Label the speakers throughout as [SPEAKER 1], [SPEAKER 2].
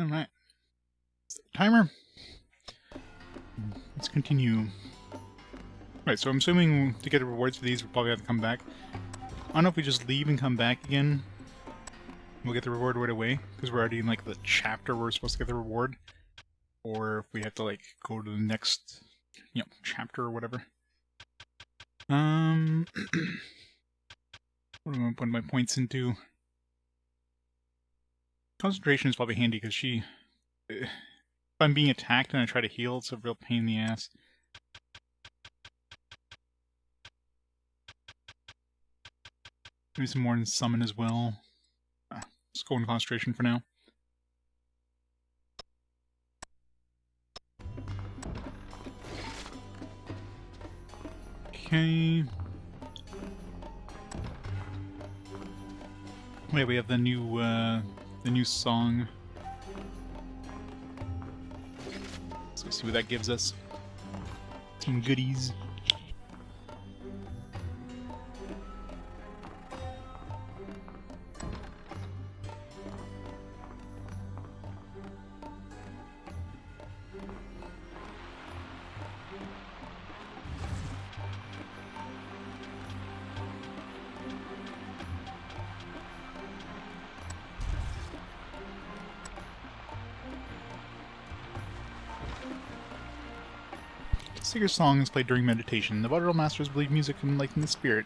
[SPEAKER 1] Alright. Timer. Let's continue. Right, so I'm assuming to get the rewards for these, we'll probably have to come back. I don't know if we just leave and come back again. We'll get the reward right away, because we're already in, like, the chapter where we're supposed to get the reward. Or if we have to, like, go to the next, chapter or whatever. What am I putting my points into? Concentration is probably handy, because if I'm being attacked and I try to heal, it's a real pain in the ass. Maybe some more in summon as well. Let's go in concentration for now. Okay. Wait, we have the new song. Let's see what that gives us. Some goodies. Seeker song is played during meditation. The Vaudeville masters believe music can enlighten the spirit.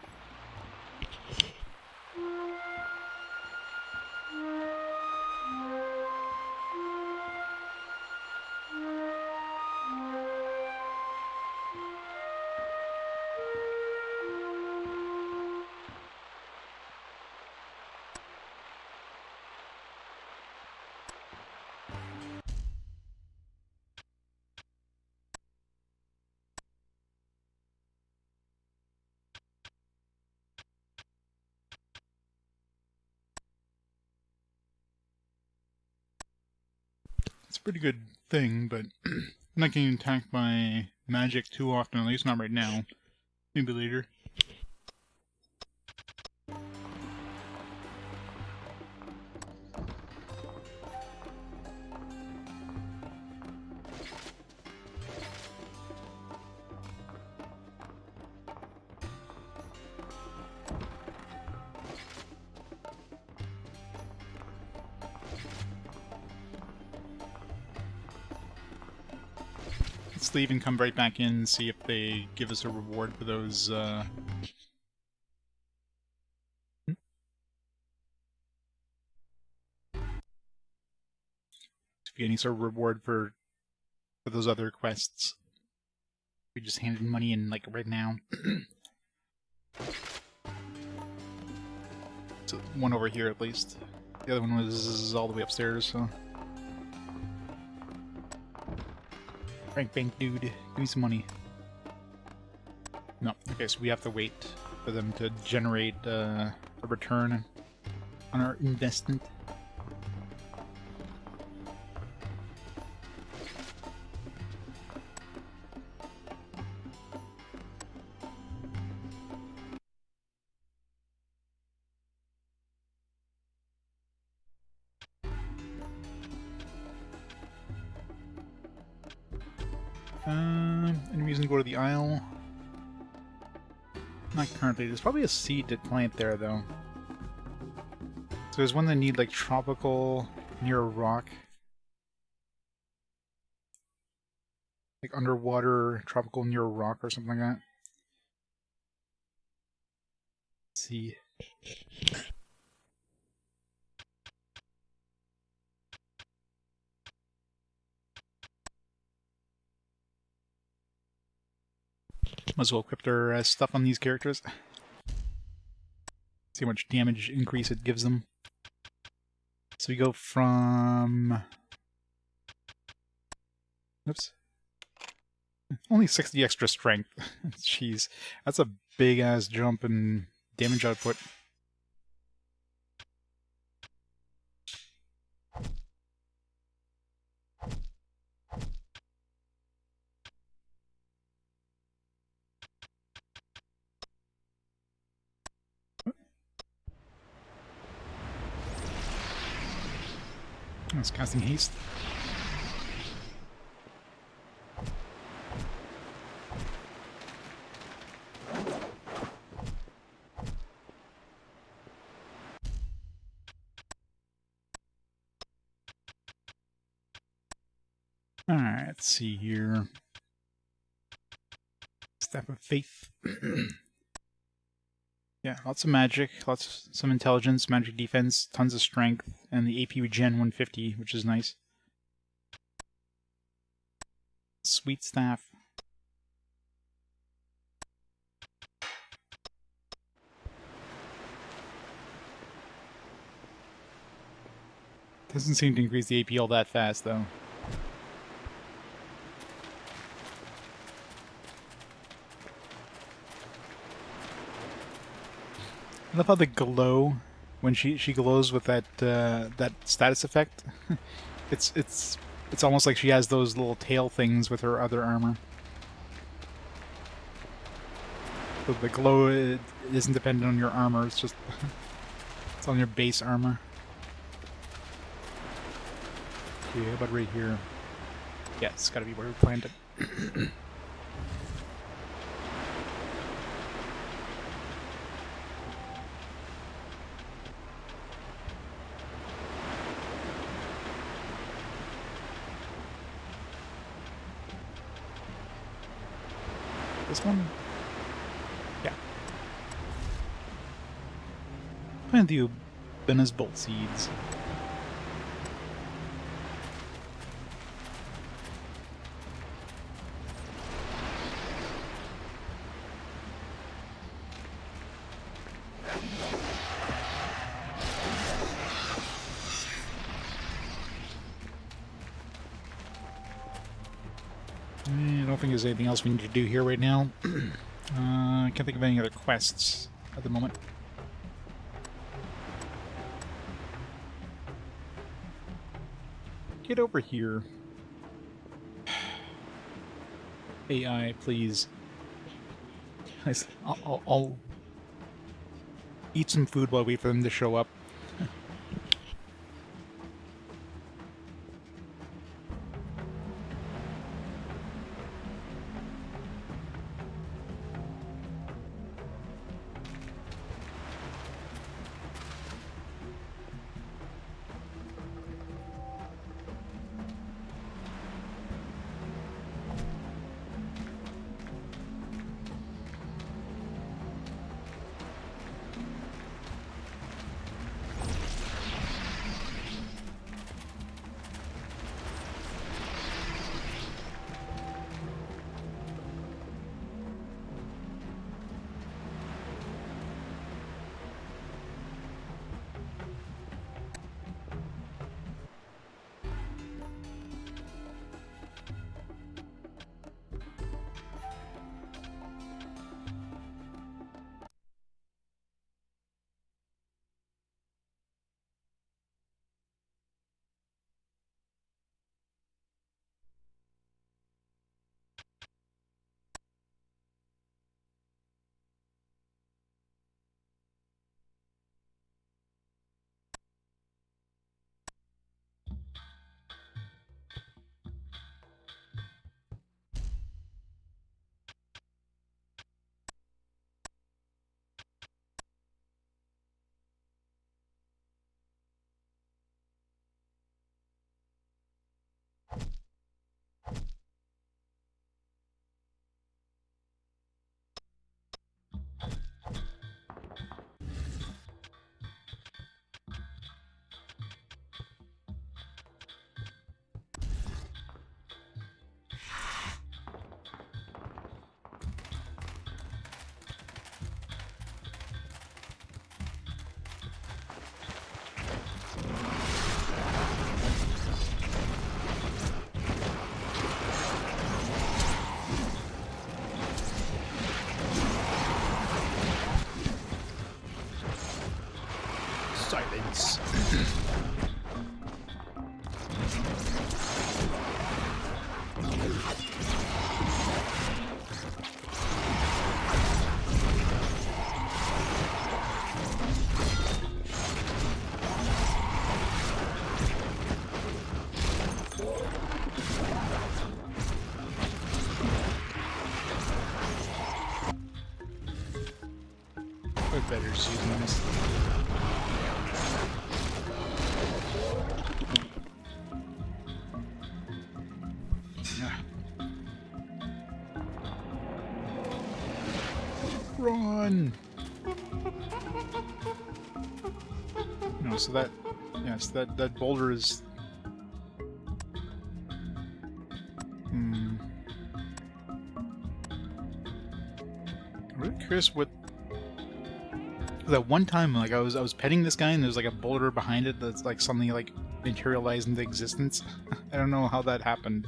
[SPEAKER 1] It's a pretty good thing, but I'm not getting attacked by magic too often, at least not right now. Maybe later. Let's leave and come right back in and see if they give us a reward for those, if we get any sort of reward for those other quests. We just handed money in, like, right now. So one over here, at least. The other one was all the way upstairs, so... Frank Bank dude, give me some money. No, okay, so we have to wait for them to generate a return on our investment. Any reason to go to the Isle? Not currently. There's probably a seed to plant there, though. So there's one that need, like, tropical near a rock. Like, underwater tropical near a rock or something like that. Let's see. Might as well equip their stuff on these characters. See how much damage increase it gives them. So we go from... Oops. Only 60 extra strength. Jeez. That's a big-ass jump in damage output. It's casting haste. Alright, let's see here. Staff of Faith. Yeah, lots of magic, some intelligence, magic defense, tons of strength, and the AP regen 150, which is nice. Sweet staff. Doesn't seem to increase the AP all that fast, though. I love how the glow, when she glows with that that status effect, it's almost like she has those little tail things with her other armor. So the glow isn't dependent on your armor; it's just it's on your base armor. Okay, how about right here? Yeah, it's got to be where we planted. This one? Yeah. Plant the Ubena's bolt seeds. I don't think there's anything else we need to do here right now. I can't think of any other quests at the moment. Get over here. AI, please. I'll eat some food while I wait for them to show up. better just using this. Run! No, so that... Yes, that boulder is... I'm really curious what... That one time, like, I was petting this guy and there's like a boulder behind it that's like suddenly like materialized into existence. I don't know how that happened.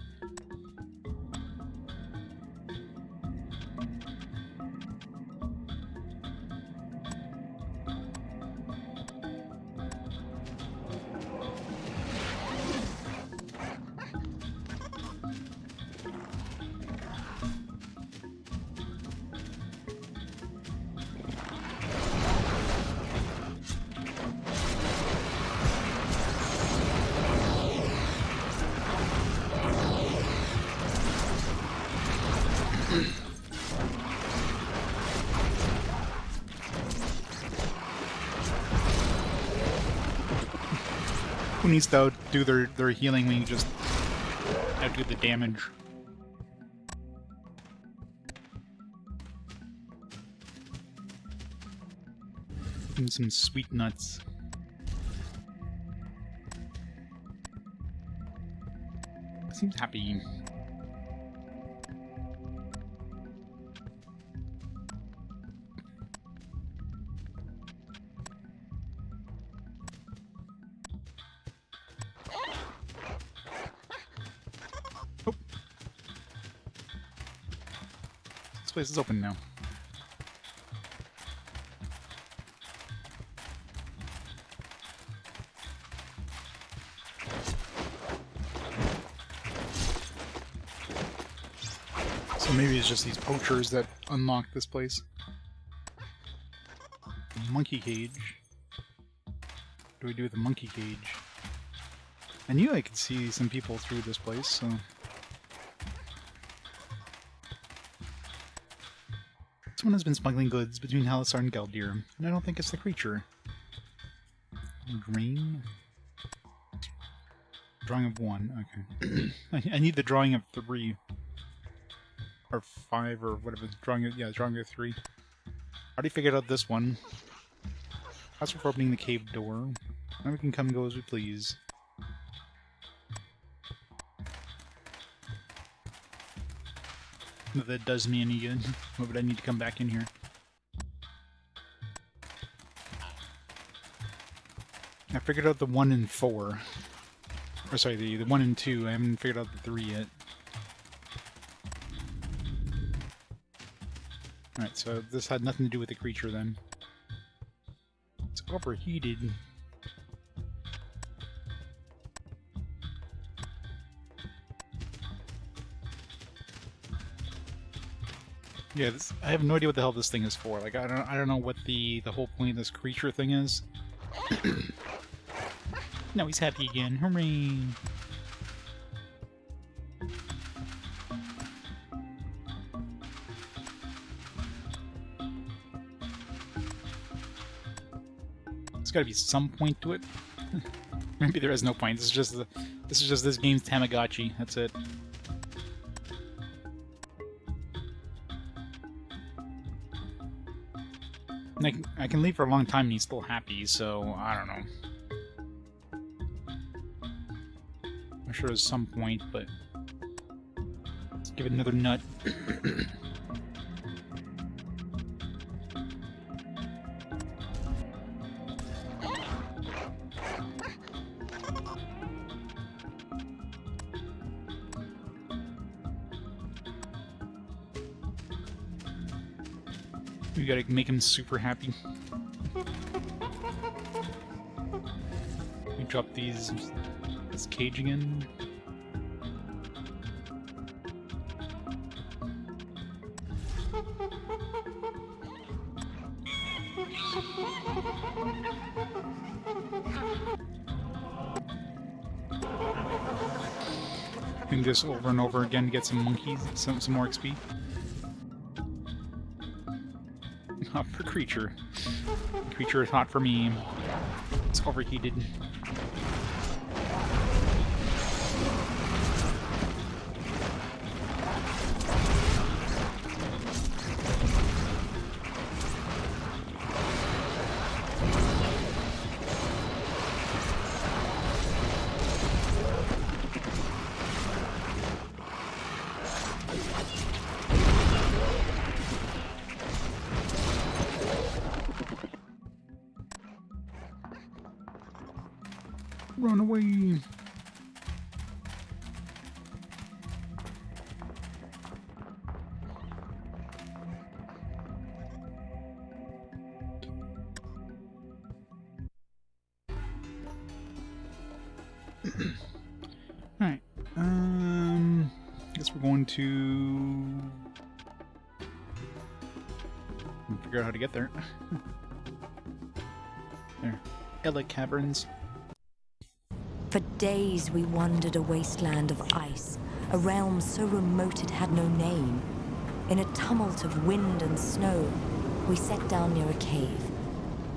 [SPEAKER 1] Who needs to do their healing when you just outdo the damage? And some sweet nuts. Seems happy. Oh. This place is open now. So maybe it's just these poachers that unlock this place. Monkey cage. What do we do with the monkey cage? I knew I could see some people through this place, so... Someone has been smuggling goods between Halassar and Galdir, and I don't think it's the creature. Green? Drawing of 1, okay. I need the drawing of 3. Or 5, or whatever. Drawing of 3. Already figured out this one. That's for opening the cave door. Now we can come and go as we please. If that does me any good, why would I need to come back in here? I figured out the 1 and 4. Or sorry, the 1 and 2. I haven't figured out the 3 yet. Alright, so this had nothing to do with the creature then. It's overheated. Yeah, I have no idea what the hell this thing is for. Like, I don't know what the whole point of this creature thing is. Now he's happy again. Hooray! There's got to be some point to it. Maybe there is no point. This is just this game's Tamagotchi. That's it. I can leave for a long time and he's still happy, so I don't know. I'm sure there's some point, but let's give it another nut. We gotta make him super happy. We drop this cage again. And this over and over again to get some monkeys, some more XP. Not for creature. creature is hot for me. It's overheated. Run away! Alright, guess we're going to figure out how to get there. There. Eleh Caverns.
[SPEAKER 2] For days we wandered a wasteland of ice, a realm so remote it had no name. In a tumult of wind and snow, we sat down near a cave.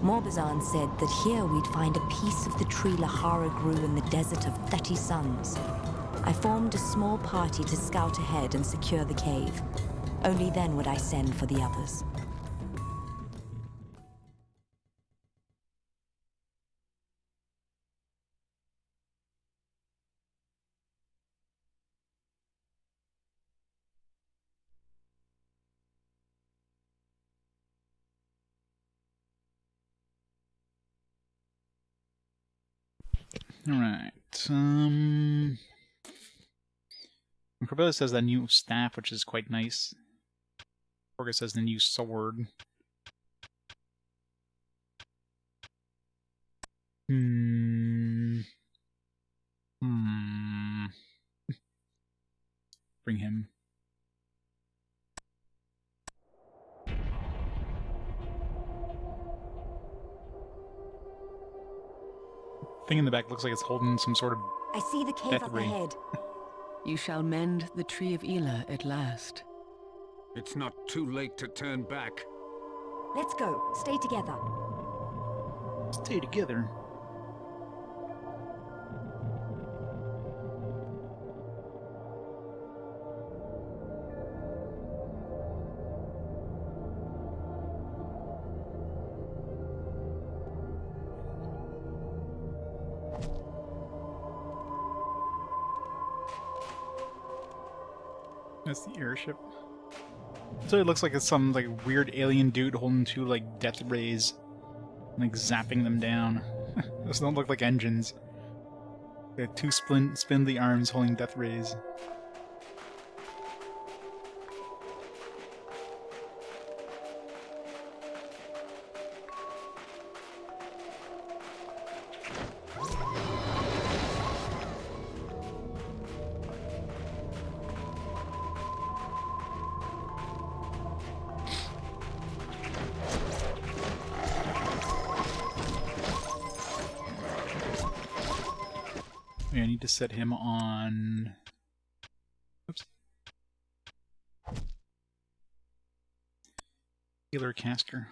[SPEAKER 2] Morbizan said that here we'd find a piece of the tree Laharah grew in the desert of 30 suns. I formed a small party to scout ahead and secure the cave. Only then would I send for the others.
[SPEAKER 1] Alright, Corbella says that new staff, which is quite nice. Orga says the new sword. Bring him. Thing in the back looks like it's holding some sort of
[SPEAKER 2] I see the cave up ahead.
[SPEAKER 3] You shall mend the Tree of Eleh at last.
[SPEAKER 4] It's not too late to turn back.
[SPEAKER 2] Let's go. Stay together.
[SPEAKER 1] Stay together. That's the airship. So it looks like it's some like weird alien dude holding two like death rays, and, like zapping them down. Those don't look like engines. They have two spindly arms holding death rays. I need to set him on... Oops. Healer caster.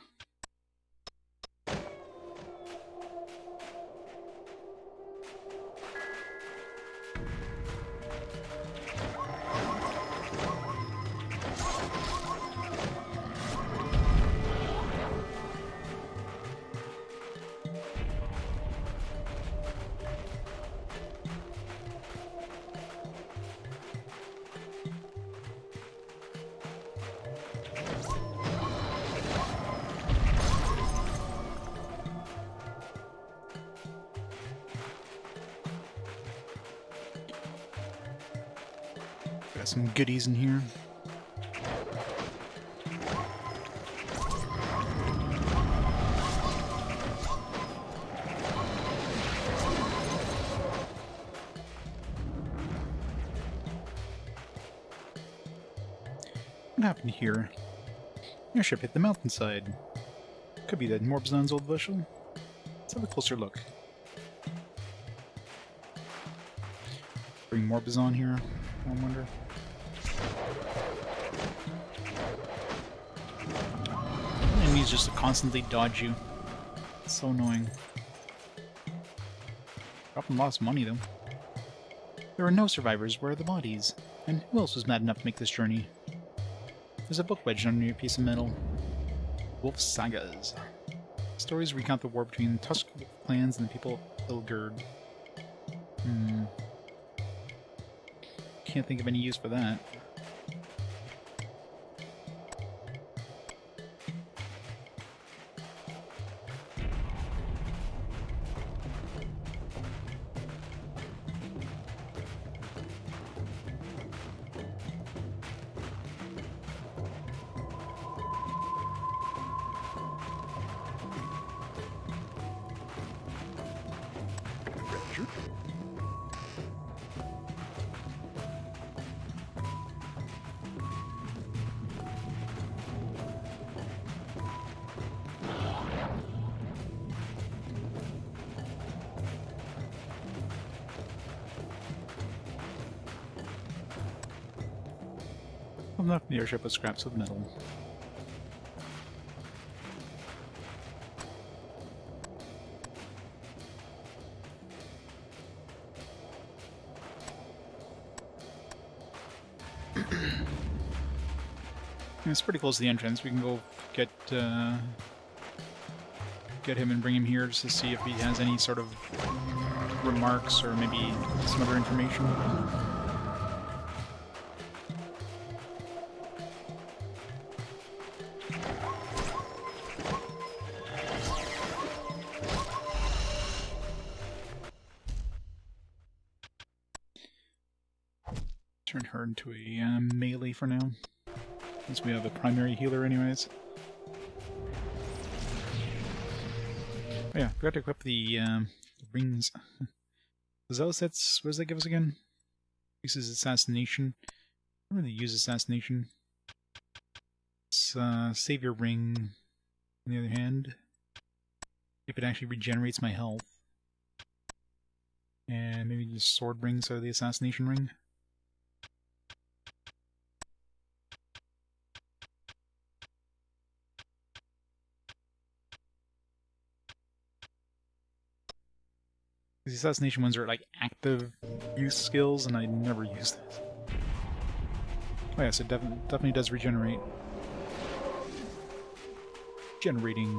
[SPEAKER 1] Got some goodies in here. What happened here? Airship hit the mountainside. Could be that Morbizan's old vessel. Let's have a closer look. Bring Morbizan here, I wonder. Enemies just constantly dodge you. So annoying. Dropping lost money, though. There are no survivors. Where are the bodies? And who else was mad enough to make this journey? There's a book wedged under a piece of metal. Wolf Sagas. Stories recount the war between Tusk Wolf clans and the people of Ilgird. Can't think of any use for that. Enough the airship with scraps of metal. It's pretty close to the entrance. We can go get him and bring him here just to see if he has any sort of remarks or maybe some other information. Turn her into a melee for now, since we have a primary healer anyways. Oh yeah, forgot to equip the rings. What does that give us again? Uses assassination. I don't really use assassination. It's savior ring, on the other hand. If it actually regenerates my health. And maybe just sword rings are the assassination ring. The assassination ones are like active use skills, and I never use this. Oh yes, it definitely does regenerate. Generating.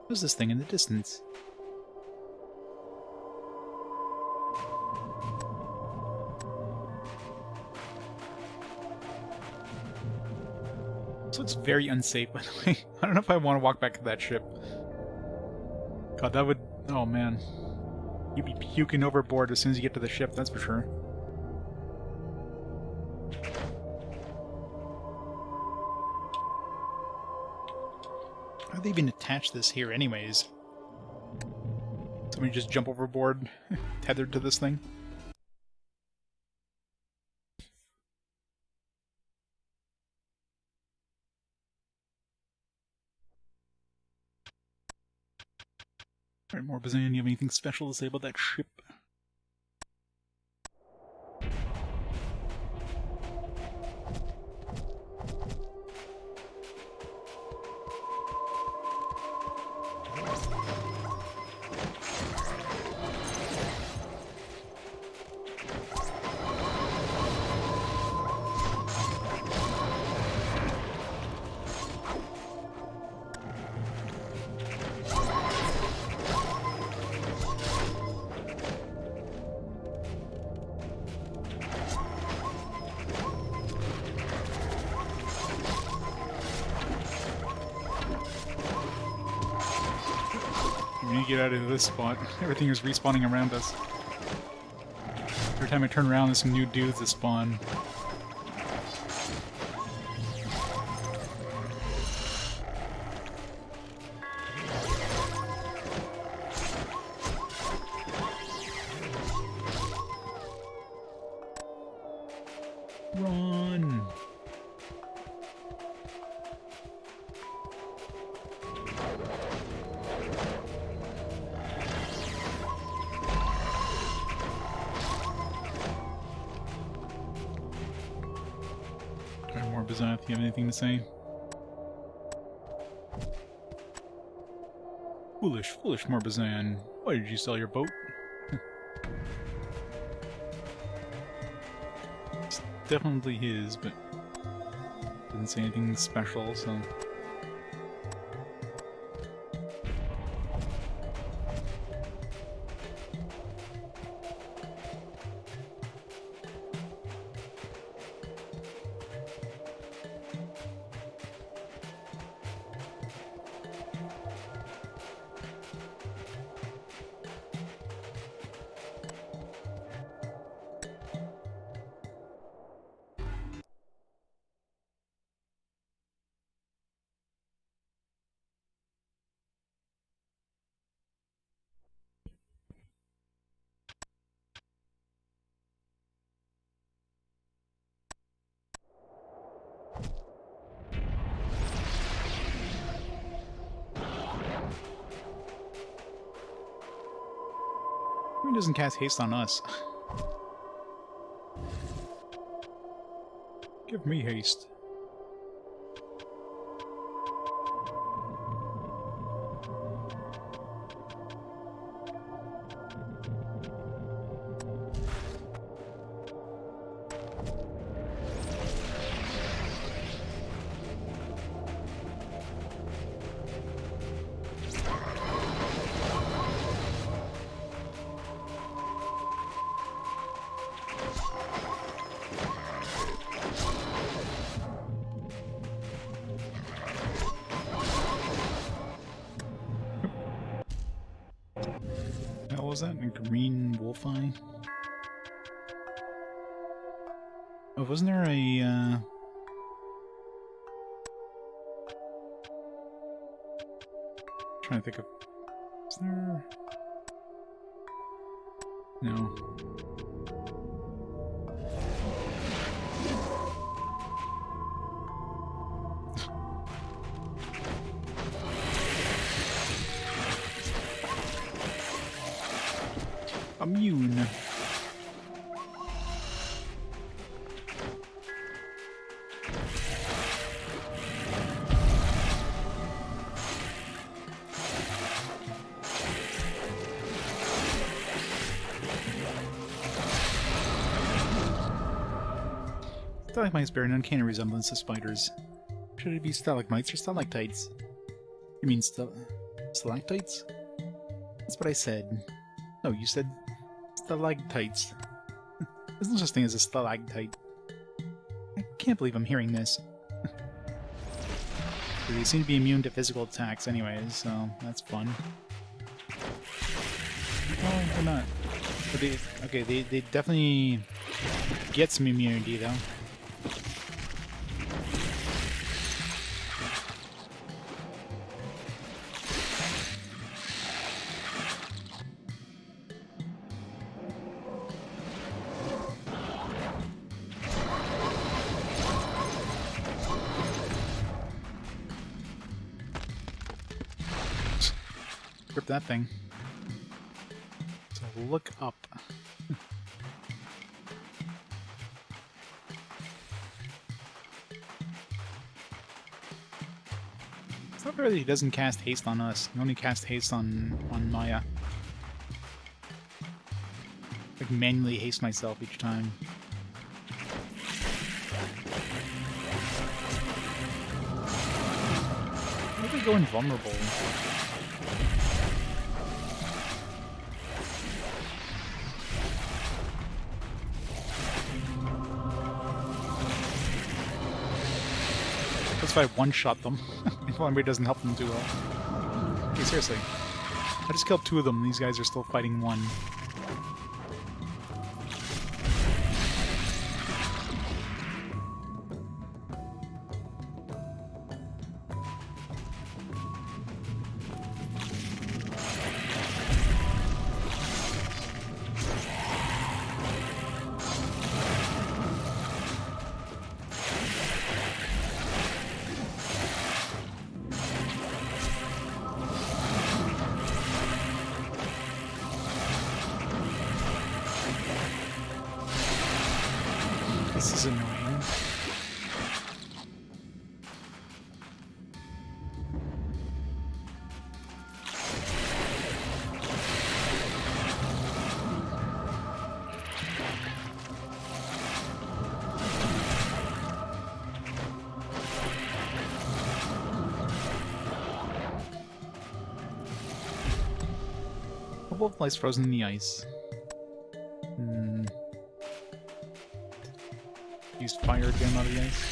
[SPEAKER 1] What's this thing in the distance? This looks very unsafe, by the way. I don't know if I want to walk back to that ship. God, that would... Oh, man. You'd be puking overboard as soon as you get to the ship, that's for sure. How do they even attach this here anyways? Somebody just jump overboard, tethered to this thing? Alright, more Bazan, you have anything special to say about that ship? We need to get out of this spot. Everything is respawning around us. Every time I turn around, there's some new dudes that spawn. Run! Bazath, you have anything to say? Foolish, foolish Morbazan. Why did you sell your boat? It's definitely his, but didn't say anything special, so... He doesn't cast haste on us. Give me haste. What was that? A green wolf eye? Oh, wasn't there a, trying to think of... Is there... No. Immune. Stalagmites bear an uncanny resemblance to spiders. Should it be stalagmites or stalactites? You mean stalactites? That's what I said. No, you said stalactites. There's no such thing as a stalactite. I can't believe I'm hearing this. They seem to be immune to physical attacks anyways, so that's fun. Oh, they're not. But they definitely get some immunity though. Grip that thing. So look up. It's not fair that he doesn't cast haste on us. He only casts haste on Maia. Like manually haste myself each time. Why are they going vulnerable? If I one-shot them. If doesn't help them too well. Okay, seriously. I just killed 2 of them, and these guys are still fighting 1. This is annoying. couple of lights frozen in the ice. Used fire again out of the ice.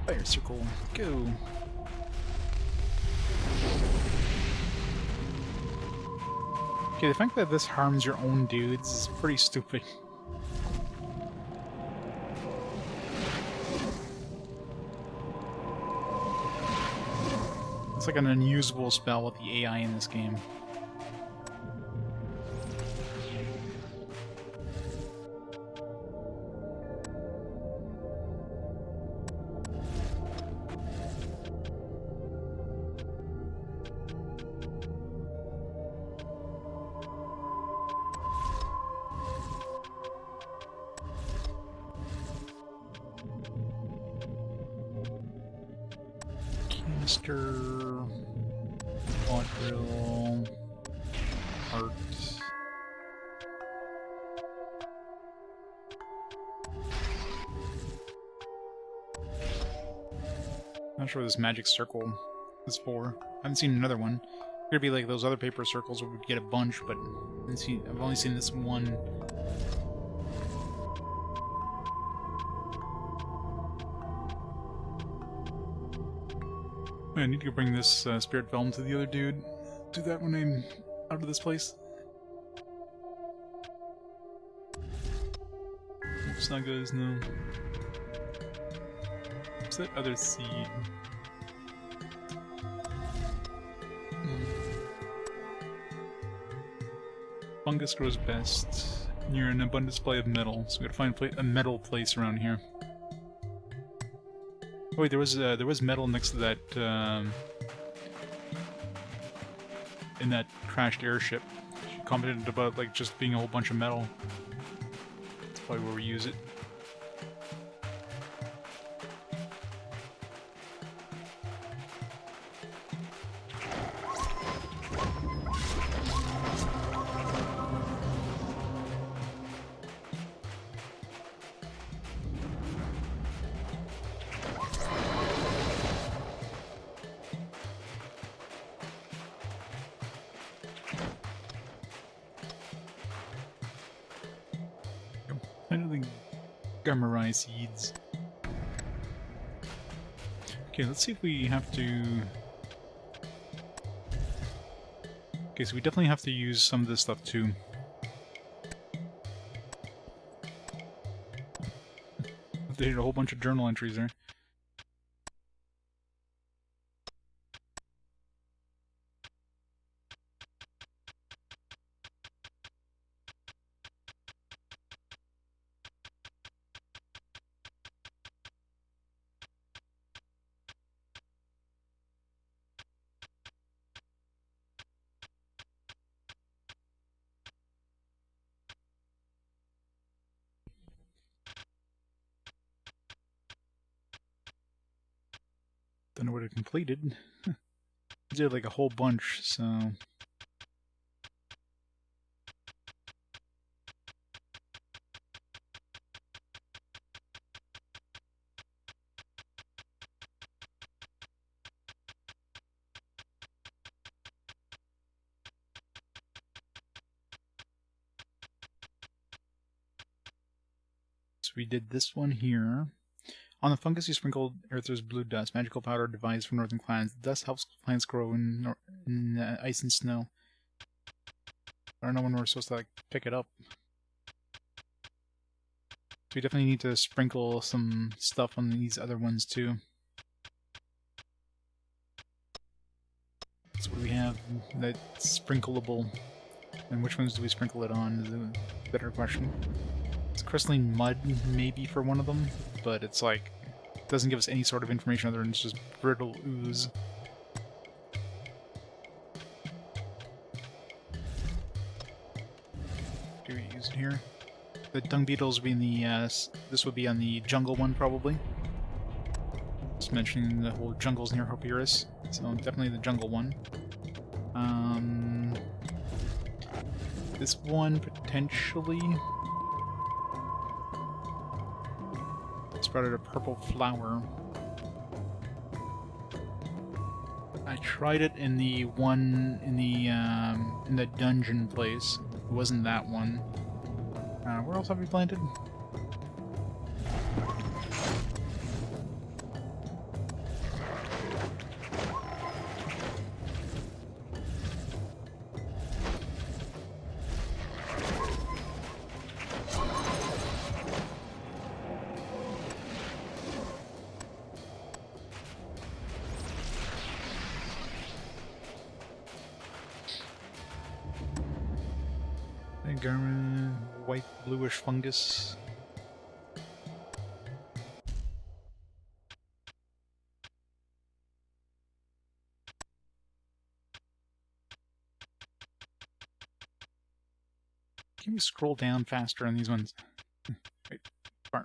[SPEAKER 1] Fire circle, go! Okay, the fact that this harms your own dudes is pretty stupid. It's like an unusable spell with the AI in this game. Canister, quadrille, heart. Not sure what this magic circle is for. I haven't seen another one. It could be like those other paper circles where we'd get a bunch, but I've only seen this one. I need to go bring this spirit film to the other dude. Do that when I'm out of this place. It's not good, no. What's that other seed? Fungus grows best near an abundant supply of metal, so we gotta find a metal place around here. Oh wait, there was metal next to that in that crashed airship. She commented about like just being a whole bunch of metal. That's probably where we use it. Gamarai seeds. Okay, let's see if we have to... Okay, so we definitely have to use some of this stuff too. They did a whole bunch of journal entries there. Don't know what it completed. I did like a whole bunch, so... So we did this one here. On the fungus, you sprinkled Earth's blue dust, magical powder devised for northern clans. The dust helps plants grow in ice and snow. I don't know when we're supposed to like pick it up. So we definitely need to sprinkle some stuff on these other ones too. So what do we have that's sprinkleable? And which ones do we sprinkle it on is a better question. It's crystalline mud, maybe, for one of them, but it's like, it doesn't give us any sort of information other than it's just brittle ooze. Do we use it here? The dung beetles would be in the, this would be on the jungle one, probably. Just mentioning the whole jungles near Hopirus, so definitely the jungle one. This one, potentially... Sprouted a purple flower. I tried it in the one in the dungeon place. It wasn't that one. Where else have we planted? White bluish fungus. Can we scroll down faster on these ones? Wait, far.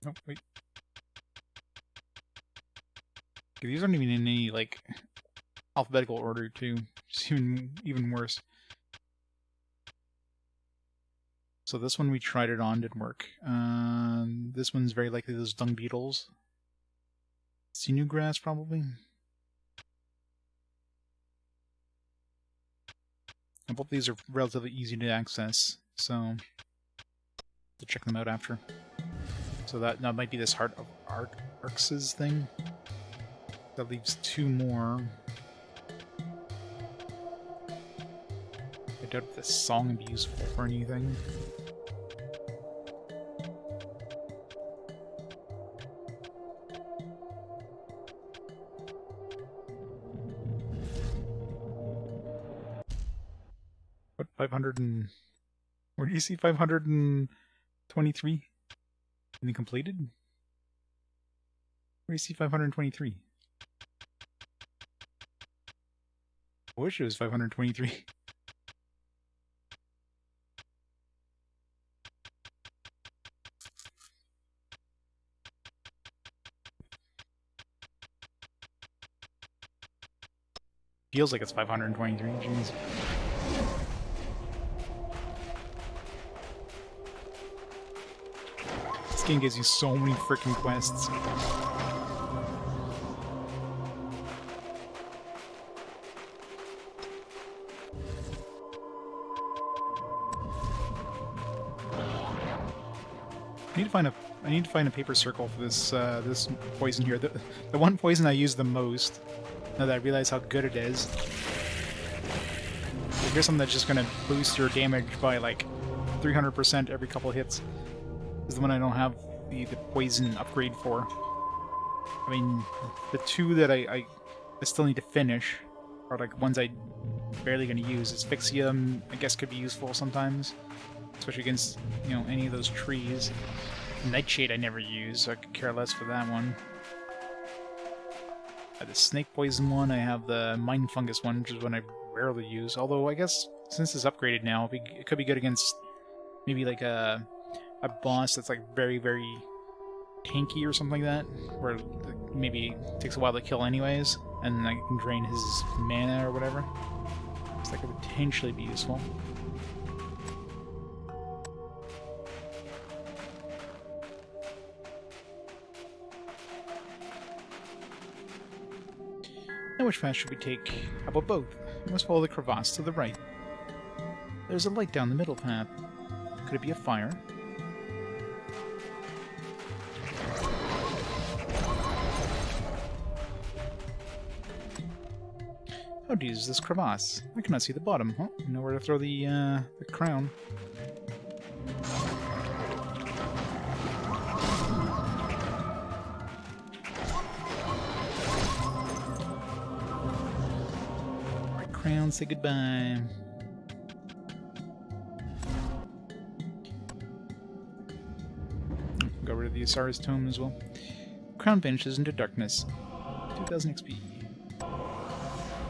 [SPEAKER 1] Oh, wait. Okay, these aren't even in any, like, alphabetical order, too. It's even worse. So this one we tried it on, didn't work. This one's very likely those dung beetles. Sinew grass, probably. And both these are relatively easy to access, so we'll check them out after. So that might be this Heart of Arx's thing. That leaves 2 more. I doubt if this song would be useful for anything. What, 500 and... Where do you see 523? Anything completed? Where do you see 523? I wish it was 523. Feels like it's 523, jeez. This game gives you so many freaking quests. I need to find a paper circle for this this poison here. The one poison I use the most, now that I realize how good it is. If here's something that's just gonna boost your damage by like 300% every couple hits, is the one I don't have the poison upgrade for. I mean, the 2 that I still need to finish are like ones I barely gonna use. Asphyxium, I guess, could be useful sometimes, especially against, you know, any of those trees. Nightshade I never use, so I could care less for that one. I have the snake poison one, I have the mind fungus one, which is one I rarely use. Although I guess since it's upgraded now, it could be good against maybe like a boss that's like very, very tanky or something like that, where maybe it takes a while to kill anyways, and I can drain his mana or whatever. So that could potentially be useful. Now which path should we take? How about both? We must follow the crevasse to the right. There's a light down the middle path. Could it be a fire? How deep is this crevasse? I cannot see the bottom. Oh, nowhere to throw the crown. Crown, say goodbye. Got rid of the Asara's tome as well. Crown vanishes into darkness. 2000 XP.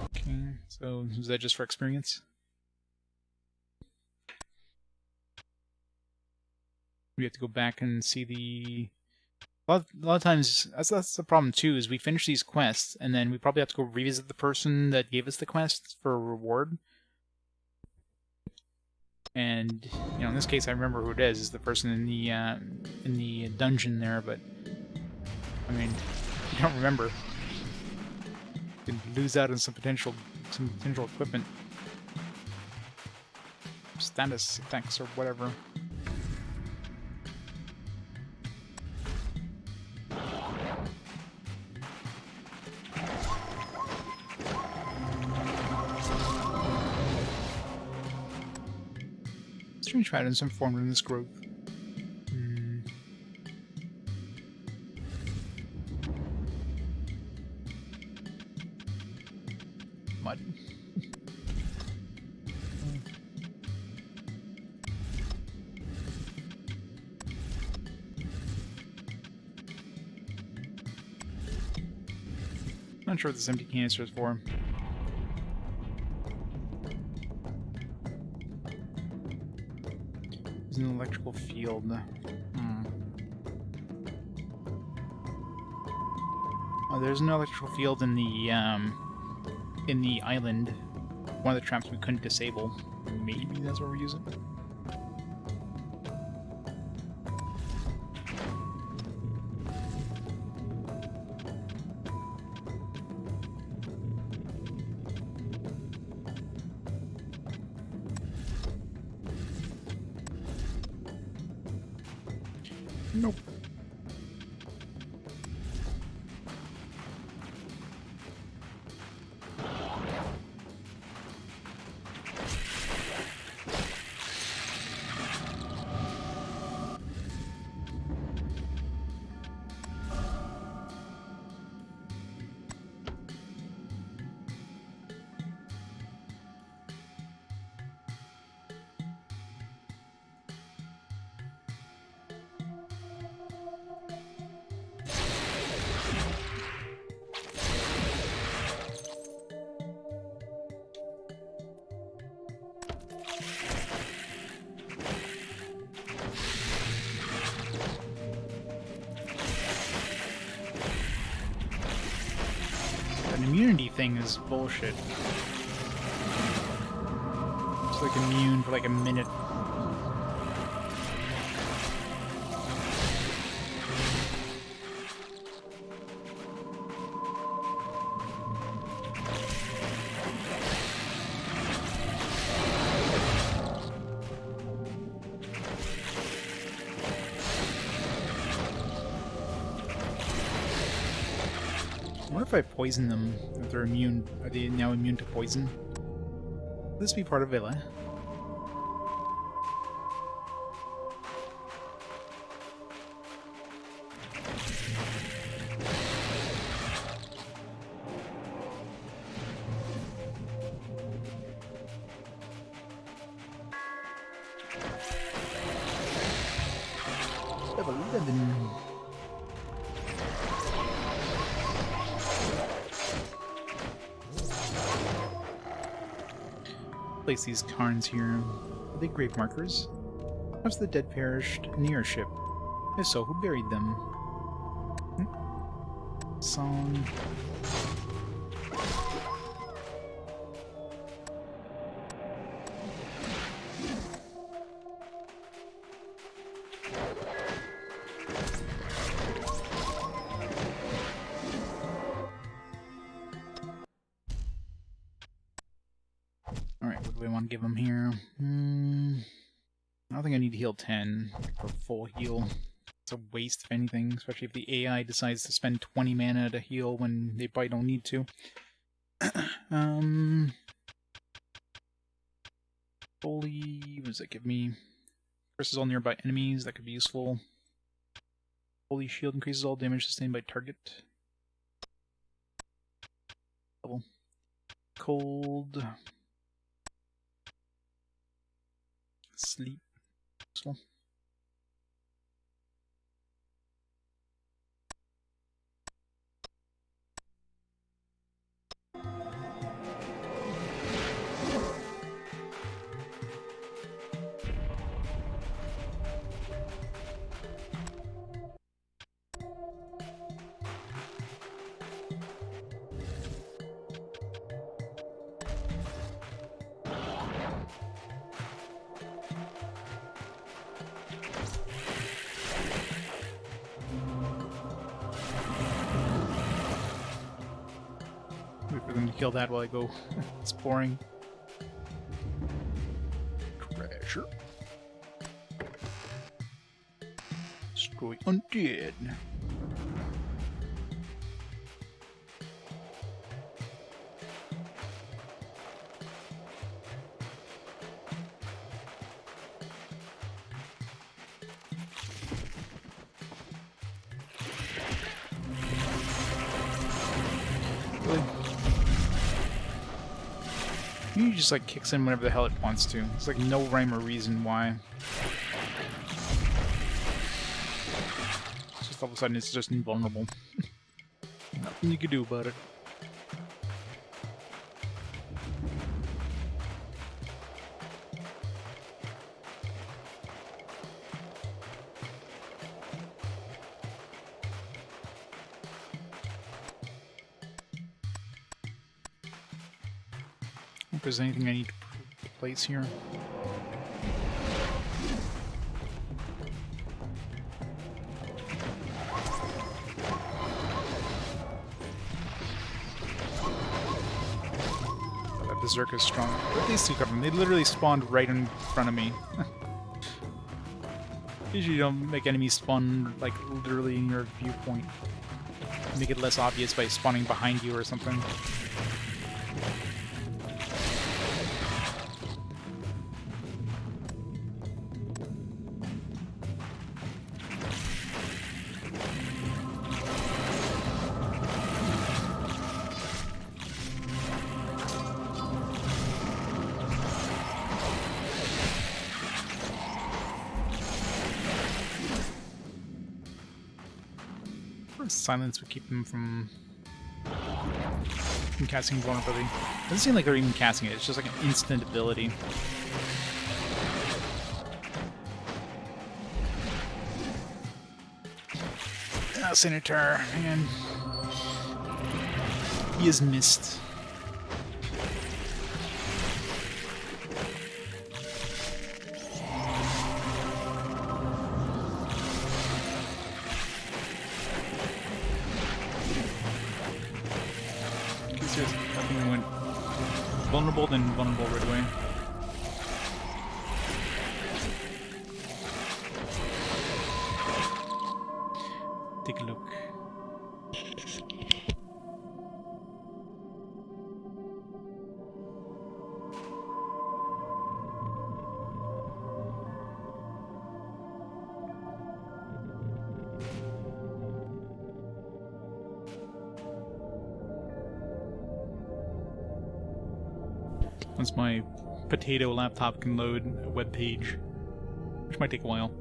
[SPEAKER 1] Okay, so is that just for experience? We have to go back and see the... A lot of times, that's the problem too, is we finish these quests, and then we probably have to go revisit the person that gave us the quest for a reward. And, you know, in this case I remember who it is. It's the person in the dungeon there, but, I mean, I don't remember. Can lose out on some potential equipment. Status effects or whatever. Strange patterns have formed in this growth. Mud. Not sure what this empty canister is for. There's an electrical field. Oh, there's an electrical field in the island. One of the traps we couldn't disable. Maybe that's what we're using. Nope. An immunity thing is bullshit. It's like immune for like a minute. I wonder if I poison them, if they're immune. Are they now immune to poison? Will this be part of Eleh? Level 11. Place these cairns here. Are they grave markers? Has the dead perished in the airship? If so, who buried them? Song. Alright, what do we want to give him here? I don't think I need to heal 10 for full heal. It's a waste, if anything, especially if the AI decides to spend 20 mana to heal when they probably don't need to. Holy... what does that give me? Curses all nearby enemies, that could be useful. Holy Shield increases all damage sustained by target. Level. Cold... Sleep. Useful. for them to kill that while I go exploring. Treasure. Destroy undead. Really? He just like kicks in whenever the hell it wants to. It's like no rhyme or reason why. It's just all of a sudden it's just invulnerable. Nothing you can do about it. If there's anything I need to place here. Oh, that berserk is strong. Where did these two come from? They literally spawned right in front of me. Usually you don't make enemies spawn like literally in your viewpoint. Make it less obvious by spawning behind you or something. Silence would keep them from casting vulnerability. Doesn't seem like they're even casting it, it's just like an instant ability. Ah, Senator, man. He is missed. Nothing went vulnerable, then vulnerable right away. Take a look. Once my potato laptop can load a web page, which might take a while.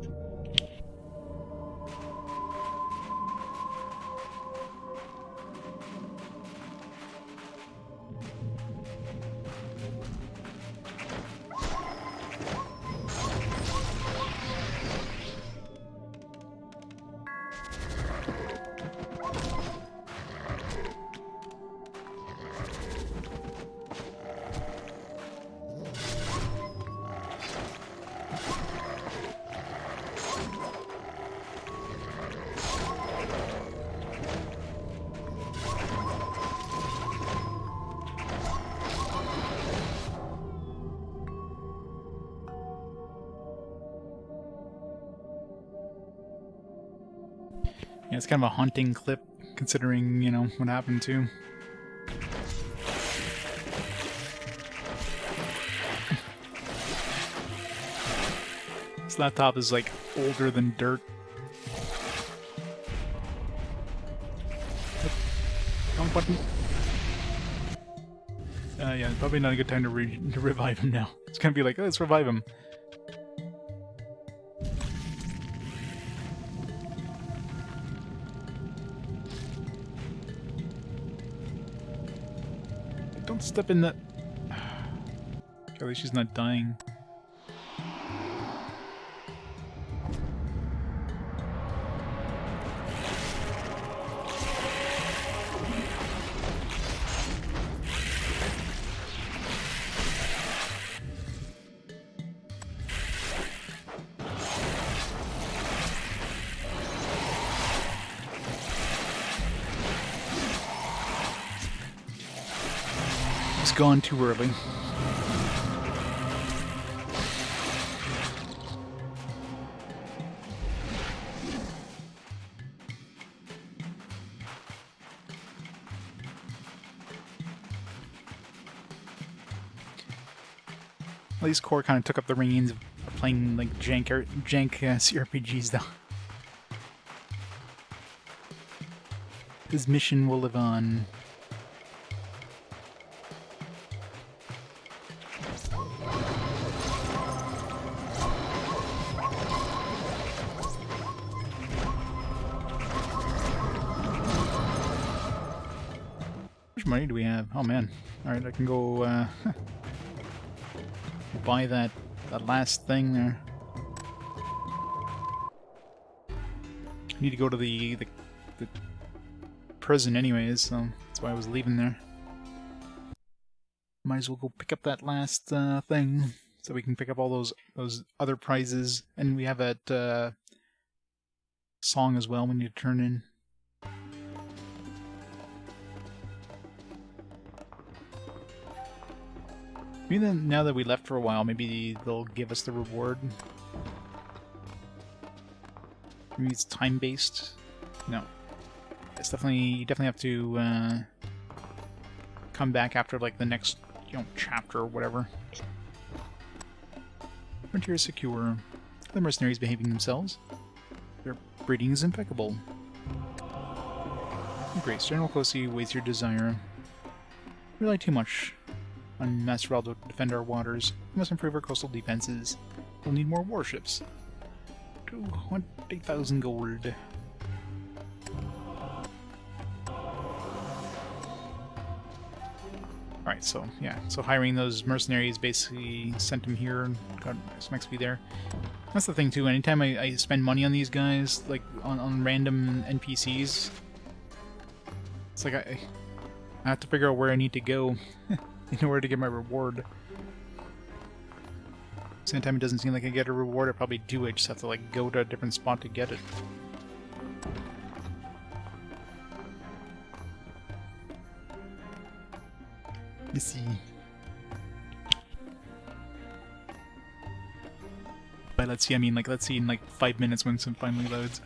[SPEAKER 1] Yeah, it's kind of a haunting clip, considering, you know, what happened too. This laptop is, like, older than dirt. Wrong button. Yeah, probably not a good time to revive him now. It's gonna be like, oh, let's revive him. Don't step in that. At least she's not dying. He's gone too early. At least Core kind of took up the reins of playing like jank CRPGs though. His mission will live on. How much money do we have? Oh man. Alright, I can go buy that last thing there. I need to go to the prison anyways, so that's why I was leaving there. Might as well go pick up that last thing, so we can pick up all those other prizes, and we have that song as well we need to turn in. Maybe then, now that we left for a while, maybe they'll give us the reward. Maybe it's time-based? No. It's definitely, you definitely have to come back after like the next, chapter or whatever. Frontier is secure. The mercenaries behaving themselves. Their breeding is impeccable. Great. General Kosi waits your desire. Rely too much on Master Raldo to defend our waters. We must improve our coastal defenses. We'll need more warships. 20,000 gold. Alright, so, yeah. So hiring those mercenaries basically sent them here and got some XP there. That's the thing, too. Anytime I spend money on these guys, like, on random NPCs, it's like I have to figure out where I need to go in order to get my reward. Same time it doesn't seem like I get a reward, I probably do. I just have to, like, go to a different spot to get it. Let's see. By let's see, I mean, like, let's see in, like, 5 minutes when it finally loads.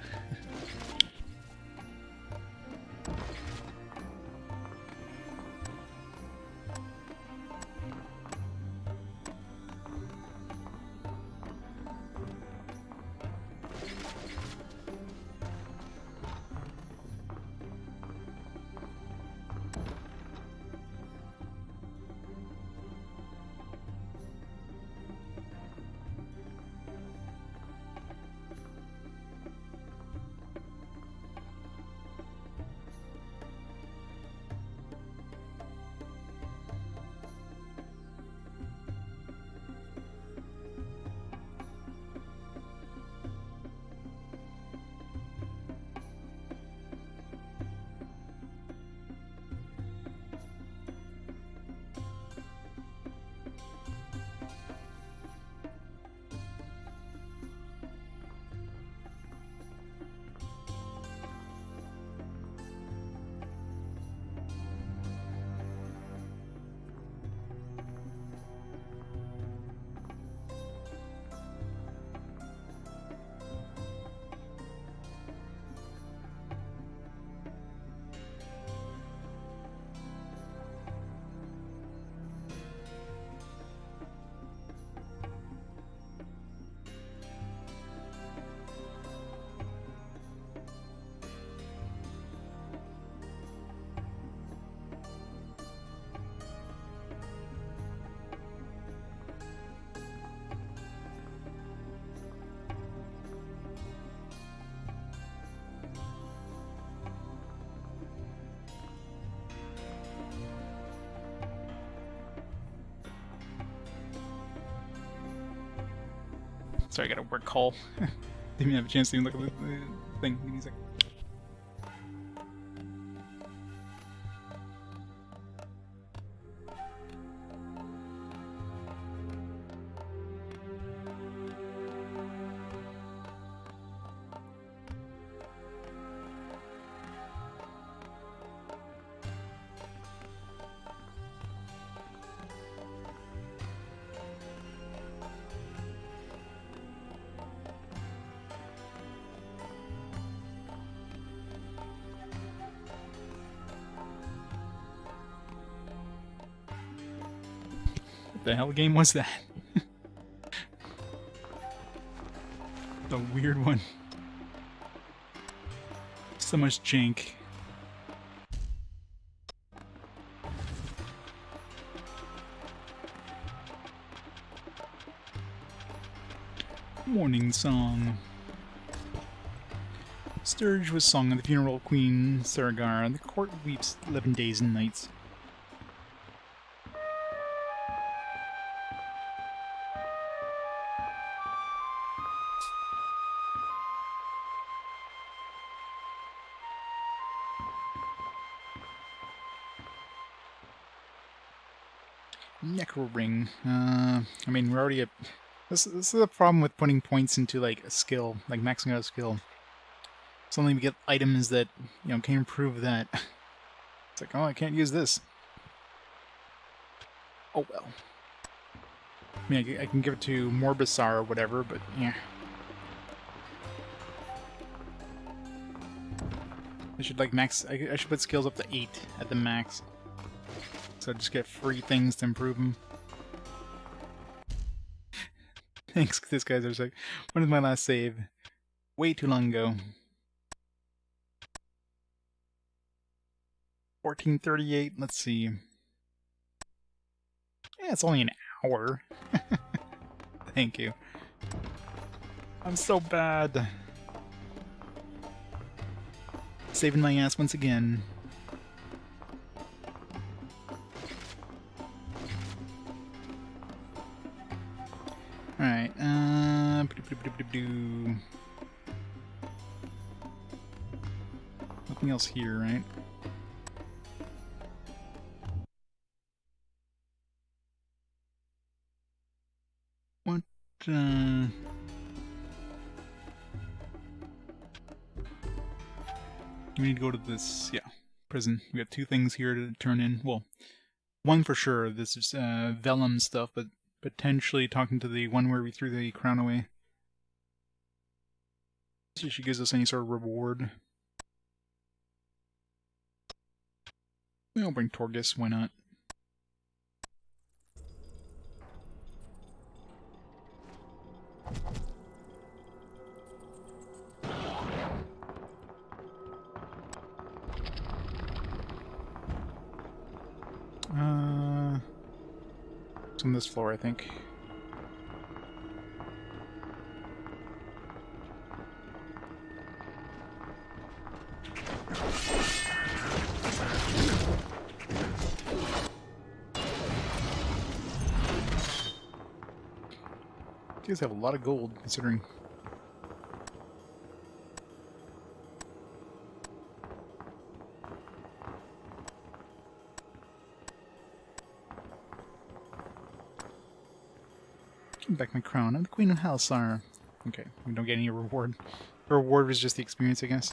[SPEAKER 1] Sorry, I got a work call. Didn't even have a chance to even look at the thing. Give me a second. What the hell game was that? The weird one. So much jank. Morning song. Sturge was sung on the funeral of Queen Saragar, and the court weeps 11 days and nights. Necro ring. I mean, we're already at... This is the problem with putting points into, like, a skill, like maxing out a skill. Suddenly we get items that, you know, can improve that. It's like, oh, I can't use this. Oh well. I mean, I can give it to Morbasar or whatever, but yeah. I should, like, max... I should put skills up to 8 at the max. So I just get free things to improve them. Thanks, this guy's just like, when is my last save? Way too long ago. 1438, let's see. Yeah, it's only an hour. Thank you. I'm so bad. Saving my ass once again. Alright, nothing else here, right? What, we need to go to this, yeah, prison. We got 2 things here to turn in. Well, one for sure, this is vellum stuff, but potentially talking to the one where we threw the crown away. See if she gives us any sort of reward. We'll bring Torgus, why not? It's on this floor, I think. You guys have a lot of gold, considering. Give back my crown. I'm the Queen of Halassar. Okay, we don't get any reward. The reward was just the experience, I guess.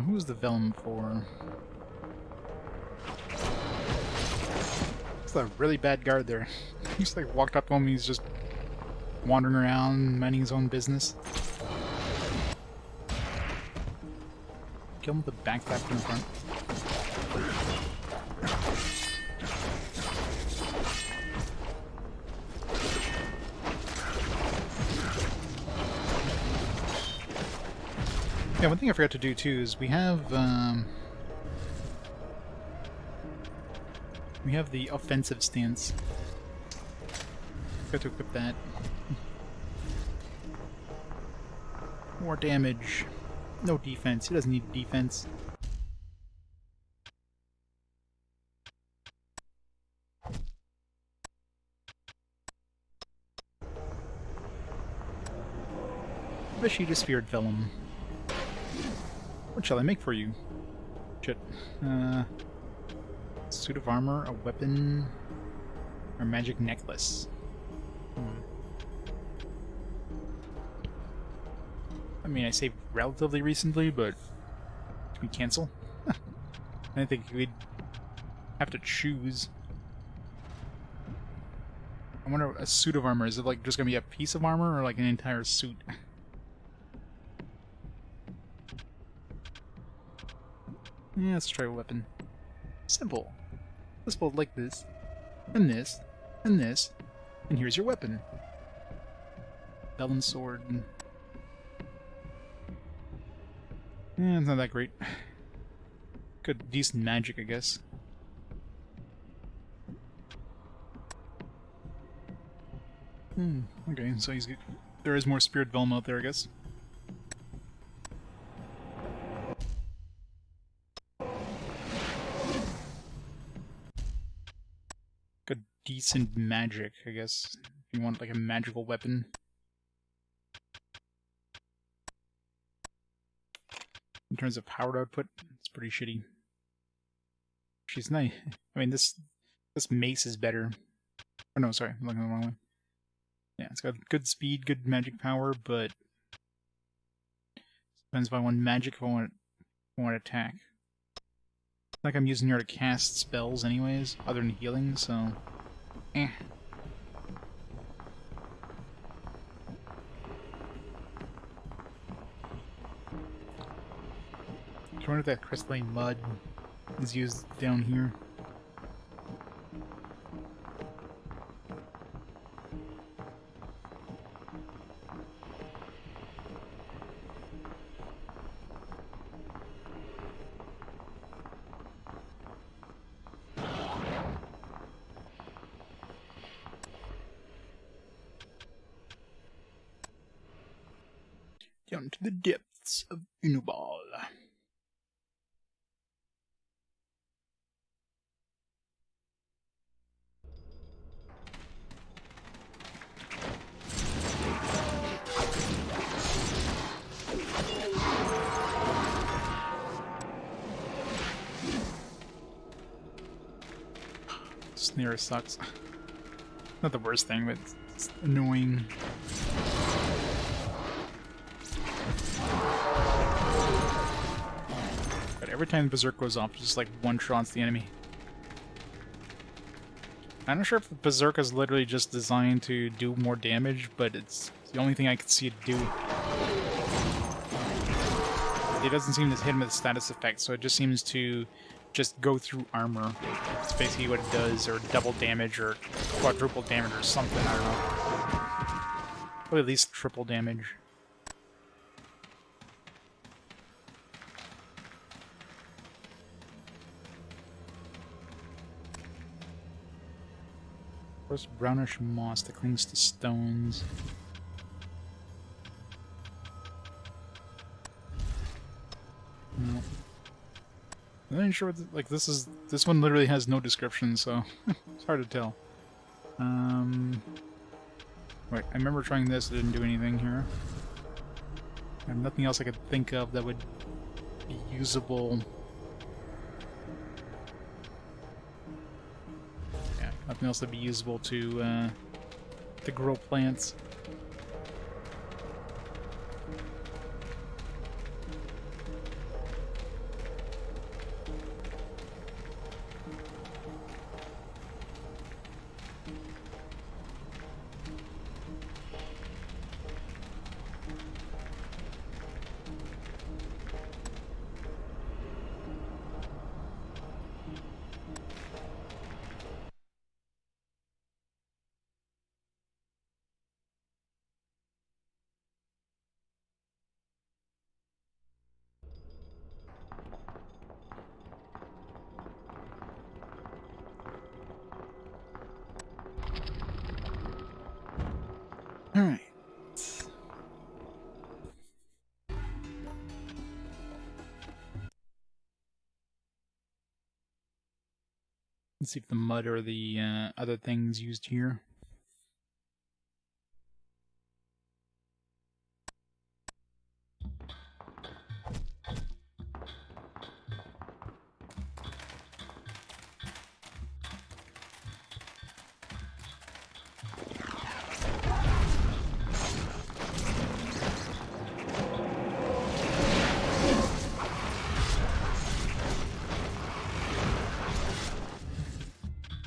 [SPEAKER 1] Who's the vellum for? It's a really bad guard there. He just like walked up on me, he's just wandering around, minding his own business. Kill him with the backpack from the front. Yeah, one thing I forgot to do too is we have the offensive stance. Got to equip that. More damage. No defense. He doesn't need defense. But she just feared vellum. What shall I make for you? Shit. Suit of armor, a weapon, or magic necklace. I mean, I saved relatively recently, but can we cancel? I think we'd have to choose. I wonder, a suit of armor, is it like just gonna be a piece of armor or like an entire suit? Yeah, let's try a weapon. Simple. Let's both like this, and this, and this, and here's your weapon. Bell and sword. Yeah, it's not that great. Good, decent magic, I guess. Okay, so he's good. There is more Spirit Velma out there, I guess. Good, decent magic, I guess. If you want, like, a magical weapon. In terms of powered output, it's pretty shitty. She's nice. I mean, this mace is better. Oh no, sorry, I'm looking the wrong way. Yeah, it's got good speed, good magic power, but depends if I want magic, if I want attack. It's like I'm using her to cast spells anyways, other than healing, so eh. I wonder if that crystalline mud is used down here. Down to the depths of Unubal. Snare sucks. Not the worst thing, but it's annoying. But every time Berserk goes off, it just like one-shots the enemy. I'm not sure if the Berserk is literally just designed to do more damage, but it's the only thing I can see it do. It doesn't seem to hit him with status effect, so it just seems to just go through armor. It's basically what it does, or double damage, or quadruple damage, or something, I don't know. Or at least triple damage. Coarse brownish moss that clings to stones. No. I'm not even sure what like this one literally has no description, so it's hard to tell. Wait, I remember trying this, it didn't do anything here. I have nothing else I could think of that would be usable. Yeah, nothing else that'd be usable to grow plants. Alright. Let's see if the mud or the other things used here.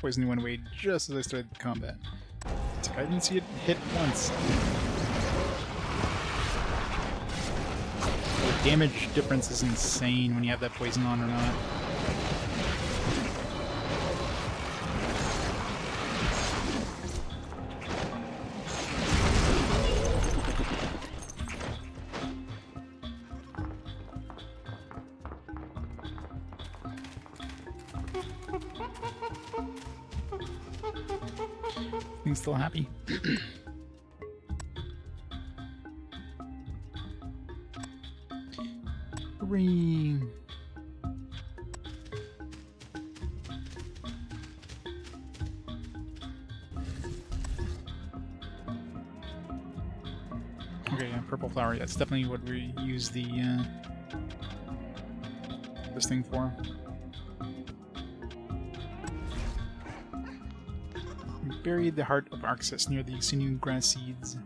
[SPEAKER 1] poison went away just as I started combat. It's like I didn't see it hit once. The damage difference is insane when you have that poison on or not. He's still happy. Hooray! Okay, yeah, purple flower. Yeah, that's definitely what we use the this thing for. Buried the heart of Arxis near the sinew grass seeds.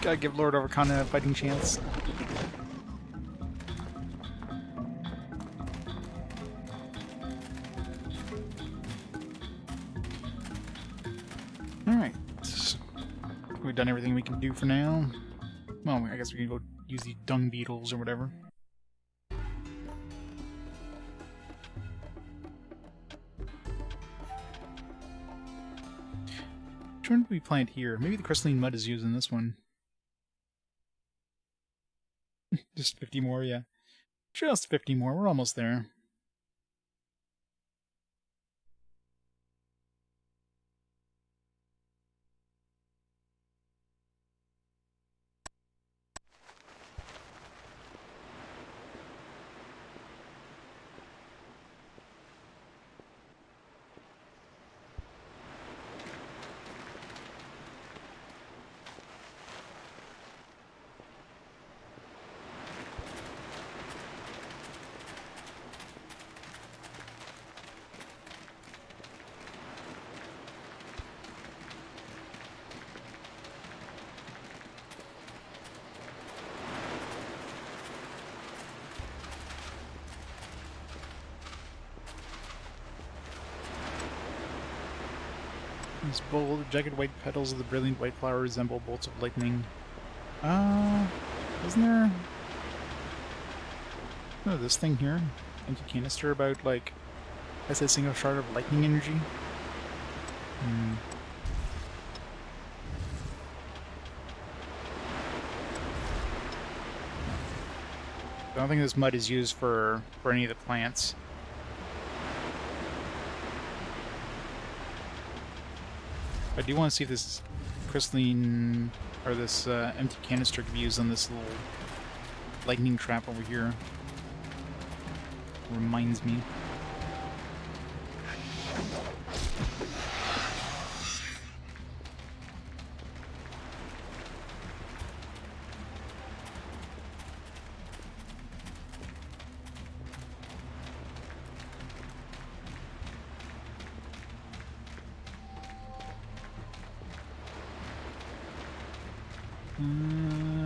[SPEAKER 1] Gotta give Lord Overcon a fighting chance. Alright. We've done everything we can do for now. Well, I guess we can go use the dung beetles or whatever. Which one do we plant here? Maybe the crystalline mud is used in this one. Just 50 more, yeah. Just 50 more, we're almost there. These bold, jagged white petals of the brilliant white flower resemble bolts of lightning. Isn't there... Oh, this thing here? Empty canister about, like... That's a single shard of lightning energy? I don't think this mud is used for any of the plants. I do want to see if this crystalline, or this empty canister can be used on this little lightning trap over here. Reminds me.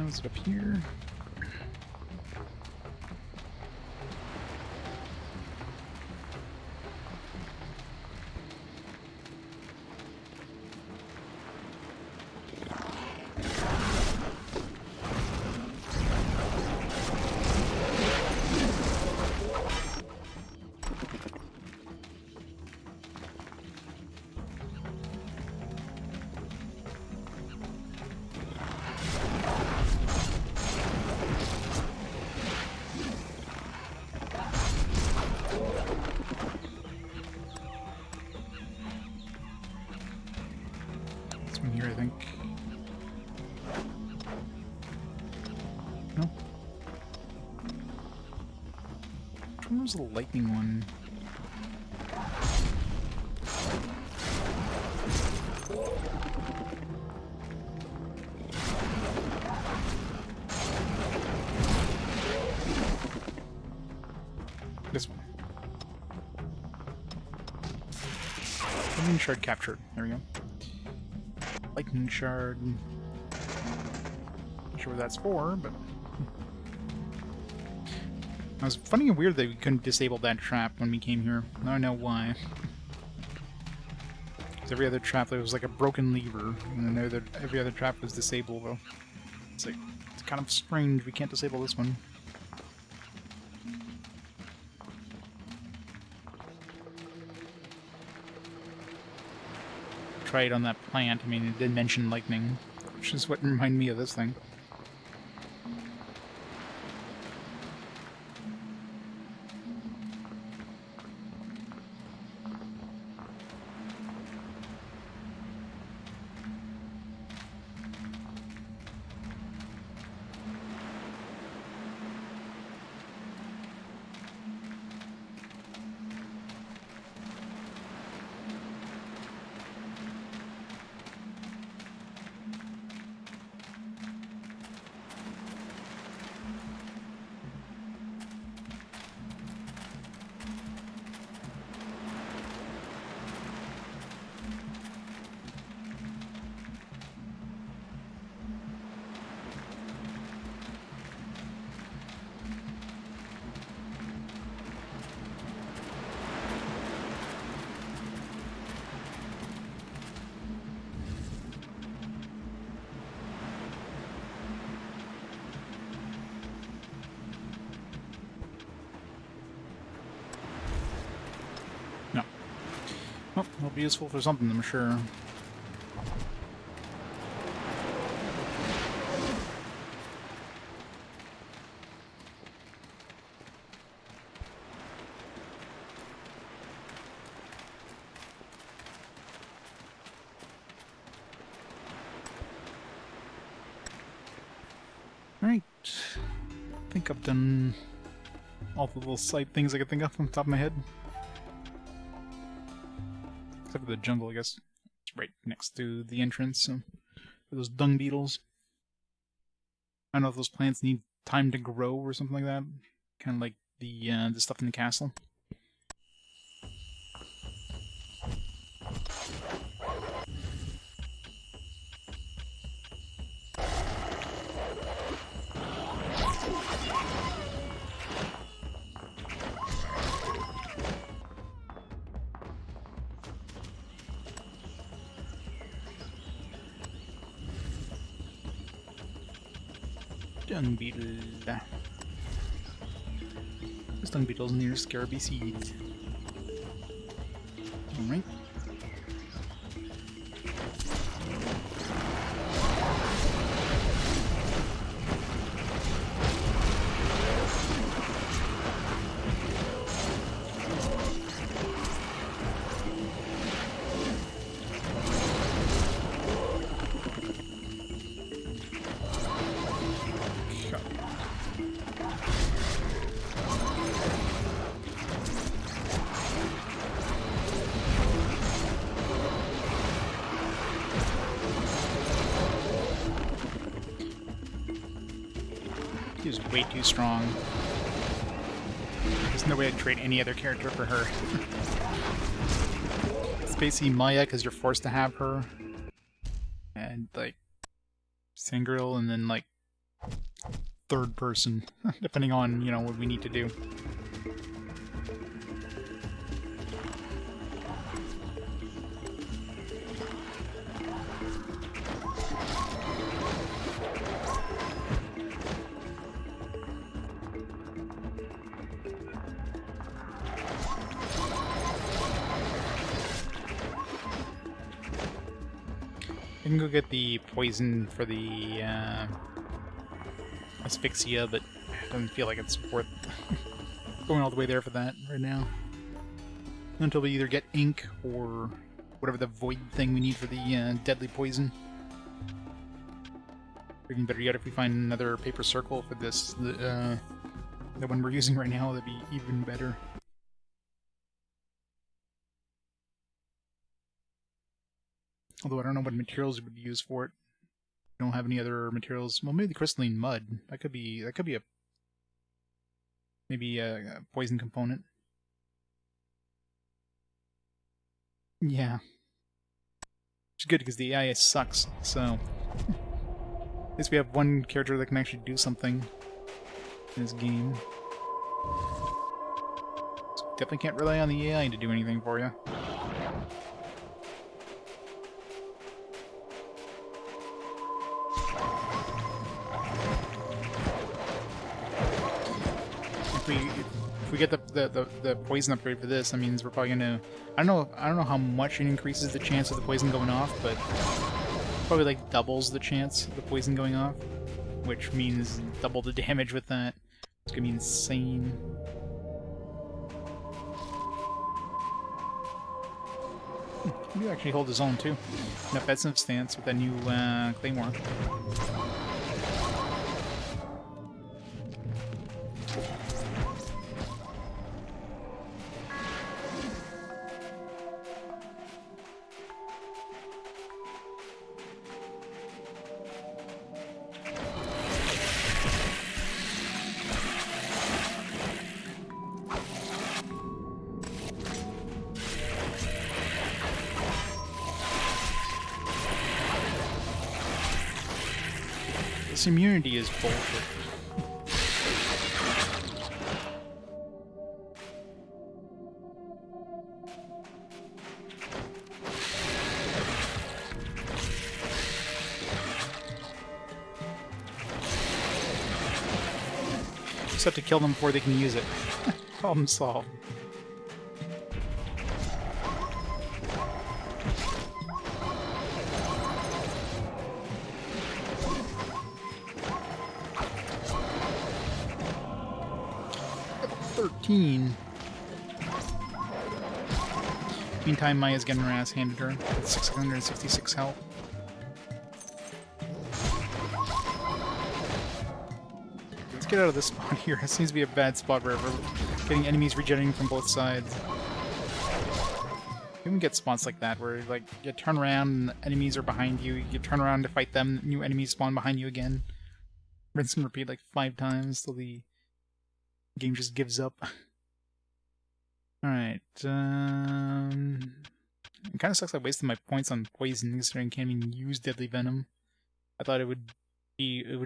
[SPEAKER 1] Was it up here? Here, I think. No? was the lightning one? This one. Lightning shard captured. There we go. Lightning shard. Not sure what that's for, but it was funny and weird that we couldn't disable that trap when we came here. Now I know why. Because every other trap there was like a broken lever, and I know that every other trap was disablable. It's like, it's kind of strange we can't disable this one. Try it on that plant. I mean, it did mention lightning, which is what reminded me of this thing. Well, it'll be useful for something, I'm sure. Alright. I think I've done all the little side things I could think of from the top of my head. Except for the jungle, I guess. It's right next to the entrance, so for those dung beetles. I don't know if those plants need time to grow or something like that. Kind of like the stuff in the castle. Dung beetle. This dung beetle's near Scarabee seeds. Alright. She's way too strong. There's no way I'd trade any other character for her. It's basically Maia because you're forced to have her. And like Sangreal and then like third person, depending on, you know, what we need to do. I can go get the poison for the asphyxia, but it doesn't feel like it's worth going all the way there for that right now. Until we either get ink or whatever the void thing we need for the deadly poison. Or even better yet, if we find another paper circle for this The one we're using right now, that'd be even better. Although I don't know what materials would be used for it. I don't have any other materials. Well, maybe the crystalline mud. That could be a maybe a poison component. Yeah. Which is good because the AI sucks, so at least we have one character that can actually do something in this game. So definitely can't rely on the AI to do anything for you. If we get the poison upgrade for this, that means we're probably gonna. I don't know how much it increases the chance of the poison going off, but probably like doubles the chance of the poison going off, which means double the damage with that. It's gonna be insane. Maybe he'll actually hold his own too. In a offensive stance with that new claymore. This immunity is bullshit. Just have to kill them before they can use it. Problem solved. Meantime, Maia's getting her ass handed her with 666 health. Let's get out of this spot here. It seems to be a bad spot where we're getting enemies regenerating from both sides. You can get spots like that where like you turn around and enemies are behind you, you turn around to fight them, new enemies spawn behind you again. Rinse and repeat like 5 times till the game just gives up. Alright, it kind of sucks I wasted my points on poison considering I can't even use deadly venom. I thought it would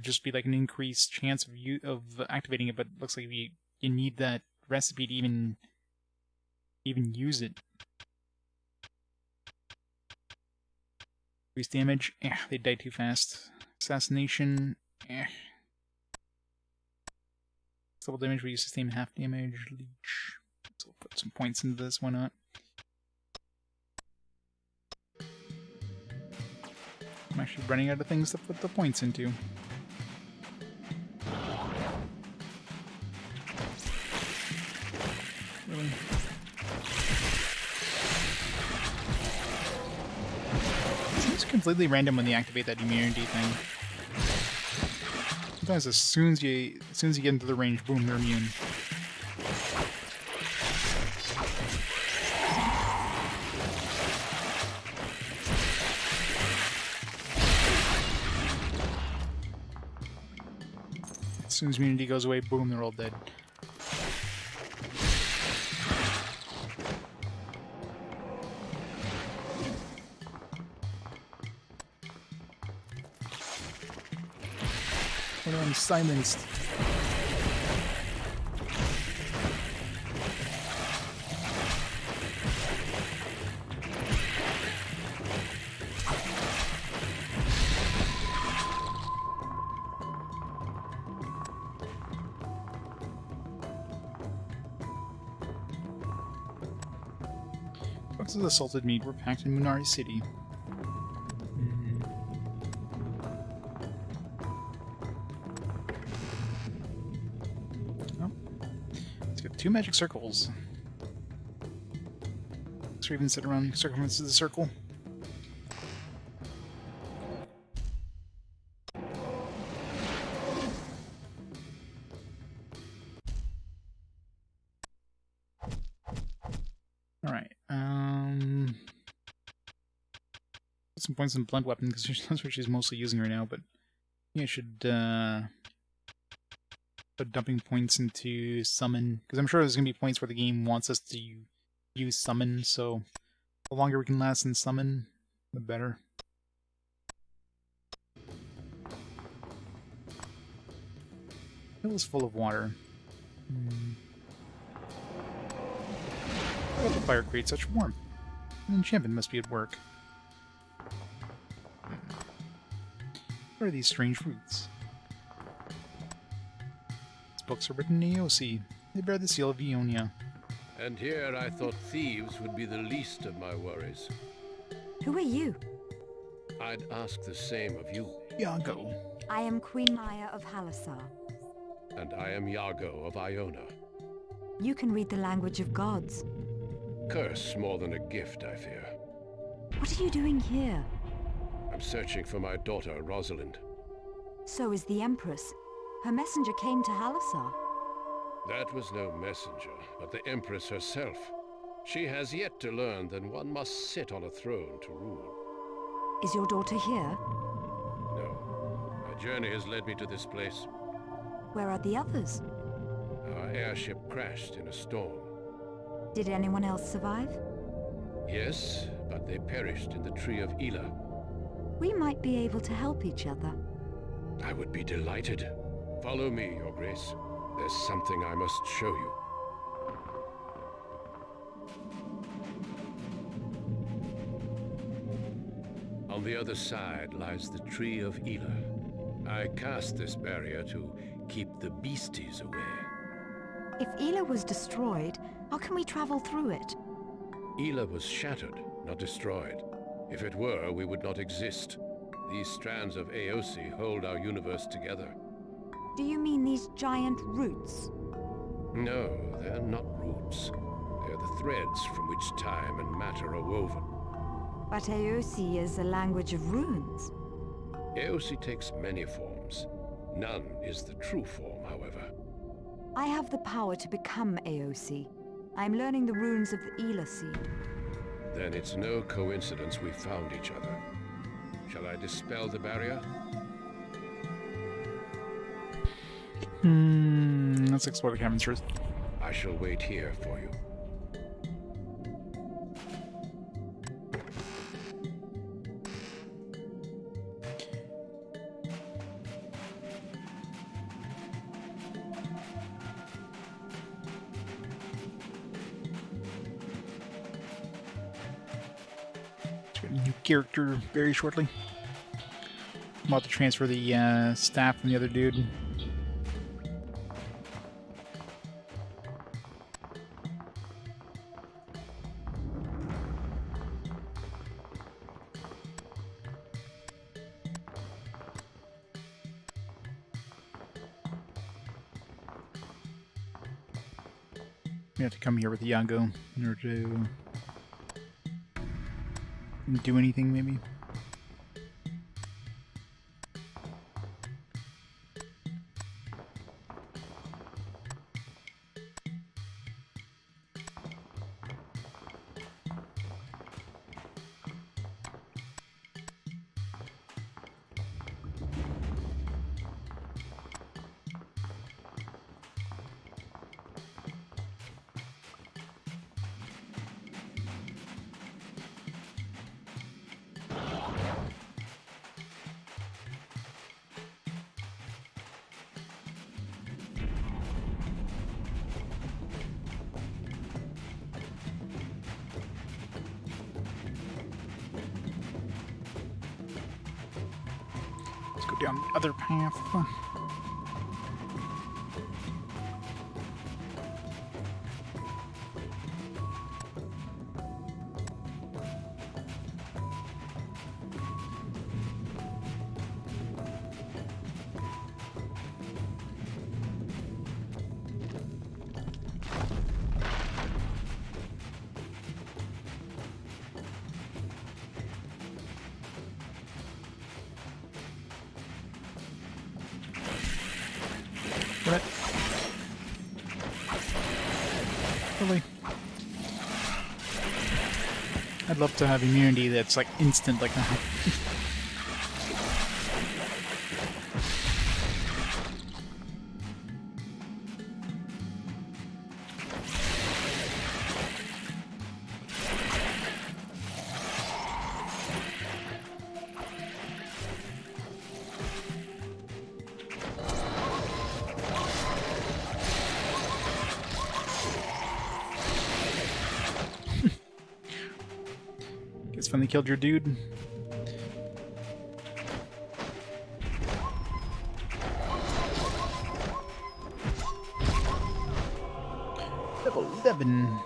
[SPEAKER 1] just be like an increased chance of activating it, but it looks like you need that recipe to even use it. Increased damage, they died too fast. Assassination, Double damage, we use sustain half damage. Leech. So we'll put some points into this, why not? I'm actually running out of things to put the points into. Really? It seems completely random when they activate that immunity thing. Sometimes as soon as you get into the range, boom, they're immune. As soon as immunity goes away, boom, they're all dead. What am I silenced? Boxes of salted meat were packed in Munari City. Oh. Let's get 2 magic circles. Let's even sit around circumference of the circle. put some points in blunt weapon because that's what she's mostly using right now. But yeah, I should put dumping points into summon because I'm sure there's gonna be points where the game wants us to use summon. So the longer we can last in summon, the better. It was full of water. Why does the fire create such warmth? An enchantment must be at work. What are these strange fruits? These books are written in AOC. They bear the seal of Ionia.
[SPEAKER 5] And here I thought thieves would be the least of my worries.
[SPEAKER 2] Who are you?
[SPEAKER 5] I'd ask the same of you.
[SPEAKER 1] Yago.
[SPEAKER 2] I am Queen Maia of Halassar.
[SPEAKER 5] And I am Yago of Iona.
[SPEAKER 2] You can read the language of gods.
[SPEAKER 5] Curse more than a gift, I fear.
[SPEAKER 2] What are you doing here?
[SPEAKER 5] I'm searching for my daughter, Rosalind.
[SPEAKER 2] So is the Empress. Her messenger came to Halassar.
[SPEAKER 5] That was no messenger, but the Empress herself. She has yet to learn that one must sit on a throne to rule.
[SPEAKER 2] Is your daughter here?
[SPEAKER 5] No. My journey has led me to this place.
[SPEAKER 2] Where are the others?
[SPEAKER 5] Our airship crashed in a storm.
[SPEAKER 2] Did anyone else survive?
[SPEAKER 5] Yes, but they perished in the Tree of Eleh.
[SPEAKER 2] We might be able to help each other.
[SPEAKER 5] I would be delighted. Follow me, Your Grace. There's something I must show you. On the other side lies the Tree of Eleh. I cast this barrier to keep the beasties away.
[SPEAKER 2] If Eleh was destroyed, how can we travel through it?
[SPEAKER 5] Eleh was shattered, not destroyed. If it were, we would not exist. These strands of AOC hold our universe together.
[SPEAKER 2] Do you mean these giant roots?
[SPEAKER 5] No, they're not roots. They're the threads from which time and matter are woven.
[SPEAKER 2] But AOC is a language of runes.
[SPEAKER 5] AOC takes many forms. None is the true form, however.
[SPEAKER 2] I have the power to become AOC. I'm learning the runes of the Eleh seed.
[SPEAKER 5] Then it's no coincidence we found each other. Shall I dispel the barrier?
[SPEAKER 1] Let's explore the caverns first.
[SPEAKER 5] I shall wait here for you.
[SPEAKER 1] New character very shortly. I'm about to transfer the staff from the other dude. We have to come here with Yago in order to do anything, maybe. Let's go down the other path. I'd love to have immunity that's like instant like that. Guess finally killed your dude. Level 11.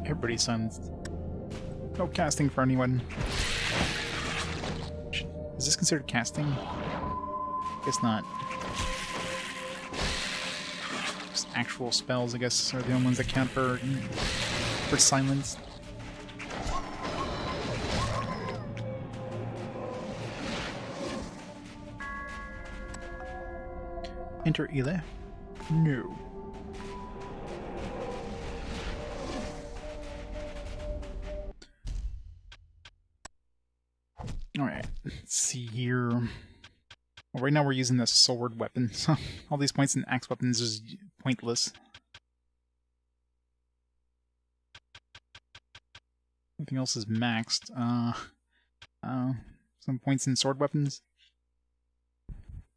[SPEAKER 1] Everybody's silenced. No casting for anyone. Is this considered casting? Guess not. Just actual spells, I guess, are the only ones that count for silence. Enter Eleh? No. Alright, let's see here. Well, right now we're using the sword weapon, so all these points in axe weapons is pointless. Everything else is maxed. Some points in sword weapons.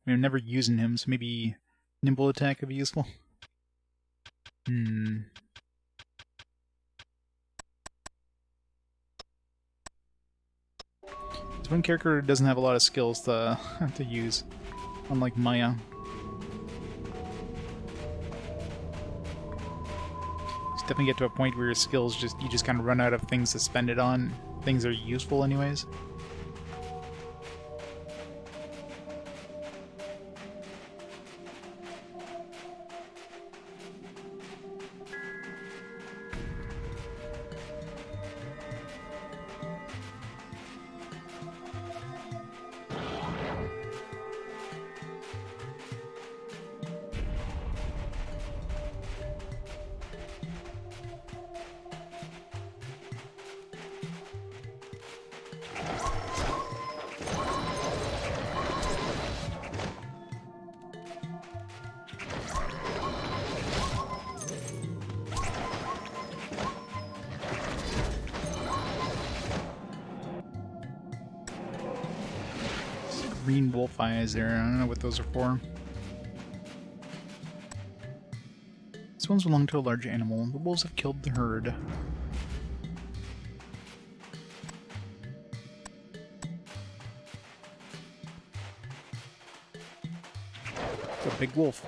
[SPEAKER 1] I'm never using him, so maybe nimble attack would be useful. This one character doesn't have a lot of skills to use, unlike Maia. You definitely get to a point where your skills you just kind of run out of things to spend it on. Things that are useful anyways. Green wolf eyes there. I don't know what those are for. This one's belonged to a large animal. The wolves have killed the herd. It's a big wolf.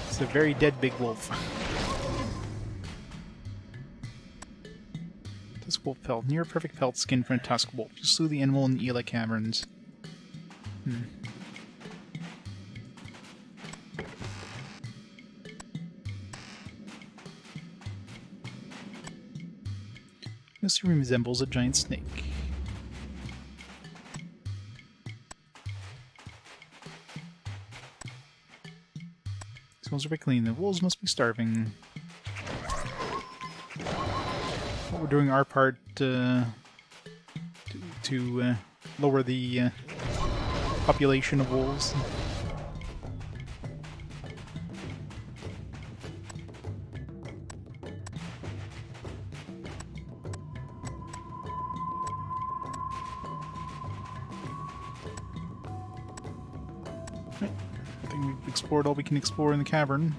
[SPEAKER 1] It's a very dead big wolf. Wolf pelt. Near perfect pelt skin from a tusk wolf. You slew the animal in the Eleh caverns. This resembles a giant snake. These wolves are very clean. The wolves must be starving. We're doing our part to lower the population of wolves. Right. I think we've explored all we can explore in the cavern.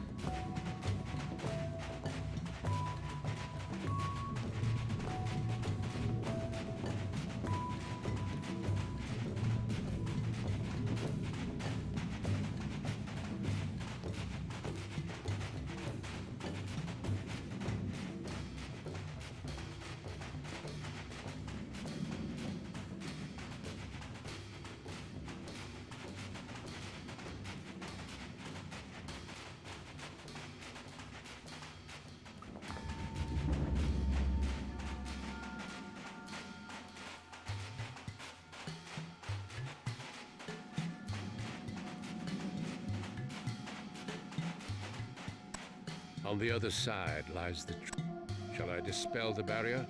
[SPEAKER 5] On the other side lies the tree. Shall I dispel the barrier?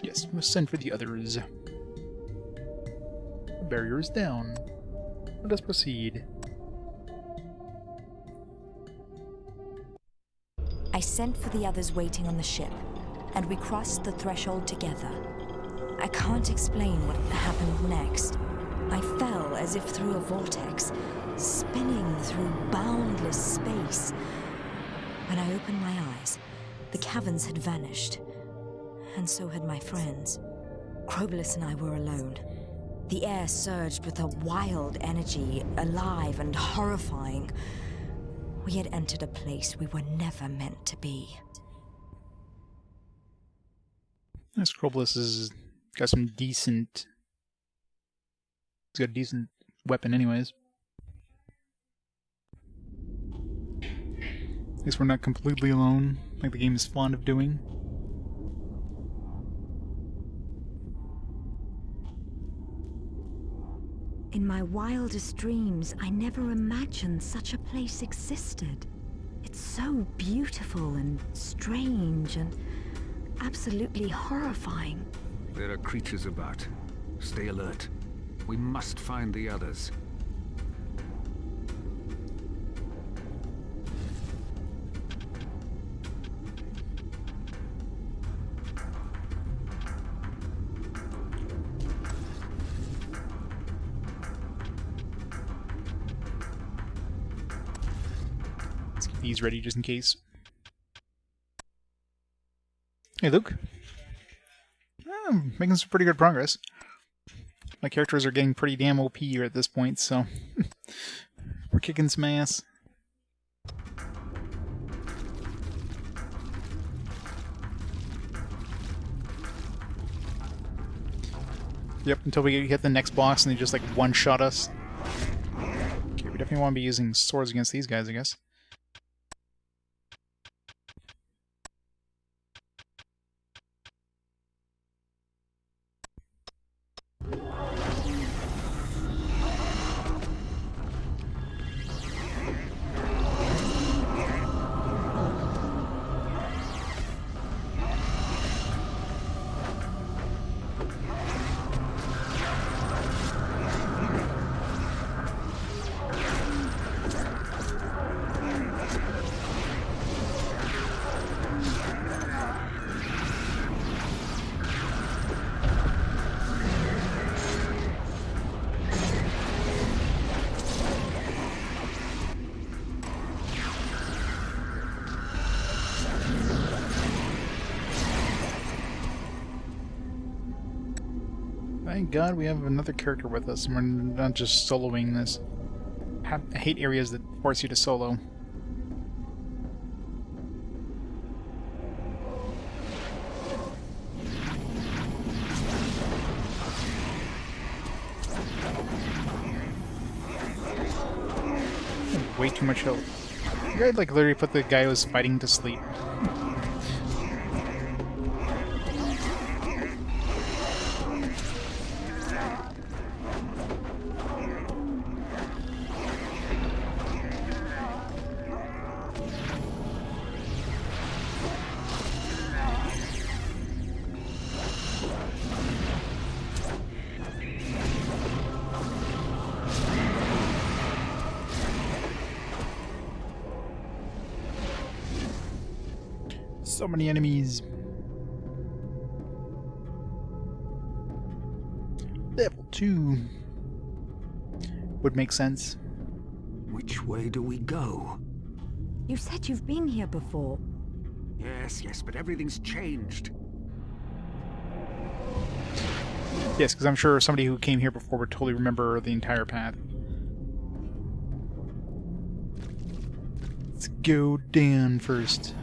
[SPEAKER 1] Yes, we must send for the others. The barrier is down. Let us proceed.
[SPEAKER 2] I sent for the others waiting on the ship, and we crossed the threshold together. I can't explain what happened next. I fell as if through a vortex, spinning through boundless space. When I opened my eyes, the caverns had vanished, and so had my friends. Krobulus and I were alone. The air surged with a wild energy, alive and horrifying. We had entered a place we were never meant to be.
[SPEAKER 1] This Krobulus has got some decent... He's got a decent weapon anyways. At least we're not completely alone, like the game is fond of doing.
[SPEAKER 2] In my wildest dreams, I never imagined such a place existed. It's so beautiful and strange and absolutely horrifying.
[SPEAKER 4] There are creatures about. Stay alert. We must find the others.
[SPEAKER 1] Let's get these ready just in case. Hey, Luke. I'm making some pretty good progress. My characters are getting pretty damn OP here at this point, so we're kicking some ass. Yep, until we hit the next boss and they just like one-shot us. Okay, we definitely want to be using swords against these guys, I guess. Thank God we have another character with us, and we're not just soloing this. I hate areas that force you to solo. Way too much health. You guys like literally put the guy who was fighting to sleep. So many enemies. Level 2 would make sense.
[SPEAKER 4] Which way do we go?
[SPEAKER 2] You said you've been here before.
[SPEAKER 4] Yes, but everything's changed.
[SPEAKER 1] Yes, because I'm sure somebody who came here before would totally remember the entire path. Let's go down first.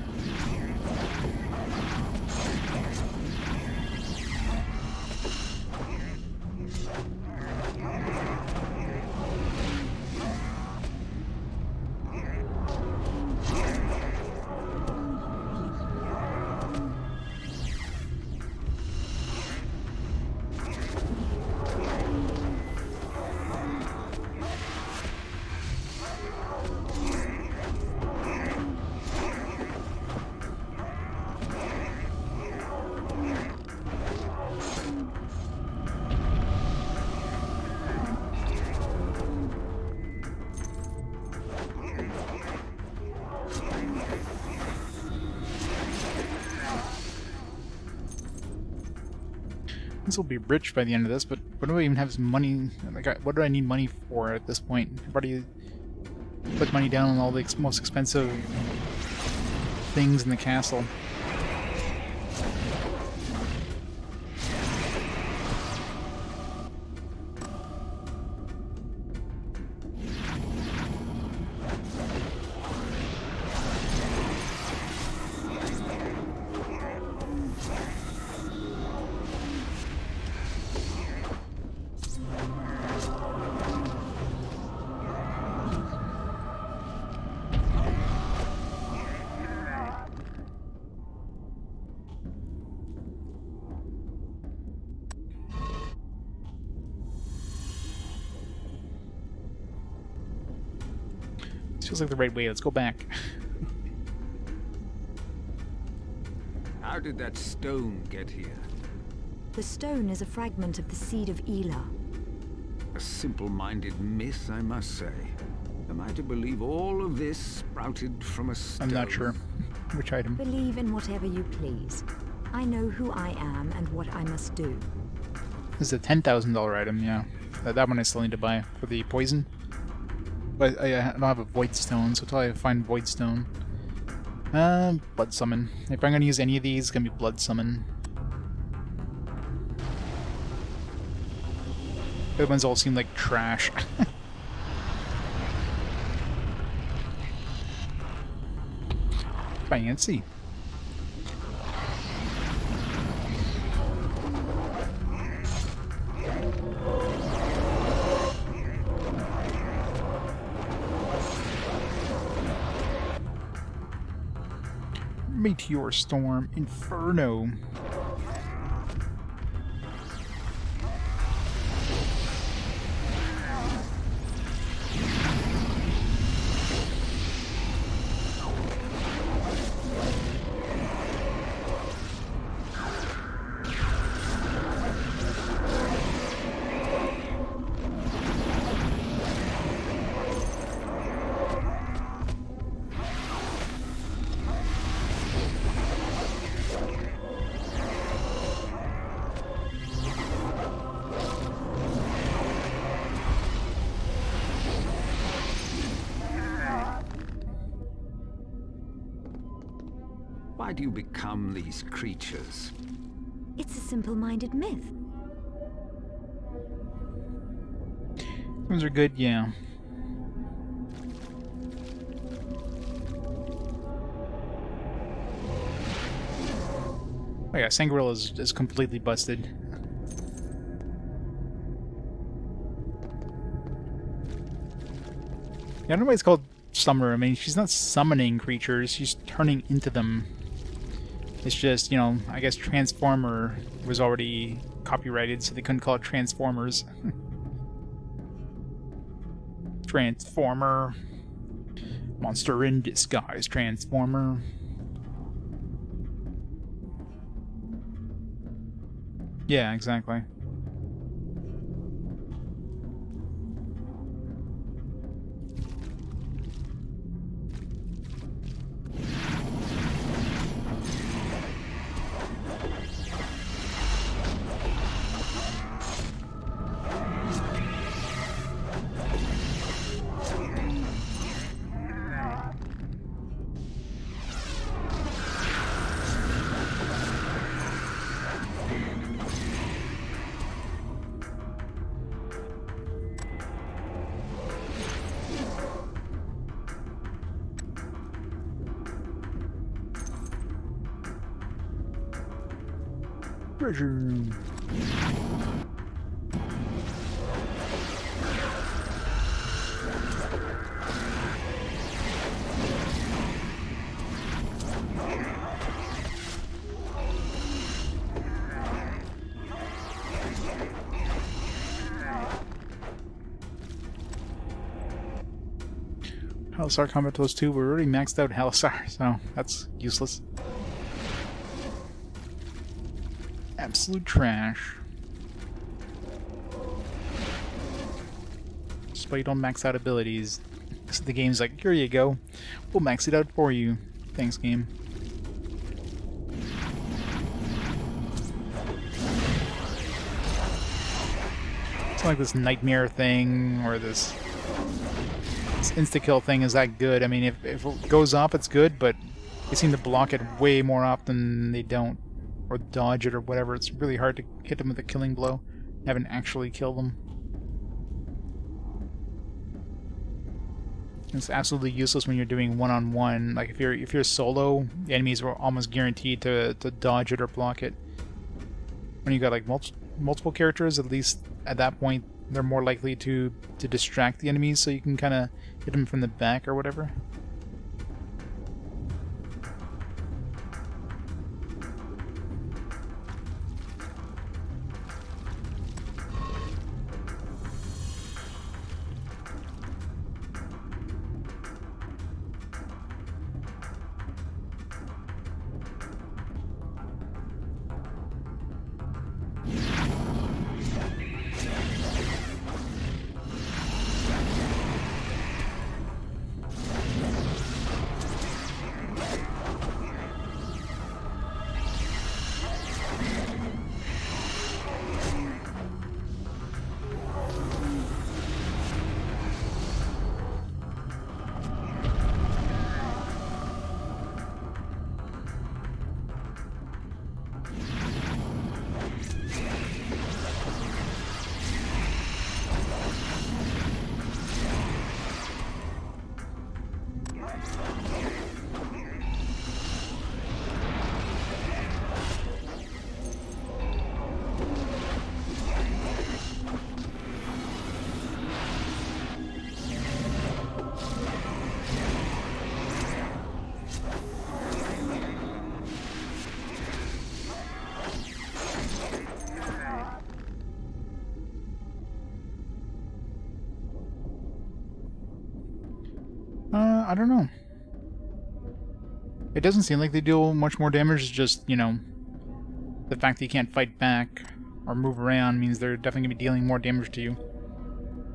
[SPEAKER 1] This will be rich by the end of this, but what do I even have money? Like, what do I need money for at this point? I've already put money down on all the most expensive things in the castle. Feels like the right way. Let's go back.
[SPEAKER 4] How did that stone get here?
[SPEAKER 2] The stone is a fragment of the seed of Elah.
[SPEAKER 4] A simple-minded myth, I must say. Am I to believe all of this sprouted from a stone?
[SPEAKER 1] I'm not sure. Which item?
[SPEAKER 2] Believe in whatever you please. I know who I am and what I must do.
[SPEAKER 1] This is a $10,000 item, yeah. That one I still need to buy for the poison. But I don't have a Void Stone, so until I find Void Stone. Blood Summon. If I'm going to use any of these, it's going to be Blood Summon. The other ones all seem like trash. Fancy. Meteor Storm Inferno.
[SPEAKER 4] Why do you become these creatures?
[SPEAKER 2] It's a simple-minded myth.
[SPEAKER 1] Those are good, yeah. Oh yeah, Sangreal is completely busted. Yeah, I don't know why it's called Summer. I mean, she's not summoning creatures, she's turning into them. It's just, you know, I guess Transformer was already copyrighted, so they couldn't call it Transformers. Transformer. Monster in disguise, Transformer. Yeah, exactly. Treasure room. Halassar combat tools 2. We're already maxed out Halassar, so that's useless. Absolute trash. Despite on max out abilities. So the game's like, here you go. We'll max it out for you. Thanks, game. It's not like this nightmare thing or this insta-kill thing is that good. I mean, if it goes off, it's good, but they seem to block it way more often than they don't. Or dodge it or whatever. It's really hard to hit them with a killing blow. Haven't actually killed them. It's absolutely useless when you're doing one-on-one. Like if you're solo, the enemies are almost guaranteed to dodge it or block it. When you got like multiple characters, at least at that point, they're more likely to distract the enemies, so you can kind of hit them from the back or whatever. I don't know. It doesn't seem like they deal much more damage, just, you know, the fact that you can't fight back or move around means they're definitely going to be dealing more damage to you.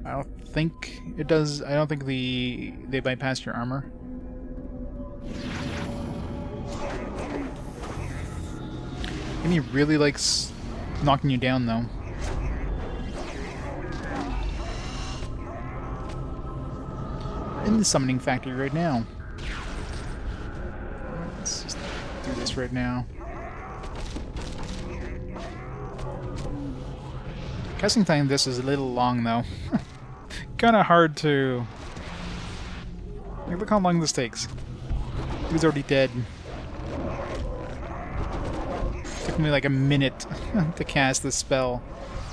[SPEAKER 1] I don't think it does. I don't think they bypass your armor. And he really likes knocking you down, though. In the summoning factory right now. Let's just do this right now. Casting time this is a little long though. Kinda hard to... Like, look how long this takes. He's already dead. Took me like a minute to cast this spell.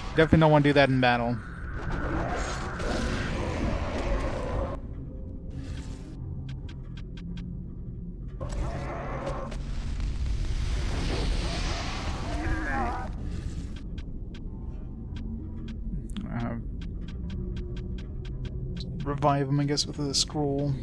[SPEAKER 1] Definitely don't want to do that in battle. Revive him, I guess, with a scroll.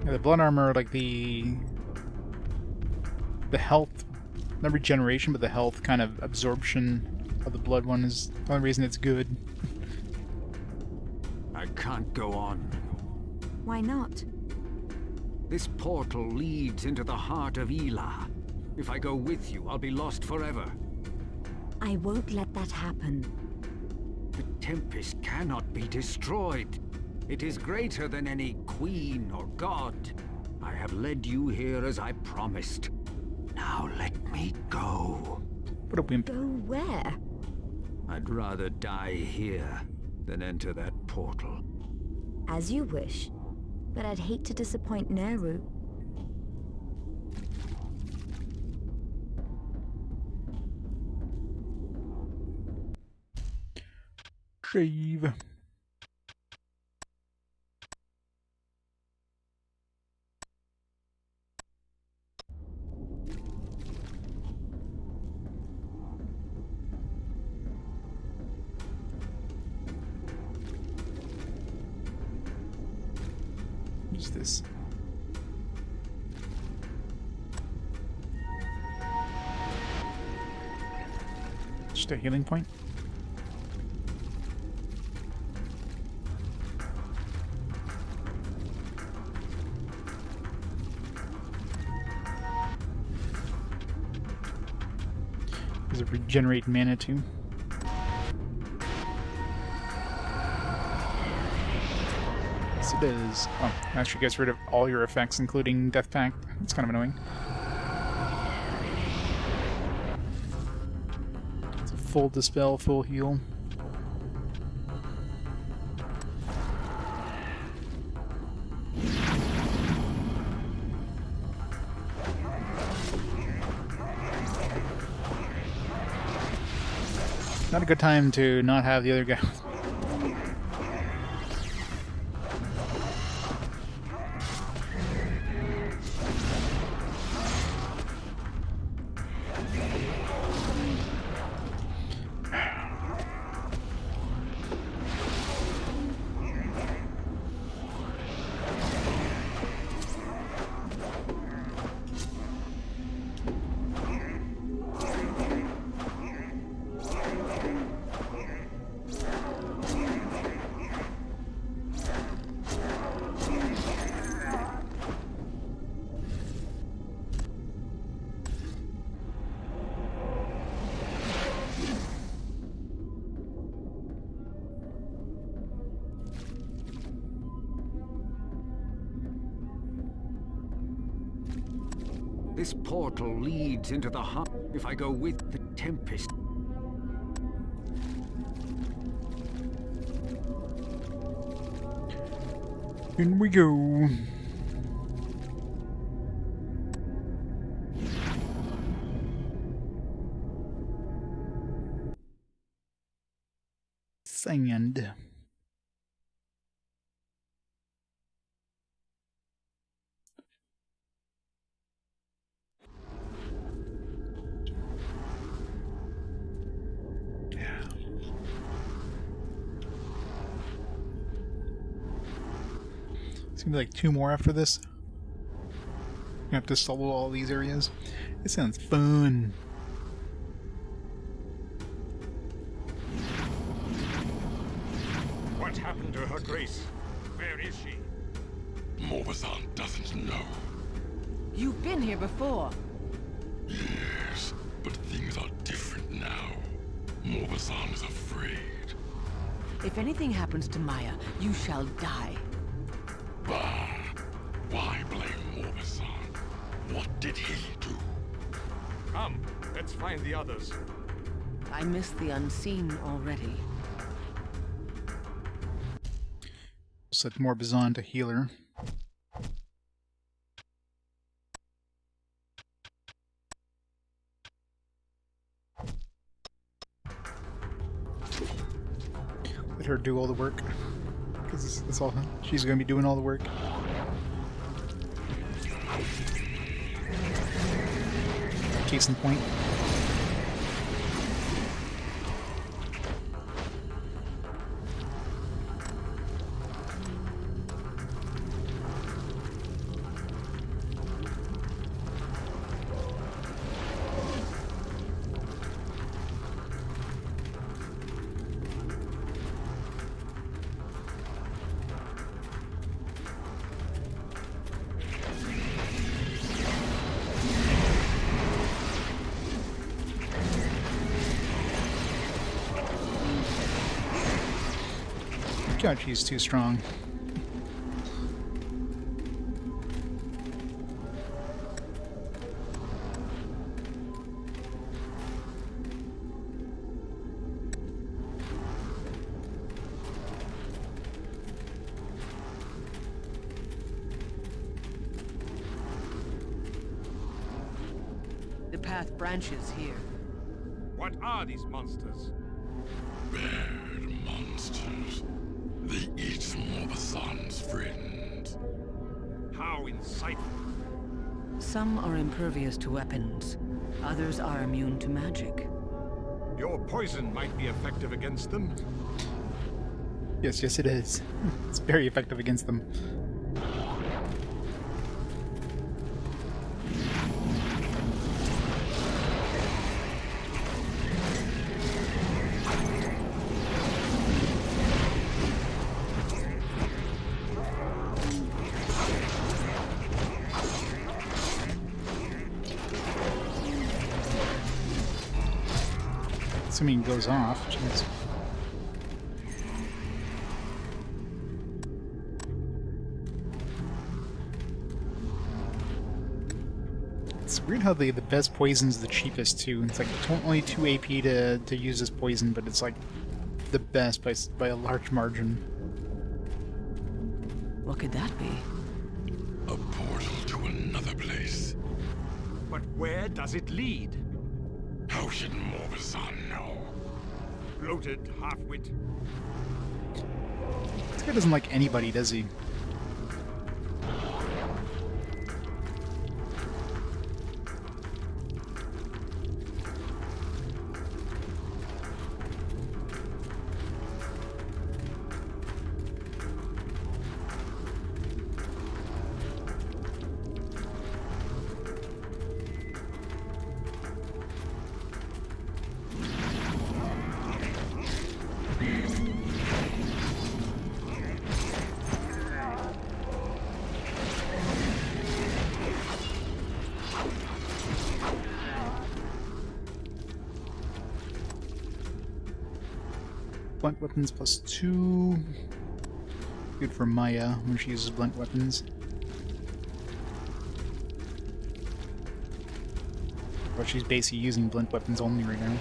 [SPEAKER 1] The blood armor, like the health, not regeneration, but the health kind of absorption of the blood one is the only reason it's good.
[SPEAKER 4] I can't go on.
[SPEAKER 2] Why not?
[SPEAKER 4] This portal leads into the heart of Elah. If I go with you, I'll be lost forever.
[SPEAKER 2] I won't let that happen.
[SPEAKER 4] The Tempest cannot be destroyed. It is greater than any queen or god. I have led you here as I promised. Now let me go.
[SPEAKER 1] What a wimp.
[SPEAKER 2] Go where?
[SPEAKER 4] I'd rather die here than enter that portal.
[SPEAKER 2] As you wish. But I'd hate to disappoint Nehru.
[SPEAKER 1] Shave. What's this? Just a healing point? Does it regenerate mana too? Yes, it is. Oh, actually gets rid of all your effects, including Death Pact. It's kind of annoying. It's a full dispel, full heal. Not a good time to not have the other guy.
[SPEAKER 4] This portal leads into the heart if I go with the Tempest.
[SPEAKER 1] In we go. Sand. It's gonna be like 2 more after this. You have to solo all these areas. It sounds fun.
[SPEAKER 6] What happened to her grace? Where is she?
[SPEAKER 7] Morbazan doesn't know.
[SPEAKER 3] You've been here before.
[SPEAKER 7] Yes, but things are different now. Morbazan is afraid.
[SPEAKER 3] If anything happens to Maia, you shall die.
[SPEAKER 7] Bah! Why blame Morbazan? What did he do?
[SPEAKER 6] Come, let's find the others.
[SPEAKER 3] I miss the unseen already.
[SPEAKER 1] Set Morbazan to healer. Let her do all the work. Because that's all she's going to be doing, all the work. Case in point. God, she's too strong.
[SPEAKER 3] The path branches here.
[SPEAKER 6] What are these monsters?
[SPEAKER 7] Bad monsters. They eat Morbazan's friends.
[SPEAKER 6] How insightful.
[SPEAKER 3] Some are impervious to weapons. Others are immune to magic.
[SPEAKER 6] Your poison might be effective against them.
[SPEAKER 1] Yes, it is. It's very effective against them. Assuming it goes off. Jeez. It's weird how the best poison's the cheapest too. It's like only 2 AP to use this poison, but it's like the best by a large margin.
[SPEAKER 3] What could that be?
[SPEAKER 7] A portal to another place.
[SPEAKER 6] But where does it lead?
[SPEAKER 7] How should Morbazan know?
[SPEAKER 6] Bloated half-wit.
[SPEAKER 1] This guy doesn't like anybody, does he? Blunt weapons +2. Good for Maia when she uses blunt weapons. But she's basically using blunt weapons only right now.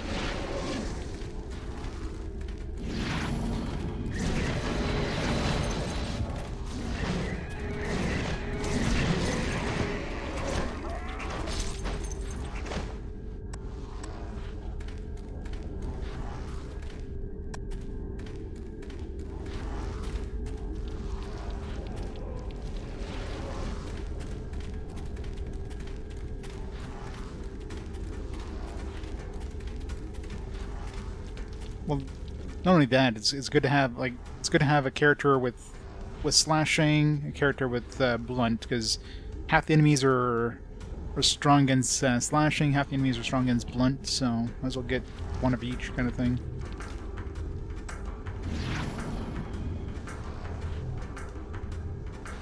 [SPEAKER 1] Well, not only that, it's good to have a character with slashing, a character with blunt, because half the enemies are strong against slashing, half the enemies are strong against blunt, so might as well get one of each kind of thing.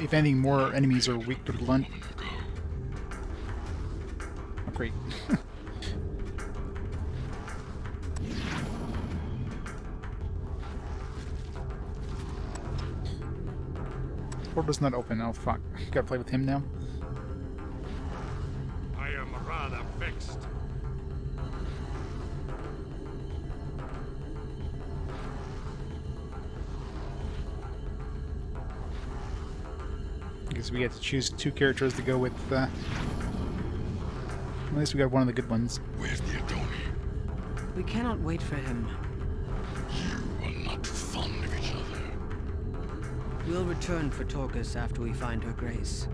[SPEAKER 1] If anything, more enemies are weak to blunt. Oh, great. Door does not open. Oh fuck. Gotta play with him now.
[SPEAKER 6] I am rather vexed.
[SPEAKER 1] I guess we get to choose 2 characters to go with. At least we got one of the good ones.
[SPEAKER 7] Where's the Adoni?
[SPEAKER 3] We cannot wait for him.
[SPEAKER 7] You are not fond of each other.
[SPEAKER 3] We'll return for Torcus after we find her grace.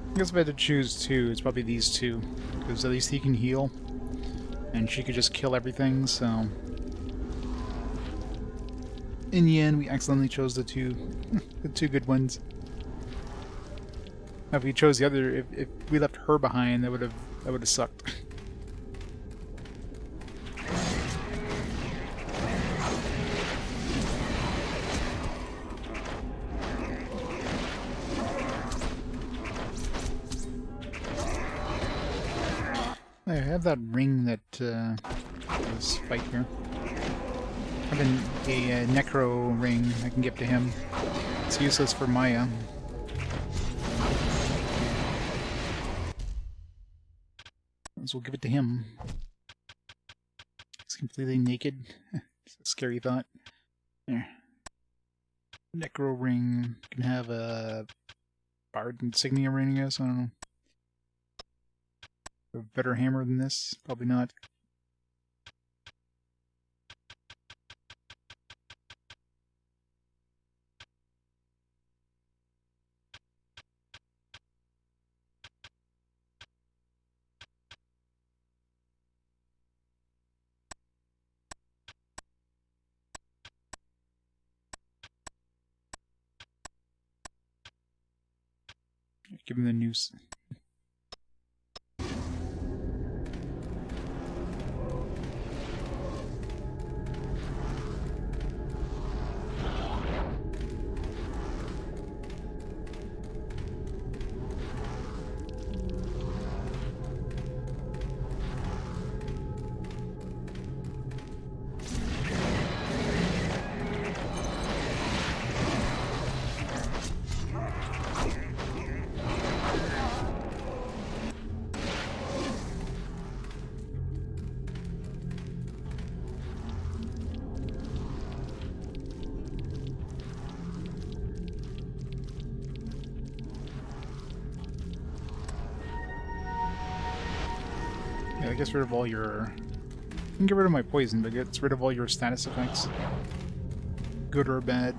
[SPEAKER 1] I guess if I had to choose 2, it's probably these 2. Because at least he can heal. And she could just kill everything, so... In the end, we accidentally chose the 2 the 2 good ones. Now, if we chose the other, if we left her behind, that would have sucked. I have that ring that this fight here. I have a necro ring I can give to him. It's useless for Maia. So we'll give it to him. He's completely naked. It's a scary thought. There. Necro ring. You can have a Bard insignia ring, I guess. I don't know. A better hammer than this? Probably not. Give him the noose. it gets rid of all your... I can get rid of my poison, but it gets rid of all your status effects. Good or bad.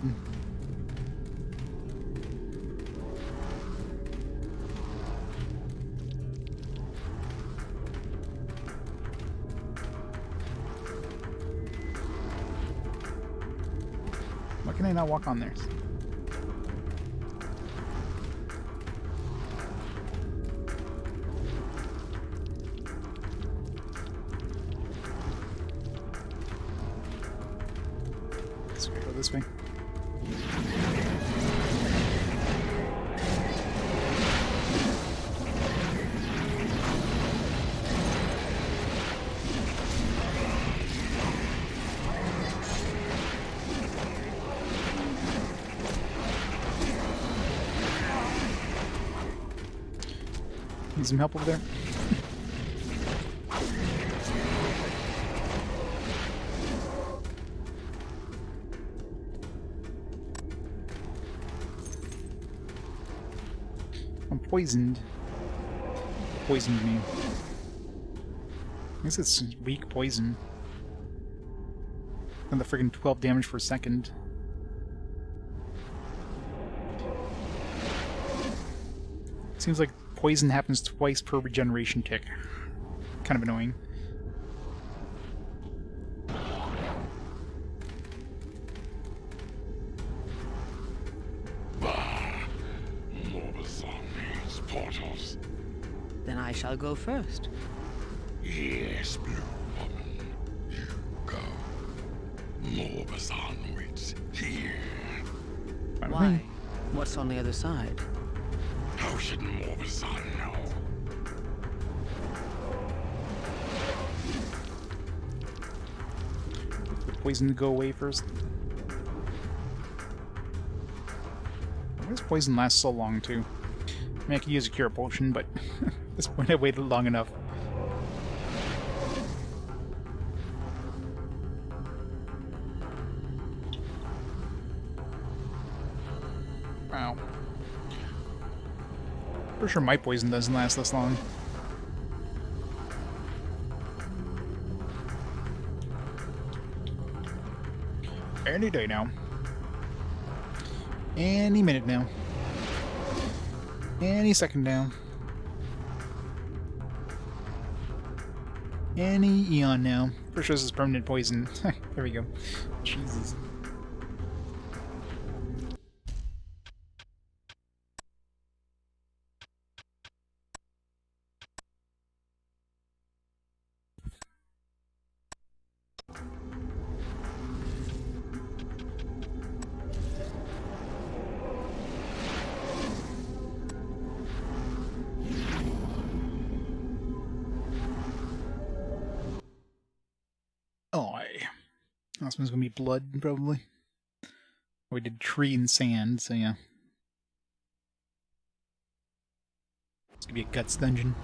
[SPEAKER 1] Why can I not walk on there? Let's go this way. Need some help over there? I'm poisoned. Poisoned me. I guess it's weak poison. And the friggin' 12 damage per second. Seems like poison happens twice per regeneration tick. Kind of annoying.
[SPEAKER 7] Portals.
[SPEAKER 3] Then I shall go first.
[SPEAKER 7] Yes, Blue Woman. You go. More Bazan waits here.
[SPEAKER 3] Why? What's on the other side?
[SPEAKER 7] How should more Bazan know?
[SPEAKER 1] The poison to go away first. Why does poison last so long, too? I mean, I could use a cure potion, but at this point I waited long enough. Wow. For sure my poison doesn't last this long. Any day now. Any minute now. Any second now. Any eon now. For sure this is permanent poison. There we go. Jesus. Last one's gonna be blood, probably. We did tree and sand, so yeah. It's gonna be a guts dungeon.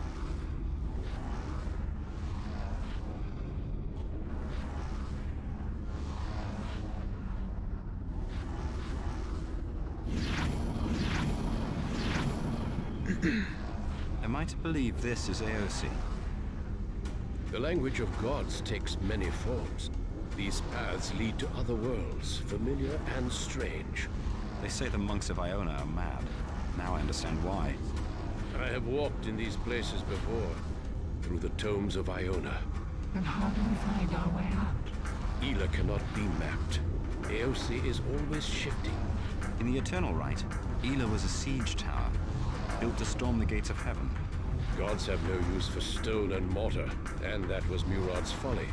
[SPEAKER 8] Am I to believe this is AOC?
[SPEAKER 5] The language of gods takes many forms. These paths lead to other worlds, familiar and strange.
[SPEAKER 8] They say the monks of Iona are mad. Now I understand why.
[SPEAKER 5] I have walked in these places before, through the tomes of Iona.
[SPEAKER 9] Then how do we find our way out?
[SPEAKER 5] Eleh cannot be mapped. AOC is always shifting.
[SPEAKER 8] In the Eternal Rite, Eleh was a siege tower, built to storm the gates of heaven.
[SPEAKER 5] Gods have no use for stone and mortar, and that was Murad's folly.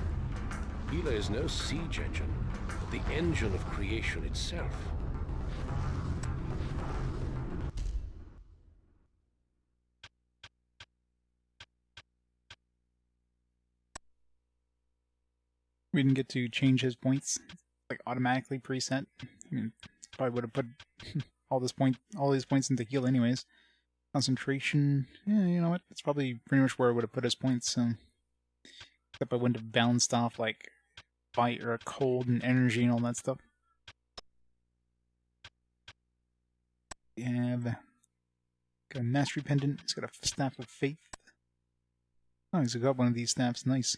[SPEAKER 5] Eleh is no siege engine, but the engine of creation itself.
[SPEAKER 1] We didn't get to change his points, like automatically preset. I mean, probably would have put all these points into heal anyways. Concentration, yeah, you know what? It's probably pretty much where I would have put his points. Except I wouldn't have balanced off like fight or cold and energy and all that stuff. We have got a mastery pendant. It's got a staff of faith. Oh, he's got one of these staffs. Nice.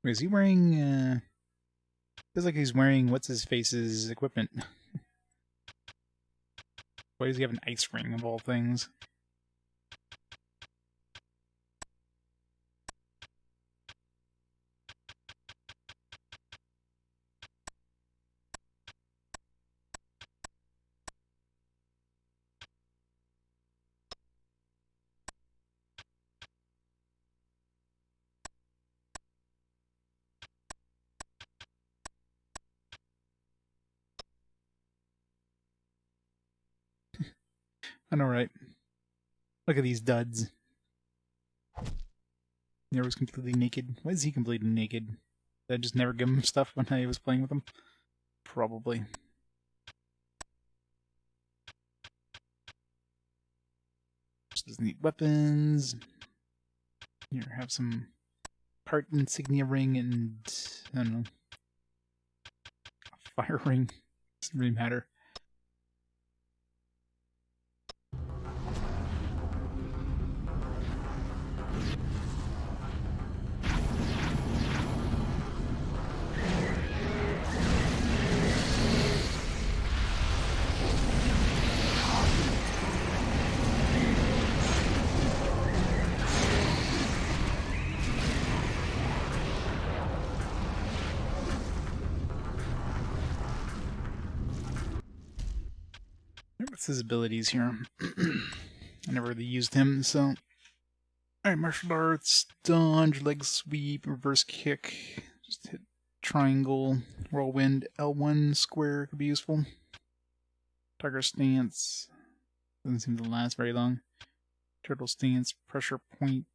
[SPEAKER 1] Wait, is he wearing, feels like he's wearing what's-his-face's equipment. Why does he have an ice ring, of all things? I know, right? Look at these duds. He was completely naked. Why is he completely naked? Did I just never give him stuff when I was playing with him? Probably. Just doesn't need weapons. Here, have some part insignia ring and, I don't know, a fire ring. Doesn't really matter. What's his abilities here? I never really used him, so... Alright, martial arts, dodge, leg sweep, reverse kick, just hit triangle, whirlwind, L1 square could be useful. Tiger stance, doesn't seem to last very long. Turtle stance, pressure point.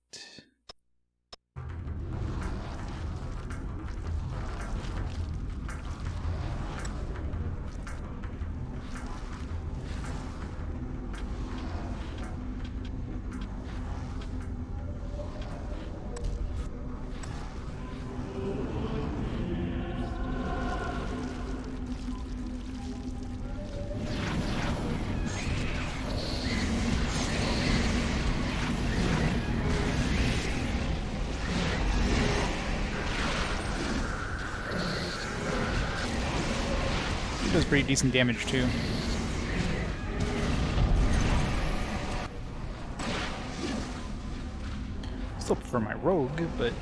[SPEAKER 1] Does pretty decent damage too. Still prefer my rogue, but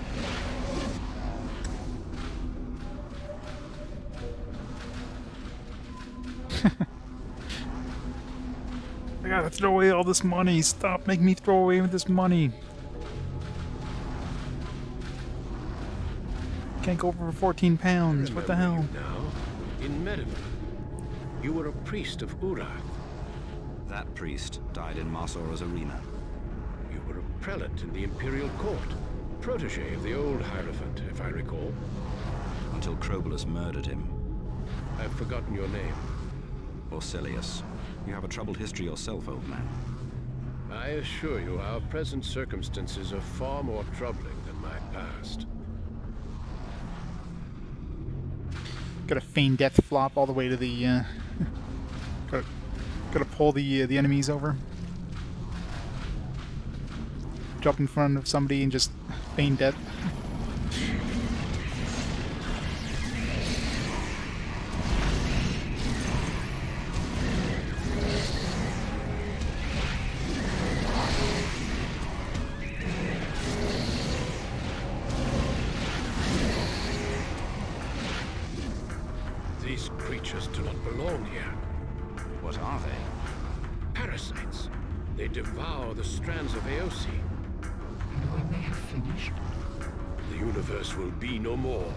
[SPEAKER 1] I gotta throw away all this money. Stop making me throw away with this money. Can't go over 14 pounds. What the hell?
[SPEAKER 5] Now, in Medivh, you were a priest of Urath.
[SPEAKER 8] That priest died in Marsora's arena.
[SPEAKER 5] You were a prelate in the Imperial Court, protege of the old Hierophant, if I recall.
[SPEAKER 8] Until Krobulus murdered him.
[SPEAKER 5] I've forgotten your name.
[SPEAKER 8] Orcelius. You have a troubled history yourself, old man.
[SPEAKER 5] I assure you our present circumstances are far more troubling than my past.
[SPEAKER 1] Gotta feign death flop all the way to the, gotta pull the enemies over. Jump in front of somebody and just feign death.
[SPEAKER 5] These creatures do not belong here.
[SPEAKER 8] What are they?
[SPEAKER 5] Parasites. They devour the strands of Aosi.
[SPEAKER 9] And when they have finished,
[SPEAKER 5] The universe will be no more.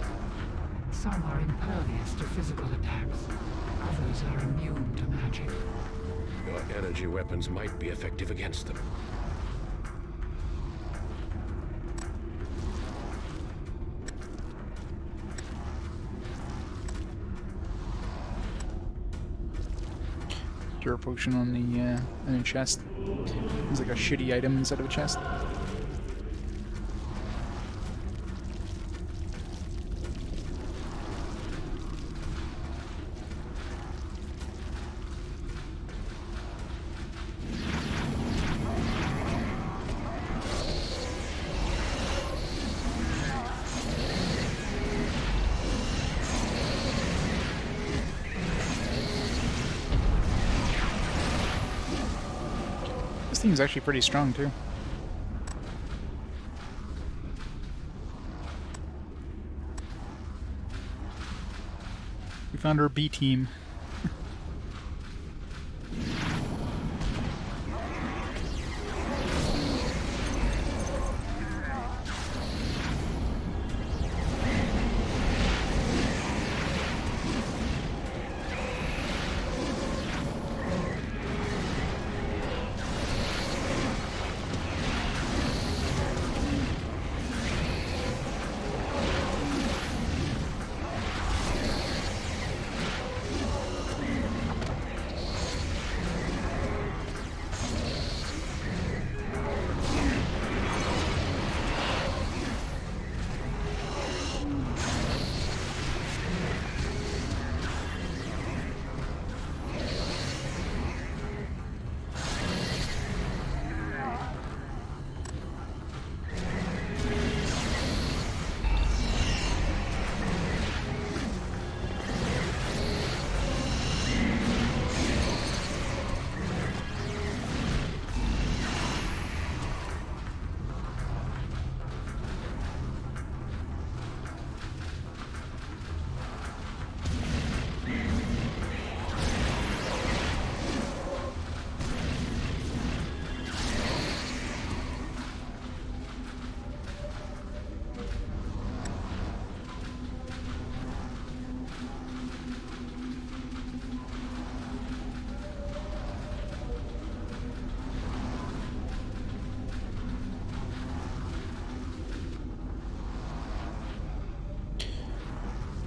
[SPEAKER 9] some are impervious to physical attacks. Others are immune to magic.
[SPEAKER 5] Your energy weapons might be effective against them.
[SPEAKER 1] Cure potion on the chest. It's like a shitty item instead of a chest. This thing's actually pretty strong, too. We found our B team.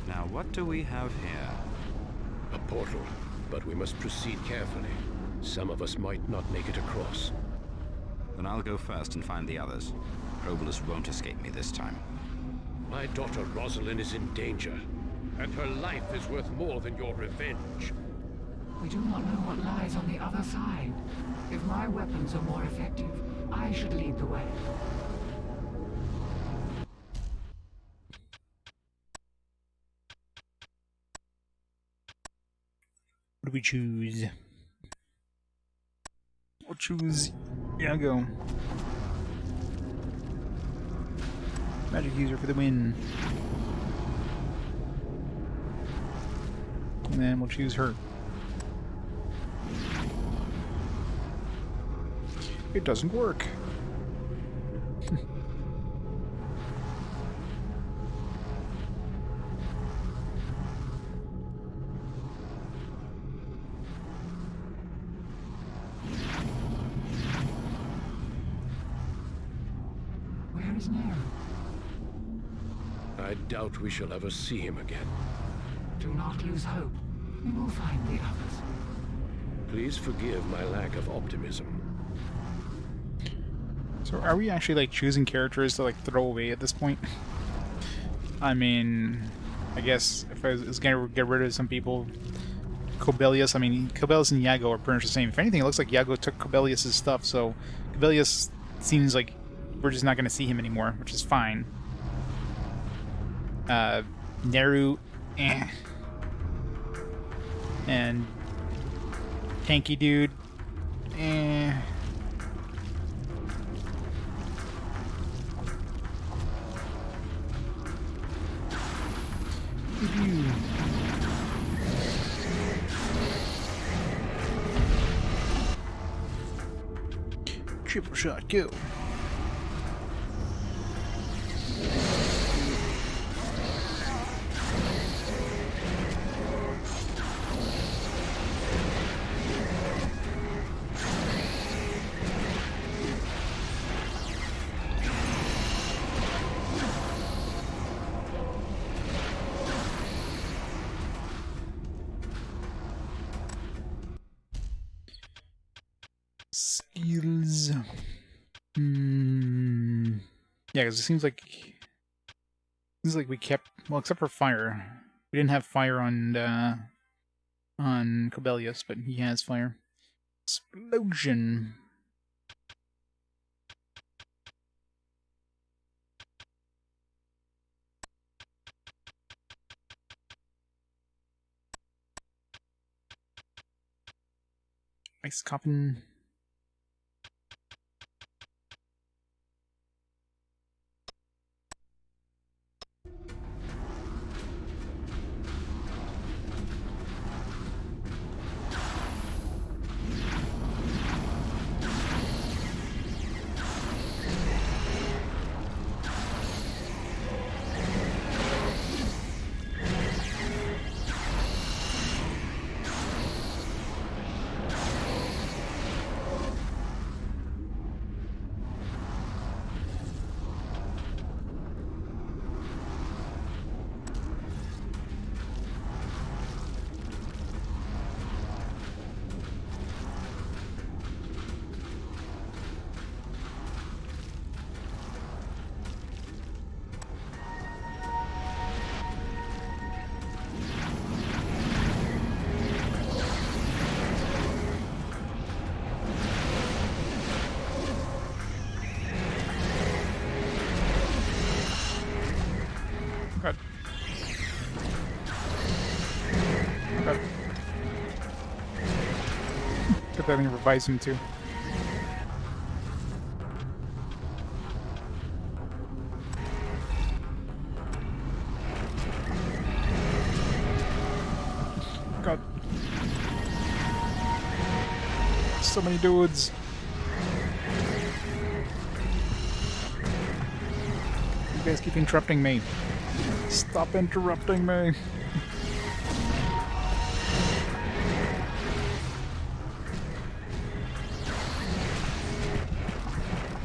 [SPEAKER 8] Now, what do we have here?
[SPEAKER 5] A portal, but we must proceed carefully. Some of us might not make it across.
[SPEAKER 8] Then I'll go first and find the others. Obolus won't escape me this time.
[SPEAKER 5] My daughter Rosalind is in danger, and her life is worth more than your revenge.
[SPEAKER 9] We do not know what lies on the other side. If my weapons are more effective, I should lead the way.
[SPEAKER 1] What do we choose? We'll choose Iago. Magic user for the win. And then we'll choose her. It doesn't work.
[SPEAKER 9] Where is Nero?
[SPEAKER 5] I doubt we shall ever see him again.
[SPEAKER 9] Do not lose hope. We will find the others.
[SPEAKER 5] Please forgive my lack of optimism.
[SPEAKER 1] So are we actually like choosing characters to like throw away at this point? I mean, I guess if I was gonna get rid of some people, Cobelius, I mean, Cobelius and Iago are pretty much the same. If anything, it looks like Iago took Cobelius' stuff, so Cobelius seems like we're just not gonna see him anymore, which is fine. Neru, eh. And Tanky Dude, eh. Triple shot, go. Skills. Yeah, because it seems like we kept, well, except for fire. We didn't have fire on Cobelius, but he has fire. Explosion. Ice coffin. I think it revives him too. God. So many dudes. You guys keep interrupting me. Stop interrupting me.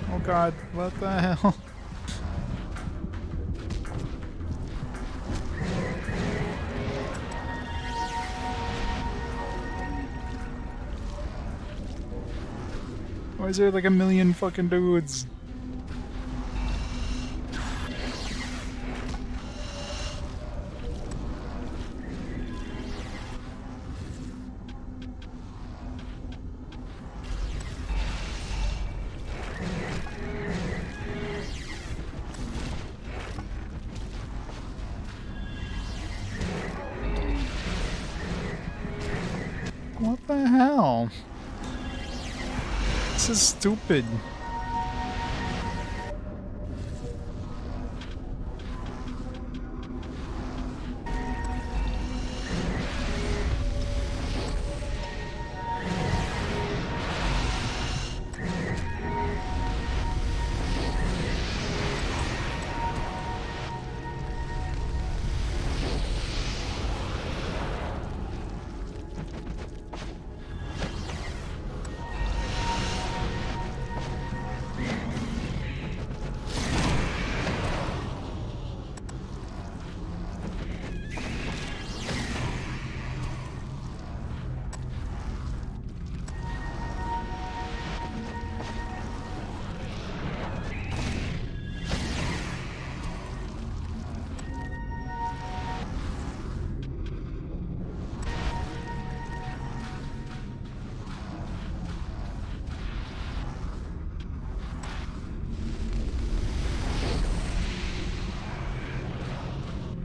[SPEAKER 1] Oh god, what the hell? Why is there like a million fucking dudes? What the hell? This is stupid.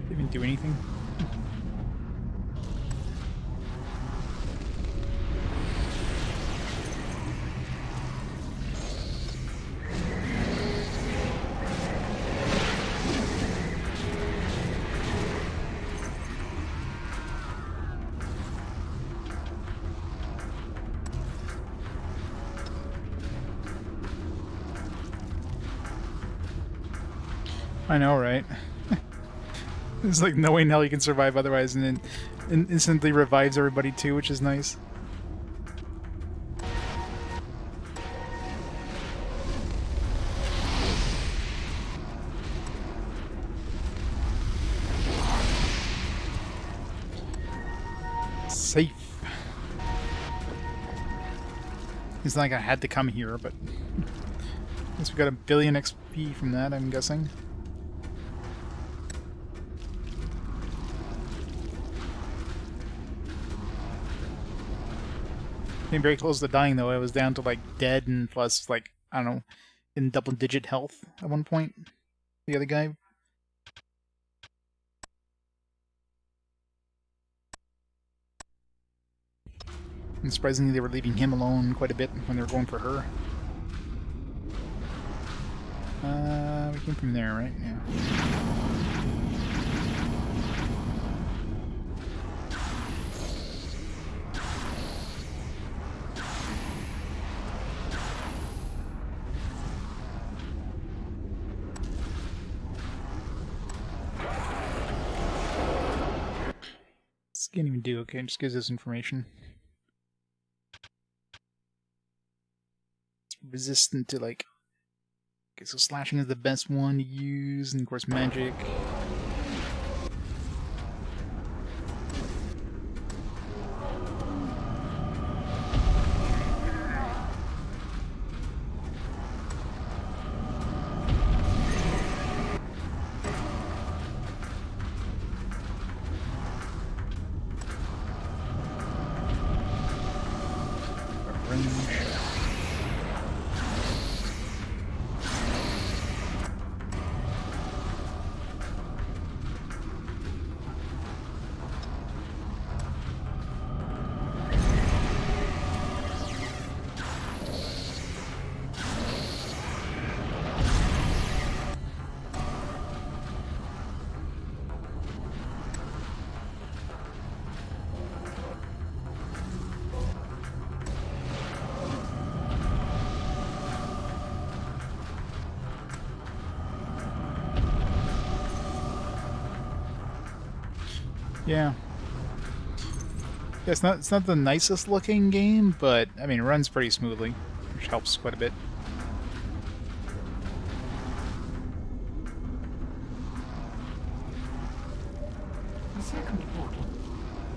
[SPEAKER 1] Didn't do anything. I know, right? It's like no way in hell you can survive otherwise, and then instantly revives everybody too, which is nice. Safe. It's not like I had to come here, but I guess we got a billion XP from that, I'm guessing. Came very close to dying though. I was down to like dead and plus like, I don't know, in double-digit health at one point. The other guy. And surprisingly, they were leaving him alone quite a bit when they were going for her. We came from there, right? Yeah. This can't even do, okay, it just gives us information. It's resistant to like... Okay, so slashing is the best one to use, and of course magic. Yeah. Yeah, it's not the nicest looking game, but I mean it runs pretty smoothly, which helps quite a bit.
[SPEAKER 9] The second portal.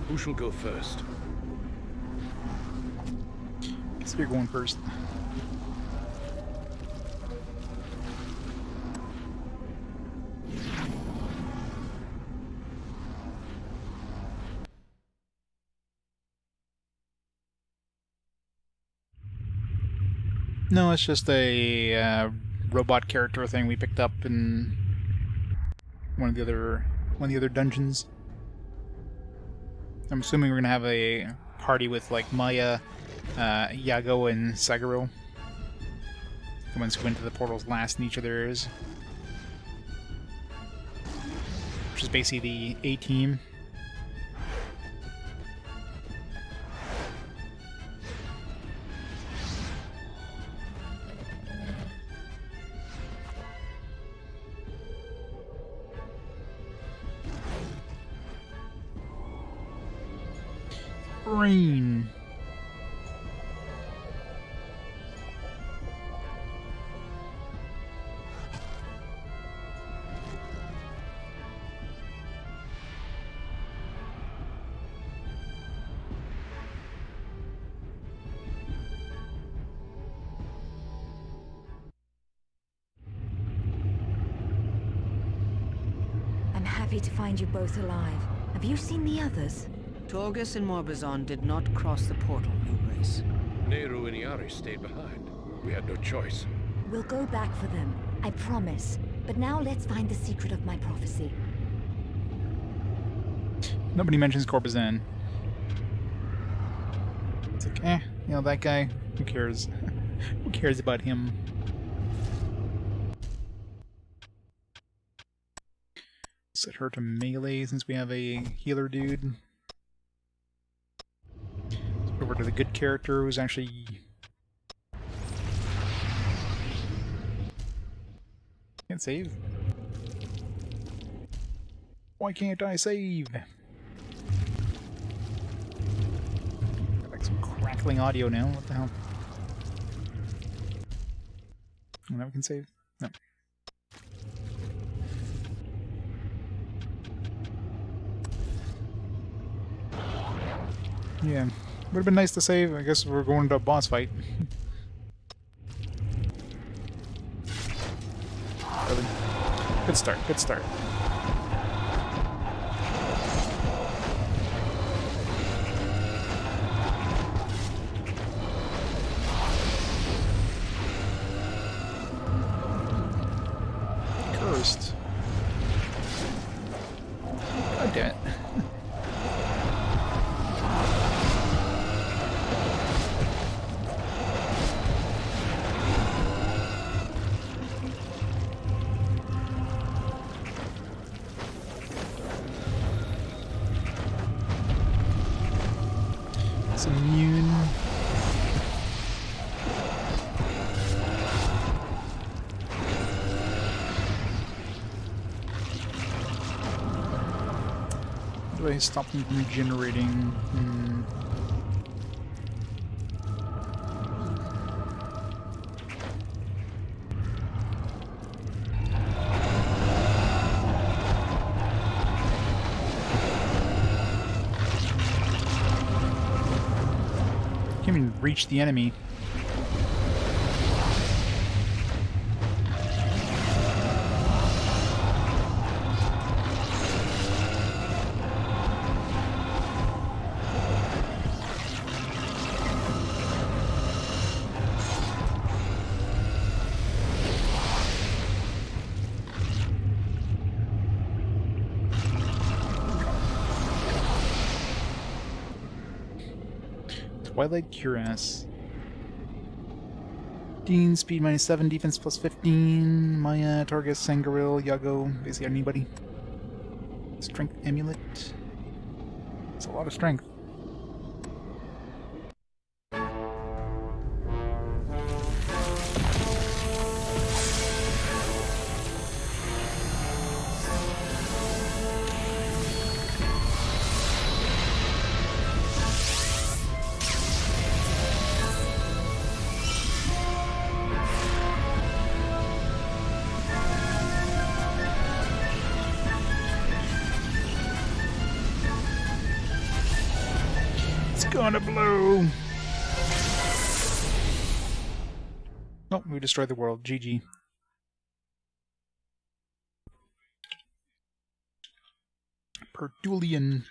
[SPEAKER 5] Who shall go first?
[SPEAKER 1] Guess you're going first. No, it's just a robot character thing we picked up in one of the other dungeons. I'm assuming we're gonna have a party with like Maia, Yago, and Saguro. The ones who went to the portals last in each of their areas. Which is basically the A-team. Rain.
[SPEAKER 2] I'm happy to find you both alive. Have you seen the others?
[SPEAKER 3] Torgus and Morbazon did not cross the portal, New Grace.
[SPEAKER 5] Nehru and Iari stayed behind. We had no choice.
[SPEAKER 2] We'll go back for them, I promise. But now let's find the secret of my prophecy.
[SPEAKER 1] Nobody mentions Corbizan. It's like, you know, that guy, who cares? Who cares about him? Set her to melee since we have a healer dude. Over to the good character who's actually... Can't save. Why can't I save? Got like some crackling audio now, what the hell? Oh, now we can save? No. Yeah. Would have been nice to save. I guess we're going to a boss fight. Good start, good start. Cursed. God damn it. Immune. How do I stop them from regenerating? Can't even reach the enemy. Twilight Cuirass. Dean, speed -7, defense +15. Maia, Torgus, Sangreal, Yago, basically anybody. Strength Amulet. It's a lot of strength. Gonna blow! Oh, we destroyed the world. GG. Perdulian.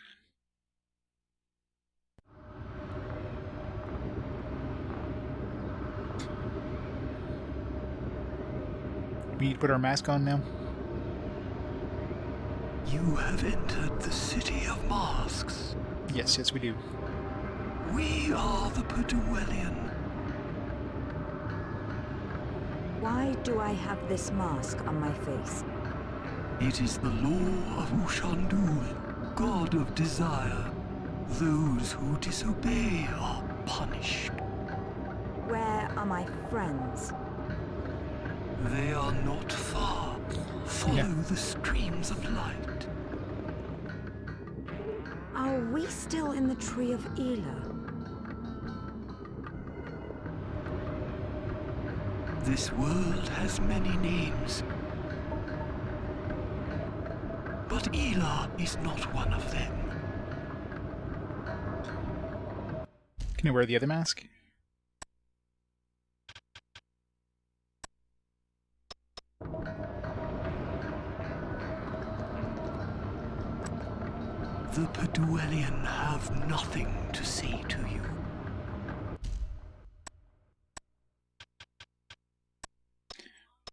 [SPEAKER 1] We need to put our mask on now.
[SPEAKER 10] You have entered the City of Masks.
[SPEAKER 1] Yes, yes we do.
[SPEAKER 10] We are the Perduelian.
[SPEAKER 2] Why do I have this mask on my face?
[SPEAKER 10] It is the law of Ushandul, god of desire. Those who disobey are punished.
[SPEAKER 2] Where are my friends?
[SPEAKER 10] They are not far. Follow the streams of light.
[SPEAKER 2] Are we still in the Tree of Eleh?
[SPEAKER 10] This world has many names. But Eleh is not one of them.
[SPEAKER 1] Can I wear the other mask?
[SPEAKER 10] The Perduelian have nothing to say to you.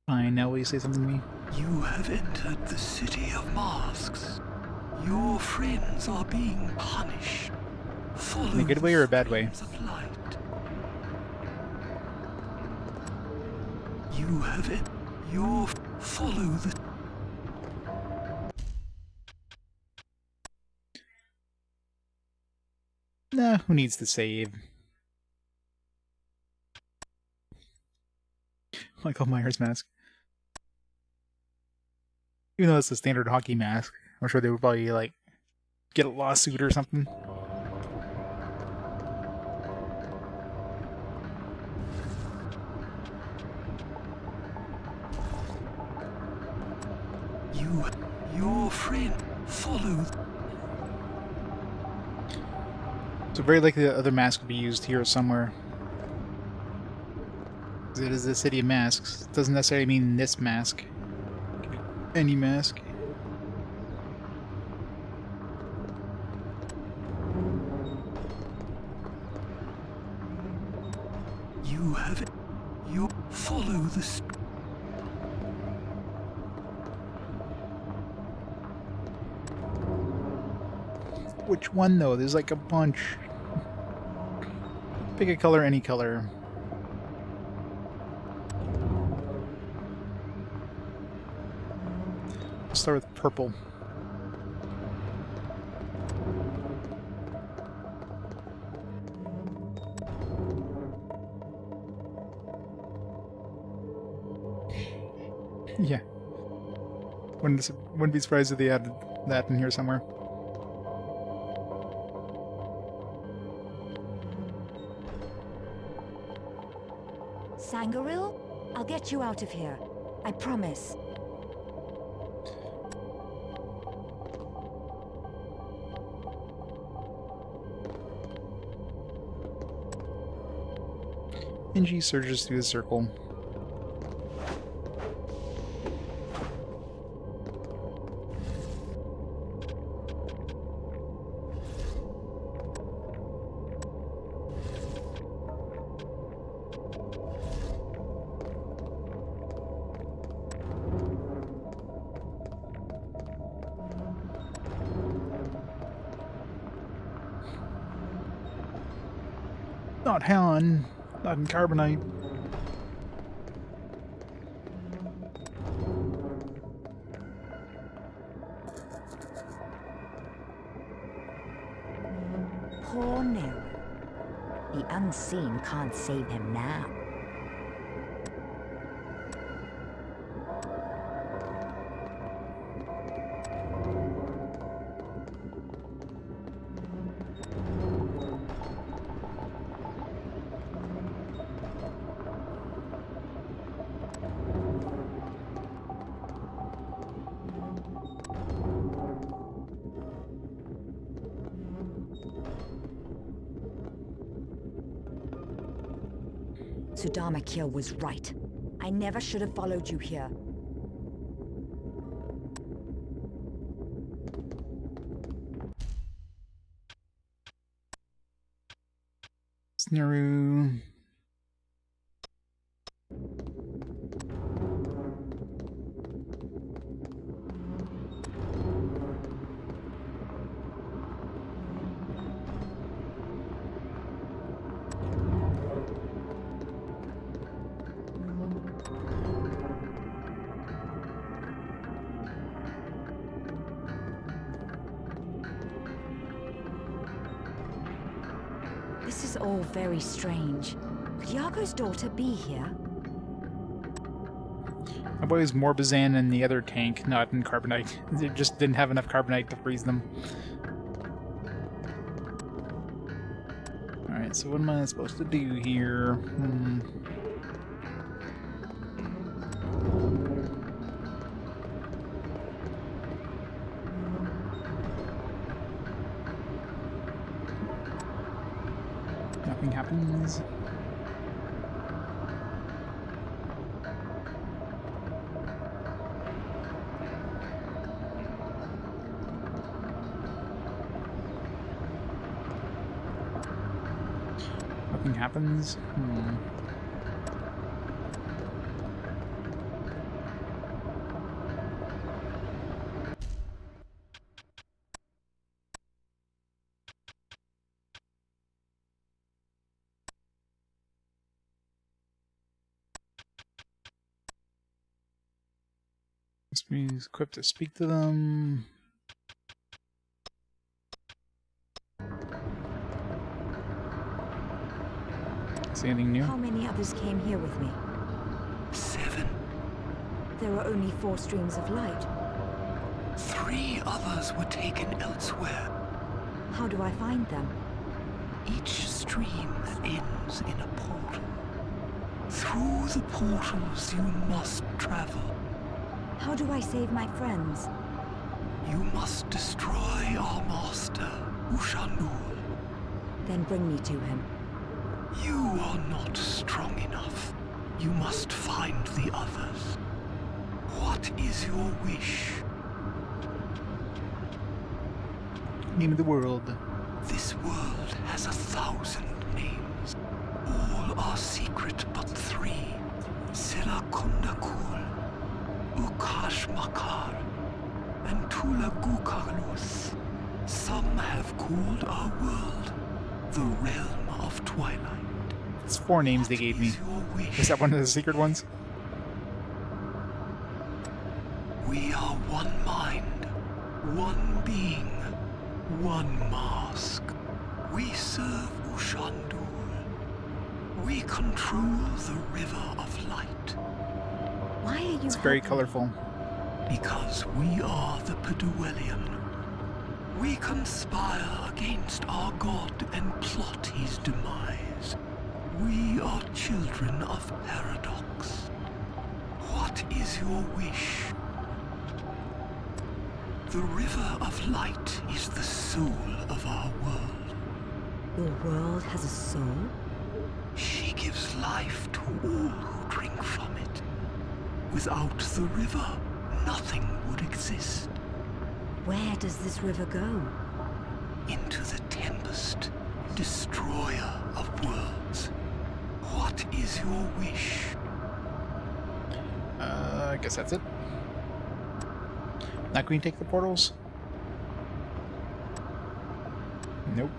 [SPEAKER 1] Fine, now will you say something to me?
[SPEAKER 10] You have entered the City of Masks. Your friends are being punished. Follow
[SPEAKER 1] In a good way or a bad way?
[SPEAKER 10] of light. You have it. Follow the.
[SPEAKER 1] Nah, who needs to save? Michael Myers mask. Even though it's a standard hockey mask, I'm sure they would probably, like, get a lawsuit or something.
[SPEAKER 10] Your friend, follow.
[SPEAKER 1] So very likely the other mask would be used here somewhere. It is the City of Masks. It doesn't necessarily mean this mask. Any mask.
[SPEAKER 10] You have it. You follow the.
[SPEAKER 1] Which one though? There's like a bunch. Pick a color, any color. Let's start with purple. Yeah. Wouldn't be surprised if they added that in here somewhere.
[SPEAKER 2] Sangaril? I'll get you out of here. I promise.
[SPEAKER 1] Inji surges through the circle. Not Han, not in Carbonite.
[SPEAKER 2] Poor Nero. The unseen can't save him now. Sudama Kyo was right. I never should have followed you here.
[SPEAKER 1] Snaru.
[SPEAKER 2] This is all very strange. Could Yago's daughter be here?
[SPEAKER 1] My boy was Morbizan in the other tank, not in Carbonite. They just didn't have enough Carbonite to freeze them. Alright, so what am I supposed to do here? Nothing happens. Nothing happens. Must be equipped to speak to them. See anything new?
[SPEAKER 2] How many others came here with me?
[SPEAKER 10] 7.
[SPEAKER 2] There are only 4 streams of light.
[SPEAKER 10] 3 others were taken elsewhere.
[SPEAKER 2] How do I find them?
[SPEAKER 10] Each stream ends in a portal. Through the portals you must travel.
[SPEAKER 2] How do I save my friends?
[SPEAKER 10] You must destroy our master, Ushandul.
[SPEAKER 2] Then bring me to him.
[SPEAKER 10] You are not strong enough. You must find the others. What is your wish?
[SPEAKER 1] Name of the world.
[SPEAKER 10] This world has 1,000 names. All are secret but 3. Sirakundakul, Ukashmakar, and Tulagukarlus. Some have called our world the Realm of Twilight.
[SPEAKER 1] It's 4 names they gave me. Is that one of the secret ones?
[SPEAKER 10] We are one mind, one being, one mask. We serve Ushandul. We control the River of Light.
[SPEAKER 2] Why are you
[SPEAKER 1] It's very colorful.
[SPEAKER 10] Because we are the Paduelian. We conspire against our god and plot his demise. We are children of paradox. What is your wish? The River of Light is the soul of our world.
[SPEAKER 2] Your world has a soul?
[SPEAKER 10] She gives life to all who drink from it. Without the river, nothing would exist.
[SPEAKER 2] Where does this river go?
[SPEAKER 10] Into the Tempest, destroyer of worlds. What is your wish?
[SPEAKER 1] I guess that's it. Not going to take the portals? Nope.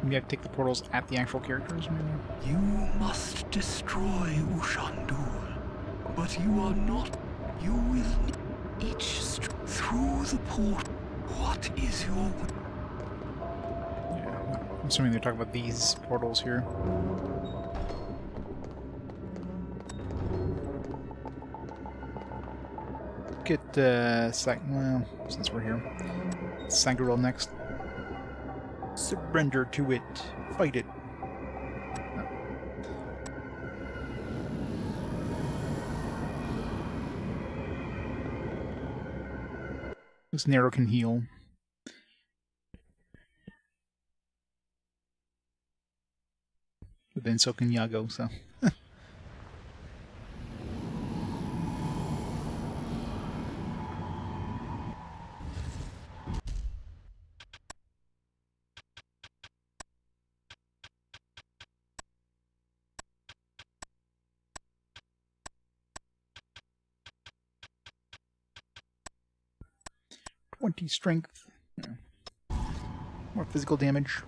[SPEAKER 1] Maybe I have to take the portals at the actual characters, maybe?
[SPEAKER 10] You must destroy Ushandul, but you are not. You will each through the port. What is your?
[SPEAKER 1] Yeah, I'm assuming they're talking about these portals here. Get well, since we're here, Sangaril next. Surrender to it. Fight it. No. This Nero can heal. have been Soken Yago, so. 20 strength. Yeah. More physical damage.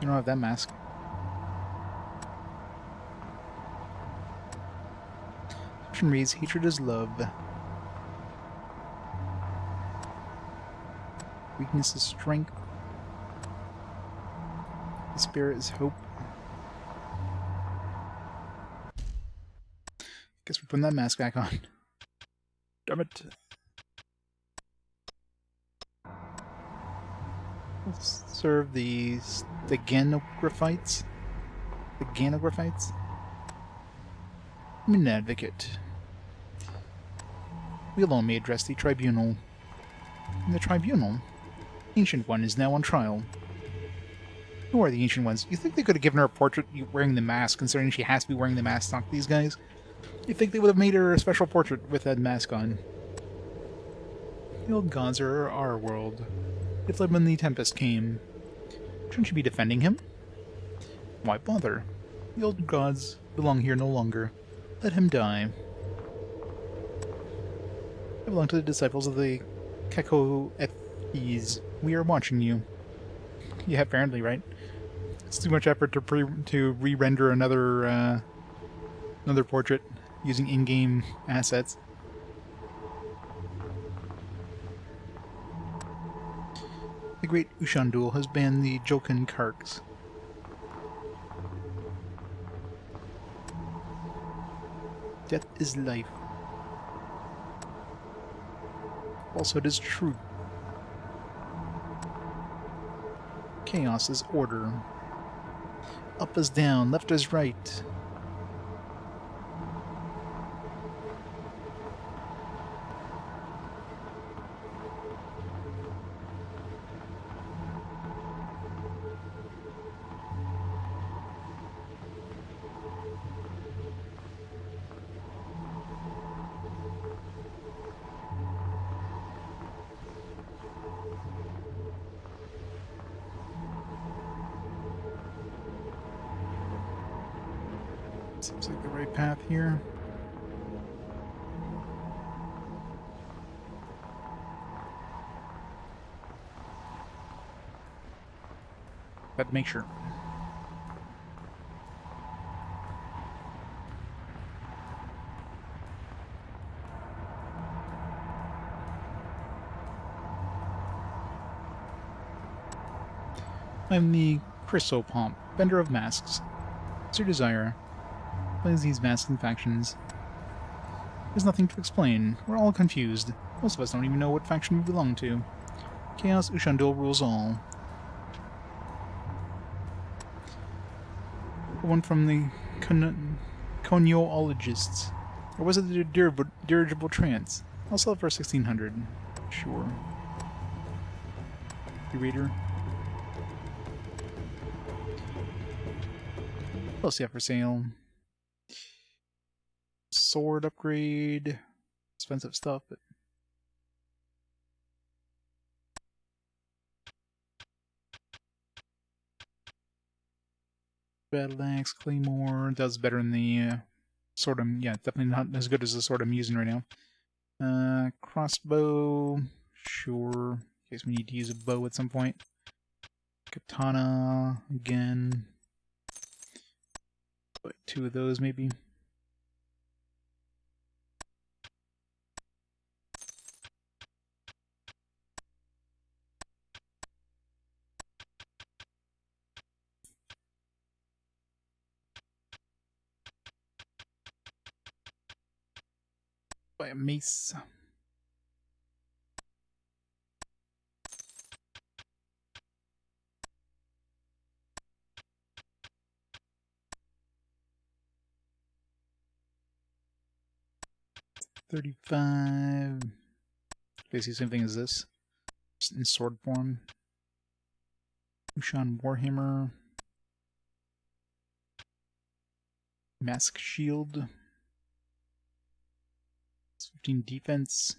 [SPEAKER 1] You don't have that mask. Description reads, hatred is love. Weakness is strength. Despair is hope. Guess we're putting that mask back on. Damn it. Let's serve the Ganographites. The Ganographites? I'm an advocate. We alone may address the tribunal. In the tribunal? The Ancient One is now on trial. Who are the Ancient Ones? You think they could have given her a portrait wearing the mask, considering she has to be wearing the mask to talk to these guys? You think they would have made her a special portrait with that mask on? The old gods are our world. It fled when the Tempest came. Shouldn't you be defending him? Why bother? The old gods belong here no longer. Let him die. I belong to the disciples of the Kekoethis. We are watching you. Yeah, apparently, right? It's too much effort to re-render another portrait using in-game assets. The great Ushandul has banned the Jokin Karks. Death is life. Falsehood is truth. Chaos is order. Up is down, left is right. Seems like the right path here. But make sure. I'm the Chrysopomp, vendor of masks. What's your desire? Plays these masks and factions. There's nothing to explain. We're all confused. Most of us don't even know what faction we belong to. Chaos Ushandul rules all. The one from the Conyoologists. Or was it the Dirigible Trance? I'll sell it for 1600. Sure. The reader. What else do you have for sale? Sword upgrade. Expensive stuff, but battle axe, claymore, does better than the sword I'm definitely not as good as the sword I'm using right now. Crossbow, sure. In case we need to use a bow at some point. Katana again. But 2 of those maybe. Buy a mace. $35. Basically the same thing as this. Just in sword form. Ushan Warhammer. Mask shield. It's 15 defense.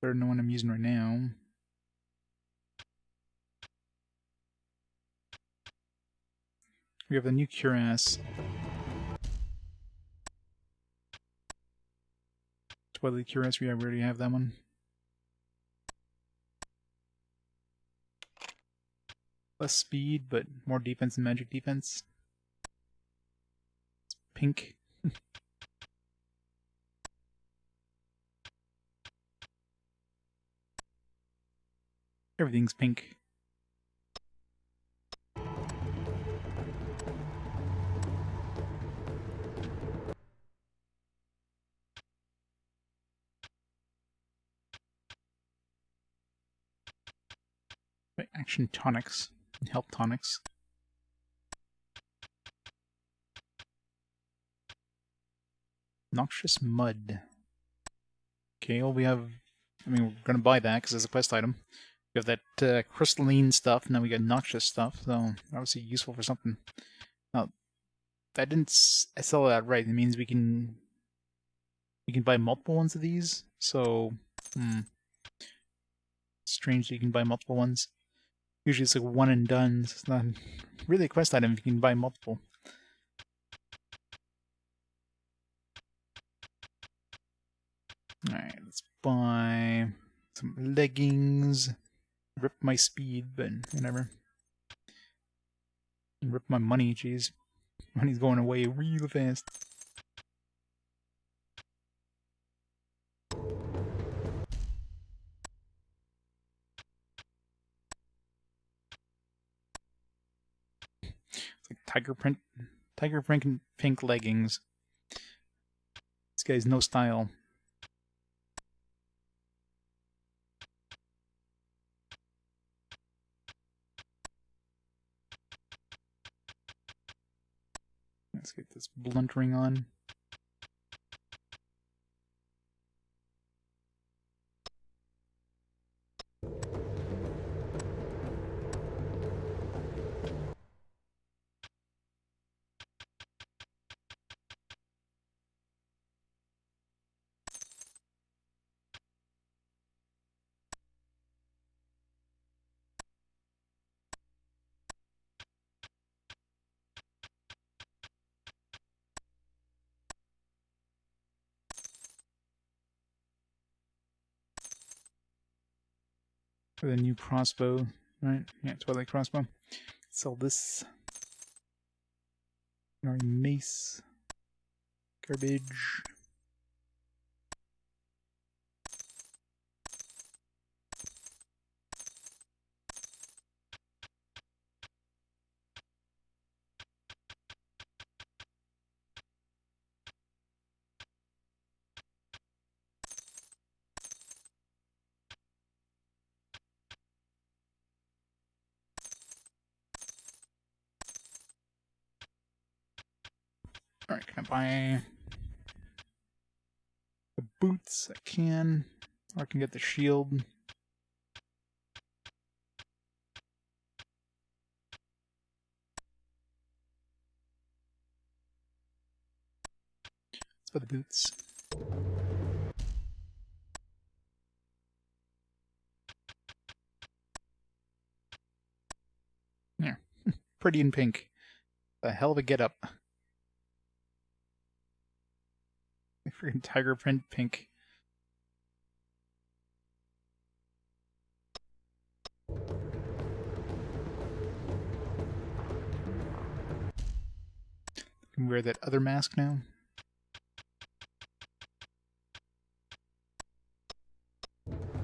[SPEAKER 1] Better than the one I'm using right now. We have the new cuirass. Twilight cuirass, we already have that one. Less speed, but more defense and magic defense. It's pink. Everything's pink. Action tonics and health tonics. Noxious mud. Okay, well we have... I mean, we're gonna buy that because it's a quest item. We have that crystalline stuff, now we got noxious stuff, so obviously useful for something. Now, I didn't sell that right. It means we can buy multiple ones of these, so... Strange that you can buy multiple ones. Usually it's like one and done, so it's not really a quest item if you can buy multiple. Alright, let's buy some leggings. Rip my speed, but whatever. And rip my money, jeez. Money's going away real fast. It's like tiger print pink leggings. This guy's no style. Let's get this blunting on. For the new crossbow, right? Yeah, Twilight crossbow. Sell this. Our mace. Garbage. Alright, can I buy the boots? I can. Or I can get the shield. Let's buy the boots. Yeah, pretty in pink. A hell of a get-up. Freaking tiger print pink. I can wear that other mask now.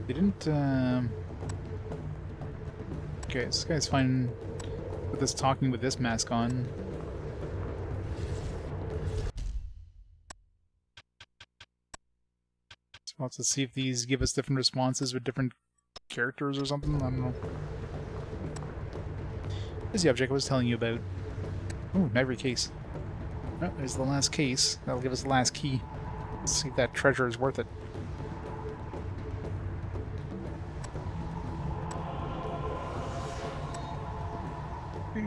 [SPEAKER 1] They didn't, Okay, this guy's fine with us talking with this mask on. We'll have to see if these give us different responses with different characters or something. I don't know. Here's the object I was telling you about. Ooh, every case. Oh, there's the last case. That'll give us the last key. Let's see if that treasure is worth it.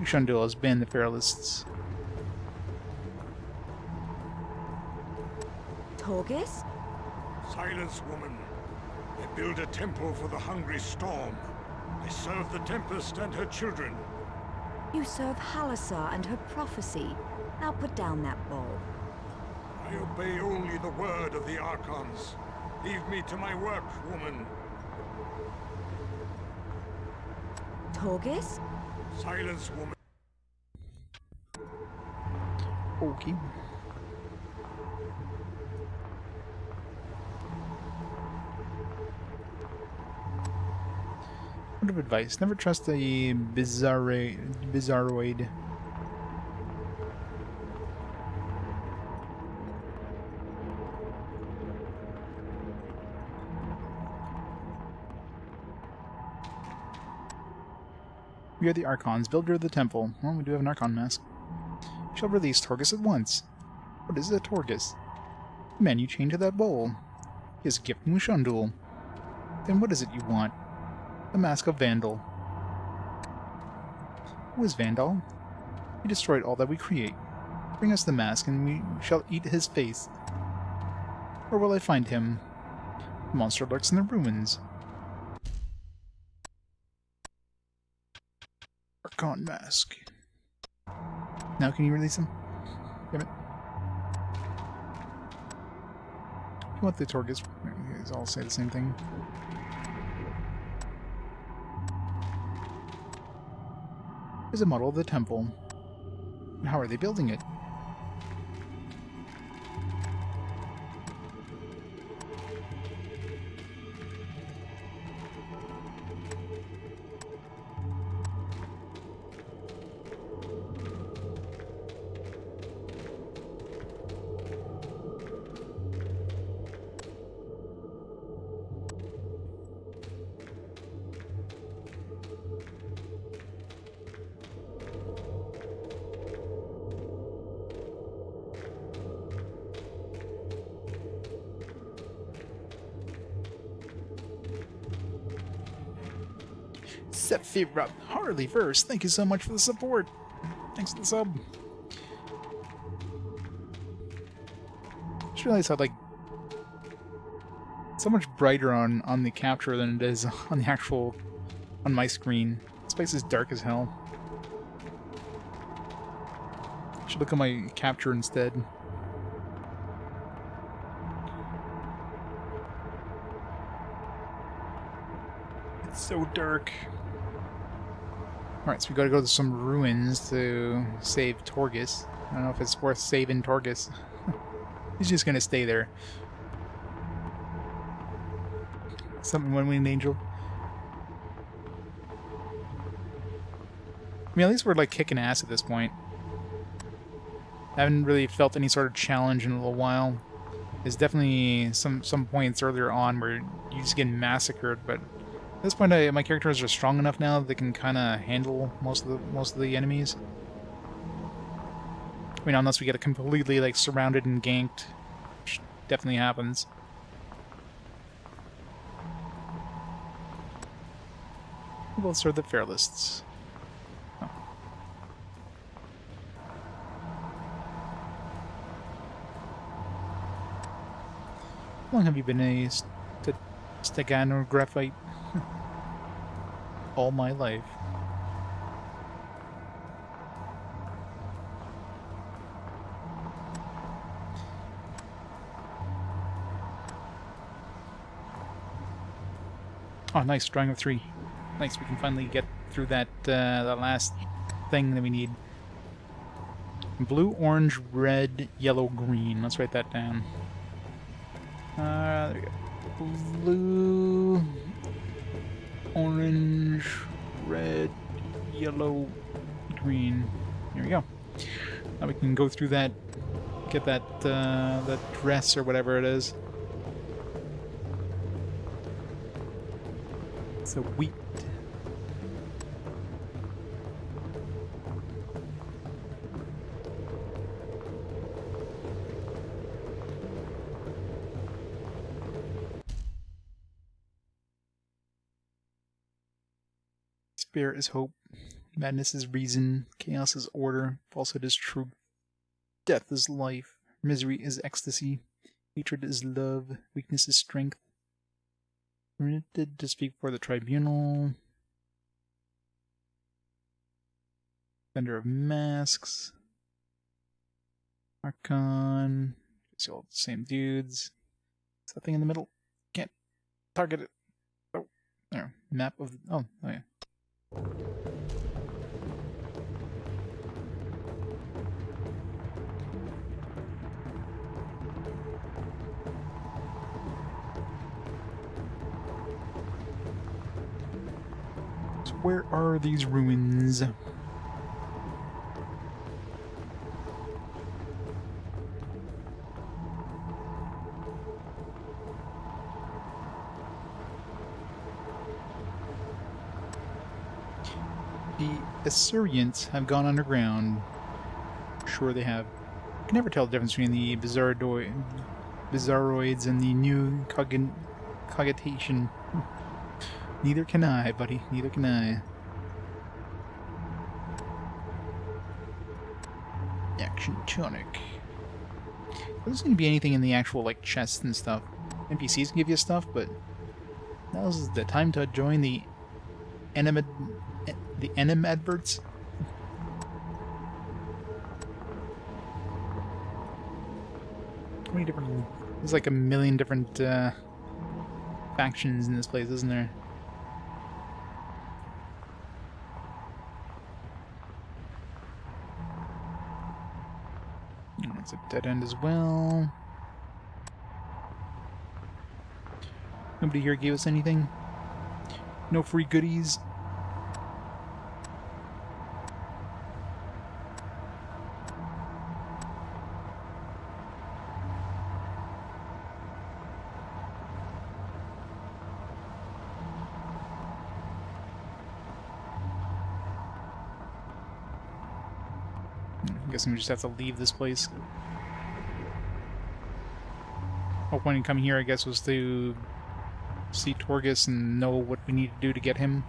[SPEAKER 1] Shundul has been the Fairlists.
[SPEAKER 2] Torgis?
[SPEAKER 6] Silence, woman. I build a temple for the hungry storm. I serve the Tempest and her children.
[SPEAKER 2] You serve Halassar and her prophecy. Now put down that bowl.
[SPEAKER 6] I obey only the word of the Archons. Leave me to my work, woman.
[SPEAKER 2] Torgis?
[SPEAKER 6] Silence, woman.
[SPEAKER 1] Okay. Word of advice: never trust a bizarroid. We are the Archons, builder of the temple. Well, we do have an Archon mask. We shall release Torgis at once. What is a Torgis? The man you chained to that bowl. He is a gift from Ushundul. Then what is it you want? The Mask of Vandal. Who is Vandal? He destroyed all that we create. Bring us the mask, and we shall eat his face. Where will I find him? The monster lurks in the ruins. Archon mask. Now can you release him? Damn it. If you want the Torgis, these all say the same thing. Here's a model of the temple. How are they building it? Sephiroth Harley first, thank you so much for the support. Thanks for the sub. Just realized how, like, so much brighter on the capture than it is on the actual on my screen. This place is dark as hell. Should look at my capture instead. It's so dark. Alright, so we gotta go to some ruins to save Torgis. I don't know if it's worth saving Torgis. He's just gonna stay there. Something one-winged angel. I mean, at least we're like kicking ass at this point. I haven't really felt any sort of challenge in a little while. There's definitely some points earlier on where you just get massacred, but at this point my characters are strong enough now that they can kind of handle most of the enemies. I mean, unless we get completely like surrounded and ganked, which definitely happens. Who will serve the Fairlists? Oh. How long have you been a Steganographite? All my life. Oh, nice, drawing of 3. Nice, we can finally get through that that last thing that we need. Blue, orange, red, yellow, green. Let's write that down. There we go. Blue, orange, red, yellow, green. Here we go. Now we can go through that, get that that dress or whatever it is. So wheat. Despair is hope, madness is reason, chaos is order, falsehood is truth, death is life, misery is ecstasy, Hatred is love. Weakness is strength. Permitted to speak before the tribunal. Vendor of masks. Archon. It's all the same dudes. Is that thing in the middle? Can't target it. Oh, there. Map of. Oh yeah. So where are these ruins? The Assyrians have gone underground. Sure they have. I can never tell the difference between the bizarroids and the new cogitation. Neither can I, buddy. Neither can I. Action tonic. Doesn't seem to be anything in the actual like chests and stuff. NPCs can give you stuff, but now's the time to join the enem adverts. How many different? There's like a million different factions in this place, isn't there? It's a dead end as well. Nobody here gave us anything. No free goodies. I'm guessing we just have to leave this place. Whole point in coming here, I guess, was to see Torgus and know what we need to do to get him.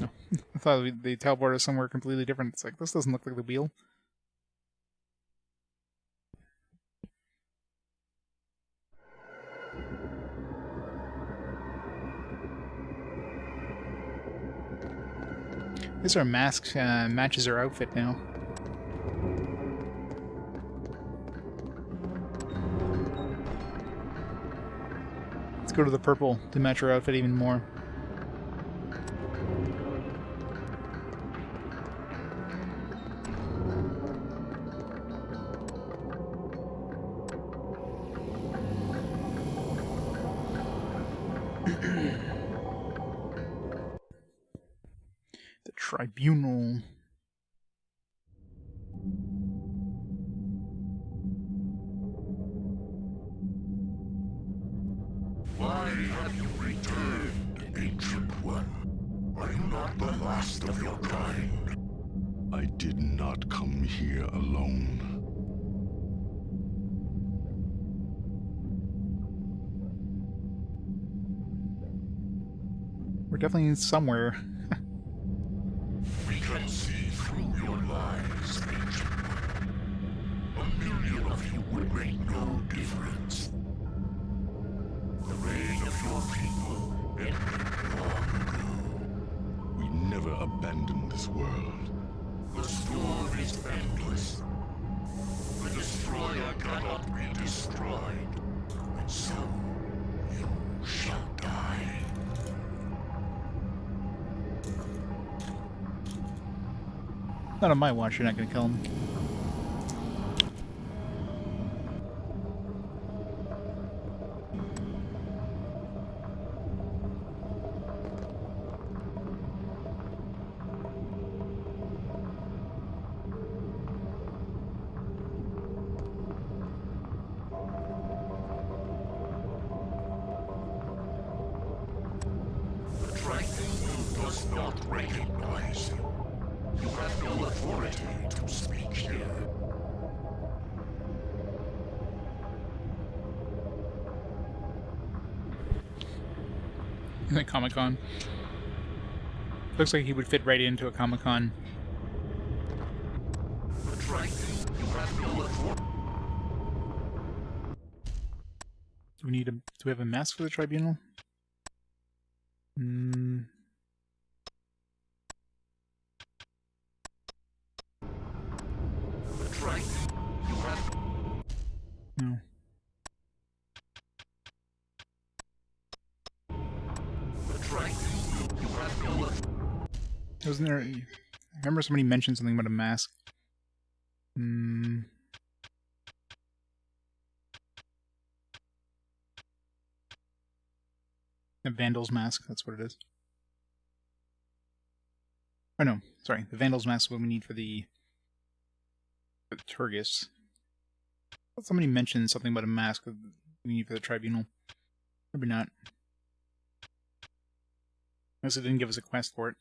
[SPEAKER 1] Oh, I thought they teleported us somewhere completely different. It's like, this doesn't look like the wheel. I guess our mask matches our outfit now. Let's go to the purple to match our outfit even more. Tribunal.
[SPEAKER 7] Why have you returned, Ancient One? Are you not the last of your kind? I did not come here alone.
[SPEAKER 1] We're definitely somewhere.
[SPEAKER 7] We can see through your lies, Ancient One. A million of you would make no difference. The reign of your people ended long ago. We never abandoned this world. The storm is endless. The destroyer cannot be destroyed. And so, you shall die.
[SPEAKER 1] Not on my watch, you're not gonna kill him.
[SPEAKER 7] The Tribunal does not recognize you. You have no authority to speak here.
[SPEAKER 1] in a Comic-Con. Looks like he would fit right into a Comic-Con. Do we have a mask for the tribunal? No. Wasn't there... I remember somebody mentioned something about a mask. A Vandal's mask, that's what it is. Oh no, sorry, the Vandal's mask is what we need for the Turgis. Somebody mentioned something about a mask that we need for the tribunal. Maybe not. Unless it didn't give us a quest for it.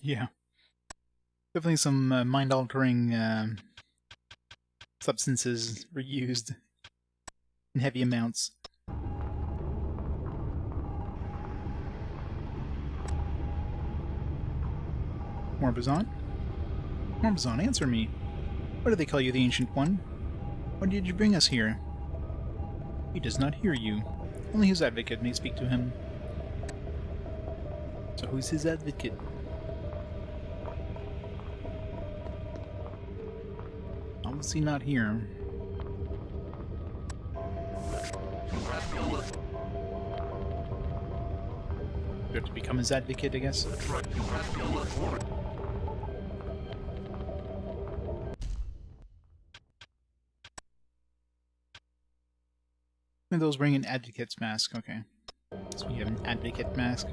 [SPEAKER 1] Yeah. Definitely some mind-altering substances were used in heavy amounts. Morbazon? Morbazon, answer me. Why do they call you the Ancient One? Why did you bring us here? He does not hear you. Only his advocate may speak to him. So who's his advocate? Obviously not here. You have to become his advocate, I guess. And those wearing an advocate's mask, okay. So we have an advocate mask.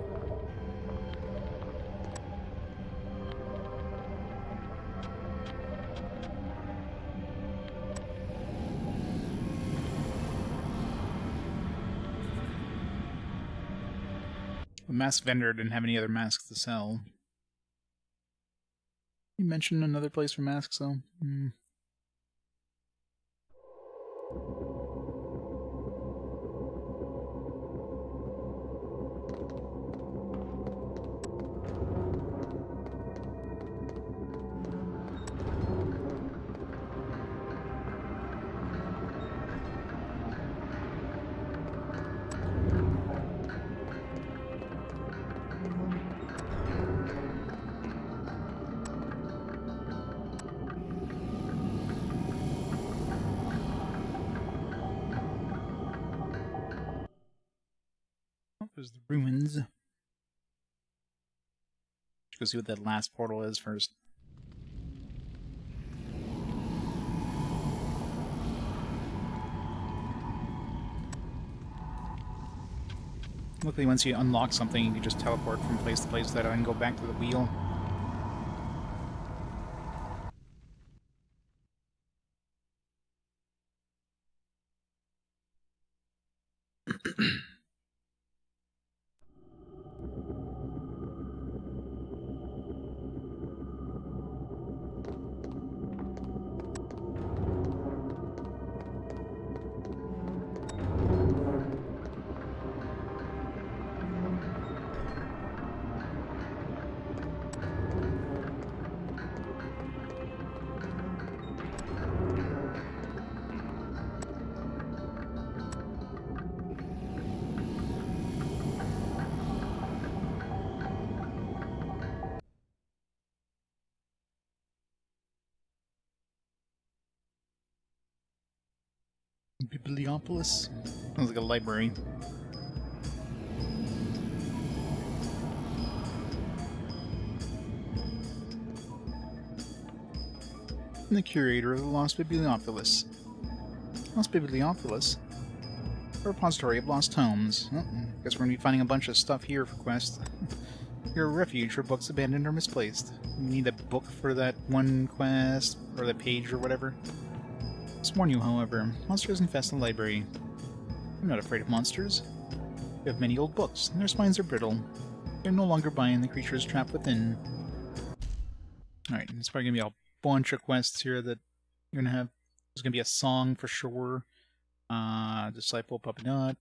[SPEAKER 1] The mask vendor didn't have any other masks to sell. You mentioned another place for masks, though? There's the ruins. Let's go see what that last portal is first. Luckily, once you unlock something, you can just teleport from place to place without having to go back to the wheel. Bibliopolis? Sounds like a library. I'm the curator of the Lost Bibliopolis. Lost Bibliopolis? A repository of lost tomes. Oh, guess we're gonna be finding a bunch of stuff here for quests. You're a refuge for books abandoned or misplaced. You need a book for that one quest, or that page or whatever. Let's warn you, however, monsters infest the library. I'm not afraid of monsters. We have many old books, and their spines are brittle. They're no longer buying the creatures trapped within. Alright, it's probably gonna be a bunch of quests here that you're gonna have. There's gonna be a song for sure. Disciple Puppet Nut.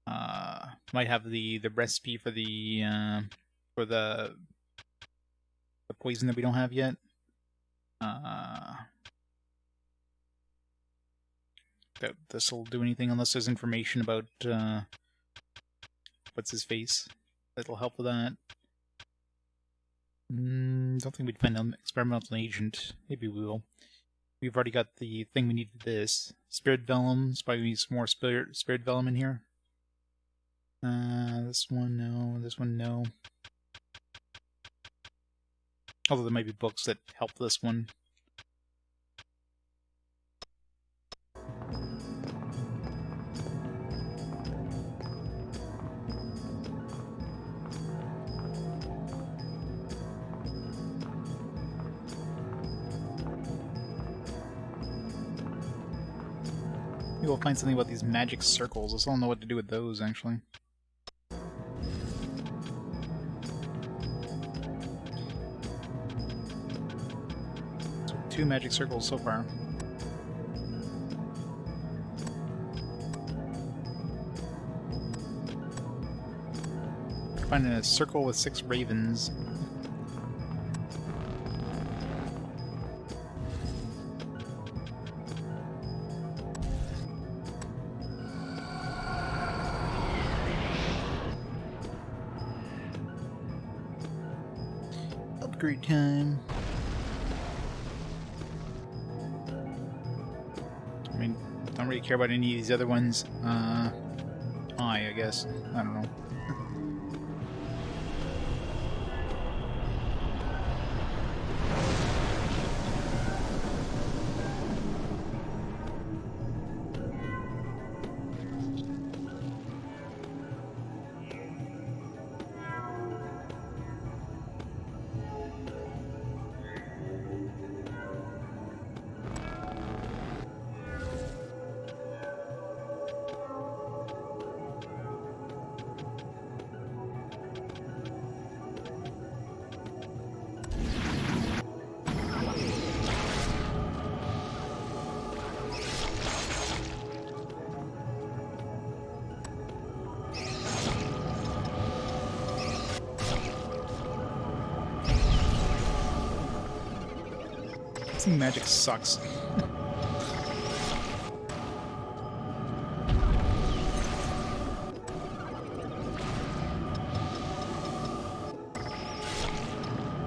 [SPEAKER 1] Might have the recipe for the poison that we don't have yet. That this will do anything unless there's information about what's his face. That'll help with that. Don't think we'd find an experimental agent. Maybe we will. We've already got the thing we need for this. Spirit Vellum. There's probably need some more Spirit Vellum in here. This one, no. This one, no. Although there might be books that help this one. Maybe we'll find something about these magic circles. I still don't know what to do with those, actually. So 2 magic circles so far. Finding a circle with 6 ravens. Upgrade time. I mean, don't really care about any of these other ones. I guess. I don't know. Magic sucks.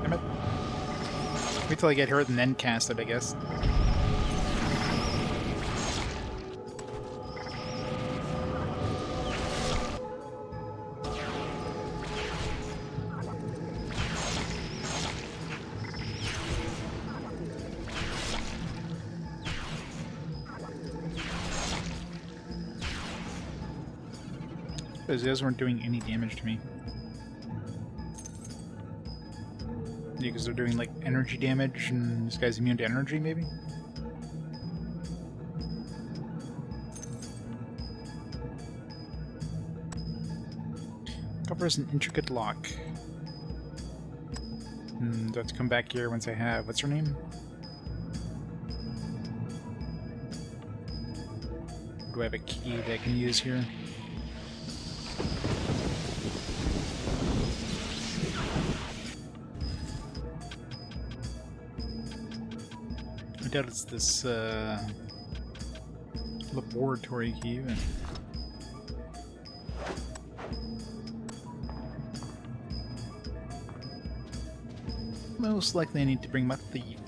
[SPEAKER 1] Damn it. Wait till I get hurt and then cast it, I guess. Those guys weren't doing any damage to me. Yeah, because they're doing like energy damage, and this guy's immune to energy, maybe? Covers an intricate lock. Do I have to come back here once I have... What's her name? Do I have a key that I can use here? I doubt it's this laboratory key. But... most likely I need to bring my thief.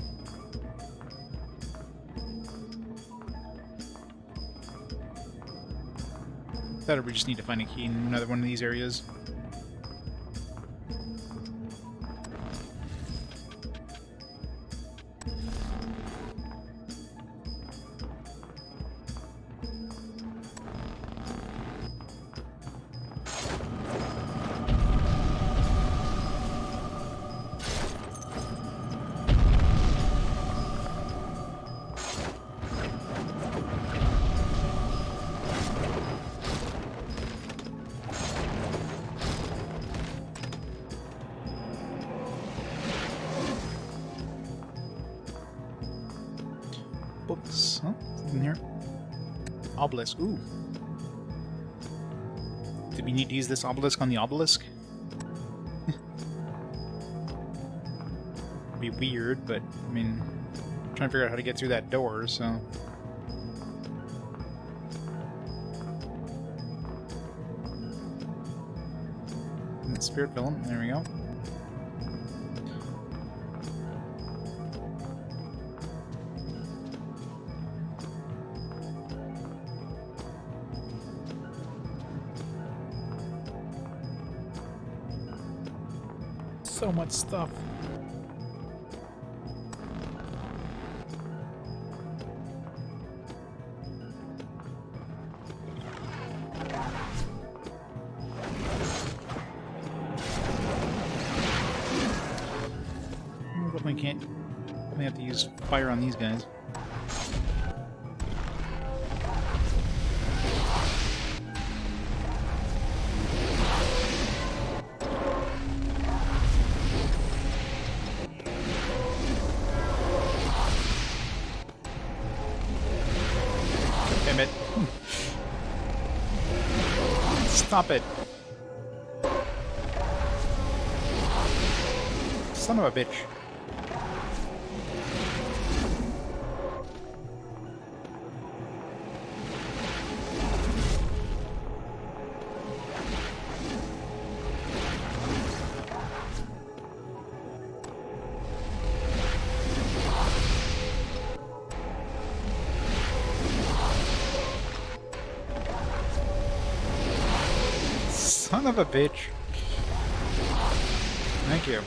[SPEAKER 1] That or we just need to find a key in another one of these areas. Obelisk. Ooh. Do we need to use this obelisk on the obelisk? It'd be weird, but, I mean, I'm trying to figure out how to get through that door, so... Spirit Villain, there we go. So much stuff. I can't. I have to use fire on these guys. Damn it. Stop it. Son of a bitch. Son of a bitch. Thank you.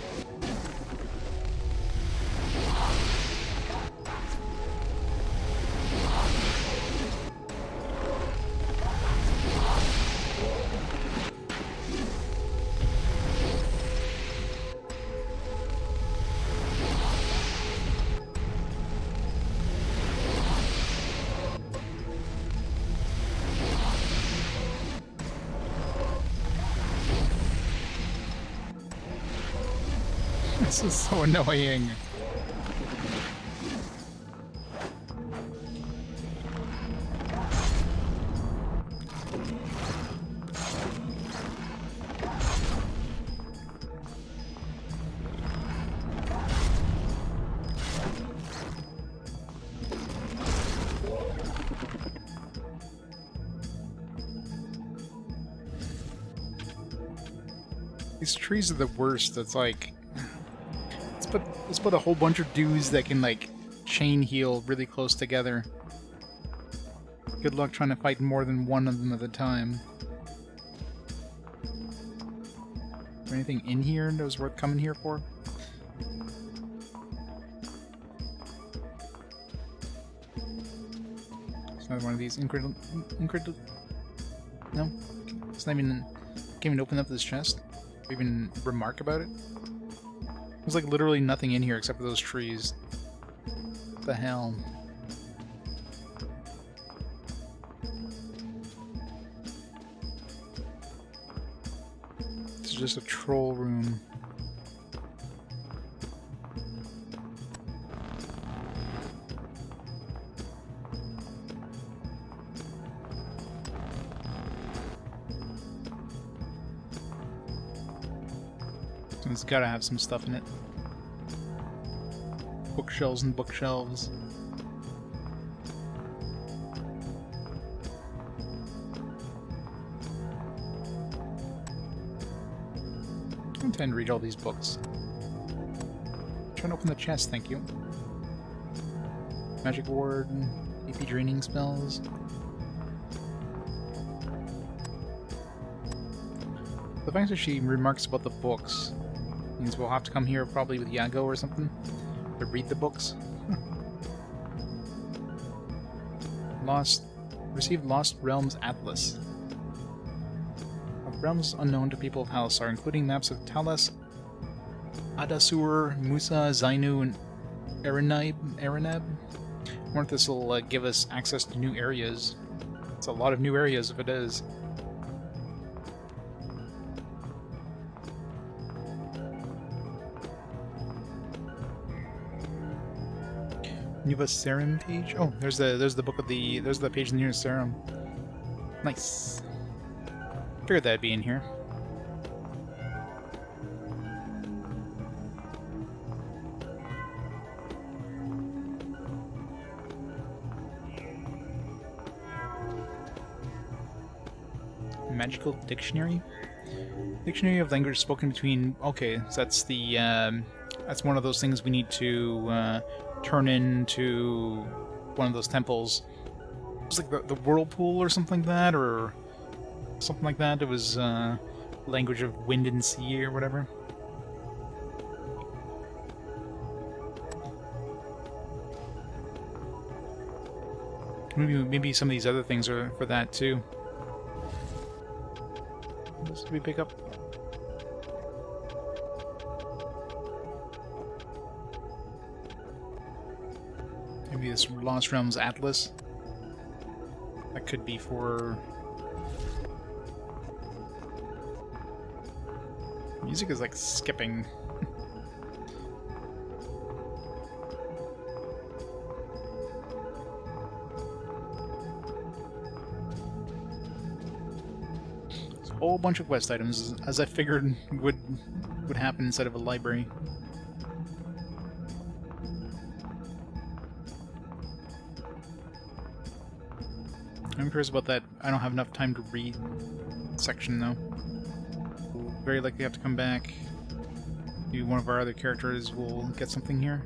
[SPEAKER 1] This is so annoying. These trees are the worst. It's like... Let's put a whole bunch of dudes that can, like, chain heal really close together. Good luck trying to fight more than one of them at a time. Is there anything in here that was worth coming here for? It's another one of these incredible... No? It's not even... Can't even open up this chest? Or even remark about it? There's like literally nothing in here except for those trees. What the hell? This is just a troll room. It's gotta have some stuff in it. Bookshelves and bookshelves. I intend to read all these books. Trying to open the chest, thank you. Magic ward, AP draining spells. The fact that she remarks about the books means we'll have to come here probably with Yago or something to read the books. Received Lost Realms Atlas. Of realms unknown to people of Halassar, including maps of Talas, Adasur, Musa, Zainu, and Aranab. I wonder if this will give us access to new areas. It's a lot of new areas if it is. Nuva Serum page? Oh, there's the book of the there's the page in the Nuva Serum. Nice. Figured that'd be in here. Magical dictionary? Dictionary of language spoken between... Okay, so that's the, that's one of those things we need to, turn into one of those temples. It was like the whirlpool or something like that, or something like that. It was, language of wind and sea or whatever. Maybe some of these other things are for that, too. What else did we pick up? Maybe this Lost Realms Atlas. That could be for... Music is like skipping. A whole bunch of quest items, as I figured would happen inside of a library. I'm curious about that. I don't have enough time to read section though. We'll very likely have to come back. Maybe one of our other characters will get something here.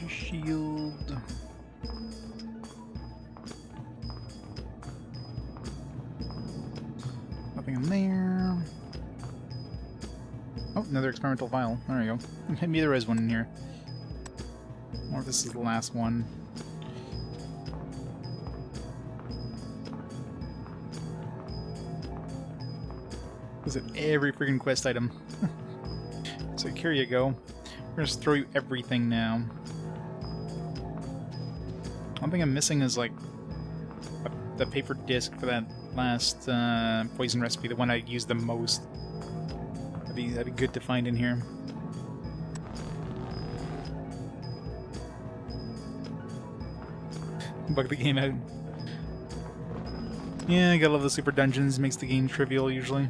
[SPEAKER 1] Shield. Nothing in there. Oh, another experimental vial. There you go. Maybe there is one in here. Or if this is the last one. Is it every freaking quest item? So here you go. We're gonna just throw you everything now. One thing I'm missing is like the paper disc for that last poison recipe, the one I used the most. That'd be good to find in here. Bug the game out. Yeah, I gotta love the super dungeons. Makes the game trivial usually.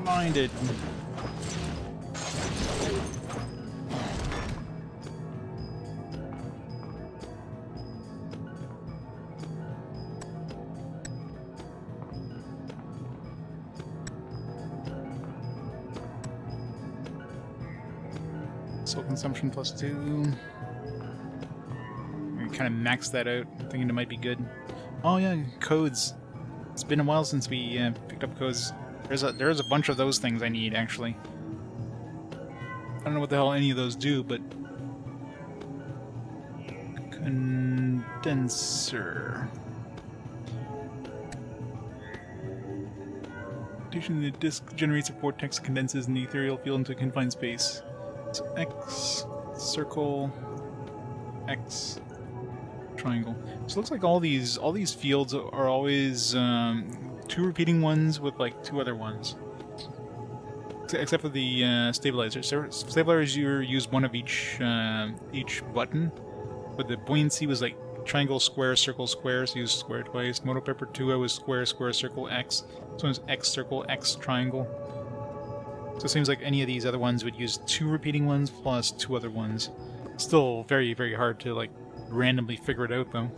[SPEAKER 1] Blinded. Soul consumption +2. We kind of maxed that out, thinking it might be good. Oh yeah, codes. It's been a while since we picked up codes. There's a bunch of those things I need, actually. I don't know what the hell any of those do, but... Condenser. The disk generates a vortex, condenses in the ethereal field into a confined space. So X, circle, X, triangle. So it looks like all these fields are always two repeating ones with like two other ones, except for the stabilizer. Stabilizers you use one of each button, but the buoyancy was like triangle, square, circle, square. So you use square twice. Moto Pepper 2 was square, square, circle, X. This one's X, circle, X, triangle. So it seems like any of these other ones would use 2 repeating ones plus 2 other ones. Still very, very hard to, like, randomly figure it out, though.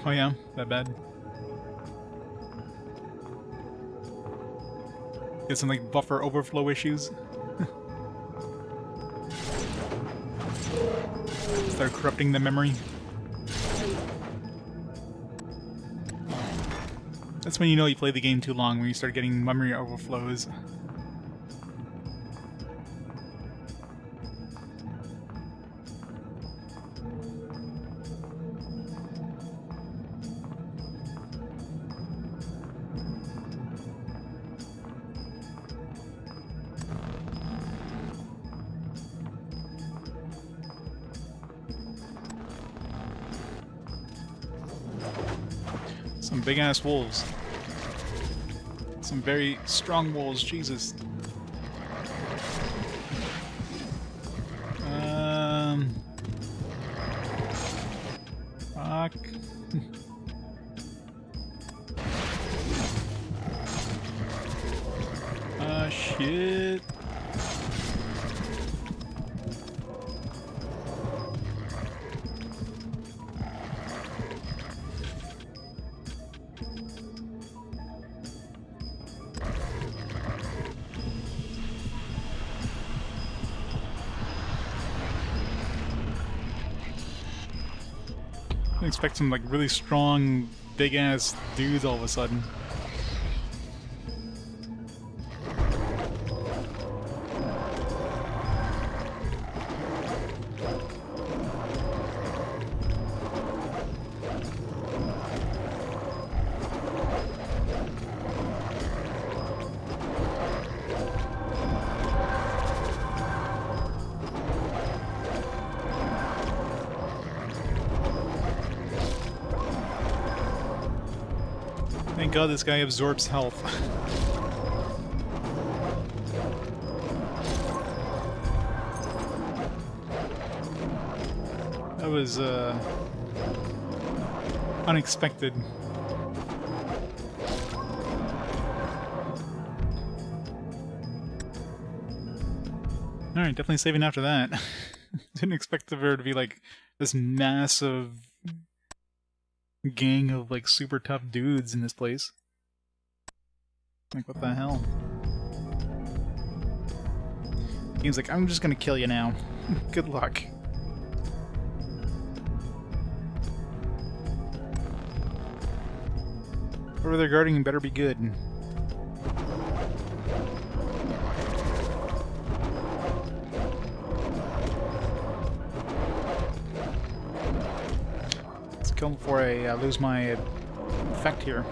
[SPEAKER 1] Oh yeah, that bad. Get some, like, buffer overflow issues. Start corrupting the memory. That's when you know you play the game too long, when you start getting memory overflows. Some big-ass wolves. Some very strong wolves, Jesus. Fuck. Shit. I expect some like really strong, big ass dudes all of a sudden. Thank God this guy absorbs health. That was, unexpected. Alright, definitely saving after that. Didn't expect there to be, like, this massive gang of, like, super tough dudes in this place. Like, what the hell? Game's like, I'm just gonna kill you now. Good luck. Whoever they're guarding better be good. Let's kill him before I lose my effect here.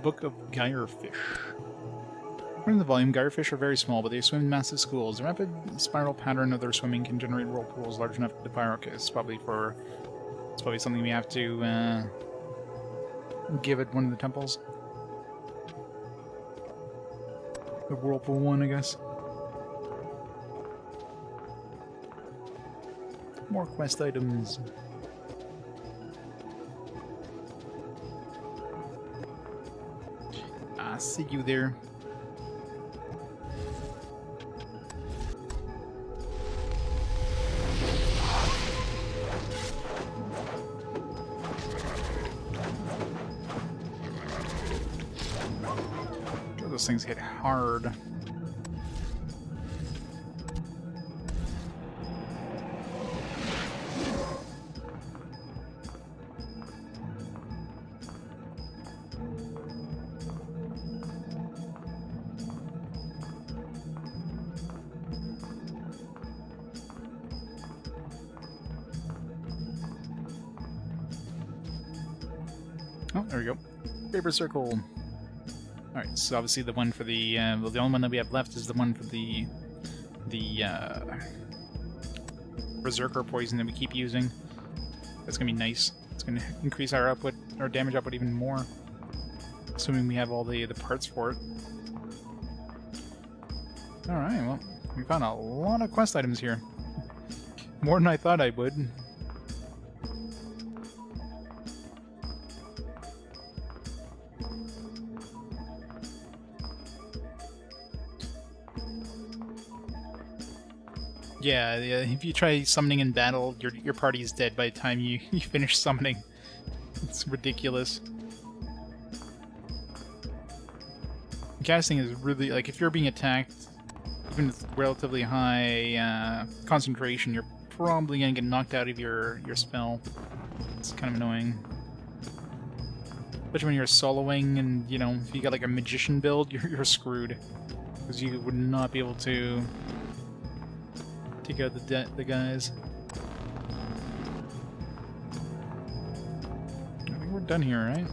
[SPEAKER 1] Book of Gyrefish. According to the volume, gyrefish are very small, but they swim in massive schools. The rapid spiral pattern of their swimming can generate whirlpools large enough to defy our case. It's probably something we have to give at one of the temples. The whirlpool one, I guess. More quest items. I see you there. Those things hit hard. Oh, there we go. Paper circle. Alright, so obviously the one for the... well, the only one that we have left is the one for the Berserker poison that we keep using. That's gonna be nice. It's gonna increase our output, our damage output even more. Assuming we have all the parts for it. Alright, well, we found a lot of quest items here. More than I thought I would. Yeah, if you try summoning in battle, your party is dead by the time you finish summoning. It's ridiculous. Casting is really, like, if you're being attacked, even with relatively high concentration, you're probably gonna get knocked out of your spell. It's kind of annoying. Especially when you're soloing and, you know, if you got like a magician build, you're screwed. Because you would not be able to take out the guys. I think we're done here, right?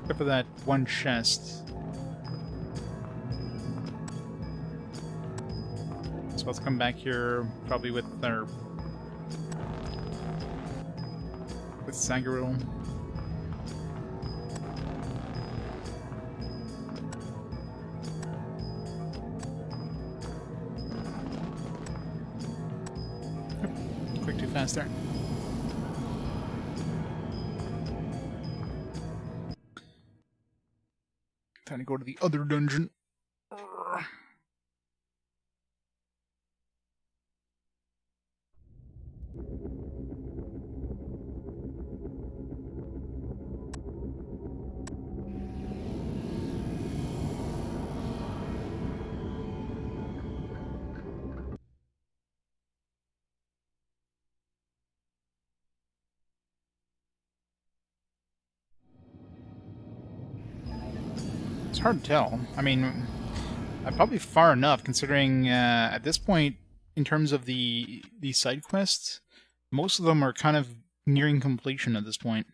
[SPEAKER 1] Except for that one chest. So let's come back here, probably with our... with Sangaril. Quick, too fast there. Time to go to the other dungeon. It's hard to tell. I mean, I'm probably far enough, considering at this point, in terms of the side quests, most of them are kind of nearing completion at this point.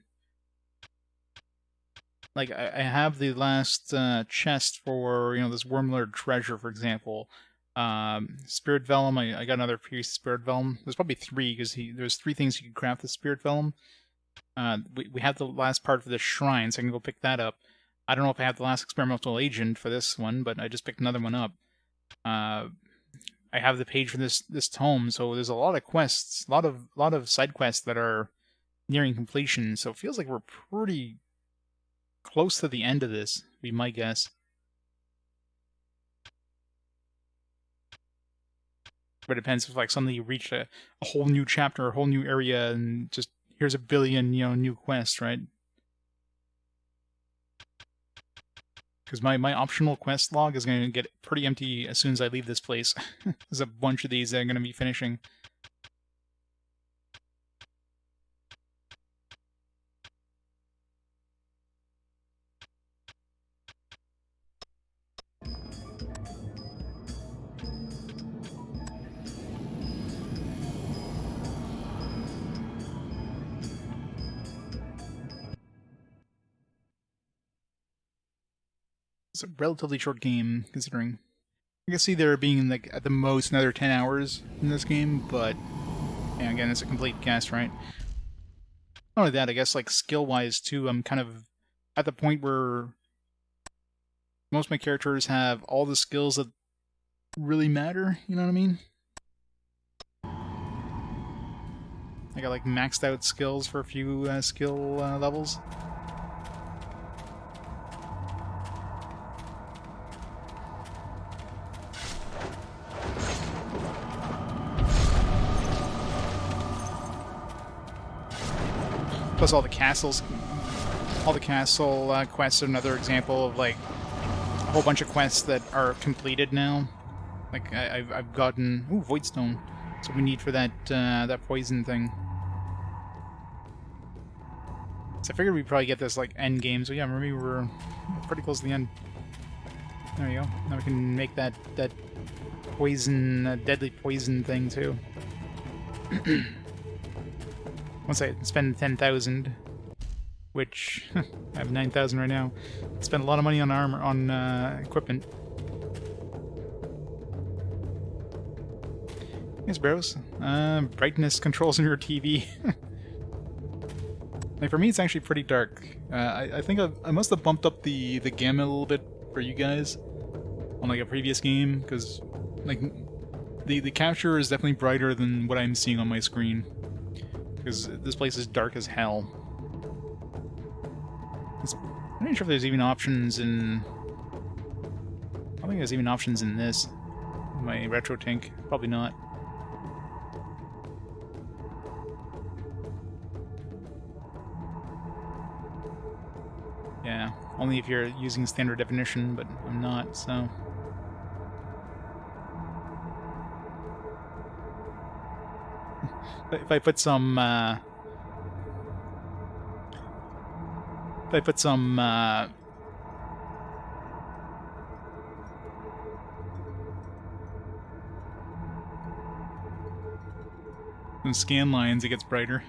[SPEAKER 1] Like, I have the last chest for, you know, this Wormlord treasure, for example. Spirit Vellum, I got another piece of Spirit Vellum. There's probably three, because there's three things you can craft with Spirit Vellum. We have the last part for the shrine, so I can go pick that up. I don't know if I have the last experimental agent for this one, but I just picked another one up. I have the page for this tome, so there's a lot of quests, a lot of side quests that are nearing completion. So it feels like we're pretty close to the end of this, would be my guess. But it depends if like suddenly you reach a whole new chapter, a whole new area, and just here's a billion, you know, new quests, right? Because my optional quest log is going to get pretty empty as soon as I leave this place. There's a bunch of these that I'm going to be finishing. It's a relatively short game, considering. I can see there being, like, at the most another 10 hours in this game, but, yeah, again, it's a complete guess, right? Not only that, I guess, like, skill-wise, too, I'm kind of at the point where most of my characters have all the skills that really matter, you know what I mean? I got, like, maxed out skills for a few skill levels. Plus all the castles, all the castle quests are another example of like a whole bunch of quests that are completed now. Like I've gotten Voidstone, so we need for that that poison thing. So I figured we'd probably get this like end game. So yeah, maybe we're pretty close to the end. There you go. Now we can make that poison, deadly poison thing too. once I spend 10,000, which I have 9,000 right now, I spend a lot of money on armor, on equipment. Yes, bros. Brightness controls in your TV. Like, for me, it's actually pretty dark. I think I must have bumped up the gamma a little bit for you guys on like a previous game, because like the capture is definitely brighter than what I'm seeing on my screen, because this place is dark as hell. I'm not sure if there's even options in... I don't think there's even options in this. My retro tank. Probably not. Yeah, only if you're using standard definition, but I'm not, so... If I put some, some scan lines, it gets brighter.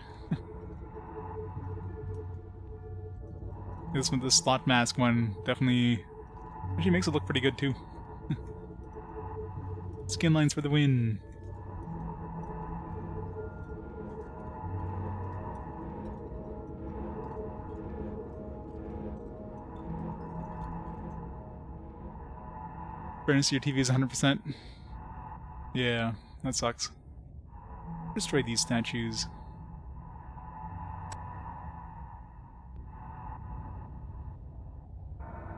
[SPEAKER 1] This with the slot mask one definitely actually makes it look pretty good too. Skin lines for the win. Brightness of your TV is 100%. Yeah, that sucks. Destroy these statues.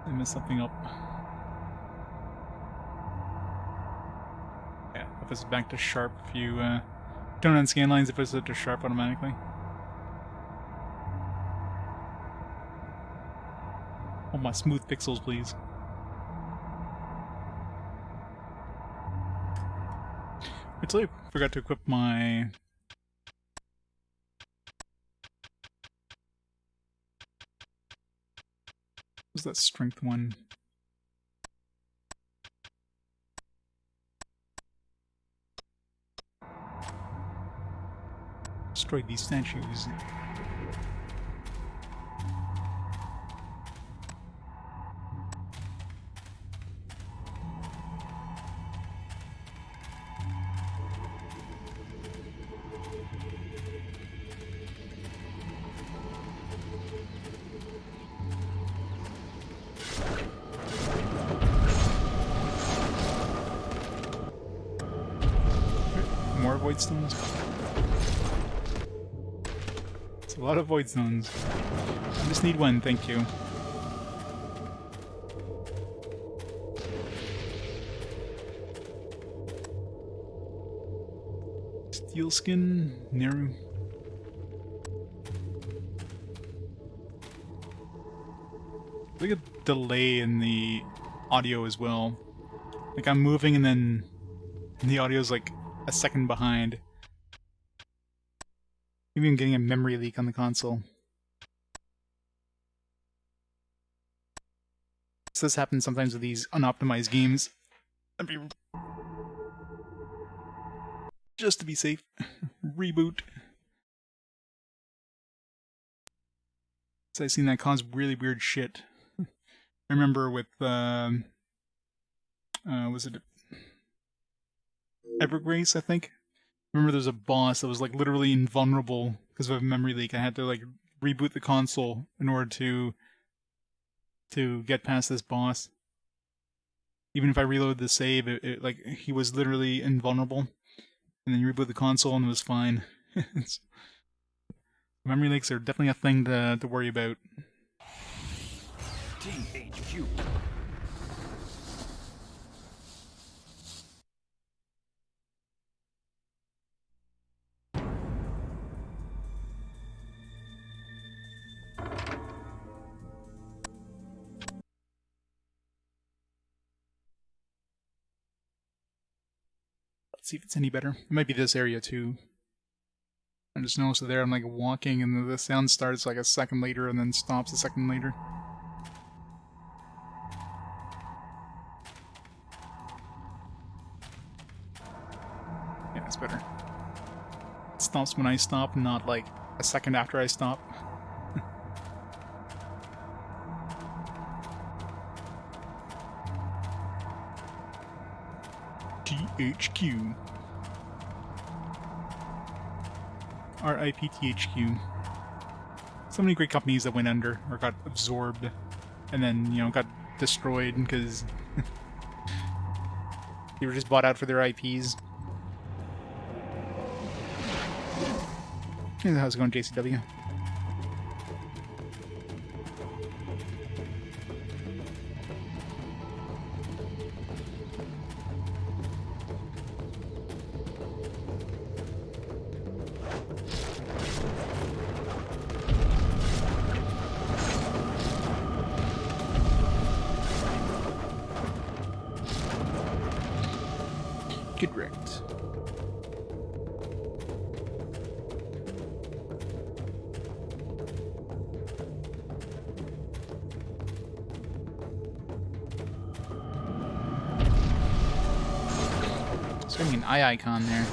[SPEAKER 1] I messed something up. Yeah, if it's back to sharp, if you turn on scan lines, it puts it to sharp automatically. Oh, my smooth pixels, please. I totally forgot to equip my... What's that strength one? Destroy these statues. More void stones? It's a lot of void stones. I just need one, thank you. Steel skin, Neru. There's like a delay in the audio as well. Like I'm moving and then the audio's like a second behind. Even getting a memory leak on the console. So this happens sometimes with these unoptimized games. Just to be safe. Reboot. So I've seen that cause really weird shit. I remember with was it Evergrace, I think? Remember there's a boss that was like literally invulnerable because of a memory leak. I had to like reboot the console in order to get past this boss. Even if I reload the save, like he was literally invulnerable. And then you reboot the console and it was fine. Memory leaks are definitely a thing to worry about.
[SPEAKER 4] THQ.
[SPEAKER 1] Let's see if it's any better. It might be this area too. I just noticed that there I'm like walking and the sound starts like a second later and then stops a second later. Yeah, it's better. It stops when I stop, not like a second after I stop. THQ. RIPTHQ. So many great companies that went under or got absorbed and then, you know, got destroyed because they were just bought out for their IPs. Hey, how's it going, JCW? Get wrecked. It's gonna be an eye icon there.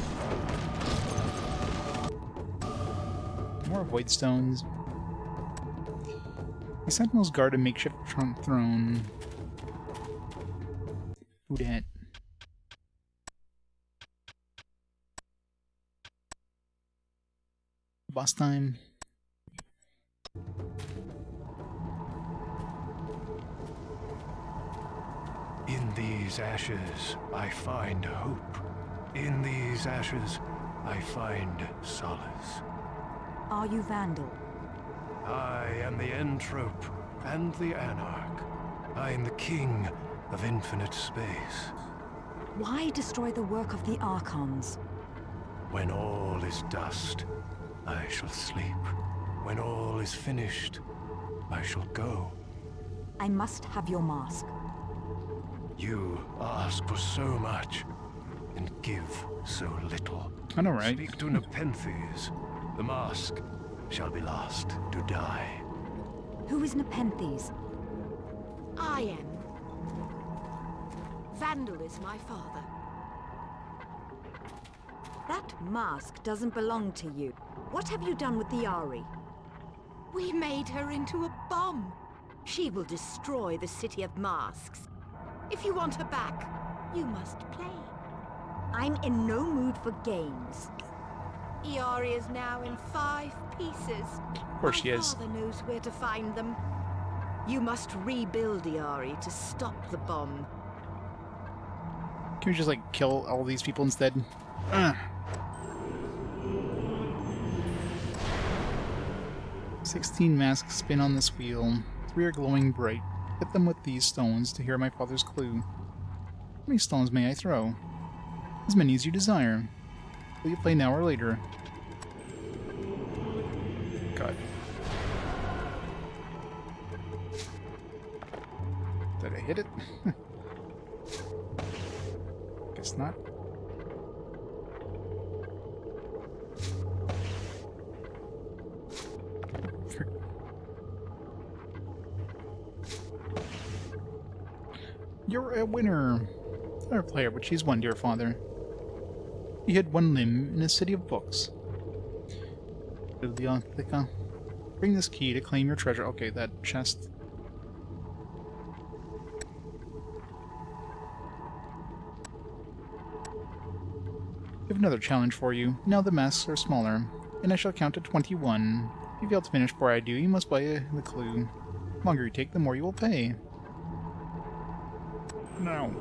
[SPEAKER 1] More void stones. The sentinels guard a makeshift throne. Who dat? Boss time.
[SPEAKER 10] In these ashes, I find hope. In these ashes, I find solace.
[SPEAKER 2] Are you Vandal?
[SPEAKER 10] I am the Entrope and the Anarch. I am the king of infinite space.
[SPEAKER 2] Why destroy the work of the Archons?
[SPEAKER 10] When all is dust, I shall sleep. When all is finished, I shall go.
[SPEAKER 2] I must have your mask.
[SPEAKER 10] You ask for so much, and give so little.
[SPEAKER 1] I know, right?
[SPEAKER 10] Speak to Nepenthes. The mask shall be last to die.
[SPEAKER 2] Who is Nepenthes?
[SPEAKER 11] I am. Vandal is my father.
[SPEAKER 2] That mask doesn't belong to you. What have you done with the Ari?
[SPEAKER 11] We made her into a bomb. She will destroy the City of Masks. If you want her back, you must play.
[SPEAKER 2] I'm in no mood for games.
[SPEAKER 11] Iari is now in 5 pieces.
[SPEAKER 1] Of course she is.
[SPEAKER 11] My father knows where to find them. You must rebuild Iari to stop the bomb.
[SPEAKER 1] Can we just, like, kill all these people instead? 16 masks spin on this wheel. 3 are glowing bright. Hit them with these stones to hear my father's clue. How many stones may I throw? As many as you desire. Will you play now or later? God. Did I hit it? Guess not. You're a winner. Our player, but she's won, dear father. He had 1 limb in a city of books. Bibliotheca. Bring this key to claim your treasure. Okay, that chest. I have another challenge for you. Now the masks are smaller, and I shall count to 21. If you fail to finish before I do, you must buy the clue. The longer you take, the more you will pay. No.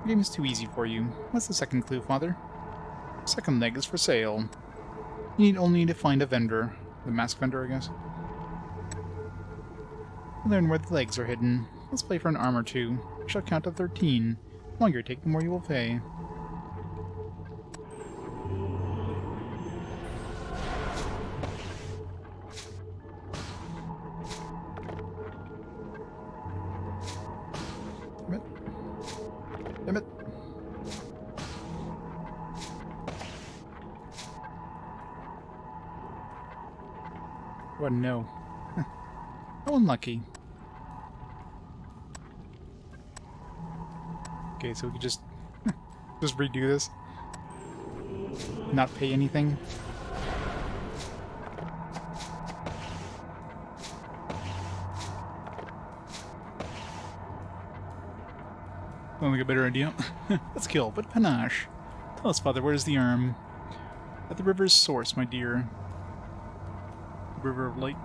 [SPEAKER 1] The game is too easy for you. What's the second clue, father? Second leg is for sale. You need only to find a vendor. The mask vendor, I guess. Learn where the legs are hidden. Let's play for an arm or two. I shall count to 13. The longer you take, the more you will pay. Damn it. Damn it. Oh no. How unlucky. Okay, so we could just just redo this. Not pay anything. Sounds like a better idea. Let's kill, but panache. Tell us, Father, where's the arm? At the river's source, my dear. River of Light.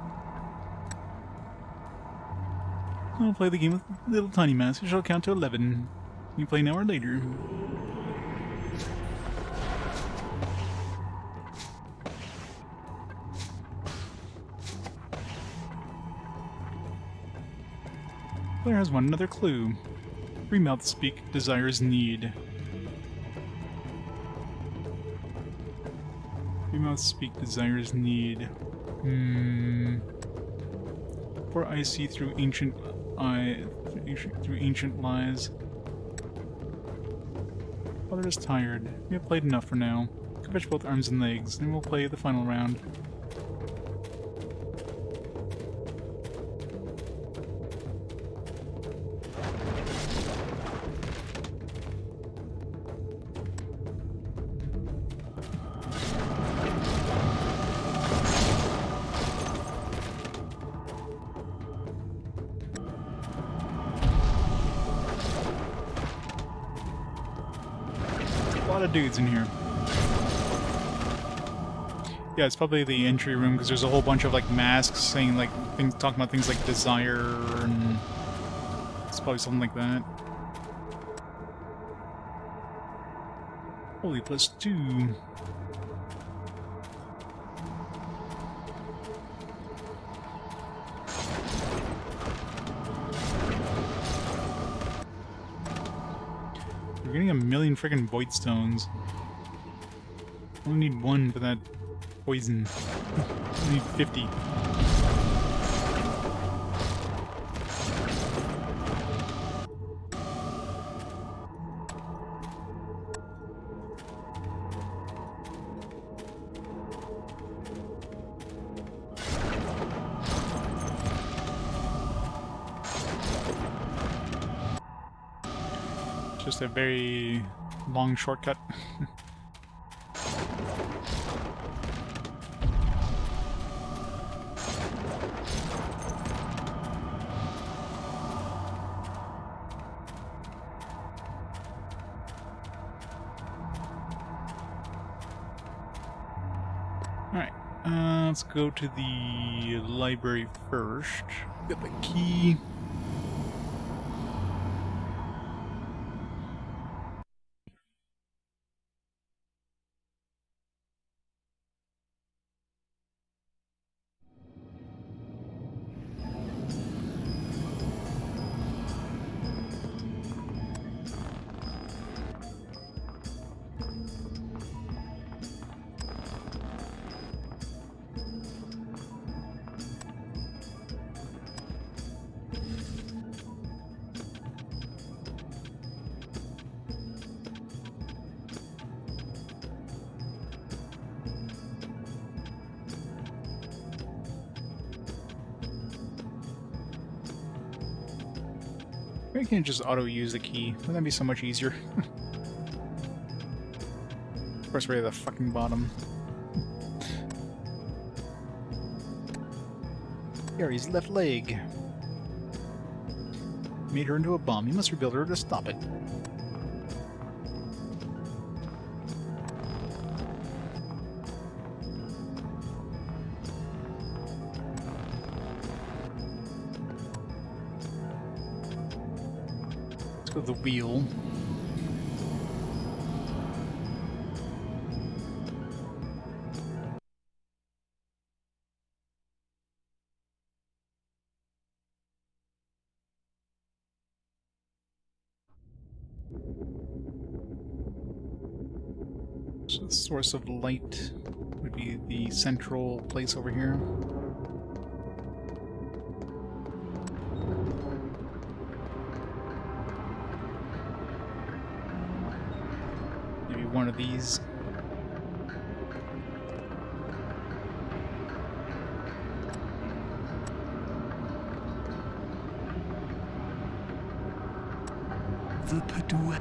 [SPEAKER 1] I'll play the game with little tiny mouse. We shall count to 11. You play now or later. Claire has one another clue. Free mouths speak, desires need. Free mouths speak, desires need. For I see through ancient lies. Father is tired. We have played enough for now. Go fetch both arms and legs, then we'll play the final round. A lot of dudes in here. Yeah, it's probably the entry room because there's a whole bunch of like masks saying like things, talking about things like desire, and it's probably something like that. Holy, +2. We're getting a million friggin' void stones. I only need one for that poison. I need 50. Just a very long shortcut. Alright, let's go to the library first. Get the key. Why can't just auto-use the key? Wouldn't that be so much easier? Of course, we're at the fucking bottom. Gary's left leg. Made her into a bomb. You must rebuild her to stop it. Let's go to the wheel. So the source of light would be the central place over here. Maybe one of these.
[SPEAKER 10] the Paduel.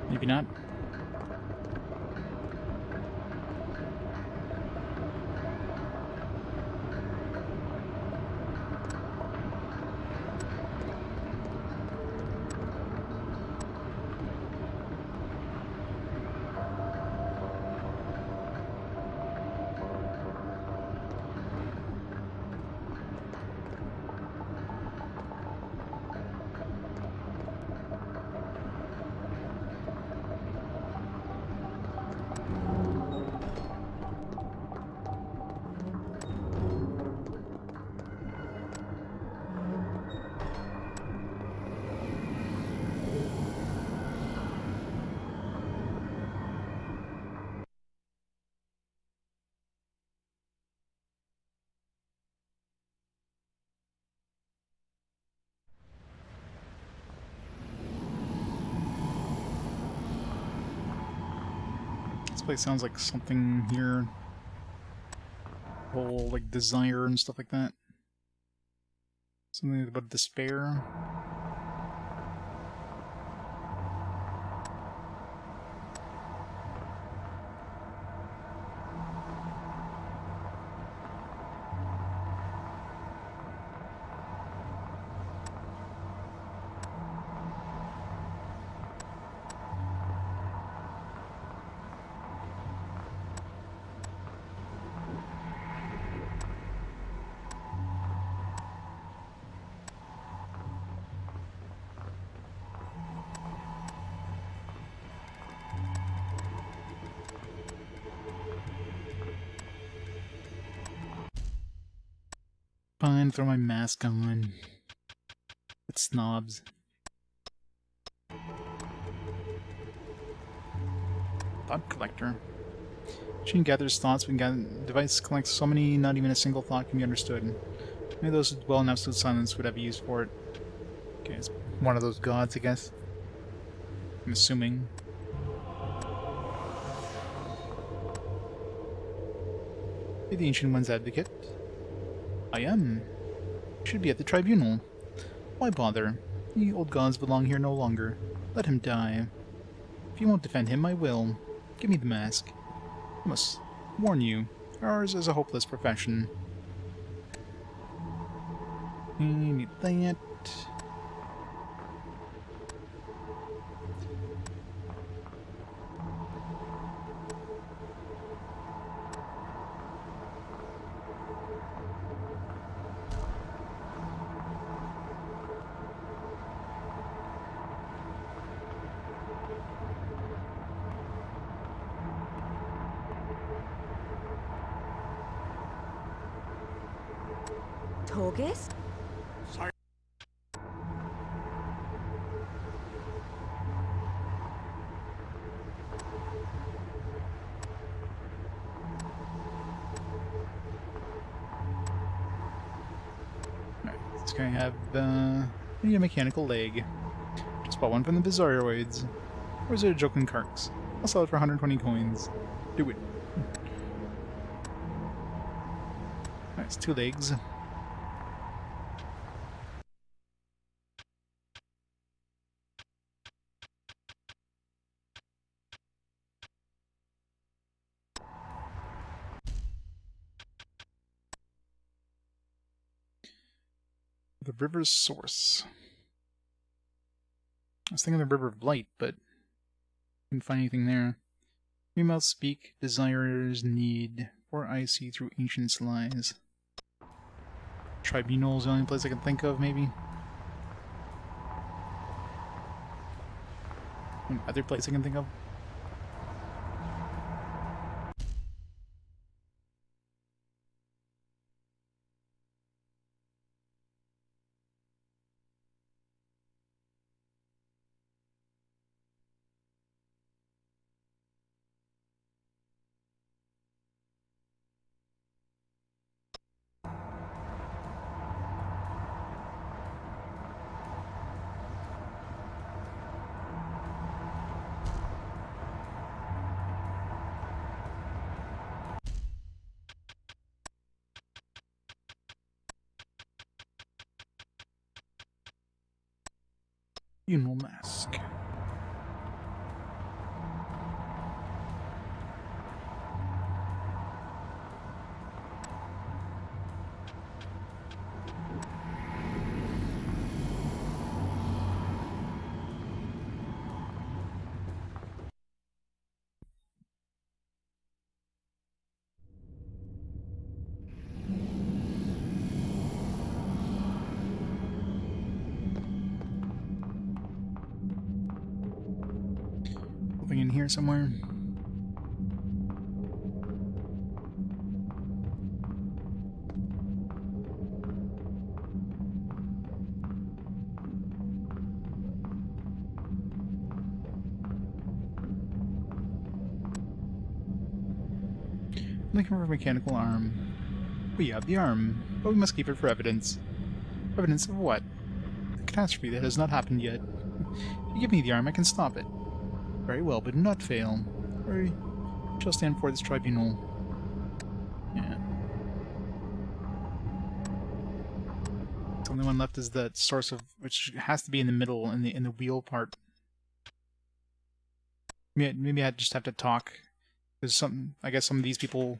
[SPEAKER 1] Maybe not. This place sounds like something here. Whole like desire and stuff like that. Something about despair. Fine, throw my mask on. It's snobs. Thought collector. Machine gathers thoughts, but device collects so many, not even a single thought can be understood. Maybe those who dwell in absolute silence would have use for it. Okay, it's one of those gods, I guess. I'm assuming. Be the Ancient One's advocate. I am. Should be at the tribunal. Why bother? The old gods belong here no longer. Let him die. If you won't defend him, I will. Give me the mask. I must warn you, ours is a hopeless profession. Need that.
[SPEAKER 11] August?
[SPEAKER 6] Sorry.
[SPEAKER 1] Alright, this guy have need a mechanical leg. Just bought one from the Bizarroids. Or is it a joking Karks? I'll sell it for 120 coins. Do it. Alright, it's 2 legs. The river's source. I was thinking the River of Light, but couldn't find anything there. Three mouths speak, desires need, or I see through ancients' lies. Tribunal's the only place I can think of, maybe. One other place I can think of. Funeral mask. In here somewhere. Looking for a mechanical arm. We have the arm, but we must keep it for evidence. Evidence of what? A catastrophe that has not happened yet. If you give me the arm, I can stop it. Very well, but do not fail. Or you shall stand before this tribunal. Yeah. The only one left is the source of, which has to be in the middle, in the wheel part. Maybe I just have to talk. There's some, I guess some of these people.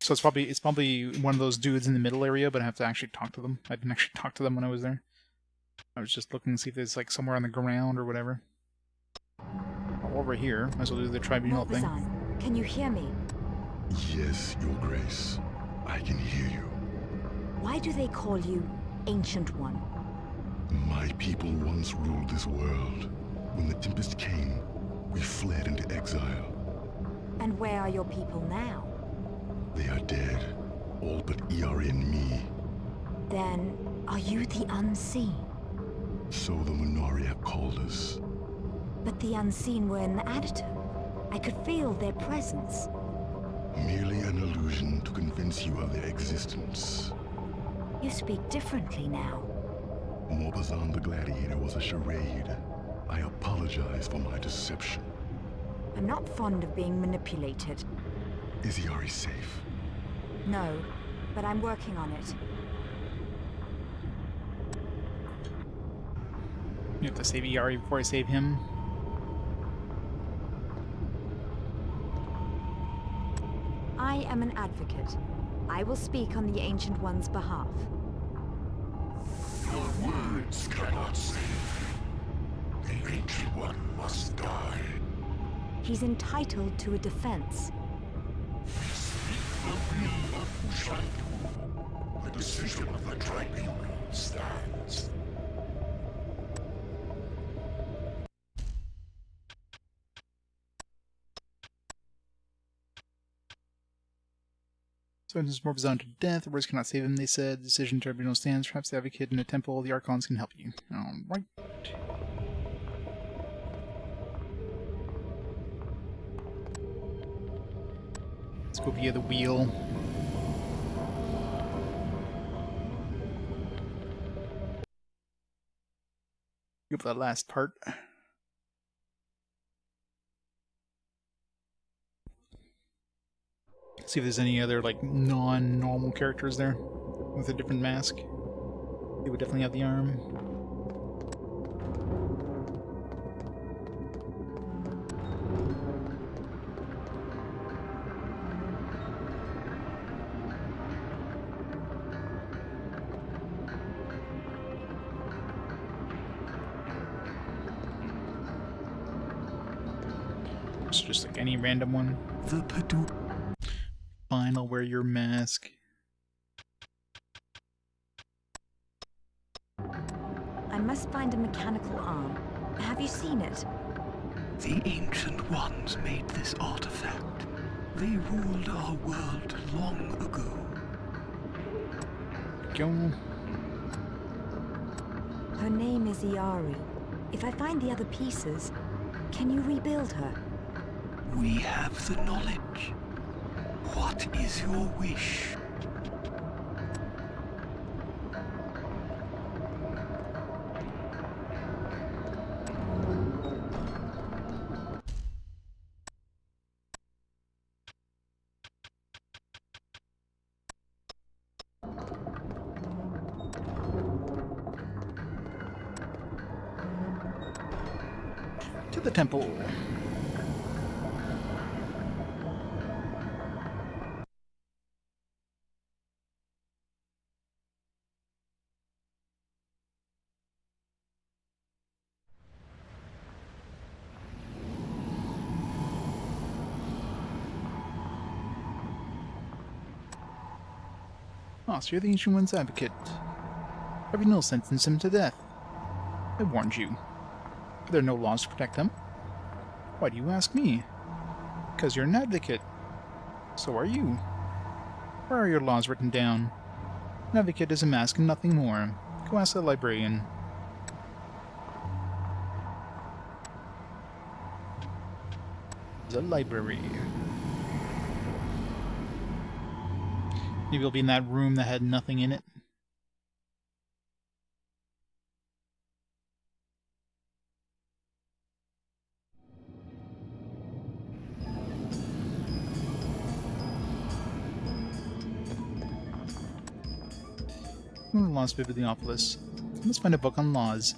[SPEAKER 1] So it's probably one of those dudes in the middle area, but I have to actually talk to them. I didn't actually talk to them when I was there. I was just looking to see if there's like somewhere on the ground or whatever. Over here, might as well do the tribunal thing.
[SPEAKER 2] Can you hear me?
[SPEAKER 7] Yes, Your Grace. I can hear you.
[SPEAKER 2] Why do they call you Ancient One?
[SPEAKER 7] My people once ruled this world. When the Tempest came, we fled into exile.
[SPEAKER 2] And where are your people now?
[SPEAKER 7] They are dead, all but Iari and me.
[SPEAKER 2] Then, are you the Unseen?
[SPEAKER 7] So the Minari have called us.
[SPEAKER 2] But the Unseen were in the Additive. I could feel their presence.
[SPEAKER 7] Merely an illusion to convince you of their existence.
[SPEAKER 2] You speak differently now.
[SPEAKER 7] Morbazan the Gladiator was a charade. I apologize for my deception.
[SPEAKER 2] I'm not fond of being manipulated.
[SPEAKER 7] Is Iari safe?
[SPEAKER 2] No, but I'm working on it.
[SPEAKER 1] You have to save Iari before I save him.
[SPEAKER 2] I am an advocate. I will speak on the Ancient One's behalf.
[SPEAKER 7] Your words cannot save. The Ancient One must die.
[SPEAKER 2] He's entitled to a defense.
[SPEAKER 7] We speak the will of Ushantu. The decision of the tribunal stands.
[SPEAKER 1] Sentence Morbazan to death. The words cannot save him, they said. Decision tribunal stands. Perhaps the advocate in a temple. The Archons can help you. Alright. Let's go via the wheel. Go for that last part. See if there's any other like non-normal characters there with a different mask. They would definitely have the arm. It's just like any random one. Fine, I'll wear your mask.
[SPEAKER 2] I must find a mechanical arm. Have you seen it?
[SPEAKER 10] The Ancient Ones made this artifact. They ruled our world long ago.
[SPEAKER 1] Go.
[SPEAKER 2] Her name is Iari. If I find the other pieces, can you rebuild her?
[SPEAKER 10] We have the knowledge. What is your wish?
[SPEAKER 1] To the temple. Oh, so you're the Ancient One's advocate. Tribunal sentenced him to death. I warned you. Are there no laws to protect them? Why do you ask me? Because you're an advocate. So are you. Where are your laws written down? An advocate is a mask and nothing more. Go ask the librarian. The library. Maybe it'll be in that room that had nothing in it. Laws Bibliopolis. Let's find a book on laws.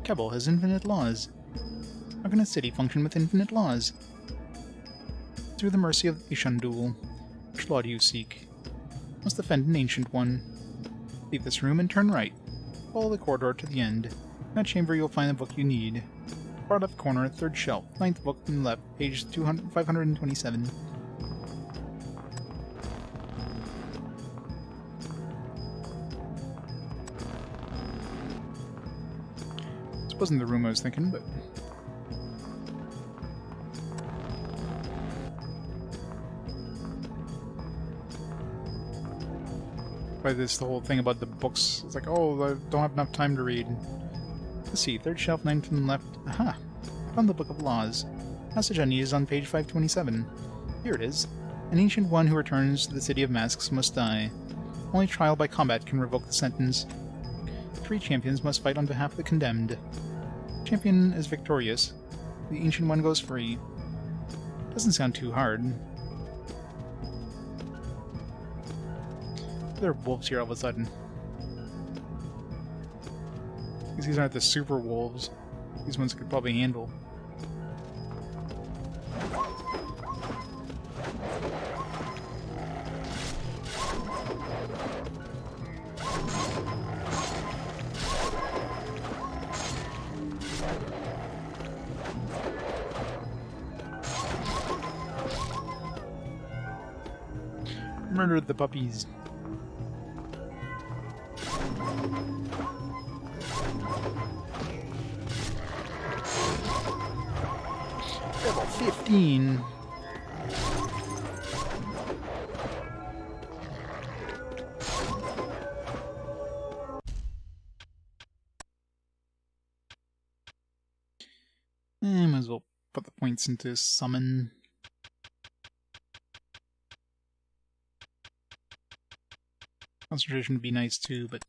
[SPEAKER 1] Kebble has infinite laws. How can a city function with infinite laws? Through the mercy of Ishundul. Which law do you seek? Must defend an ancient one. Leave this room and turn right. Follow the corridor to the end. In that chamber you'll find the book you need. Far left corner, third shelf, ninth book from the left, page 527. This wasn't the room I was thinking, but... by this, the whole thing about the books, it's like, oh, I don't have enough time to read. Let's see, third shelf, 9 from the left. Aha! Found the Book of Laws. Passage I need is on page 527. Here it is. An ancient one who returns to the City of Masks must die. Only trial by combat can revoke the sentence. 3 champions must fight on behalf of the condemned. Champion is victorious. The ancient one goes free. Doesn't sound too hard. There are wolves here all of a sudden. These aren't the super wolves. These ones could probably handle. Murdered the puppies. Level 15. Might as well put the points into summon. Concentration would be nice too, but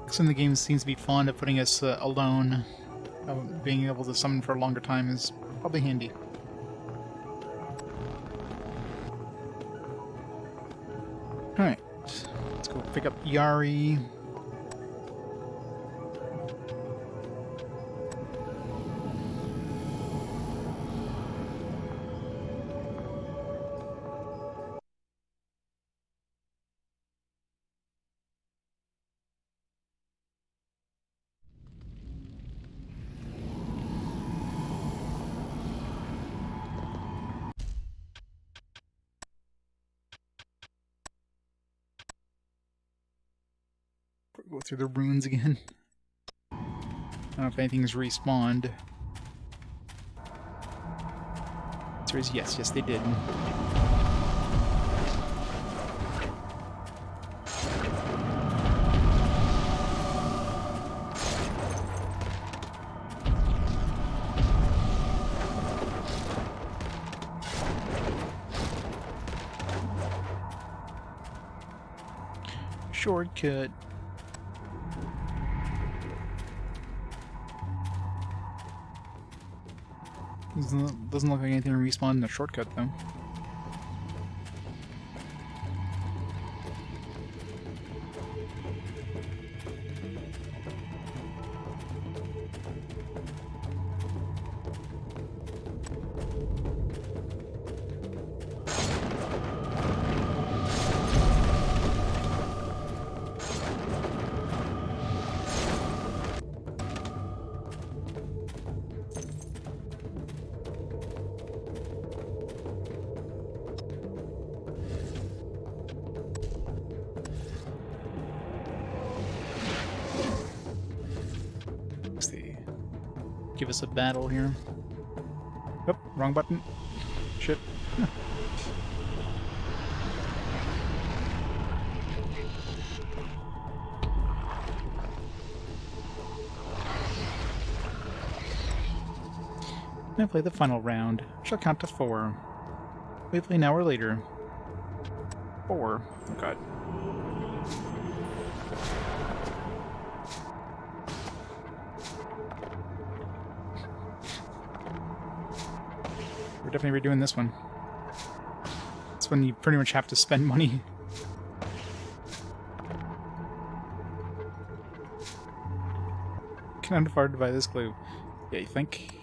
[SPEAKER 1] some of the game seems to be fond of putting us alone. Being able to summon for a longer time is probably handy. Alright, let's go pick up Yari. Go through the runes again. I don't know if anything's respawned. The answer is yes, yes they did. Shortcut. Doesn't look like anything to respawn in a shortcut, though. give us a battle here. Oh, wrong button. Shit. Now play the final round. Shall count to 4. We play an hour later. 4. Oh god. We're definitely redoing this one. This one you pretty much have to spend money. Can I afford to buy this glue? Yeah, you think?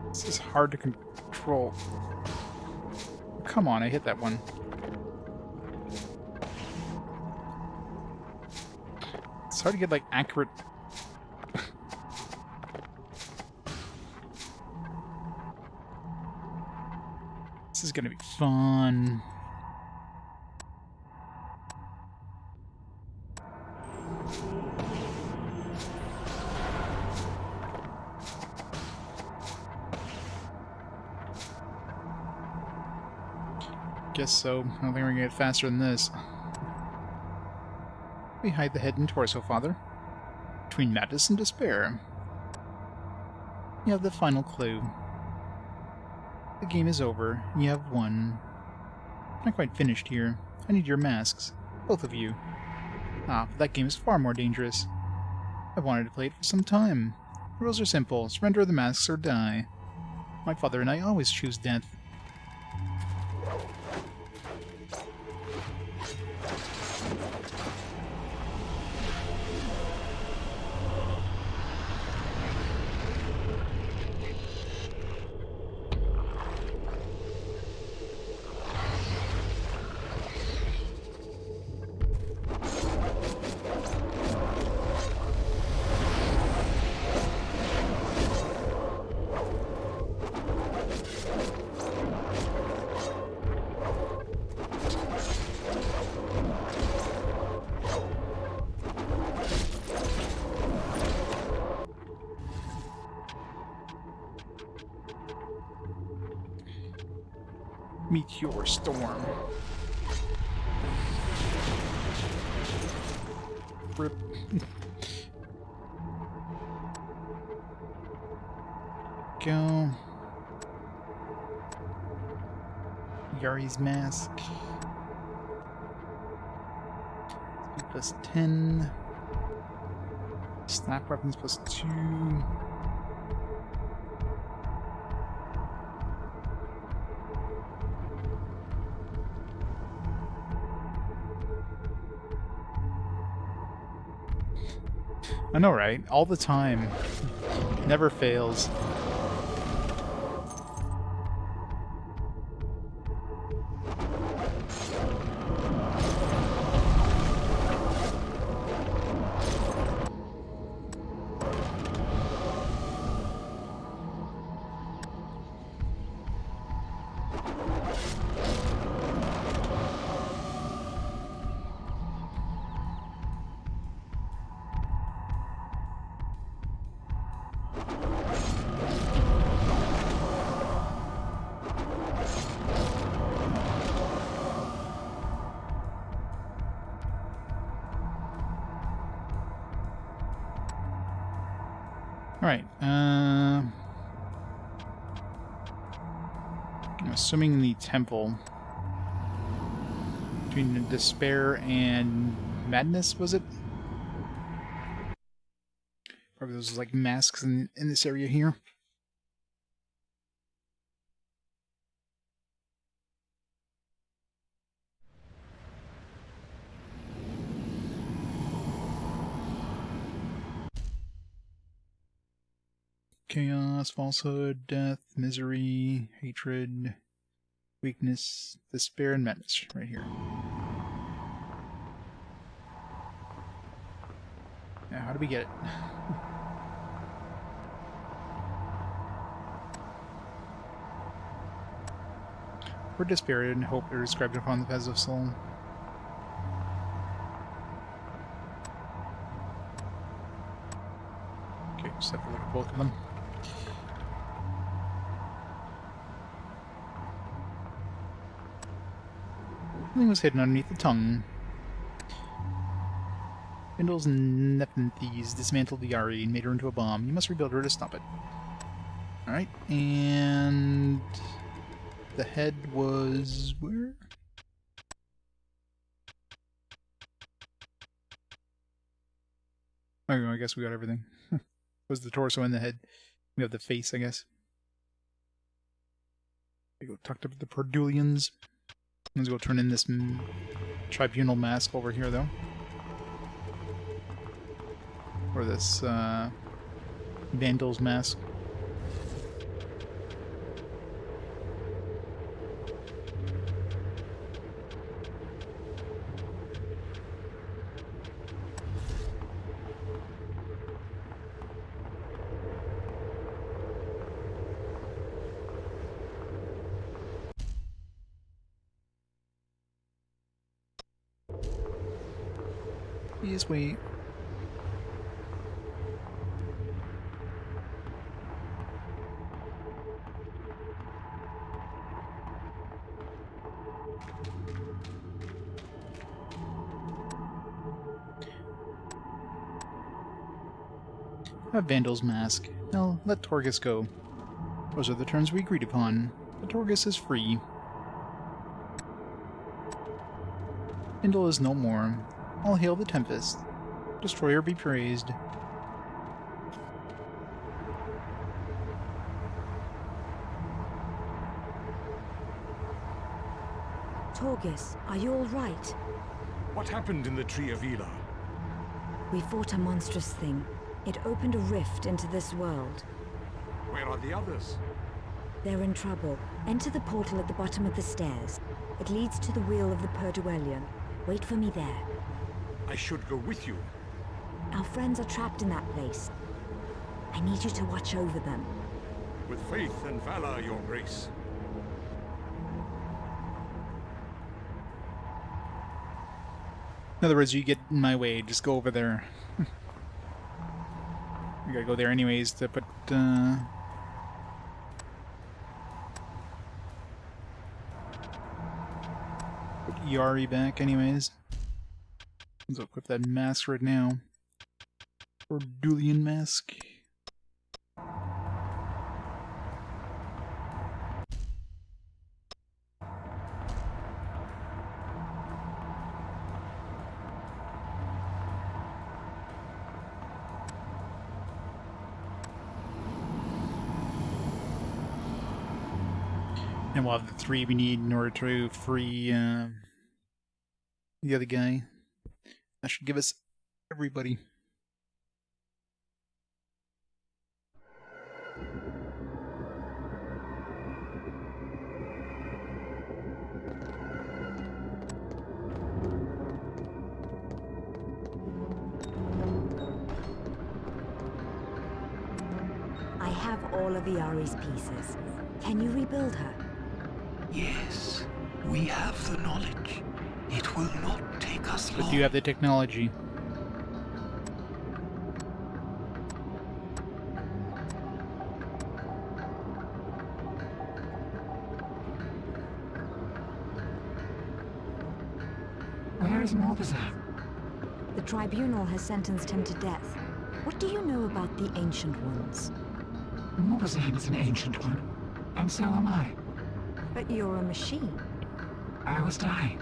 [SPEAKER 1] This is hard to control. Come on, I hit that one. It's hard to get, like, accurate... This is gonna be fun. Guess so. I don't think we're gonna get faster than this. We hide the head and torso, Father. Between madness and despair. You have the final clue. The game is over. You have won. Not quite finished here. I need your masks. Both of you. Ah, but that game is far more dangerous. I've wanted to play it for some time. The rules are simple. Surrender the masks or die. My father and I always choose death. Meteor storm. Rip. Go. Yari's mask. Plus 10. Snap weapons plus 2. I know, right? All the time. Never fails. Alright, I'm assuming the temple between despair and madness, was it? Probably those like masks in this area here. Chaos, falsehood, death, misery, hatred, weakness, despair, and madness, right here. Now, how do we get it? for despair and hope are described upon the paths of soul. Okay, just have to look at both of them. Something was hidden underneath the tongue. Pendant's Nepenthes dismantled the Yari and made her into a bomb. You must rebuild her to stop it. Alright, and the head was where? Oh, I guess we got everything. Was the torso and the head. We have the face, I guess. We go talk to the Perdulians. Let's go turn in this tribunal mask over here, though. Or this Vandal's mask. Please wait. A Vandal's mask. Now, let Torgus go. Those are the terms we agreed upon. The Torgus is free. Vandal is no more. All hail the Tempest. Destroyer be praised.
[SPEAKER 2] Torgus, are you all right?
[SPEAKER 6] What happened in the Tree of Eleh?
[SPEAKER 2] We fought a monstrous thing. It opened a rift into this world.
[SPEAKER 6] Where are the others?
[SPEAKER 2] They're in trouble. Enter the portal at the bottom of the stairs. It leads to the wheel of the Perduelion. Wait for me there.
[SPEAKER 6] I should go with you.
[SPEAKER 2] Our friends are trapped in that place. I need you to watch over them.
[SPEAKER 6] With faith and valor, your grace.
[SPEAKER 1] In other words, you get in my way, just go over there. We gotta go there anyways to put, put Yari back anyways. Let's equip that mask right now. Or Dulian mask. And we'll have the 3 we need in order to free the other guy. That should give us everybody.
[SPEAKER 2] I have all of Iari's pieces. Can you rebuild her?
[SPEAKER 10] Yes, we have the knowledge. It will not take us long.
[SPEAKER 1] But do you have the technology?
[SPEAKER 9] Where is Morbazan?
[SPEAKER 2] The tribunal has sentenced him to death. What do you know about the Ancient Ones?
[SPEAKER 9] Morbazan is an ancient one, and so am I.
[SPEAKER 2] But you're a machine.
[SPEAKER 9] I was dying.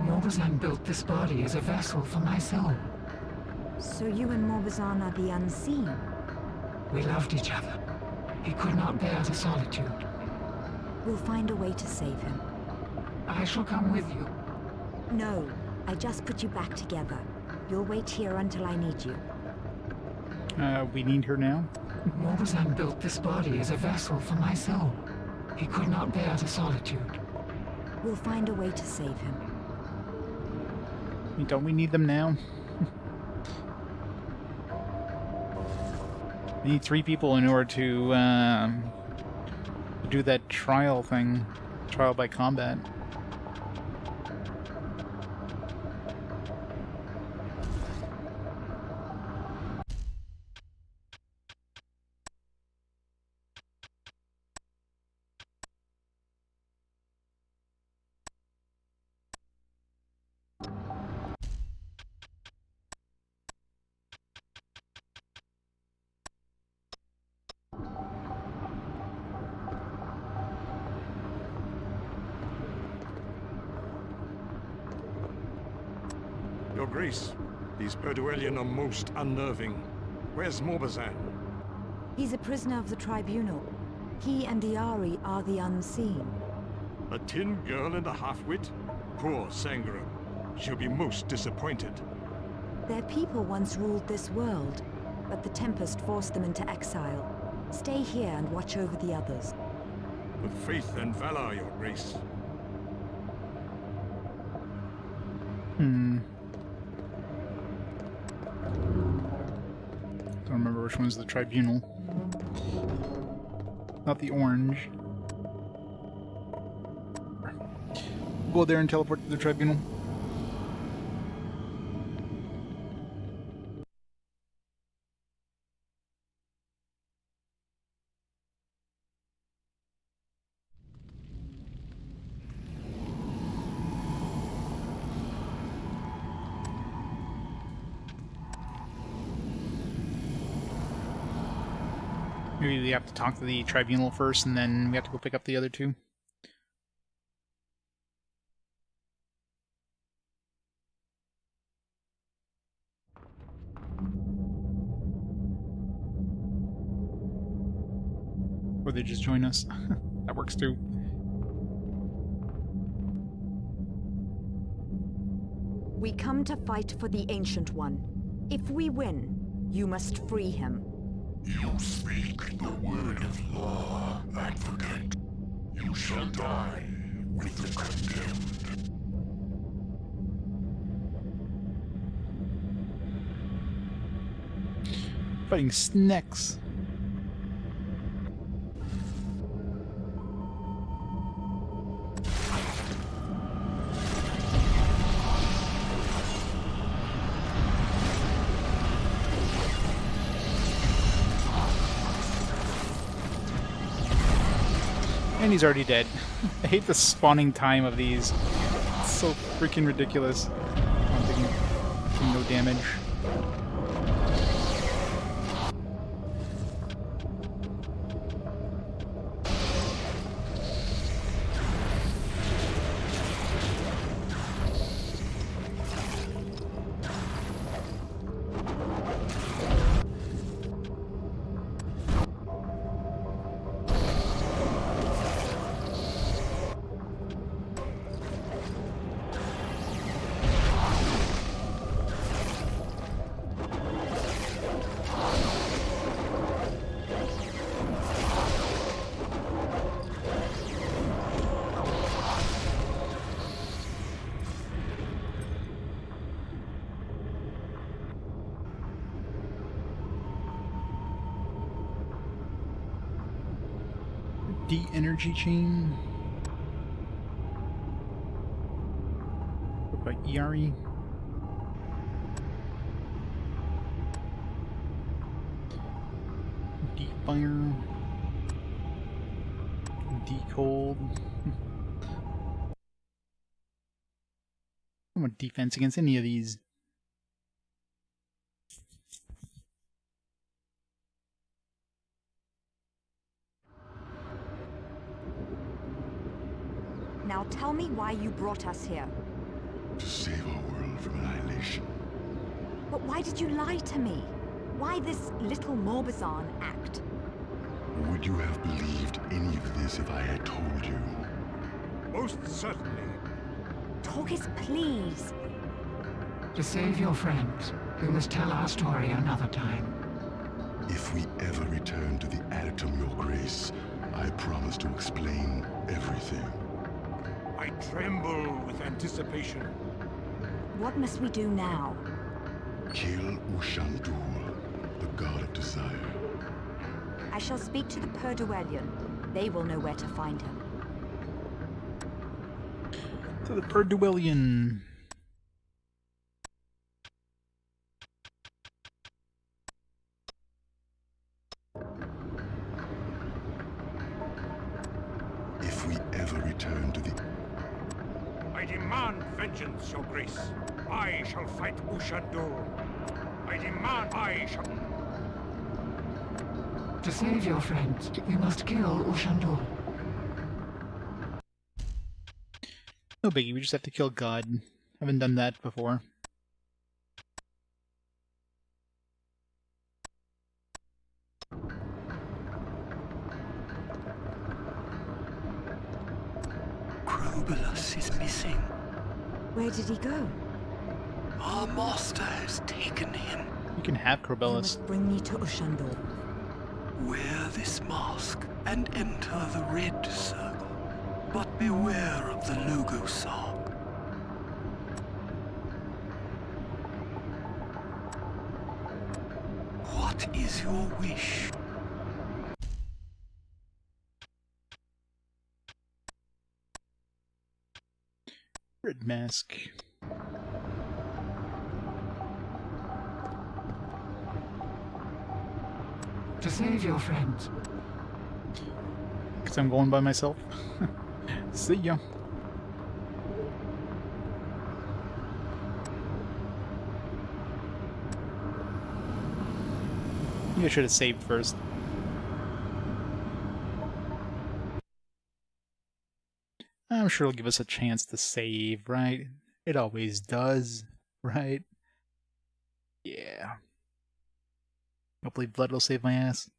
[SPEAKER 9] Morbazan built this body as a vessel for my soul.
[SPEAKER 2] So you and Morbazan are the unseen?
[SPEAKER 9] We loved each other. He could not bear the solitude.
[SPEAKER 2] We'll find a way to save him.
[SPEAKER 9] I shall come with you.
[SPEAKER 2] No, I just put you back together. You'll wait here until I need you.
[SPEAKER 1] We need her now?
[SPEAKER 9] Morbazan built this body as a vessel for my soul. He could not bear the solitude.
[SPEAKER 2] We'll find a way to save him.
[SPEAKER 1] Don't we need them now? We need 3 people in order to do that trial thing. Trial by combat.
[SPEAKER 6] Your Grace, these Perduelian are most unnerving. Where's Morbazan?
[SPEAKER 2] He's a prisoner of the Tribunal. He and Diari are the unseen.
[SPEAKER 6] A tin girl and a half-wit? Poor Sangram. She'll be most disappointed.
[SPEAKER 2] Their people once ruled this world, but the Tempest forced them into exile. Stay here and watch over the others.
[SPEAKER 6] With faith and valor, Your Grace.
[SPEAKER 1] Don't remember which one's the Tribunal. Not the orange. Go there and teleport to the Tribunal. Maybe we have to talk to the Tribunal first, and then we have to go pick up the other two. Or they just join us. That works too.
[SPEAKER 2] We come to fight for the Ancient One. If we win, you must free him.
[SPEAKER 7] You speak the word of law, advocate. You shall die with the condemned.
[SPEAKER 1] Fighting snakes. And he's already dead. I hate the spawning time of these. It's so freaking ridiculous. I'm taking no damage. D-energy chain. By Iari. D-fire. D-cold. I don't want defense against any of these.
[SPEAKER 2] Now tell me why you brought us here.
[SPEAKER 7] To save our world from annihilation.
[SPEAKER 2] But why did you lie to me? Why this little Morbazan act?
[SPEAKER 7] Would you have believed any of this if I had told you?
[SPEAKER 6] Most certainly.
[SPEAKER 2] Torgus, please.
[SPEAKER 9] To save your friends, we must tell our story another time.
[SPEAKER 7] If we ever return to the Adytum, Your Grace, I promise to explain everything.
[SPEAKER 6] I tremble with anticipation.
[SPEAKER 2] What must we do now?
[SPEAKER 7] Kill Ushandur, the god of desire.
[SPEAKER 2] I shall speak to the Perduelian. They will know where to find him.
[SPEAKER 1] To the Perduelian.
[SPEAKER 7] If we ever return to the...
[SPEAKER 6] I demand vengeance, Your Grace. I shall fight Ushandul. I demand I shall...
[SPEAKER 9] To save your friend, you must kill Ushandul.
[SPEAKER 1] No biggie, we just have to kill God. Haven't done that before.
[SPEAKER 10] Krobulus is missing.
[SPEAKER 2] Where did he go?
[SPEAKER 10] Our master has taken him.
[SPEAKER 1] You can have
[SPEAKER 2] You
[SPEAKER 1] Krobulus.
[SPEAKER 2] must bring me to Ushandul.
[SPEAKER 10] Wear this mask and enter the red circle. But beware of the Logosar. What is your wish?
[SPEAKER 1] Red mask.
[SPEAKER 9] To save your friend.
[SPEAKER 1] Because I'm going by myself. See ya. Maybe I should have saved first. I'm sure it'll give us a chance to save, right? It always does, right? Yeah. Hopefully blood will save my ass.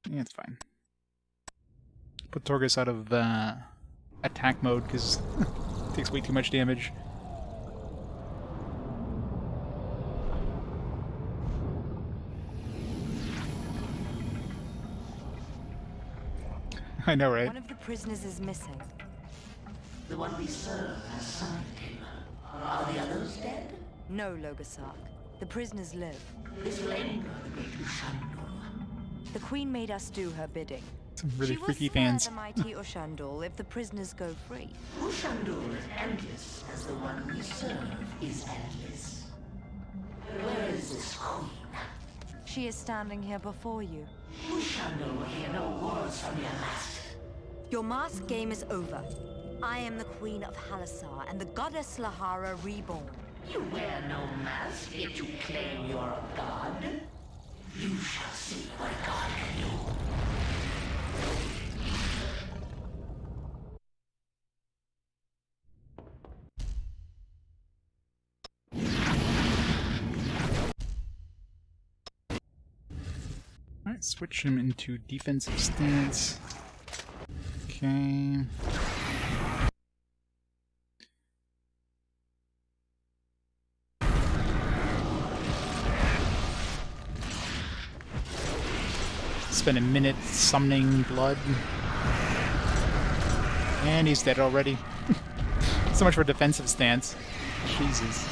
[SPEAKER 1] Yeah, it's fine. Put Torgus out of attack mode because it takes way too much damage. I know, right?
[SPEAKER 2] One of the prisoners is missing.
[SPEAKER 12] The one we serve has summoned him. Are the others dead?
[SPEAKER 2] No, Logosar. The prisoners live.
[SPEAKER 12] This will anger the great Ushandul.
[SPEAKER 2] The Queen made us do her bidding.
[SPEAKER 1] Some really
[SPEAKER 2] She
[SPEAKER 1] freaky
[SPEAKER 2] will spare
[SPEAKER 1] fans.
[SPEAKER 2] the mighty Ushandul if the prisoners go free.
[SPEAKER 12] Ushandul is endless, as the one we serve is endless. Where is this queen?
[SPEAKER 2] She is standing here before you.
[SPEAKER 12] Ushandul will hear no words from your master.
[SPEAKER 2] Your mask game is over. I am the Queen of Halassar and the goddess Laharah reborn.
[SPEAKER 12] You wear no mask, yet you claim you're a god? You shall see what a god can do.
[SPEAKER 1] Alright, switch him into defensive stance. Okay. Spend a minute summoning blood. And he's dead already. So much for defensive stance. Jesus.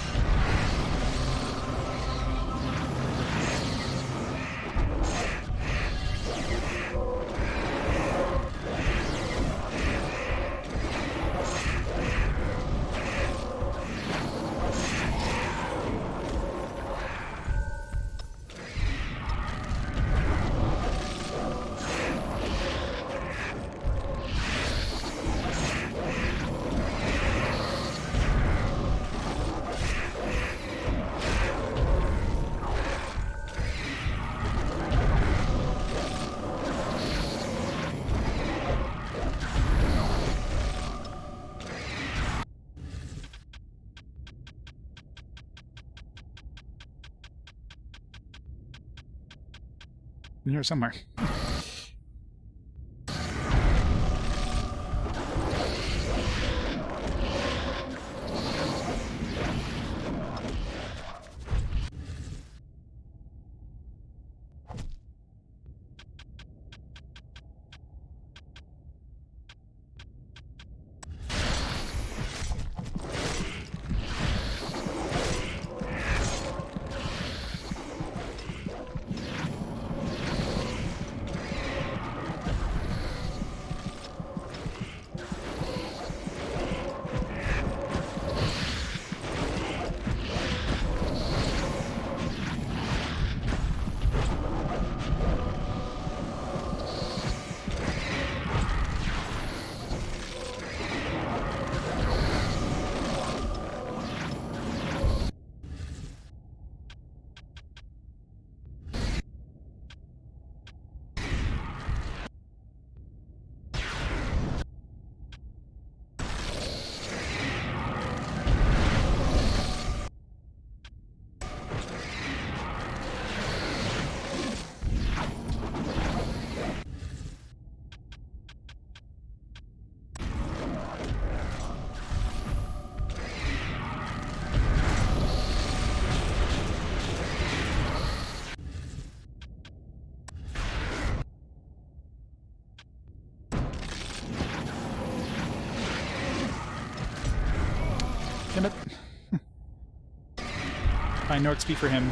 [SPEAKER 1] In here somewhere. Fine, no XP for him.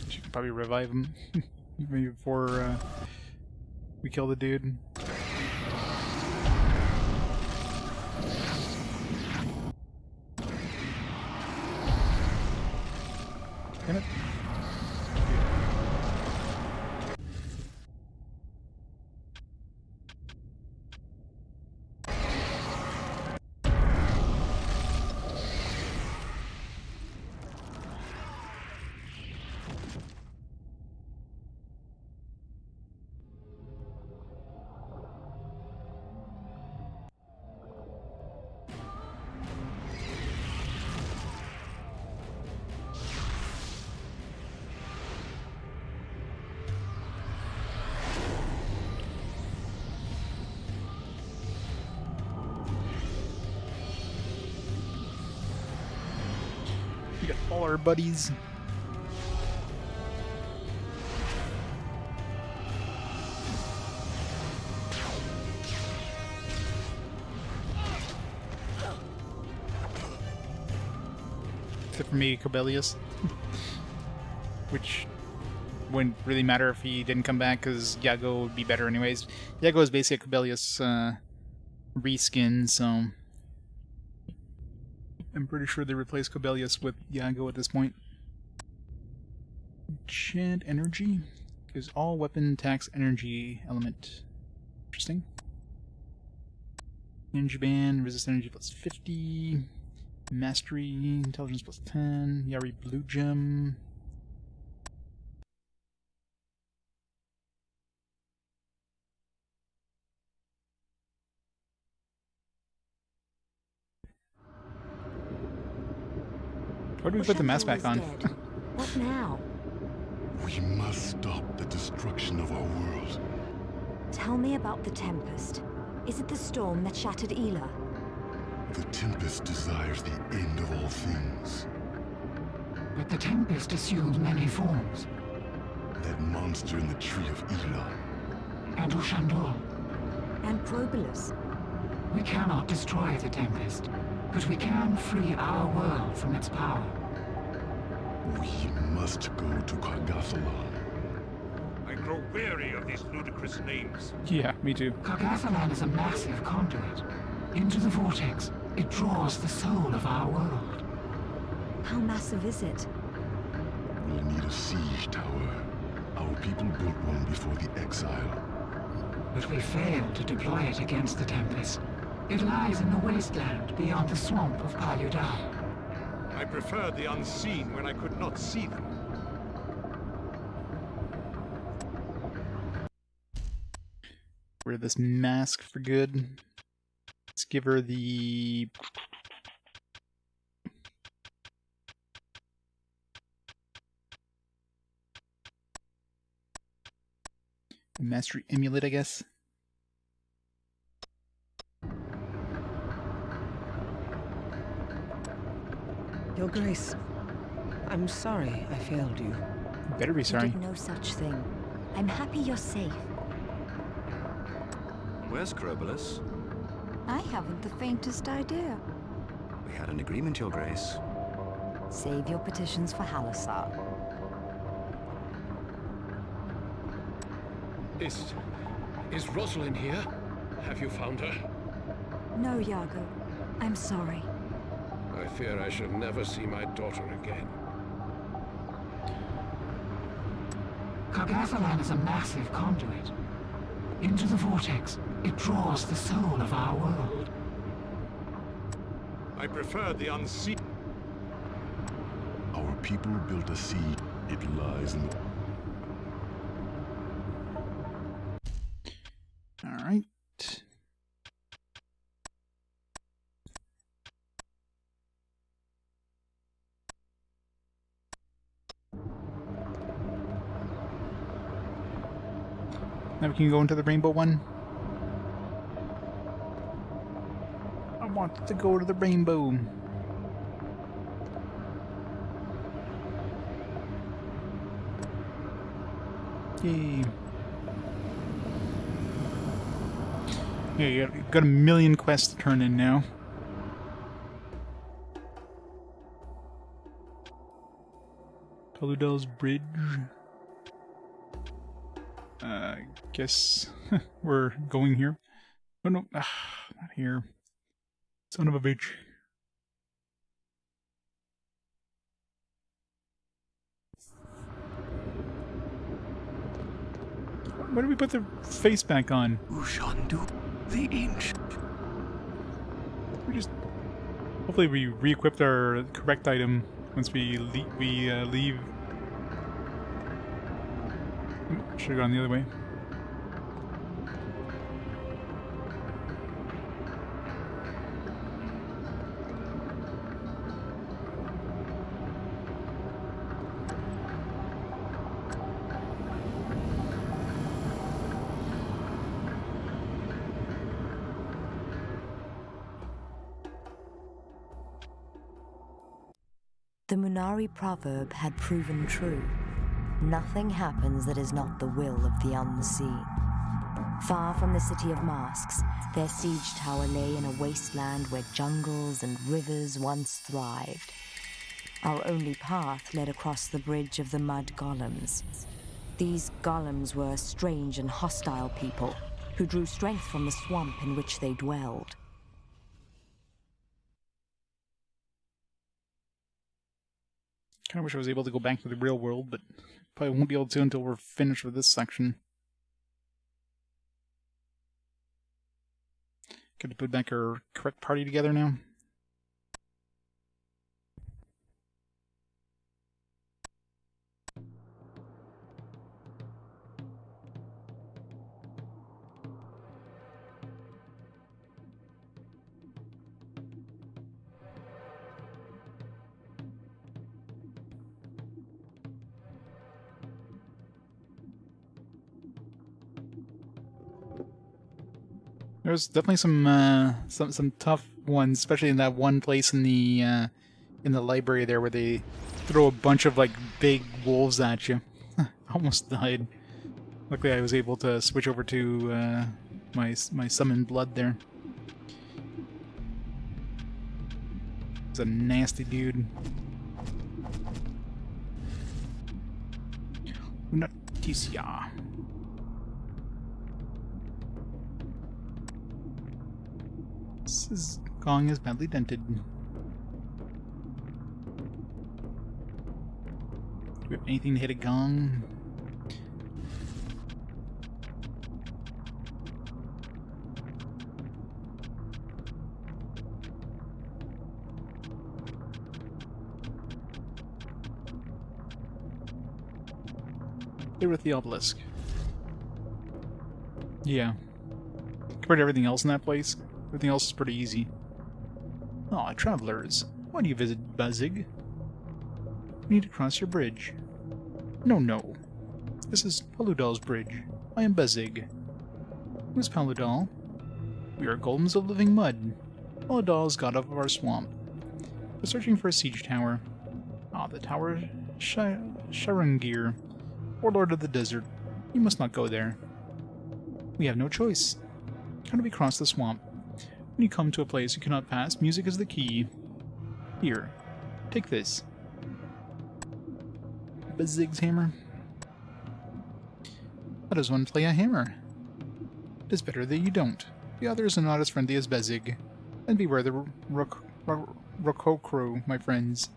[SPEAKER 1] She could probably revive him. Maybe before we kill the dude. Damn it. We got all our buddies. Except for me, Cobelius. Which wouldn't really matter if he didn't come back, because Yago would be better anyways. Yago is basically a Cobelius reskin, so I'm pretty sure they replaced Cobelius with Yago at this point. Enchant energy? Gives all weapon attacks energy element. Interesting. Energy band, resist energy plus 50. Mastery, intelligence plus 10. Yari blue gem. Where do we put the mask back on?
[SPEAKER 2] What now?
[SPEAKER 7] We must stop the destruction of our world.
[SPEAKER 2] Tell me about the Tempest. Is it the storm that shattered Eleh?
[SPEAKER 7] The Tempest desires the end of all things.
[SPEAKER 9] But the Tempest assumed many forms.
[SPEAKER 7] That monster in the Tree of Eleh.
[SPEAKER 9] And Ushandor.
[SPEAKER 2] And Probolus.
[SPEAKER 9] We cannot destroy the Tempest, but we can free our world from its power.
[SPEAKER 7] We must go to Cargathalan.
[SPEAKER 6] I grow weary of these ludicrous names.
[SPEAKER 1] Yeah, me too.
[SPEAKER 9] Cargathalan is a massive conduit. Into the vortex, it draws the soul of our world.
[SPEAKER 2] How massive is it?
[SPEAKER 7] We'll need a siege tower. Our people built one before the exile.
[SPEAKER 9] But we failed to deploy it against the Tempest. It lies in the wasteland beyond the swamp of Paludan.
[SPEAKER 6] I preferred the unseen when I could not see them.
[SPEAKER 1] Wear this mask for good. Let's give her the... Mastery Amulet, I guess.
[SPEAKER 3] Your Grace, I'm sorry I failed you.
[SPEAKER 1] You better be sorry.
[SPEAKER 2] You did no such thing. I'm happy you're safe.
[SPEAKER 8] Where's Probolus?
[SPEAKER 2] I haven't the faintest idea.
[SPEAKER 8] We had an agreement, Your Grace.
[SPEAKER 2] Save your petitions for Halassar.
[SPEAKER 5] Is Rosalind here? Have you found her?
[SPEAKER 2] No, Yago. I'm sorry.
[SPEAKER 5] I fear I shall never see my daughter again.
[SPEAKER 9] Cargathalan is a massive conduit. Into the vortex, it draws the soul of our world.
[SPEAKER 6] I prefer the unseen.
[SPEAKER 7] Our people built a siege. It lies in the...
[SPEAKER 1] Alright. Now we can go into the rainbow one. I want to go to the rainbow. Yay. Yeah, you got a million quests to turn in now. Paludel's Bridge. Guess we're going here. Oh no, not here. Son of a bitch. Why did we put the face back on?
[SPEAKER 10] Ushandu, the ancient.
[SPEAKER 1] We just... Hopefully we re-equipped our correct item once we leave. Should have gone the other way.
[SPEAKER 2] The Munari proverb had proven true. Nothing happens that is not the will of the unseen. Far from the city of masks, their siege tower lay in a wasteland where jungles and rivers once thrived. Our only path led across the bridge of the mud golems. These golems were strange and hostile people who drew strength from the swamp in which they dwelled.
[SPEAKER 1] Kinda wish I was able to go back to the real world, but probably won't be able to until we're finished with this section. Got to put back our correct party together now. There's definitely some tough ones, especially in that one place in the library there where they throw a bunch of like big wolves at you. Almost died. Luckily, I was able to switch over to my summoned blood there. It's a nasty dude. Noticia. This gong is badly dented. Do we have anything to hit a gong? There with the obelisk. Yeah. Compared to everything else in that place, everything else is pretty easy. Aw, travelers. Why do you visit Bazig? You need to cross your bridge. No. This is Paludal's bridge. I am Bazig. Who's Paludal? We are golems of living mud. Paludal is god of our swamp. We're searching for a siege tower. Ah, the tower Sharungir, warlord of the desert. You must not go there. We have no choice. How do we cross the swamp? When you come to a place you cannot pass, music is the key. Here, take this. Bazig's hammer. How does one play a hammer? It is better that you don't. The others are not as friendly as Bezig. And beware the Rokokro, my friends.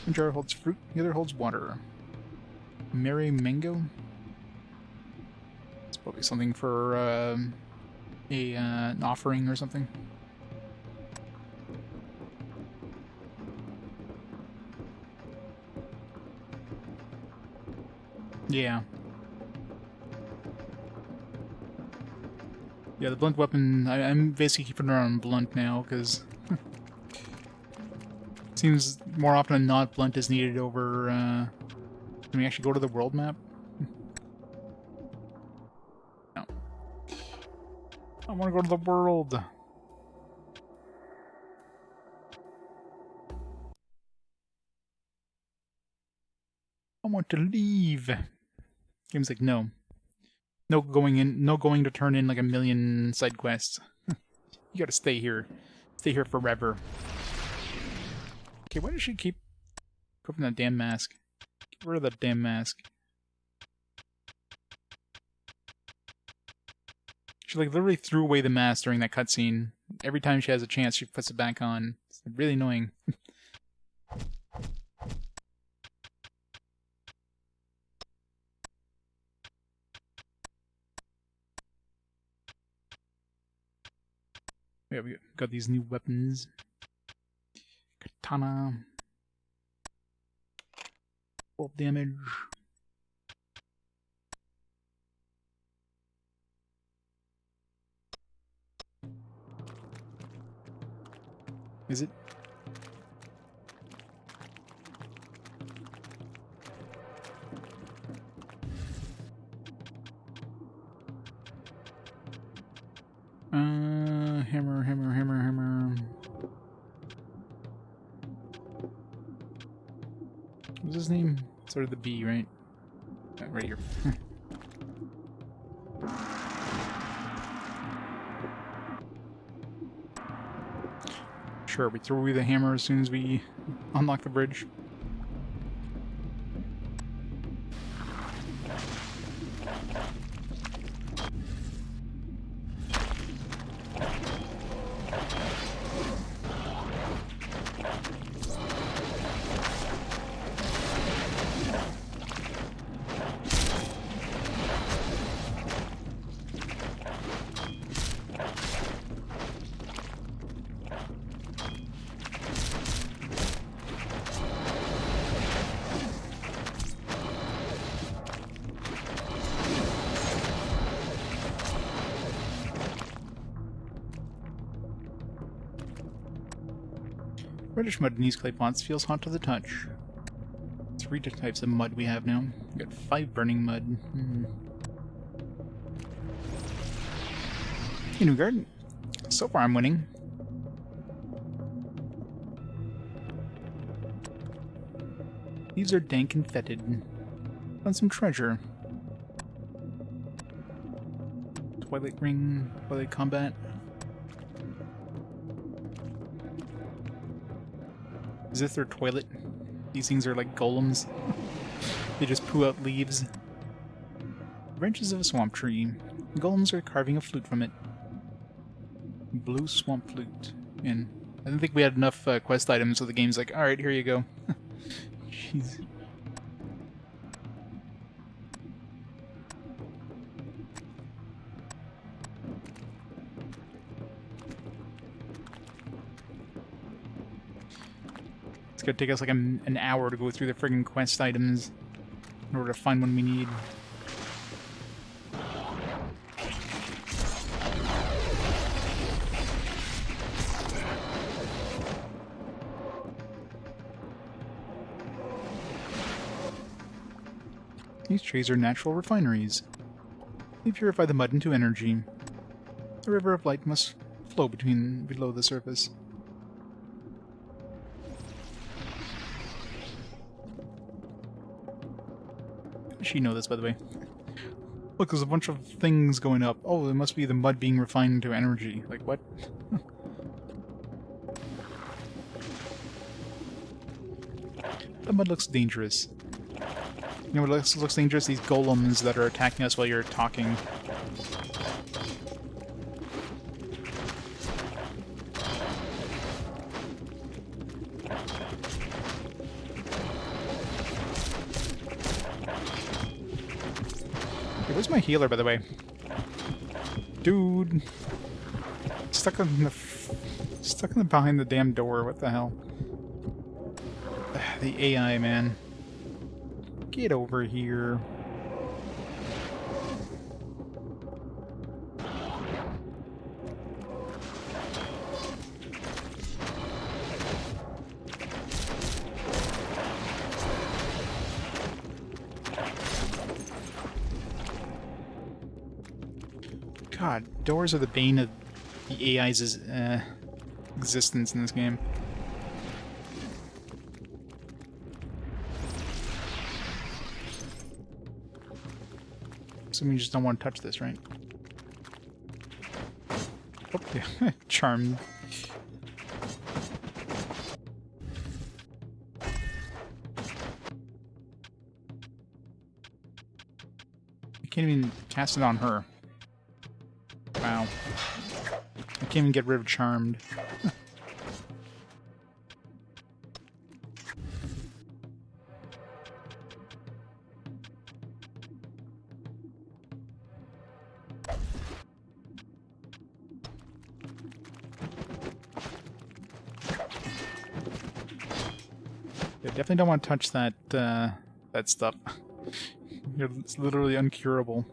[SPEAKER 1] One jar holds fruit, the other holds water. Merry Mango? It's probably something for an offering or something. Yeah. Yeah, the blunt weapon, I'm basically keeping her on blunt now, because seems more often than not blunt is needed over, can we actually go to the world map? No. I want to go to the world! want to leave. Game's like, no. No going in, no going to turn in like a million side quests. You gotta stay here. Stay here forever. Okay, why does she keep putting that damn mask? Get rid of that damn mask. She like literally threw away the mask during that cutscene. Every time she has a chance, she puts it back on. It's really annoying. Yeah, we got these new weapons. Katana. 12 damage. Is it? Hammer. What's his name? Sort of the B, right? Right here. Sure, we throw away the hammer as soon as we unlock the bridge. Reddish mud in these clay pots feels hot to the touch. 3 types of mud we have now. We got 5 burning mud. Hey, Newgard. So far I'm winning. These are dank and fetid. Found some treasure. Twilight ring, twilight combat. Is this their toilet? These things are like golems. They just poo out leaves. Branches of a swamp tree. Golems are carving a flute from it. Blue swamp flute. And I don't think we had enough quest items, so the game's like, alright, here you go. Jeez. It's gonna take us like an hour to go through the friggin' quest items in order to find one we need. These trees are natural refineries. They purify the mud into energy. The river of light must flow below the surface. She know this, by the way. Look, there's a bunch of things going up. Oh, it must be the mud being refined into energy. Like, what? The mud looks dangerous. You know what looks dangerous? These golems that are attacking us while you're talking. Where's my healer, by the way? Dude. Stuck in the behind the damn door. What the hell? The AI, man. Get over here. God, doors are the bane of the AI's existence in this game. assuming you just don't want to touch this, right? Oh, yeah. Charmed. I can't even cast it on her. Wow. I can't even get rid of Charmed. Definitely don't want to touch that that stuff. It's literally uncurable.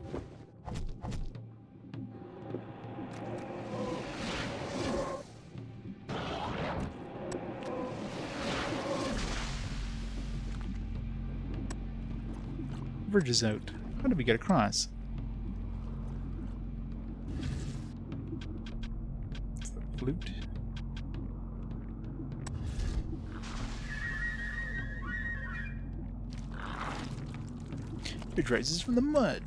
[SPEAKER 1] Bridge is out. How did we get across? It's the flute. It rises from the mud.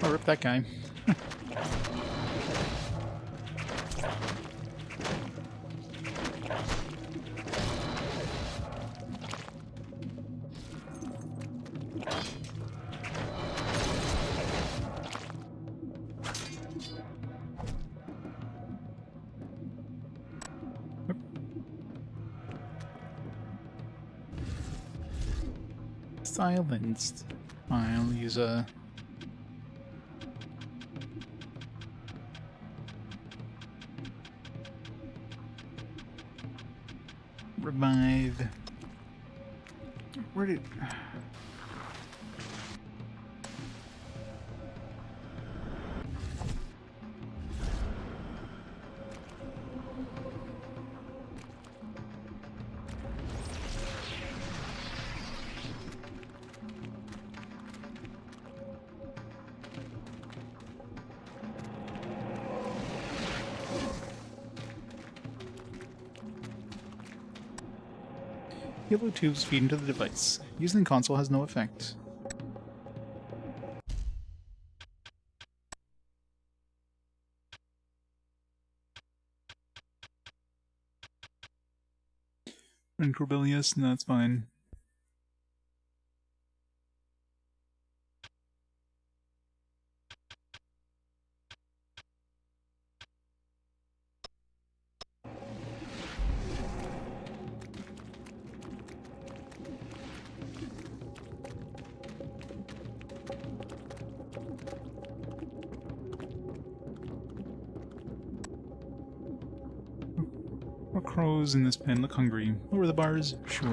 [SPEAKER 1] Oh, rip that guy. Silenced. I'll use a... revive. Where did... Yellow tubes feed into the device. Using the console has no effect. And Corbelius? No, that's fine. Crows in this pen look hungry. Lower the bars? Sure.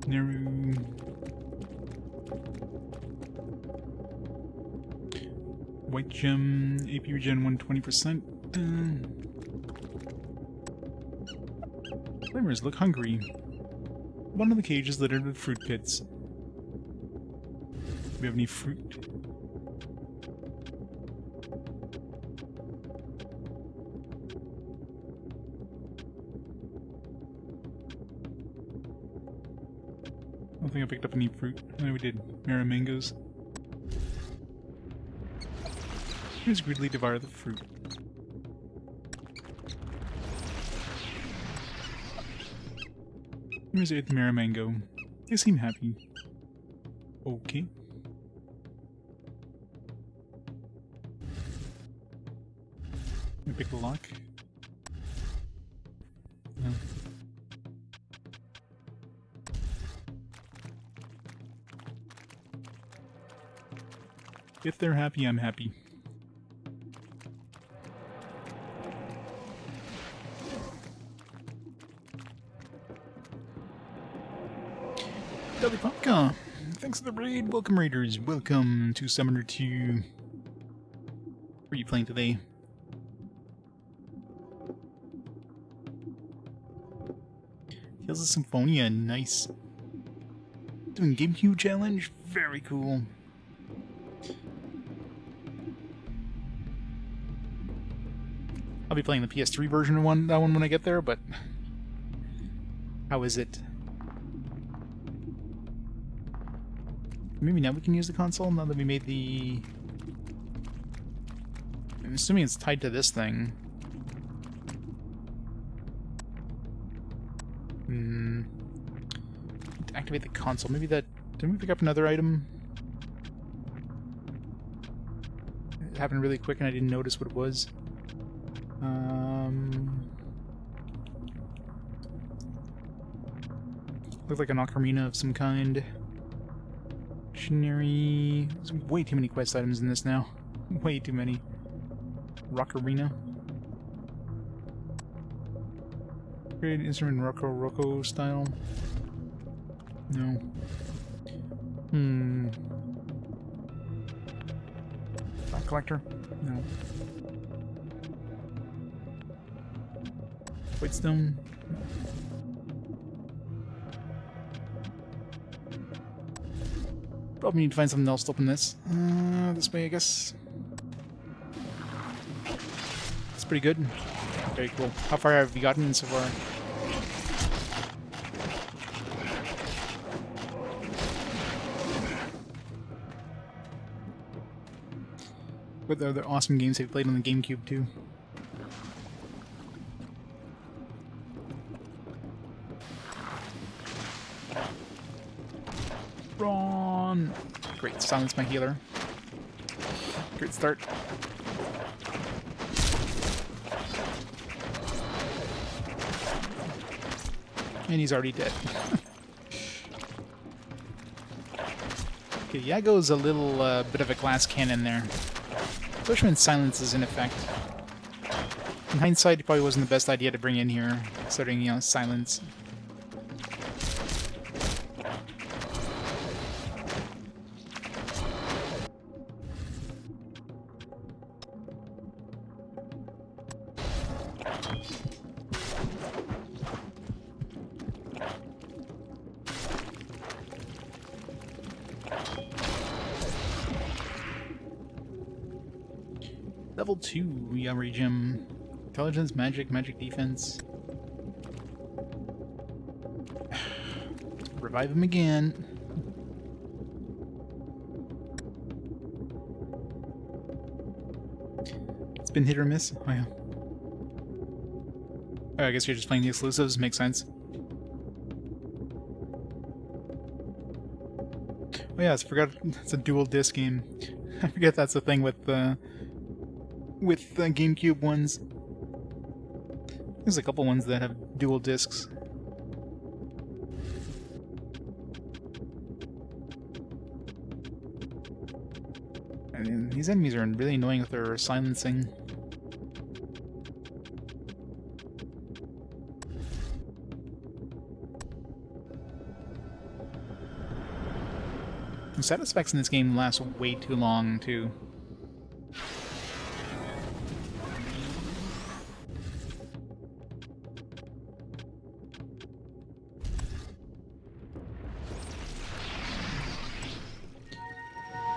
[SPEAKER 1] Neru. White gem, AP regen 120%. Flamers look hungry. One of the cages is littered with fruit pits. Do we have any fruit? I don't think I picked up any fruit. No, we did. Mara mangoes. Here's greedily devour the fruit. Here's a Mara mango. They seem happy. Okay. Pick the lock. No. If they're happy, I'm happy. Deli Pumpkin! Thanks for the raid. Welcome, raiders. Welcome to Summoner 2. What are you playing today? Tales of Symphonia. Nice. Doing GameCube challenge? Very cool. I'll be playing the PS3 version of that one when I get there, but how is it? Maybe now we can use the console, now that we made the... I'm assuming it's tied to this thing. To activate the console, maybe that... Didn't we pick up another item? It happened really quick and I didn't notice what it was. Looked like an ocarina of some kind. Dictionary. There's way too many quest items in this now. Way too many. Rock arena. Create an instrument Rocco style. No. Rock collector? No. Whitestone? No. Probably need to find something else to open this. This way, I guess. It's pretty good. Very cool. How far have you gotten so far? What other awesome games have you played on the GameCube too? Ron! Great, silence my healer. Great start. And he's already dead. Okay, Yago's a little bit of a glass cannon there. Especially when silence is in effect. In hindsight, it probably wasn't the best idea to bring in here, starting, you know, silence. Level 2, Yari Gym. Intelligence, magic, magic defense. Revive him again. It's been hit or miss. Oh yeah. Oh, I guess you're just playing the exclusives. Makes sense. Oh yeah, I forgot it's a dual disc game. I forget that's the thing with GameCube ones. There's a couple ones that have dual discs. I mean, these enemies are really annoying with their silencing. The sound effects in this game last way too long, too.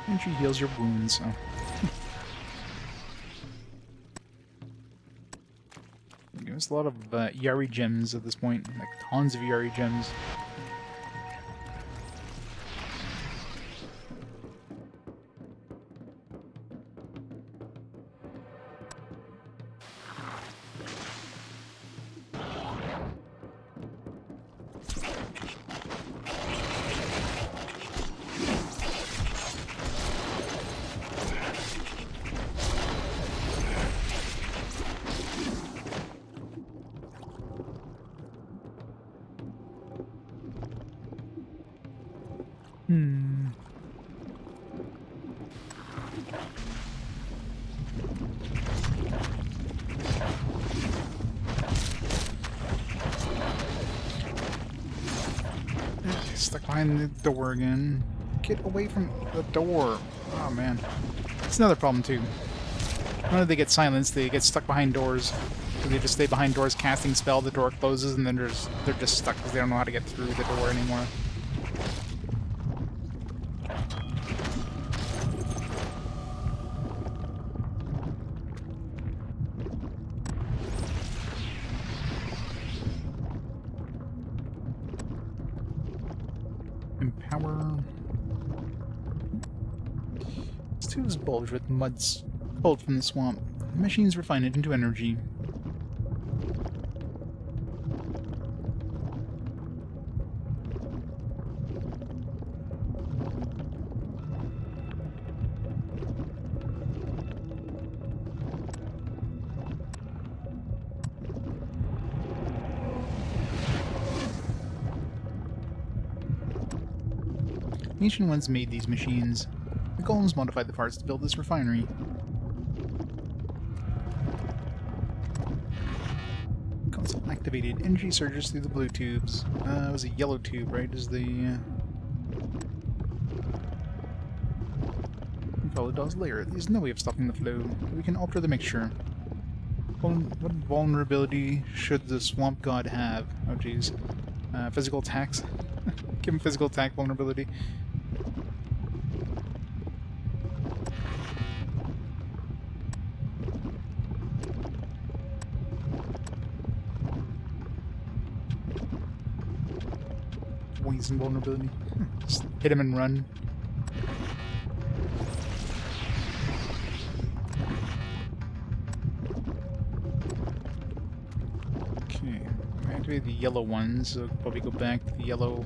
[SPEAKER 1] And she heals your wounds, so... There's a lot of Yari gems at this point, like tons of Yari gems. Hmm. Stuck behind the door again. Get away from the door. Oh man. It's another problem too. Whenever they get silenced, they get stuck behind doors. So they just stay behind doors casting spell, the door closes, and then they're just stuck because they don't know how to get through the door anymore. Empower. This tube is bulged with muds pulled from the swamp. The machines refine it into energy. The Ancient Ones made these machines. The golems modified the parts to build this refinery. Console activated. Energy surges through the blue tubes. It was a yellow tube, right? Is the... We call it Daw's Lair. There's no way of stopping the flow. We can alter the mixture. What vulnerability should the swamp god have? Oh jeez. Physical attacks? Give him physical attack vulnerability. Poison vulnerability. Just hit him and run. Okay, I activated the yellow ones, so I'll probably go back to the yellow.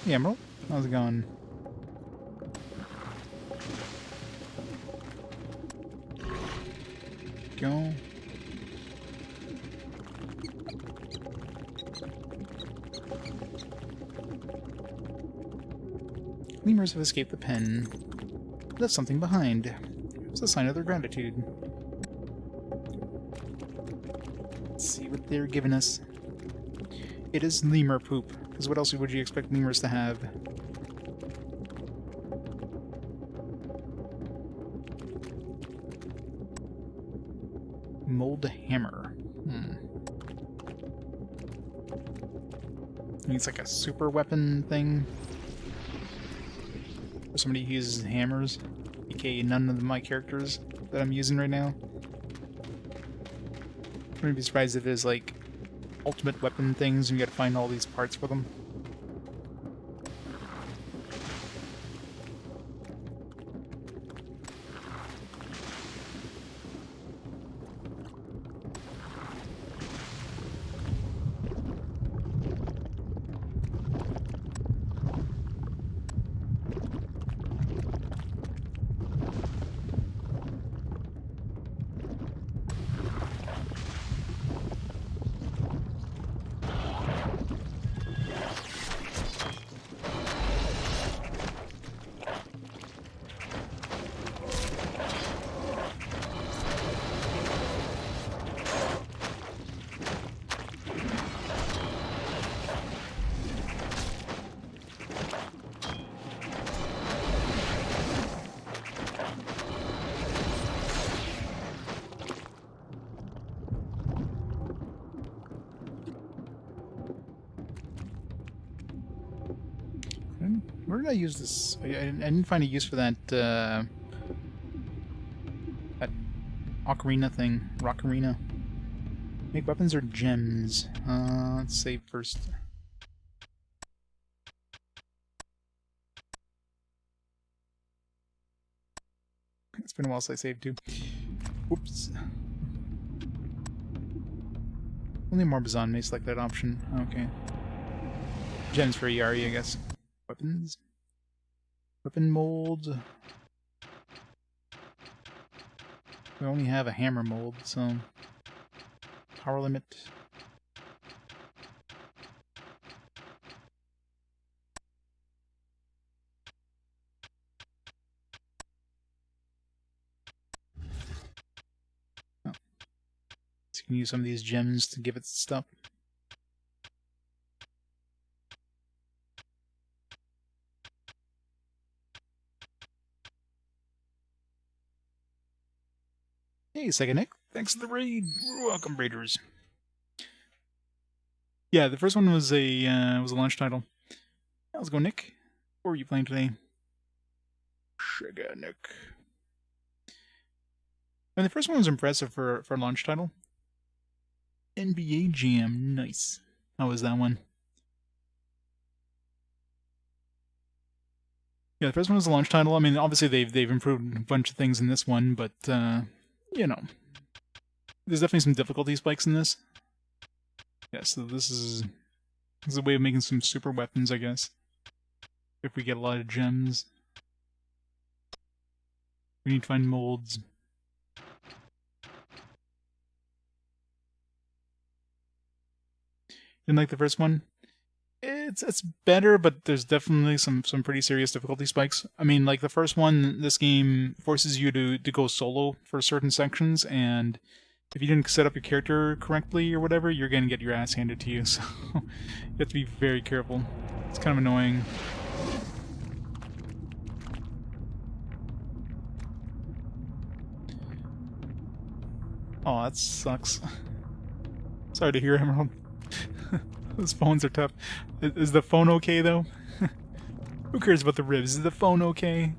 [SPEAKER 1] The emerald? How's it going? Go. Lemurs have escaped the pen. Left something behind. It's a sign of their gratitude. Let's see what they're giving us. It is lemur poop, because what else would you expect lemurs to have? Mold hammer. I think it's like a super weapon thing. For somebody who uses hammers. aka none of my characters that I'm using right now. I wouldn't be surprised if there's like ultimate weapon things and you gotta find all these parts for them. Where did I use this? I didn't find a use for that, that ocarina thing. Rockarina. Make weapons or gems? Let's save first. It's been a while since I saved too. Whoops. Only Morbazon may select that option. Okay. Gems for Yari, I guess. Weapons. Weapon mold. we only have a hammer mold, so... Power limit. Oh. So you can use some of these gems to give it stuff. Hey, Second Nick. Thanks for the raid. Welcome, raiders. Yeah, the first one was a launch title. How's it going, Nick? What were you playing today? Sugar Nick. And the first one was impressive for a launch title. NBA Jam, nice. How was that one? Yeah, the first one was a launch title. I mean, obviously they've improved a bunch of things in this one, but you know, there's definitely some difficulty spikes in this. Yeah, so this is a way of making some super weapons, I guess. If we get a lot of gems. We need to find molds. Didn't like the first one? It's better, but there's definitely some pretty serious difficulty spikes. I mean, like the first one, this game forces you to go solo for certain sections, and if you didn't set up your character correctly or whatever, you're gonna get your ass handed to you, so you have to be very careful. It's kind of annoying. Oh, that sucks. Sorry to hear, Emerald. Those phones are tough. Is the phone okay, though? Who cares about the ribs? Is the phone okay?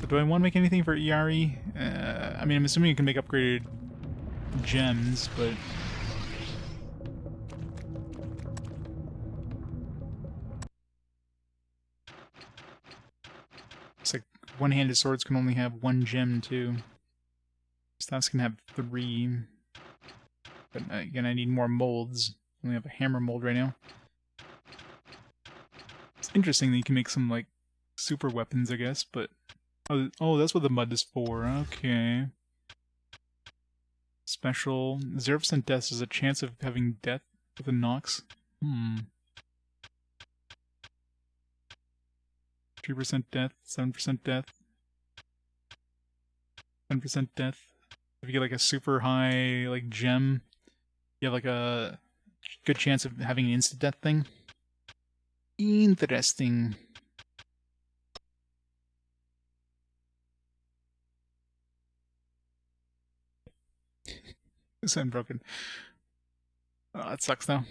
[SPEAKER 1] But do I want to make anything for ERE? I mean, I'm assuming you can make upgraded gems, but... It's like one-handed swords can only have one gem, too. Staffs can have 3. But again, I need more molds. I only have a hammer mold right now. It's interesting that you can make some, like, super weapons, I guess, but... Oh, that's what the mud is for. Okay. Special. 0% death is a chance of having death with a Nox. 3% death, 7% death. 10% death. If you get, like, a super high, like, gem... You have like a good chance of having an instant death thing. Interesting. This end broken. Oh, that sucks now.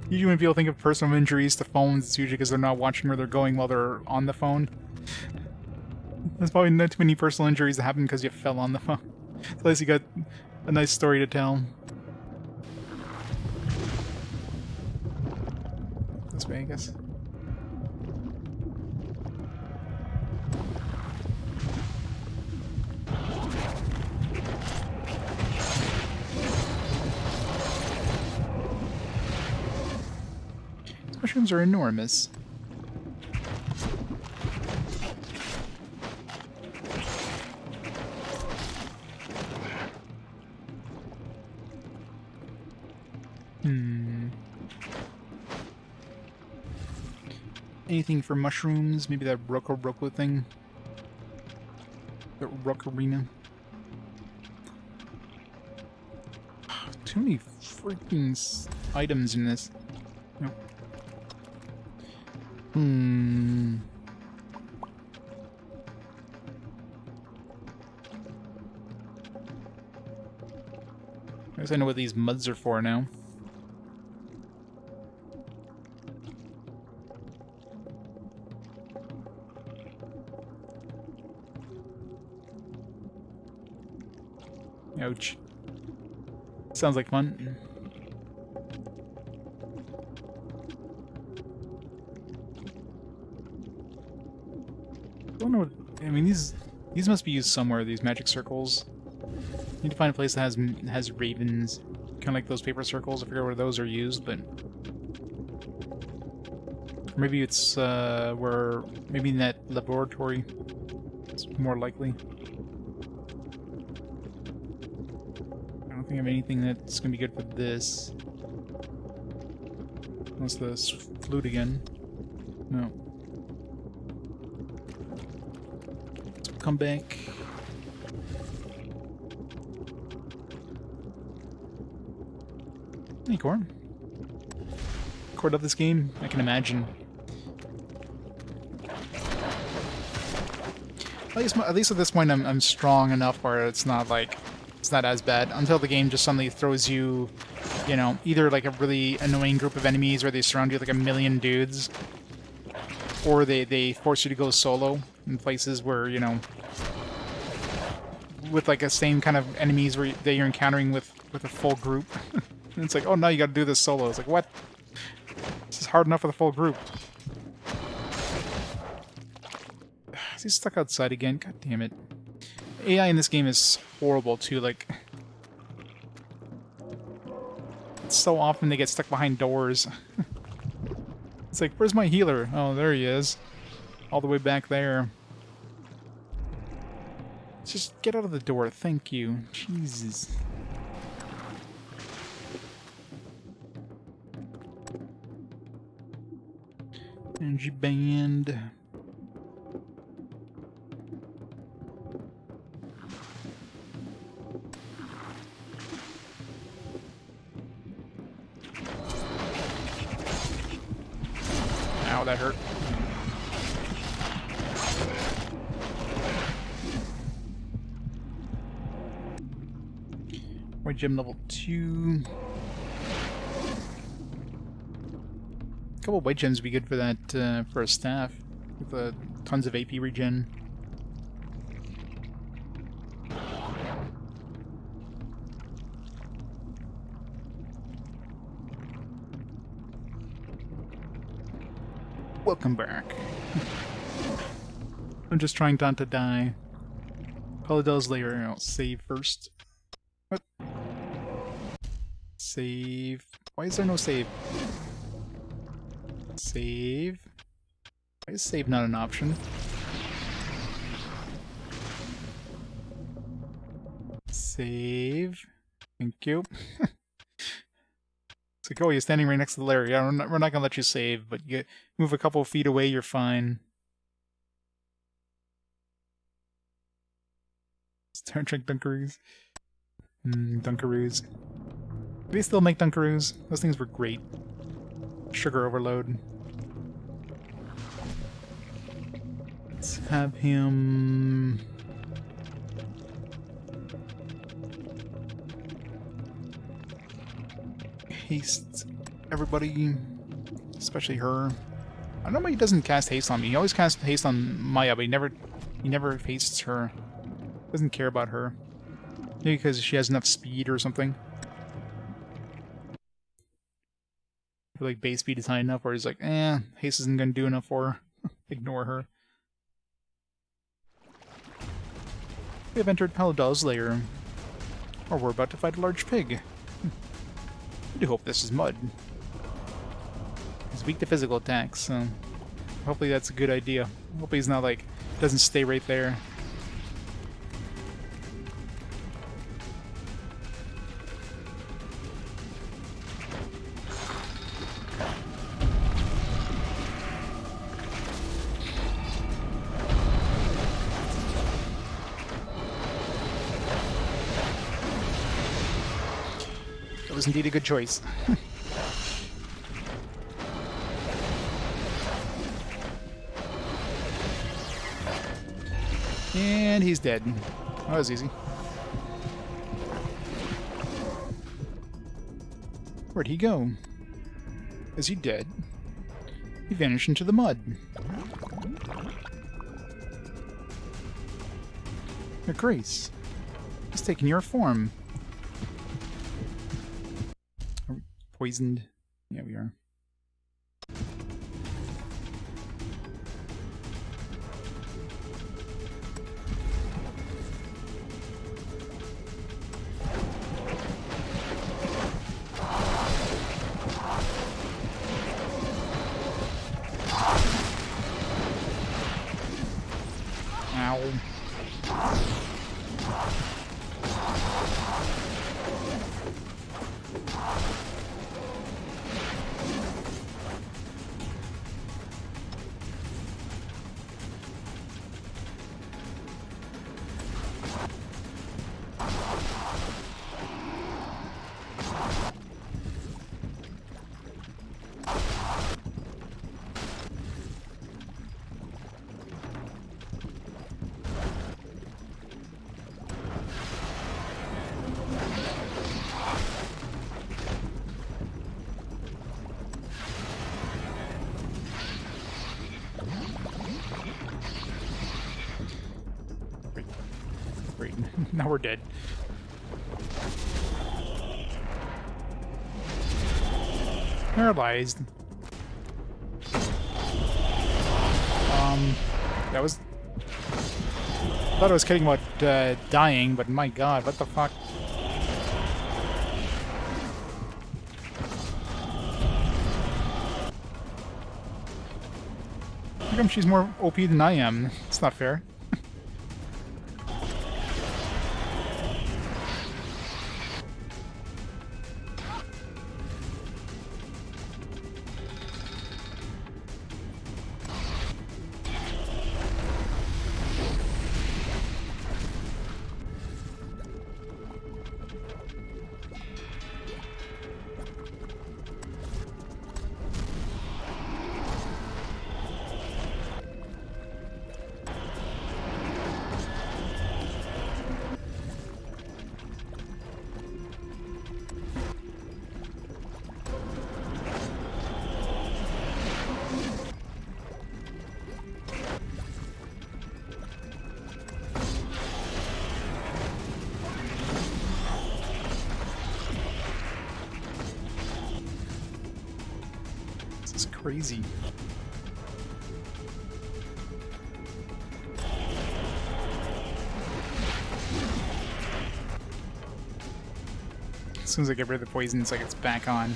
[SPEAKER 1] Usually when people think of personal injuries to phones, it's usually because they're not watching where they're going while they're on the phone. There's probably not too many personal injuries that happen because you fell on the phone. At least you got a nice story to tell. This way, I guess. These mushrooms are enormous. Anything for mushrooms? Maybe that Roko thing? The Rokarina? Too many freaking items in this. Nope. I guess I know what these muds are for now. Ouch. Sounds like fun. Don't know what, I mean, these must be used somewhere, these magic circles. Need to find a place that has ravens. Kinda like those paper circles. I forget where those are used, but Maybe it's where maybe in that laboratory it's more likely. I don't think I have anything that's gonna be good for this. Unless the flute again. No. Let's come back. Hey, Core. Core of this game, I can imagine. At least at this point, I'm strong enough where it's not like it's not as bad until the game just suddenly throws you, you know, either like a really annoying group of enemies where they surround you with like a million dudes, or they force you to go solo in places where, you know, with like the same kind of enemies where that you're encountering with a full group. And it's like, oh no, you got to do this solo. It's like, what? This is hard enough for the full group. Is he stuck outside again? God damn it. AI in this game is horrible too, like... so often they get stuck behind doors. It's like, where's my healer? Oh, there he is. All the way back there. Just get out of the door, thank you. Jesus. Energy band. Ow, that hurt. White gem level 2. A couple of white gems would be good for that, for a staff. With tons of AP regen. Welcome back. I'm just trying not to die. Paladin's layer. I'll save first. What? Save. Why is there no save? Save. Why is save not an option? Save. Thank you. It's like, oh, you're standing right next to the lair. Yeah, we're not gonna let you save, but you move a couple feet away, you're fine. Star Trek Dunkaroos. Dunkaroos. Do they still make Dunkaroos? Those things were great. Sugar overload. Let's have him... haste everybody, especially her. I don't know why he doesn't cast haste on me. He always casts haste on Maia, but he never hastes her. Doesn't care about her. Maybe because she has enough speed or something. I feel like base speed is high enough where he's like, haste isn't gonna do enough for her. Ignore her. We have entered Paladin's lair. Or we're about to fight a large pig. I do hope this is mud. He's weak to physical attacks, so hopefully that's a good idea. Hopefully he's not like, doesn't stay right there. Was indeed a good choice. And he's dead. That was easy. Where'd he go? Is he dead? He vanished into the mud. Your Grace. He's taken your form. Poisoned? Yeah, we are. Now we're dead. Paralyzed. That was... I thought I was kidding about dying, but my god, what the fuck? How come she's more OP than I am? It's not fair. This is crazy. As soon as I get rid of the poison, it's like it's back on.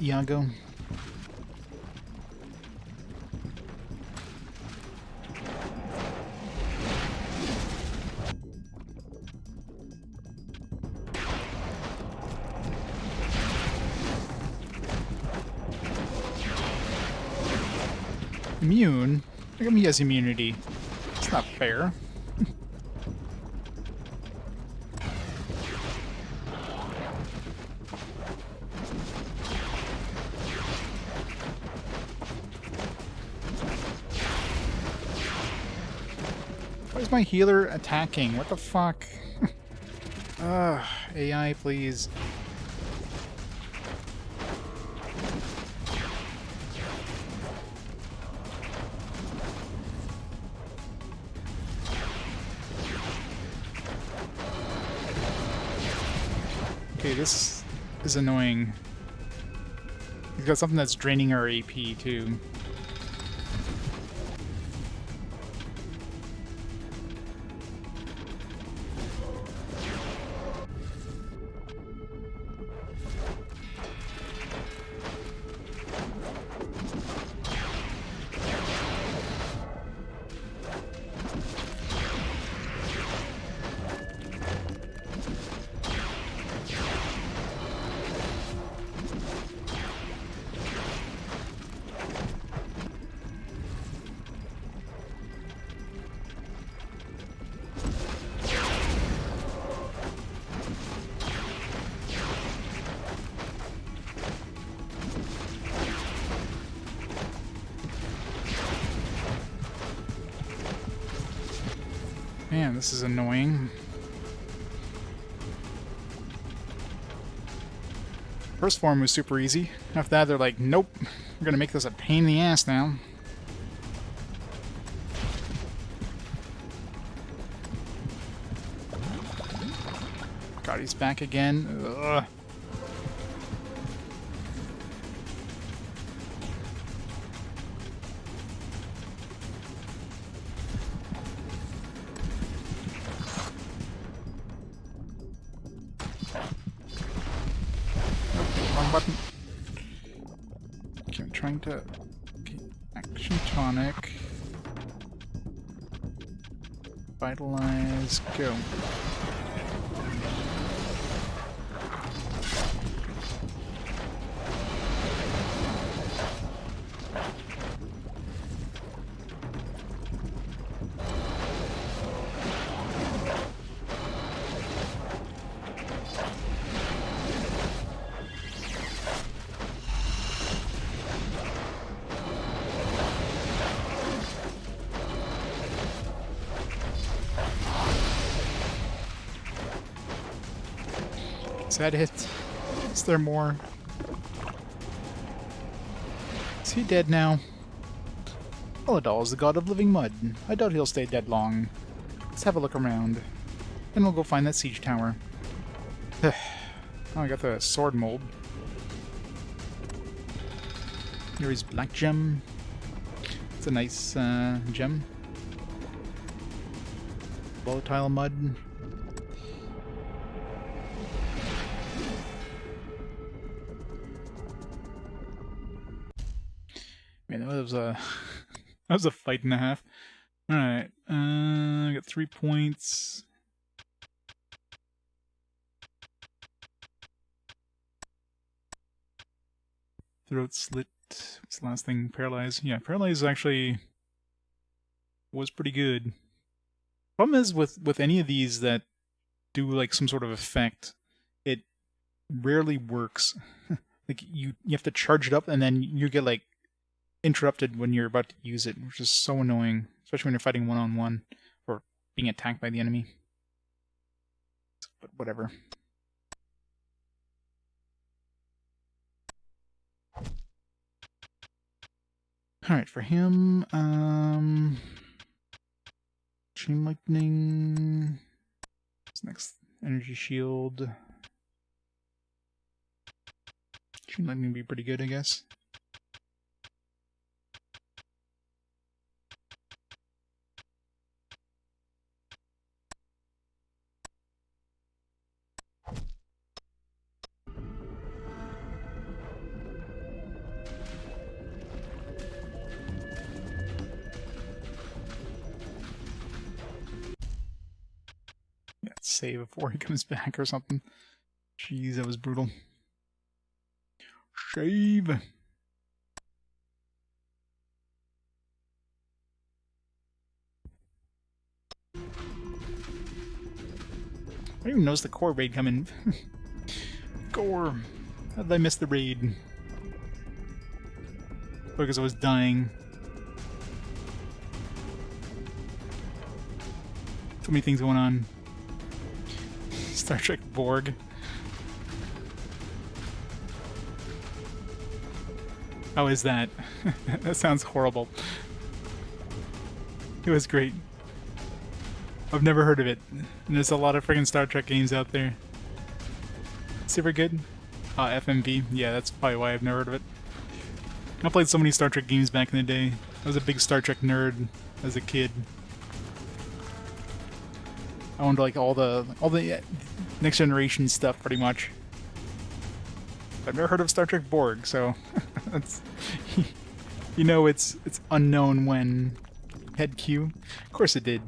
[SPEAKER 1] Iago. Immune? Look at me as immunity. It's not fair. Why is my healer attacking? What the fuck? Ugh, AI, please. Okay, this is annoying. He's got something that's draining our AP, too. Man, this is annoying. First form was super easy. After that, they're like, nope, we're gonna make this a pain in the ass now. God, he's back again. Ugh. Button. Okay, I'm trying to... Okay, action tonic. Vitalize, go. Is that it? Is there more? Is he dead now? Halassar is the god of living mud. I doubt he'll stay dead long. Let's have a look around. Then we'll go find that siege tower. Oh, I got the sword mold. Here is black gem. It's a nice gem. Volatile mud. Man, that was a that was a fight and a half. All right, I got 3 points. Throat slit. What's the last thing? Paralyze. Yeah, paralyze actually was pretty good. Problem is with any of these that do like some sort of effect, it rarely works. Like you have to charge it up and then you get like interrupted when you're about to use it, which is so annoying, especially when you're fighting one-on-one or being attacked by the enemy. But whatever. Alright, for him, Chain Lightning. What's next? Energy Shield. Chain Lightning would be pretty good, I guess. Save before he comes back or something. Jeez, that was brutal. Shave. I didn't even notice the core raid coming. Gore. How did I miss the raid? Because I was dying. So many things going on. Star Trek Borg. How is that? That sounds horrible. It was great. I've never heard of it. And there's a lot of friggin' Star Trek games out there. Super good? FMV. Yeah, that's probably why I've never heard of it. I played so many Star Trek games back in the day. I was a big Star Trek nerd as a kid. I owned like all the Next Generation stuff pretty much. I've never heard of Star Trek Borg, so that's you know it's unknown when head Q. Of course it did.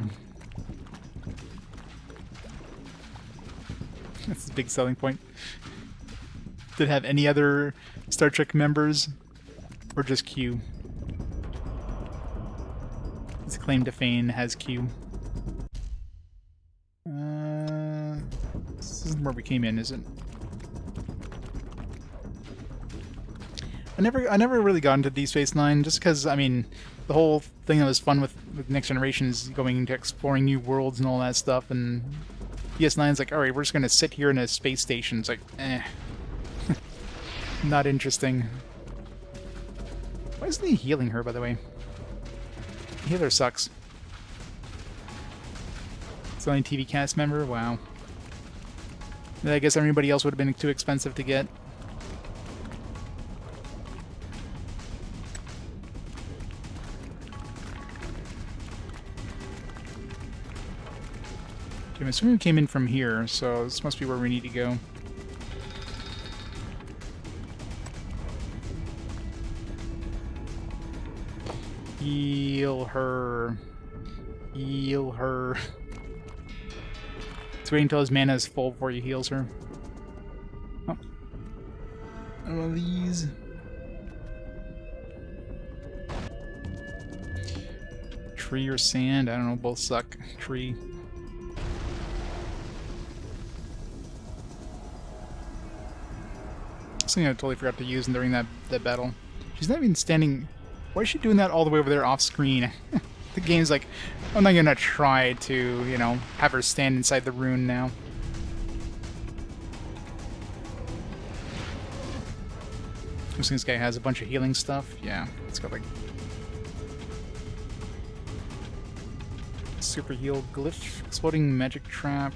[SPEAKER 1] That's a big selling point. Did it have any other Star Trek members or just Q? His claim to fame has Q. This isn't where we came in, is it? I never really got into Deep Space Nine, just because, I mean, the whole thing that was fun with Next Generation is going into exploring new worlds and all that stuff, and DS9's like, alright, we're just gonna sit here in a space station. It's like, eh. Not interesting. Why isn't he healing her, by the way? Healer sucks. It's the only TV cast member? Wow. I guess everybody else would have been too expensive to get. Okay, I'm assuming we came in from here, so this must be where we need to go. Heal her. Heal her. Wait until his mana is full before he heals her. Oh. One of these. Tree or sand? I don't know, both suck. Tree. Something I totally forgot to use during that battle. She's not even standing... Why is she doing that all the way over there off screen? The game's like, I'm not gonna try to, you know, have her stand inside the rune now. This guy has a bunch of healing stuff. Yeah, it's got like super heal glyph, exploding magic trap.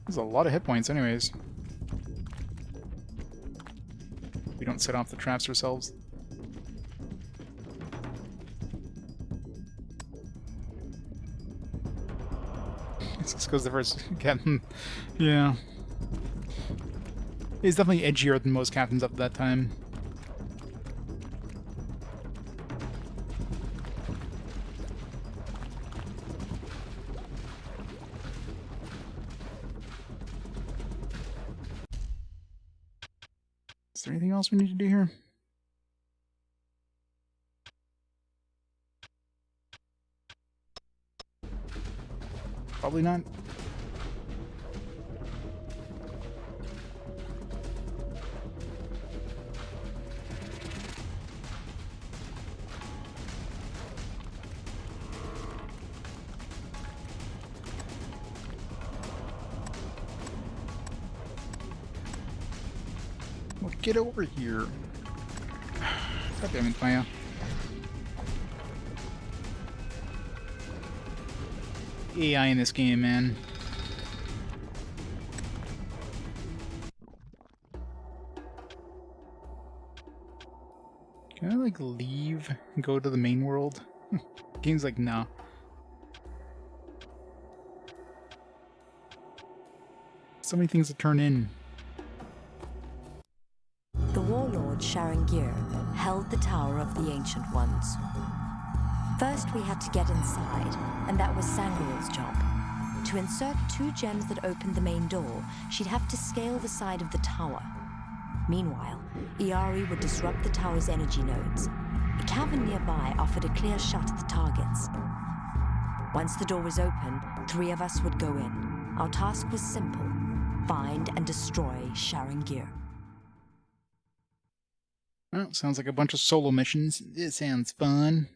[SPEAKER 1] There's a lot of hit points anyways. We don't set off the traps ourselves. This goes the first captain. Yeah. He's definitely edgier than most captains up at that time. Is there anything else we need to do here? Probably not. Well, get over here. God damn it, Maia. AI in this game, man. Can I, like, leave and go to the main world? Game's like, nah. So many things to turn in.
[SPEAKER 2] The warlord Sharingir held the Tower of the Ancient Ones. First, we had to get inside, and that was Sangreel's job. To insert 2 gems that opened the main door, she'd have to scale the side of the tower. Meanwhile, Iari would disrupt the tower's energy nodes. A cavern nearby offered a clear shot at the targets. Once the door was open, 3 of us would go in. Our task was simple: find and destroy Sharingir.
[SPEAKER 1] Well, sounds like a bunch of solo missions. It sounds fun.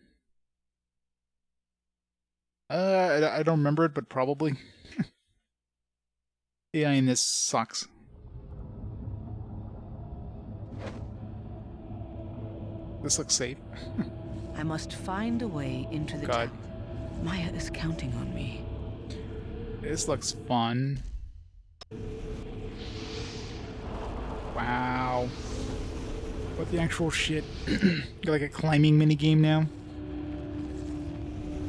[SPEAKER 1] I don't remember it, but probably. AI in this sucks. This looks safe.
[SPEAKER 3] I must find a way into the
[SPEAKER 1] God.
[SPEAKER 3] tower. Maia is counting on me.
[SPEAKER 1] This looks fun. Wow. What the actual shit? Got like a climbing minigame now?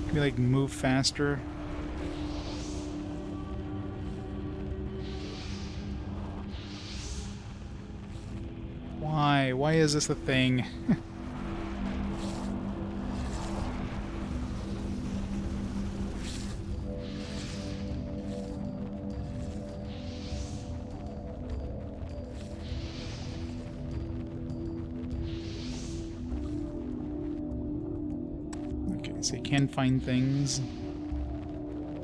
[SPEAKER 1] Can we like move faster? Why? Why is this a thing? So you can find things.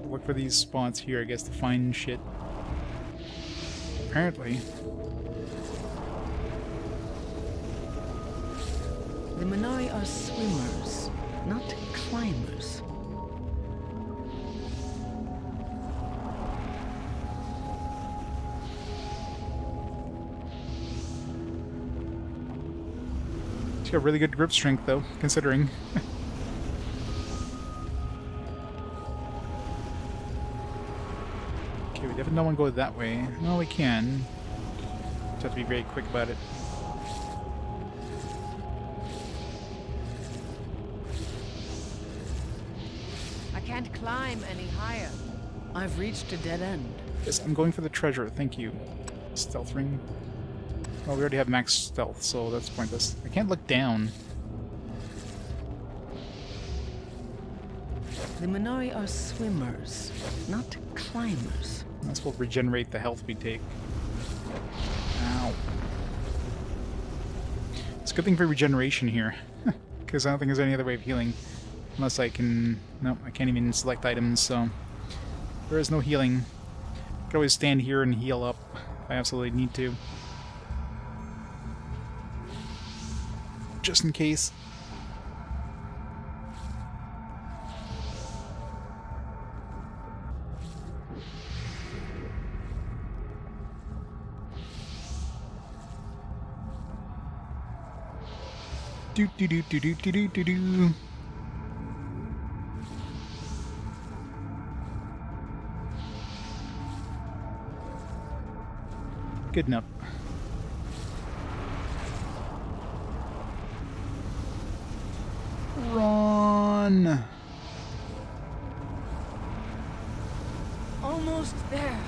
[SPEAKER 1] Look for these spots here, I guess, to find shit. Apparently.
[SPEAKER 3] The Minari are swimmers, not climbers.
[SPEAKER 1] She's got really good grip strength, though, considering. Okay, we definitely don't want to go that way. No, we can. Just have to be very quick about it.
[SPEAKER 3] I can't climb any higher. I've reached a dead end.
[SPEAKER 1] Yes, I'm going for the treasure, thank you. Stealth ring. Well, we already have max stealth, so that's pointless. I can't look down.
[SPEAKER 3] The Minari are swimmers, not climbers.
[SPEAKER 1] This will regenerate the health we take. Ow. It's a good thing for regeneration here, because I don't think there's any other way of healing. Unless I can... Nope, I can't even select items, so... There is no healing. I can always stand here and heal up if I absolutely need to. Just in case. Do do do do do do do do do. Good enough. Run!
[SPEAKER 3] Almost there.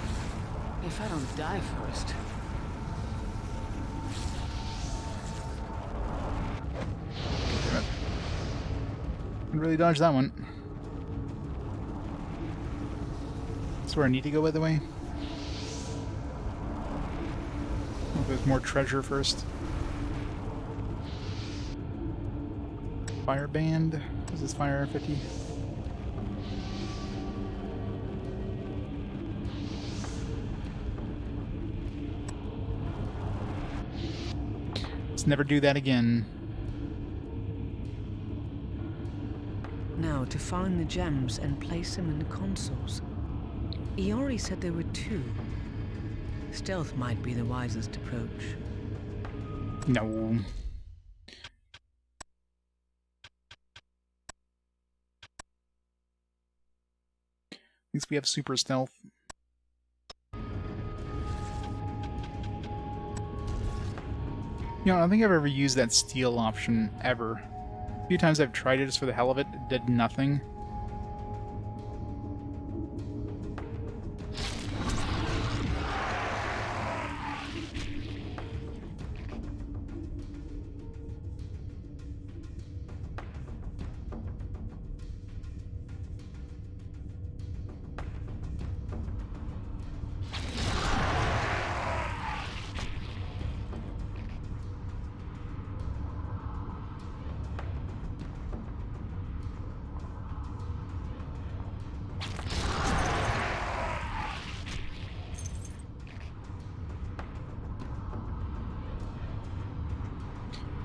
[SPEAKER 3] If I don't die first.
[SPEAKER 1] Didn't really dodge that one. That's where I need to go, by the way. There's more treasure first. Fire band. Is this fire 50? Let's never do that again.
[SPEAKER 3] Now, to find the gems and place them in the consoles. Iori said there were 2. Stealth might be the wisest approach.
[SPEAKER 1] No. At least we have super stealth. You know, I don't think I've ever used that steal option, ever. A few times I've tried it just for the hell of it, it did nothing.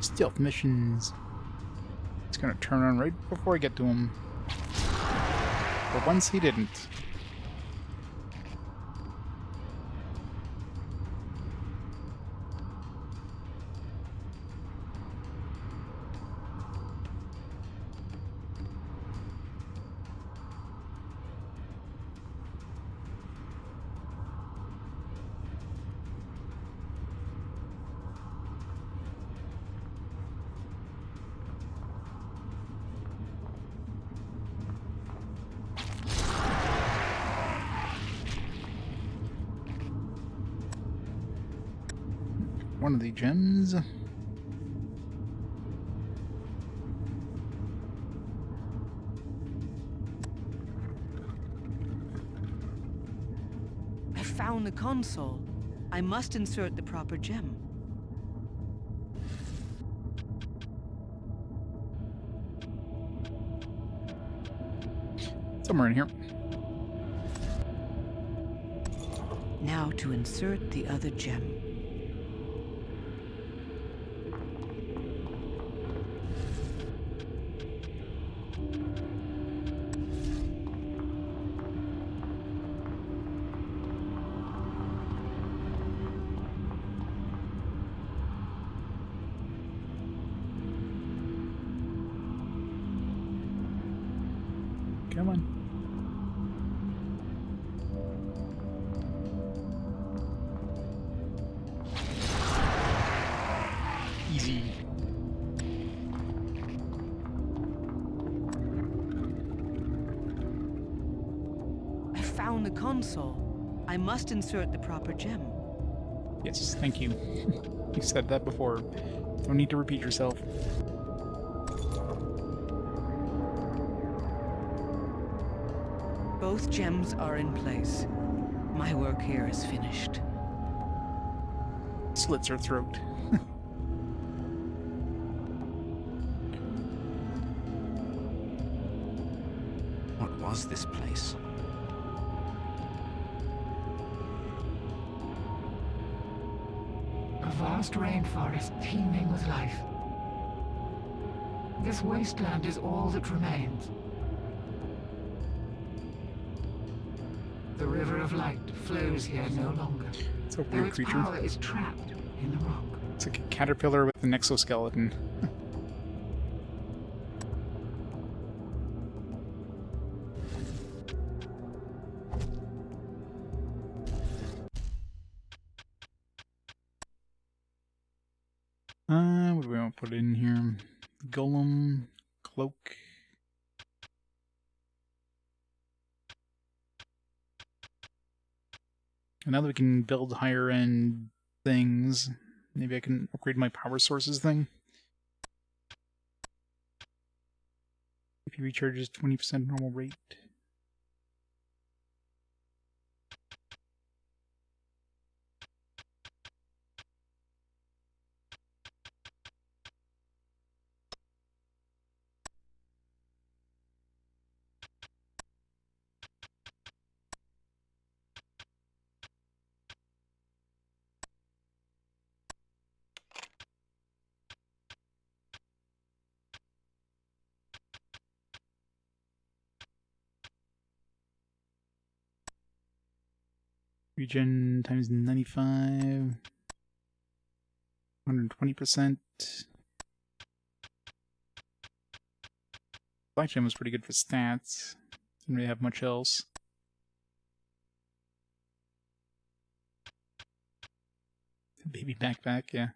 [SPEAKER 1] Stealth missions. It's gonna turn on right before I get to him. But once he didn't. One of the gems.
[SPEAKER 3] I found the console. I must insert the proper gem.
[SPEAKER 1] Somewhere in here.
[SPEAKER 3] Now to insert the other gem.
[SPEAKER 1] Come on. Easy.
[SPEAKER 3] I found the console. I must insert the proper gem.
[SPEAKER 1] Yes, thank you. You said that before. Don't need to repeat yourself.
[SPEAKER 3] Both gems are in place. My work here is finished.
[SPEAKER 1] Slits her throat.
[SPEAKER 8] was this place?
[SPEAKER 9] A vast rainforest teeming with life. This wasteland is all that remains. The river of light flows here no longer.
[SPEAKER 1] It's a
[SPEAKER 9] though
[SPEAKER 1] weird
[SPEAKER 9] its
[SPEAKER 1] creature.
[SPEAKER 9] power is trapped in the rock.
[SPEAKER 1] It's like a caterpillar with an exoskeleton. What do we want to put in here? Golem, cloak. And now that we can build higher end things, maybe I can upgrade my power sources thing. If he recharges 20% normal rate. Regen times 95, 120%. Black gem was pretty good for stats. Didn't really have much else. Baby backpack, yeah.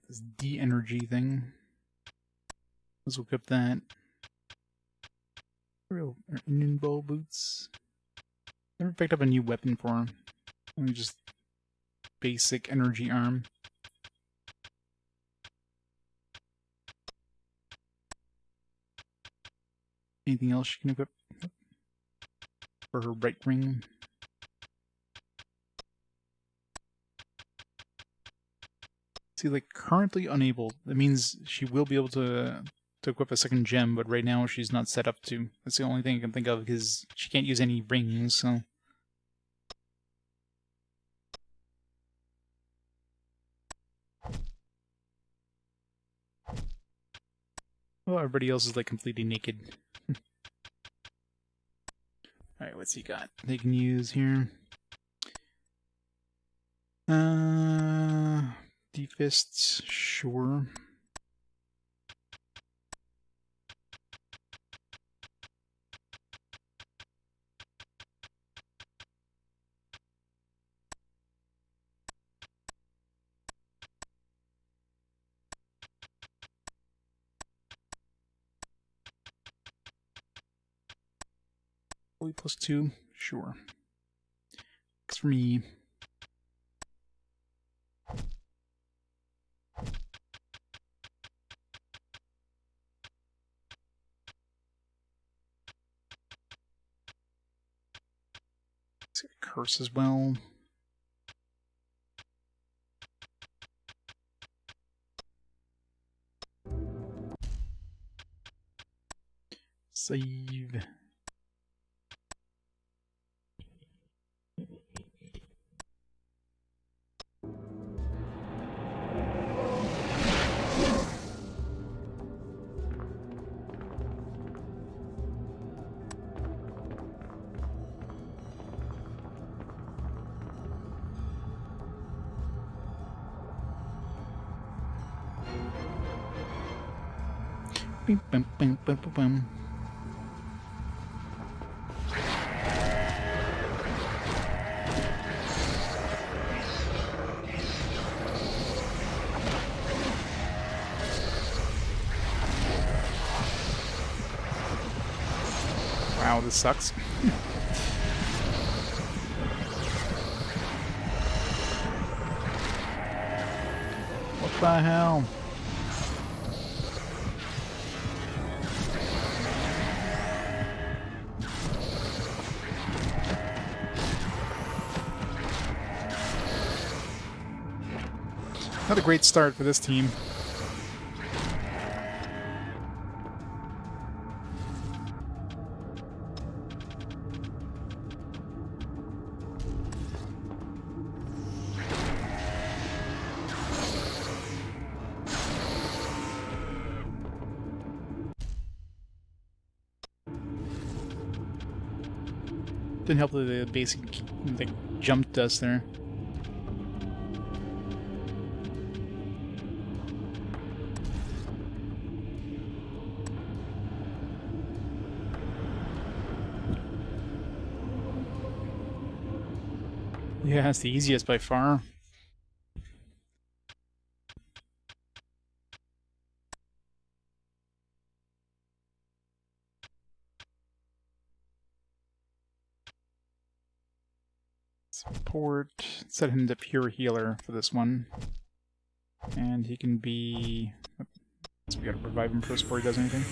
[SPEAKER 1] This D-energy thing. Let's equip that. Real Indian bow boots. Never picked up a new weapon for him. Only just basic energy arm. Anything else she can equip? For her right ring. See, like, currently unable. That means she will be able to equip a second gem, but right now she's not set up to. That's the only thing I can think of, because she can't use any rings, so... Oh, everybody else is, like, completely naked. Alright, what's he got? They can use here. Defists, sure. +2, sure. It's for me. Curse as well. Save. Bim, bim, bim, bim, bim, bim. Wow, this sucks. What the hell? Not a great start for this team. Didn't help the basic like, jumped us there. Yeah, it's the easiest by far. Support, set him to pure healer for this one. And he can be... So we gotta revive him first before he does anything.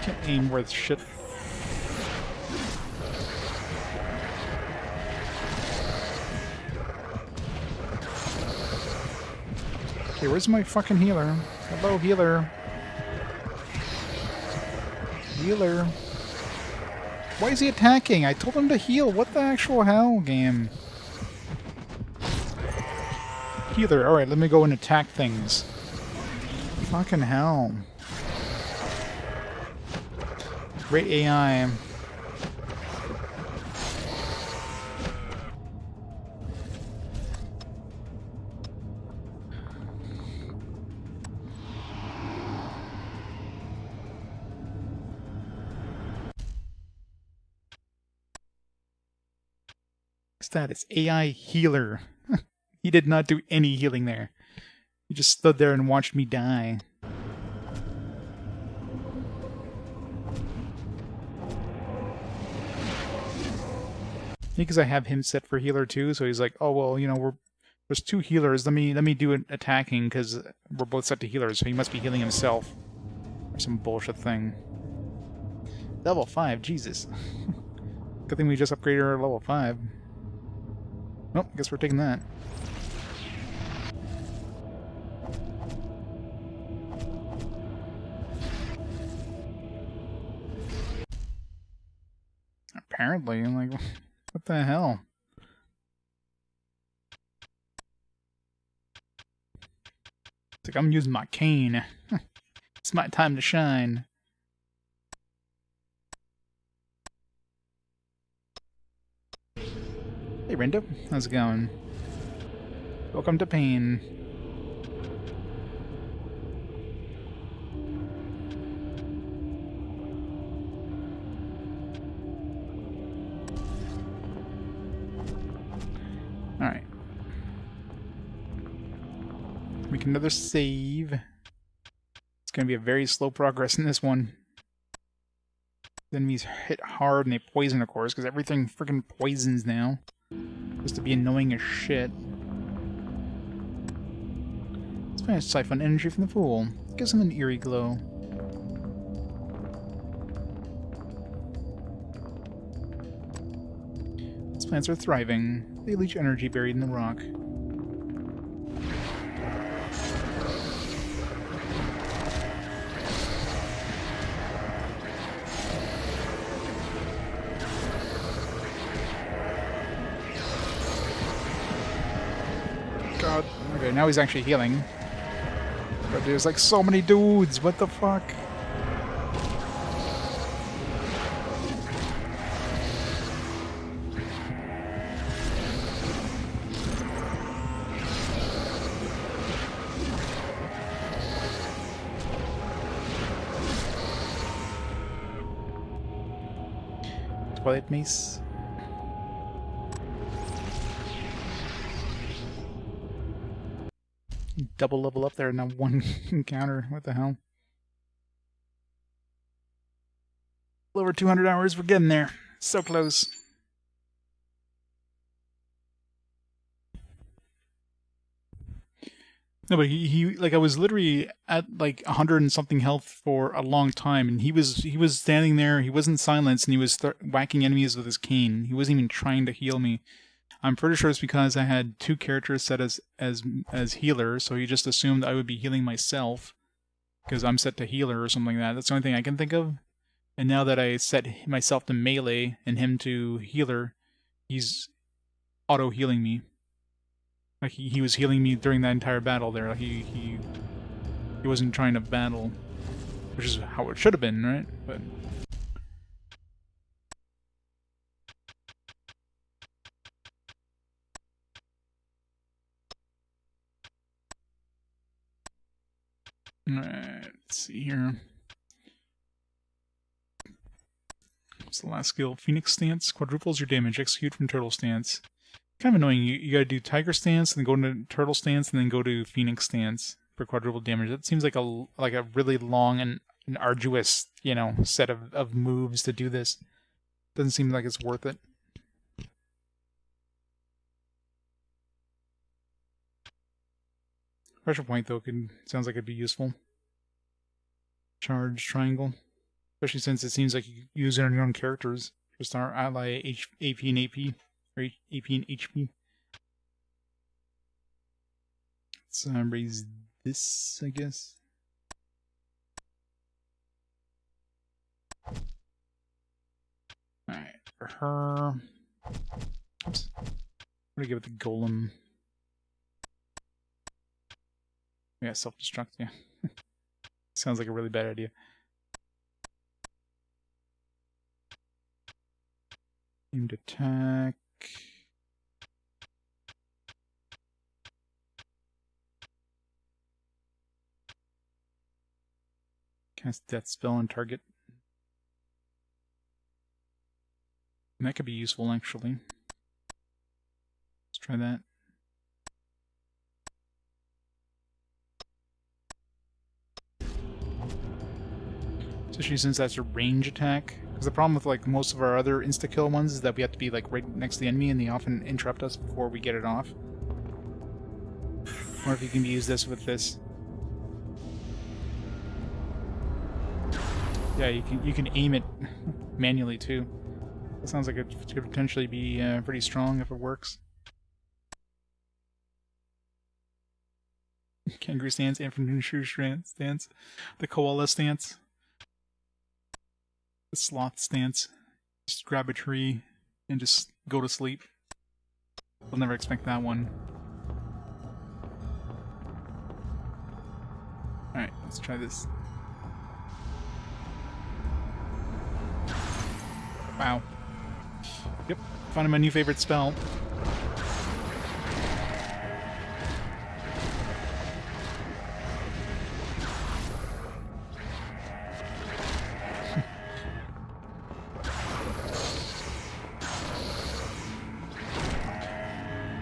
[SPEAKER 1] Can't aim worth shit. Okay, where's my fucking healer? Hello, healer. Healer. Why is he attacking? I told him to heal. What the actual hell, game? Healer. Alright, let me go and attack things. Fucking hell. Great AI. Status AI healer. He did not do any healing there. He just stood there and watched me die. Because I have him set for healer too, so he's like, oh well, you know, there's two healers. Let me do it attacking because we're both set to healers, so he must be healing himself or some bullshit thing. Level 5, Jesus. Good thing we just upgraded our level 5. Nope, guess we're taking that. Apparently, I'm like, what the hell? It's like I'm using my cane. It's my time to shine. Hey Rindo, how's it going? Welcome to Pain. Alright. Make another save. It's gonna be a very slow progress in this one. Enemies hit hard and they poison, of course, because everything freaking poisons now. Supposed to be annoying as shit. Let's try to siphon energy from the fool. Gives him an eerie glow. plants are thriving. They leach energy buried in the rock. God. Okay, now he's actually healing. But there's like so many dudes. What the fuck? Twilight Mace. Double level up there in that one encounter. What the hell? Over 200 hours, we're getting there. So close. No, but he like I was literally at like 100 and something health for a long time, and he was standing there. He wasn't silenced, and he was whacking enemies with his cane. He wasn't even trying to heal me. I'm pretty sure it's because I had two characters set as healer, so he just assumed I would be healing myself because I'm set to healer or something like that. That's the only thing I can think of. And now that I set myself to melee and him to healer, he's auto healing me. Like he was healing me during that entire battle there. Like he wasn't trying to battle, which is how it should have been, right? But alright, let's see here. What's the last skill? Phoenix Stance quadruples your damage. Execute from Turtle Stance. Kind of annoying. You gotta do Tiger Stance, then go into Turtle Stance, and then go to Phoenix Stance for quadruple damage. That seems like a really long and arduous, you know, set of moves to do this. Doesn't seem like it's worth it. Pressure Point though sounds like it'd be useful. Charge Triangle, especially since it seems like you use it on your own characters. Just our ally AP and AP. Or AP and HP. Let's raise this, I guess. Alright, for her. Oops. I'm gonna give it the golem. Yeah, self-destruct, yeah. Sounds like a really bad idea. Aimed attack. Cast Death Spell on target. And that could be useful, actually. Let's try that. Especially since that's a range attack. Because the problem with like most of our other insta-kill ones is that we have to be like right next to the enemy and they often interrupt us before we get it off. Or if you can use this with this. Yeah, you can aim it manually too. That sounds like it could potentially be pretty strong if it works. Kangaroo stance, infantry stance, the koala stance, the sloth stance. Just grab a tree and just go to sleep. I'll never expect that one. Alright, let's try this. Wow. Yep, finding my new favorite spell.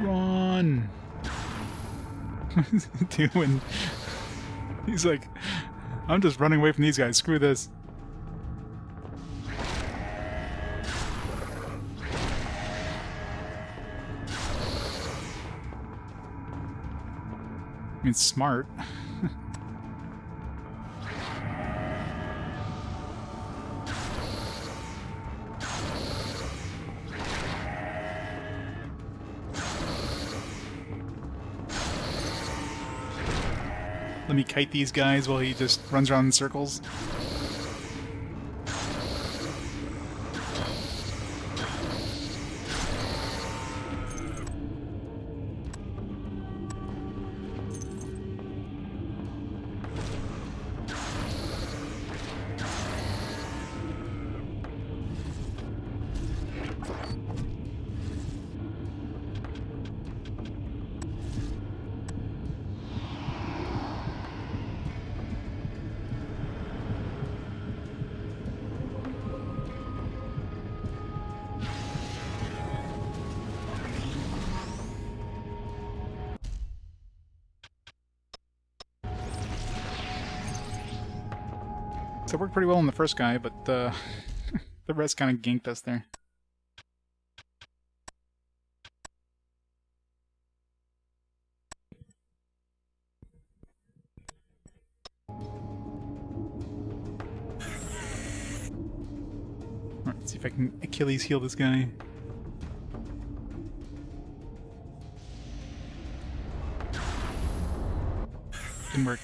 [SPEAKER 1] Run! Doing? He's like, I'm just running away from these guys. Screw this. I mean, it's smart. Let me kite these guys while he just runs around in circles. So it worked pretty well on the first guy, but the rest kind of ganked us there. Alright, let's see if I can Achilles heal this guy. Didn't work.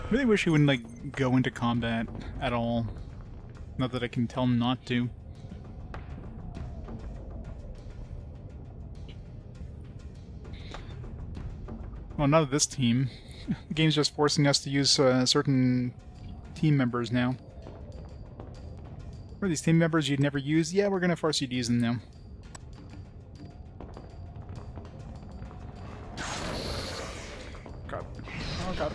[SPEAKER 1] I really wish he wouldn't, like, go into combat at all. Not that I can tell him not to. Well, not of this team. The game's just forcing us to use certain team members now. What are these team members you'd never use? Yeah, we're gonna force you to use them now. God. Oh god.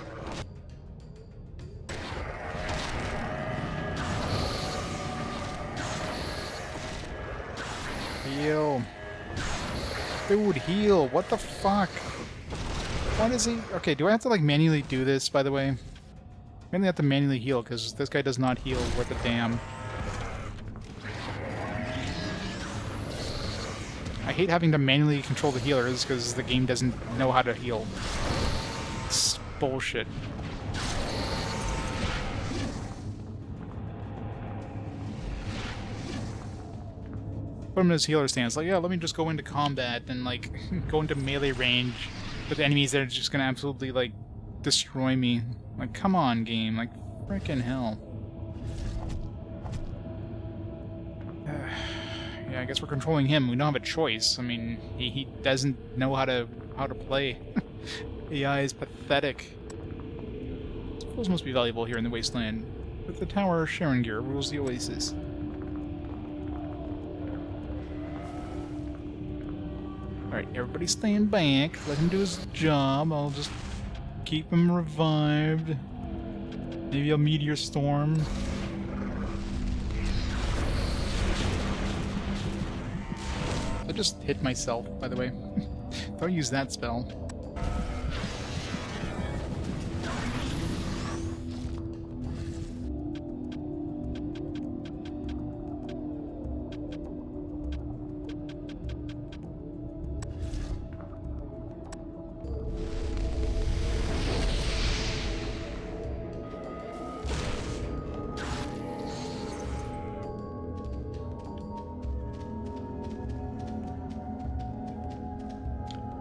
[SPEAKER 1] Heal. Dude, heal. What the fuck? What is he? Okay, do I have to like manually do this, by the way? I mainly have to manually heal, because this guy does not heal worth a damn. I hate having to manually control the healers, because the game doesn't know how to heal. It's bullshit. Put him in his healer stance. Like, yeah, let me just go into combat and, like, go into melee range with enemies that are just gonna absolutely, like, destroy me. Like, come on, game. Like, frickin' hell. Yeah, I guess we're controlling him. We don't have a choice. I mean, he doesn't know how to play. AI is pathetic. Scrolls must be valuable here in the Wasteland. With the tower, Sharon Gear rules the oasis. Alright, everybody stand back. Let him do his job. I'll just keep him revived. Maybe a meteor storm. I just hit myself, by the way. Don't use that spell.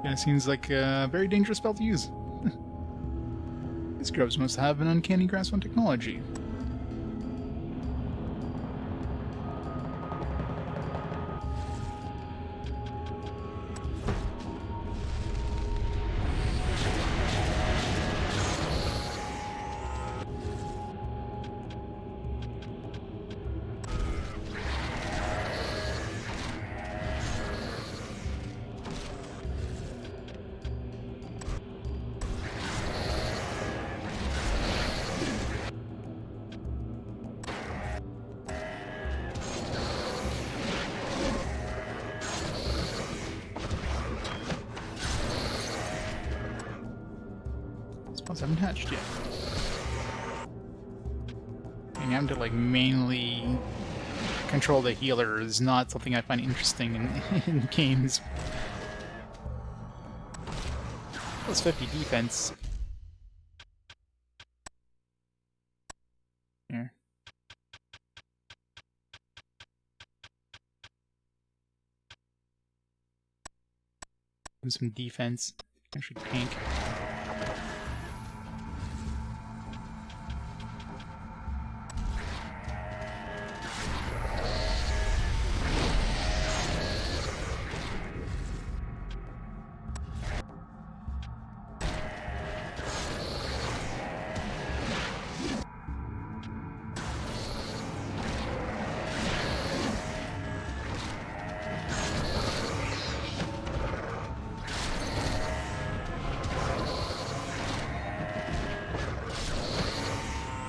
[SPEAKER 1] Yeah, it seems like a very dangerous spell to use. These grubs must have an uncanny grasp on technology. Spells haven't hatched yet. And having to like mainly control the healer is not something I find interesting in games. Plus 50 defense. Here. And some defense. Actually, tank.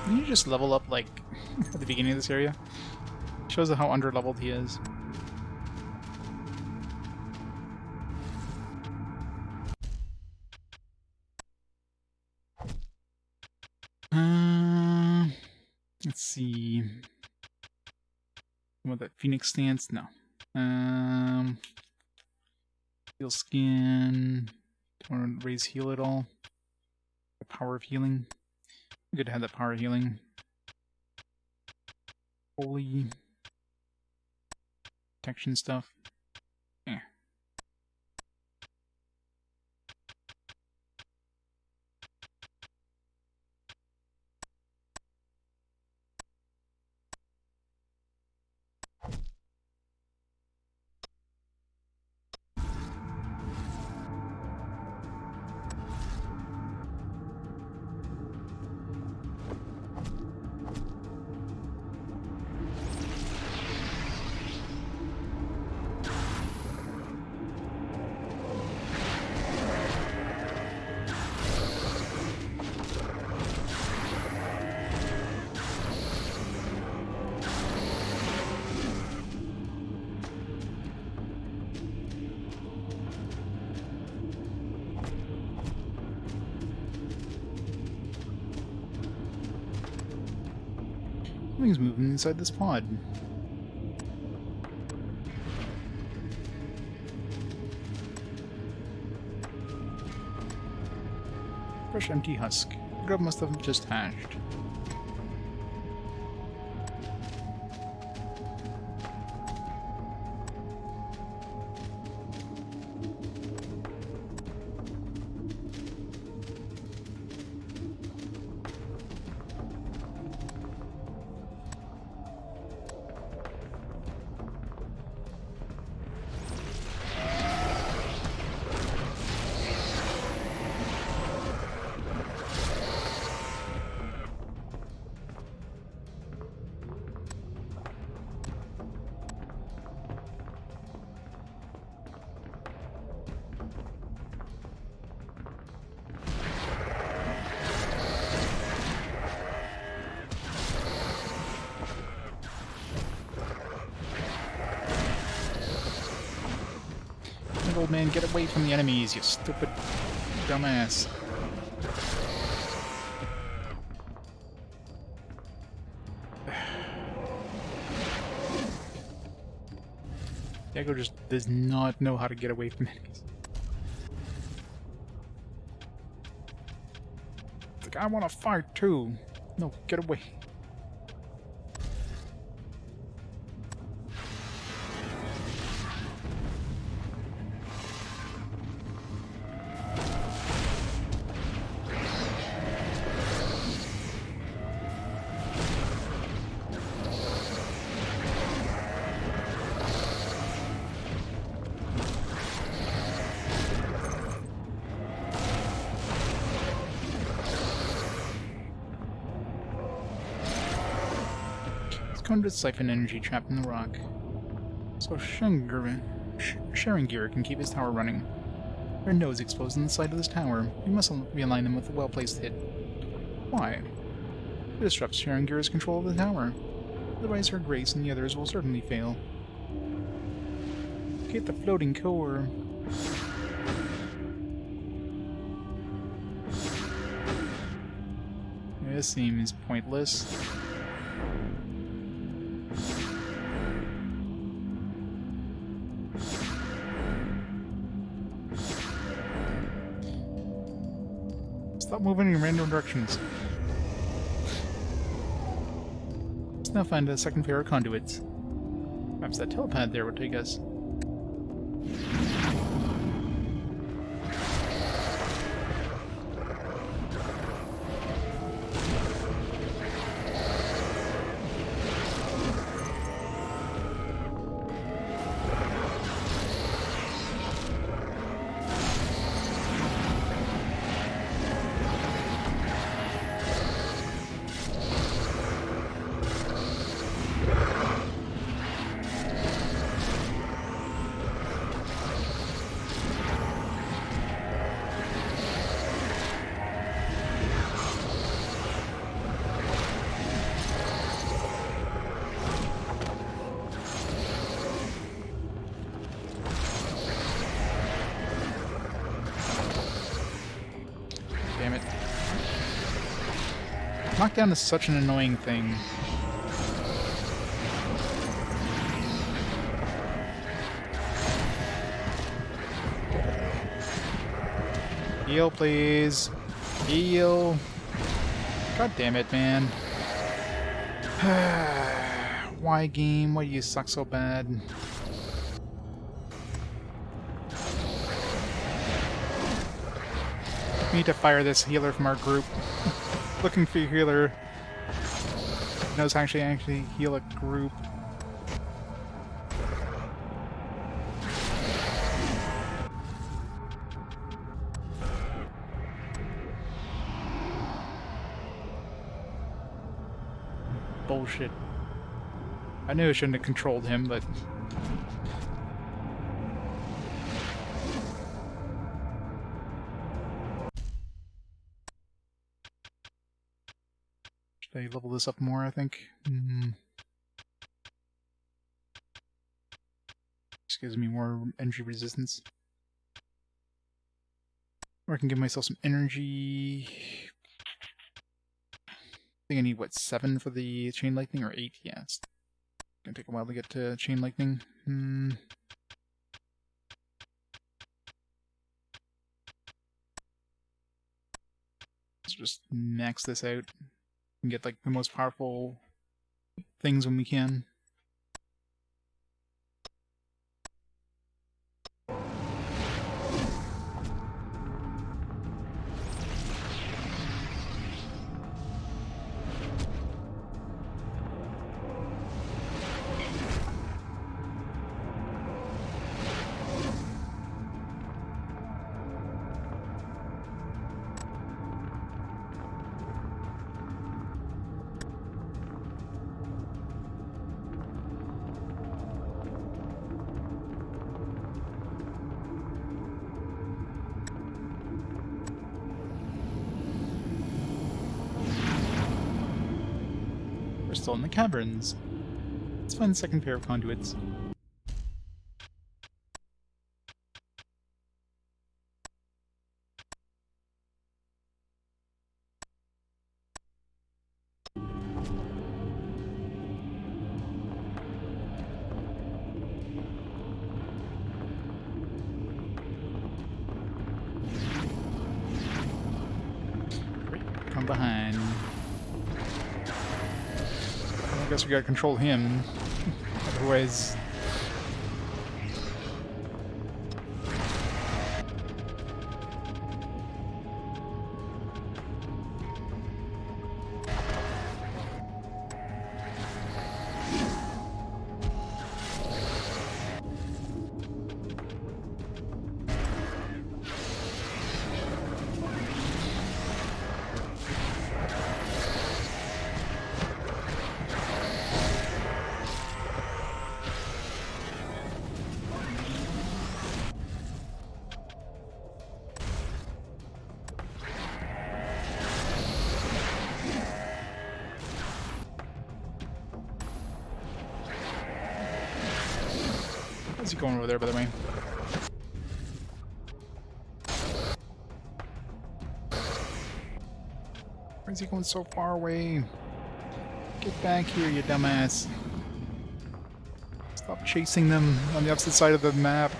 [SPEAKER 1] Didn't you just level up, like, at the beginning of this area? Shows how under-leveled he is. Let's see. What, that Phoenix stance? No. Heal skin. Don't want to raise heal at all. The power of healing. Good to have that power of healing. Holy protection stuff. Eh. Something's moving inside this pod. Fresh empty husk. The grub must have just hatched. Old man, get away from the enemies, you stupid dumbass. Diego just does not know how to get away from enemies. It's like, I want to fight too. No, get away. Conduit siphon energy trapped in the rock. So sharing gear can keep his tower running. There are nodes exposed on the side of this tower. We must realign them with a well-placed hit. Why? It disrupts sharing gear's control of the tower. Otherwise her grace and the others will certainly fail. Get the floating core. This seems pointless. Stop moving in random directions. Let's now find a second pair of conduits. Perhaps that telepad there would take us. Knockdown is such an annoying thing. Heal, please. Heal. God damn it, man. Why, game? Why do you suck so bad? We need to fire this healer from our group. Looking for a healer. Knows how to actually heal a group. Bullshit. I knew I shouldn't have controlled him, but... Should I level this up more, I think? This gives me more energy resistance. Or I can give myself some energy... I think I need, what, 7 for the chain lightning, or 8? Yeah, it's gonna take a while to get to chain lightning. Let's just max this out and get, like, the most powerful things when we can. We're still in the caverns. Let's find the second pair of conduits. From behind. I guess we gotta control him. Otherwise... How's he going over there, by the way? Why is he going so far away? Get back here, you dumbass. Stop chasing them on the opposite side of the map.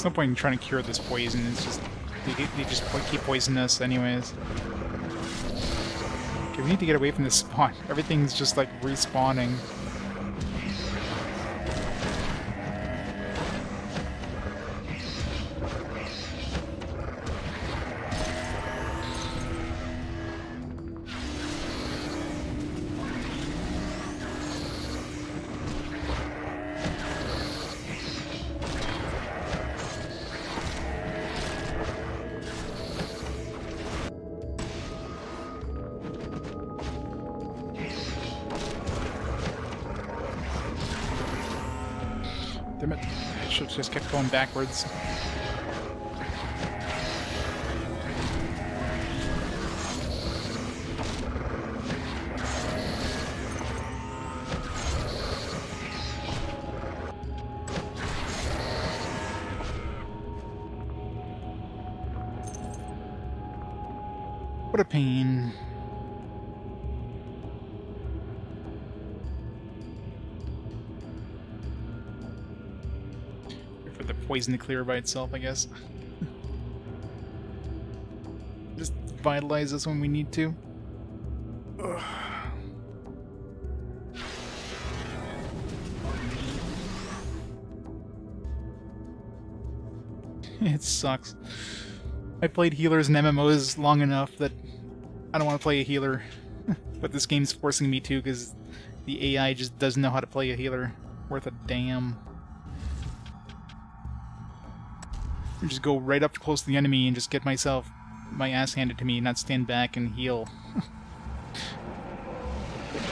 [SPEAKER 1] no point in trying to cure this poison. It's just they just keep poisoning us anyways. Okay, we need to get away from this spawn. Everything's just like respawning. Damn it. I should have just kept going backwards. What a pain. For the poison to clear by itself, I guess. Just vitalize us when we need to. Ugh. It sucks. I played healers and MMOs long enough that I don't want to play a healer. But this game's forcing me to because the AI just doesn't know how to play a healer worth a damn. I just go right up close to the enemy and just get my ass handed to me, not stand back and heal.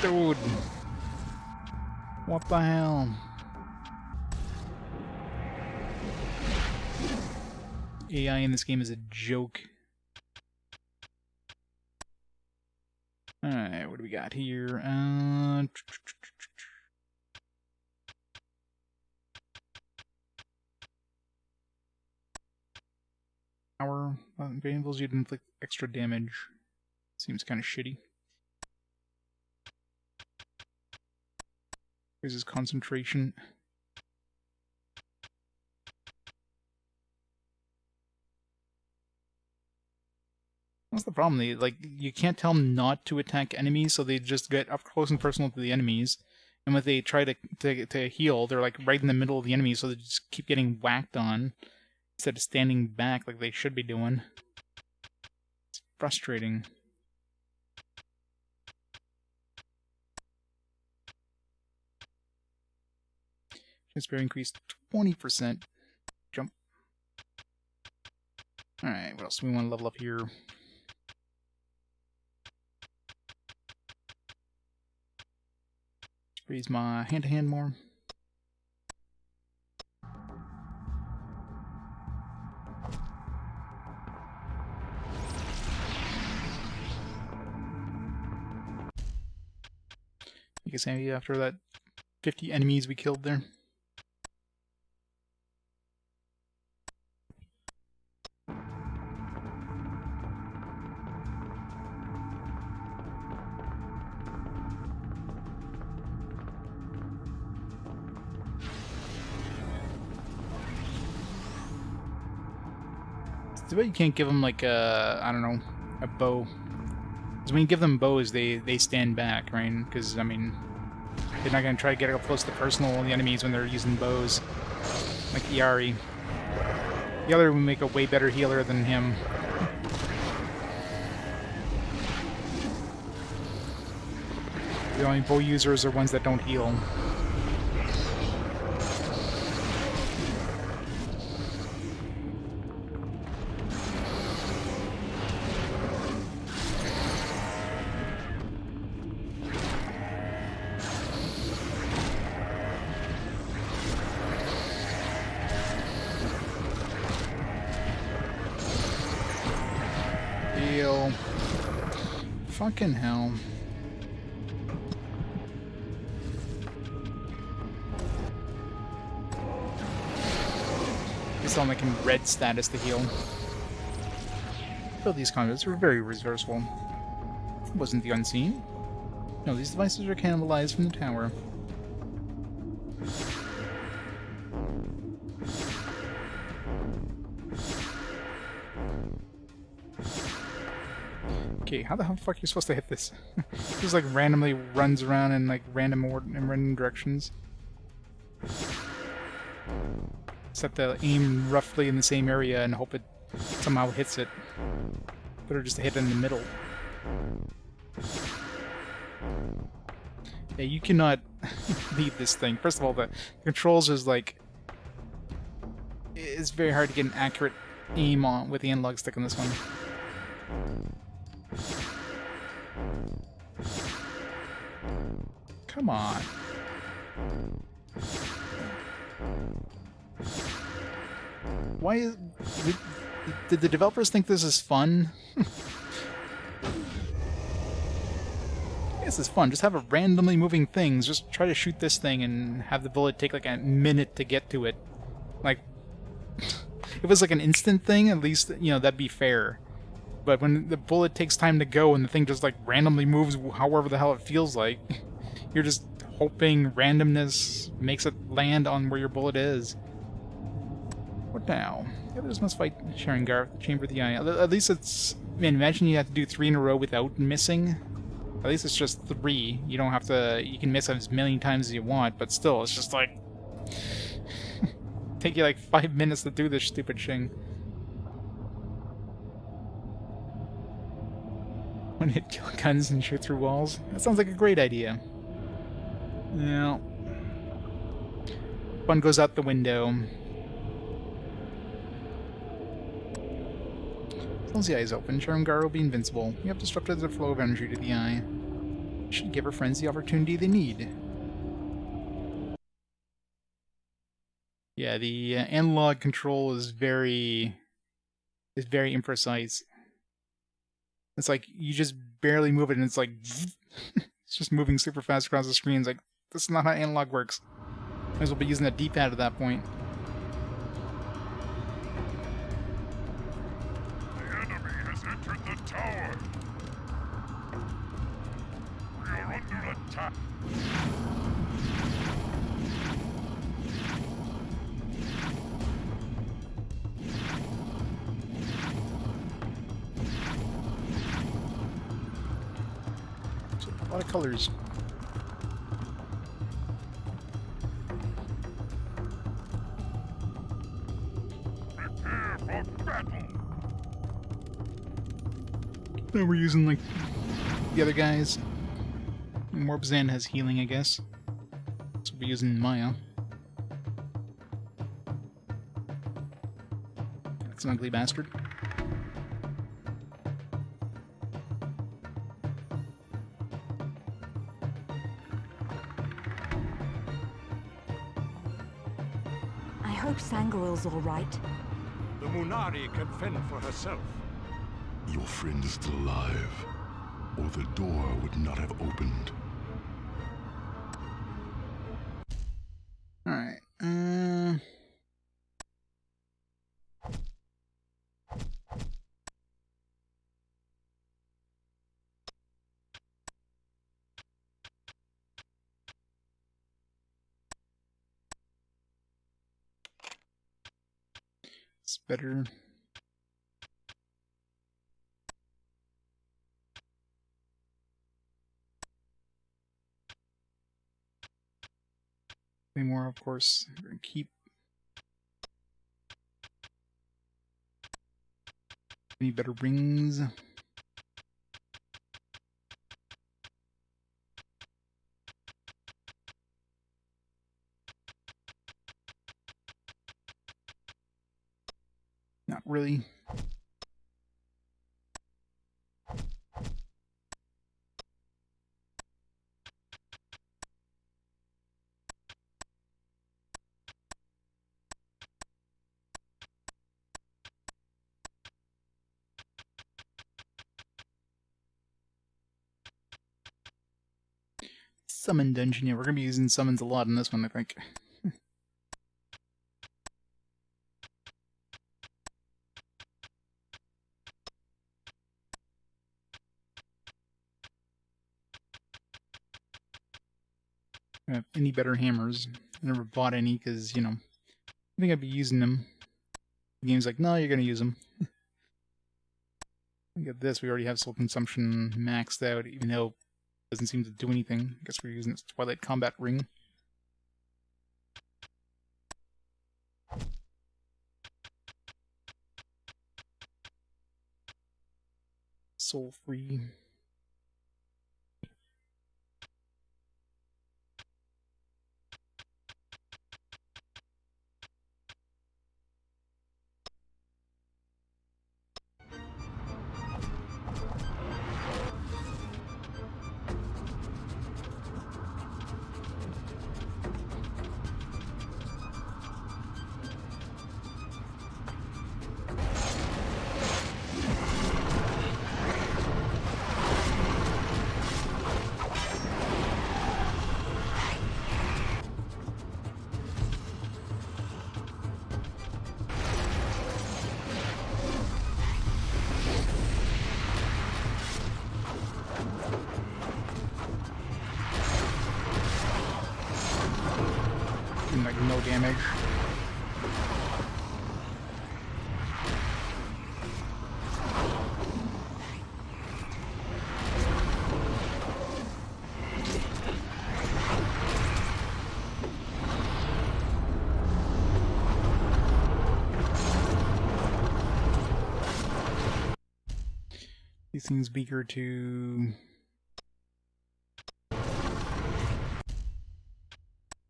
[SPEAKER 1] Dude. What the hell? AI in this game is a joke. Alright, what do we got here? Power enables you to inflict extra damage. Seems kind of shitty. Raises concentration. That's the problem. You can't tell them not to attack enemies, so they just get up close and personal to the enemies. And when they try to heal, they're like right in the middle of the enemy, so they just keep getting whacked on instead of standing back like they should be doing. It's frustrating. Chance bear increased 20%. Jump. Alright, what else do we want to level up here? Raise my hand-to-hand more. I guess maybe after that 50 enemies we killed there. I bet you can't give them like a, I don't know, a bow. Because when you give them bows, they stand back, right? Because, I mean, they're not going to try to get up close to personal the enemies when they're using bows. Like Iari. The other would make a way better healer than him. The only bow users are ones that don't heal. Fucking hell. It's not like in red status to heal. Build these conduits are very resourceful. It wasn't the unseen. No, these devices are cannibalized from the tower. Okay, how the hell fuck are you supposed to hit this? Just like randomly runs around in like random directions. Set the aim roughly in the same area and hope it somehow hits it. Better just hit it in the middle. Yeah, you cannot lead this thing. First of all, the controls is like... It's very hard to get an accurate aim on with the analog stick on this one. Come on. Why is... Did the developers think this is fun? This is fun. Just have a randomly moving things. Just try to shoot this thing and have the bullet take like a minute to get to it. Like, if it was like an instant thing, at least, you know, that'd be fair. But when the bullet takes time to go and the thing just like randomly moves however the hell it feels like, you're just hoping randomness makes it land on where your bullet is. What now? The others must fight Sharingar, the Chamber of the Eye. At least it's... Man, imagine you have to do 3 in a row without missing. At least it's just 3. You don't have to... You can miss as many times as you want, but still, it's just like... take you like 5 minutes to do this stupid thing. One hit kill guns and shoot through walls. That sounds like a great idea. Yeah. Fun goes out the window. As long as the eye is open, Sharingar will be invincible. You have disrupted the flow of energy to the eye. You should give her friends the opportunity they need. Yeah, the analog control is very imprecise. It's like you just barely move it and it's like it's just moving super fast across the screen. It's like, this is not how analog works. Might as well be using a D-pad at that point.
[SPEAKER 6] The enemy has entered the tower. We are under attack.
[SPEAKER 1] A lot of colors.
[SPEAKER 6] Prepare for battle.
[SPEAKER 1] Now we're using like the other guys. Morbzan has healing, I guess. So we're using Maia. That's an ugly bastard.
[SPEAKER 2] I hope Sangorel's all right.
[SPEAKER 6] The Munari can fend for herself.
[SPEAKER 7] Your friend is still alive, or the door would not have opened.
[SPEAKER 1] Alright, it's better. Way more, of course. We're gonna keep. Any better rings? Not really. Summon dungeon, yeah, we're gonna be using summons a lot in this one, I think. Have any better hammers? I never bought any because, you know, I think I'd be using them. The game's like, no, you're gonna use them. We got this. We already have soul consumption maxed out, even though it doesn't seem to do anything. I guess we're using this Twilight Combat Ring. Soul free. Like no damage. These things bigger to...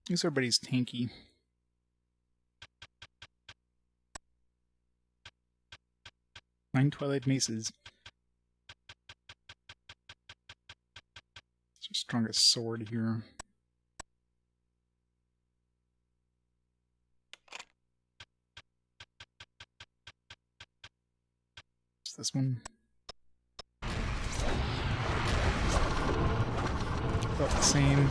[SPEAKER 1] At least everybody's tanky. 9 Twilight Maces. It's your strongest sword here. It's this one. About the same.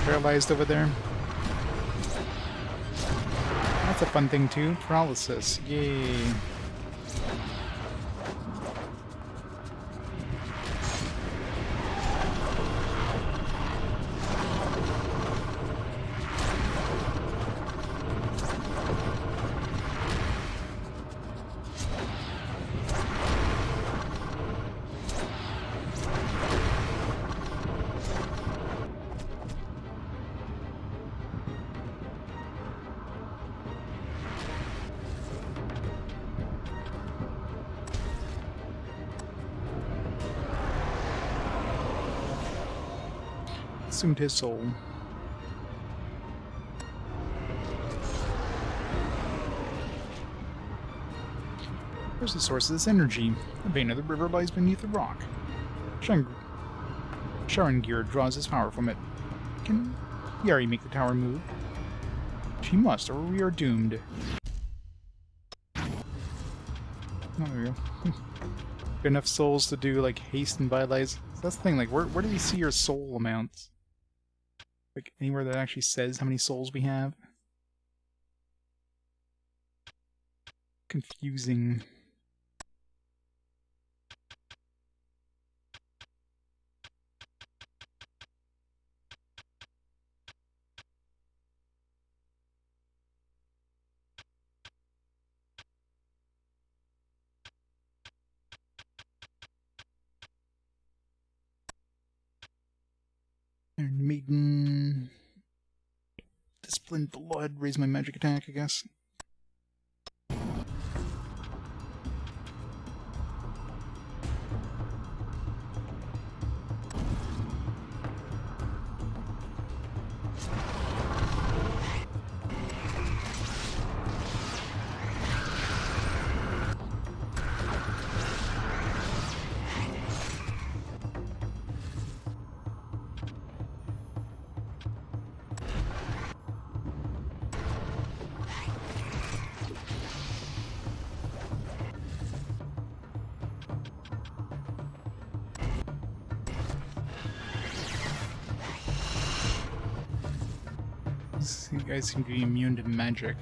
[SPEAKER 1] Paralyzed over there. That's a fun thing too. Paralysis. Yay. Consumed his soul. Where's the source of this energy? The vein of the river lies beneath the rock. Sharangir draws his power from it. Can Yari make the tower move? She must, or we are doomed. Oh, there we go. Got enough souls to do, like, haste and vitalize. So that's the thing, like, where do we see your soul amounts? Like, anywhere that actually says how many souls we have? Confusing. Iron Maiden. Disciplined Blood. Raise my magic attack, I guess. You guys seem to be immune to magic.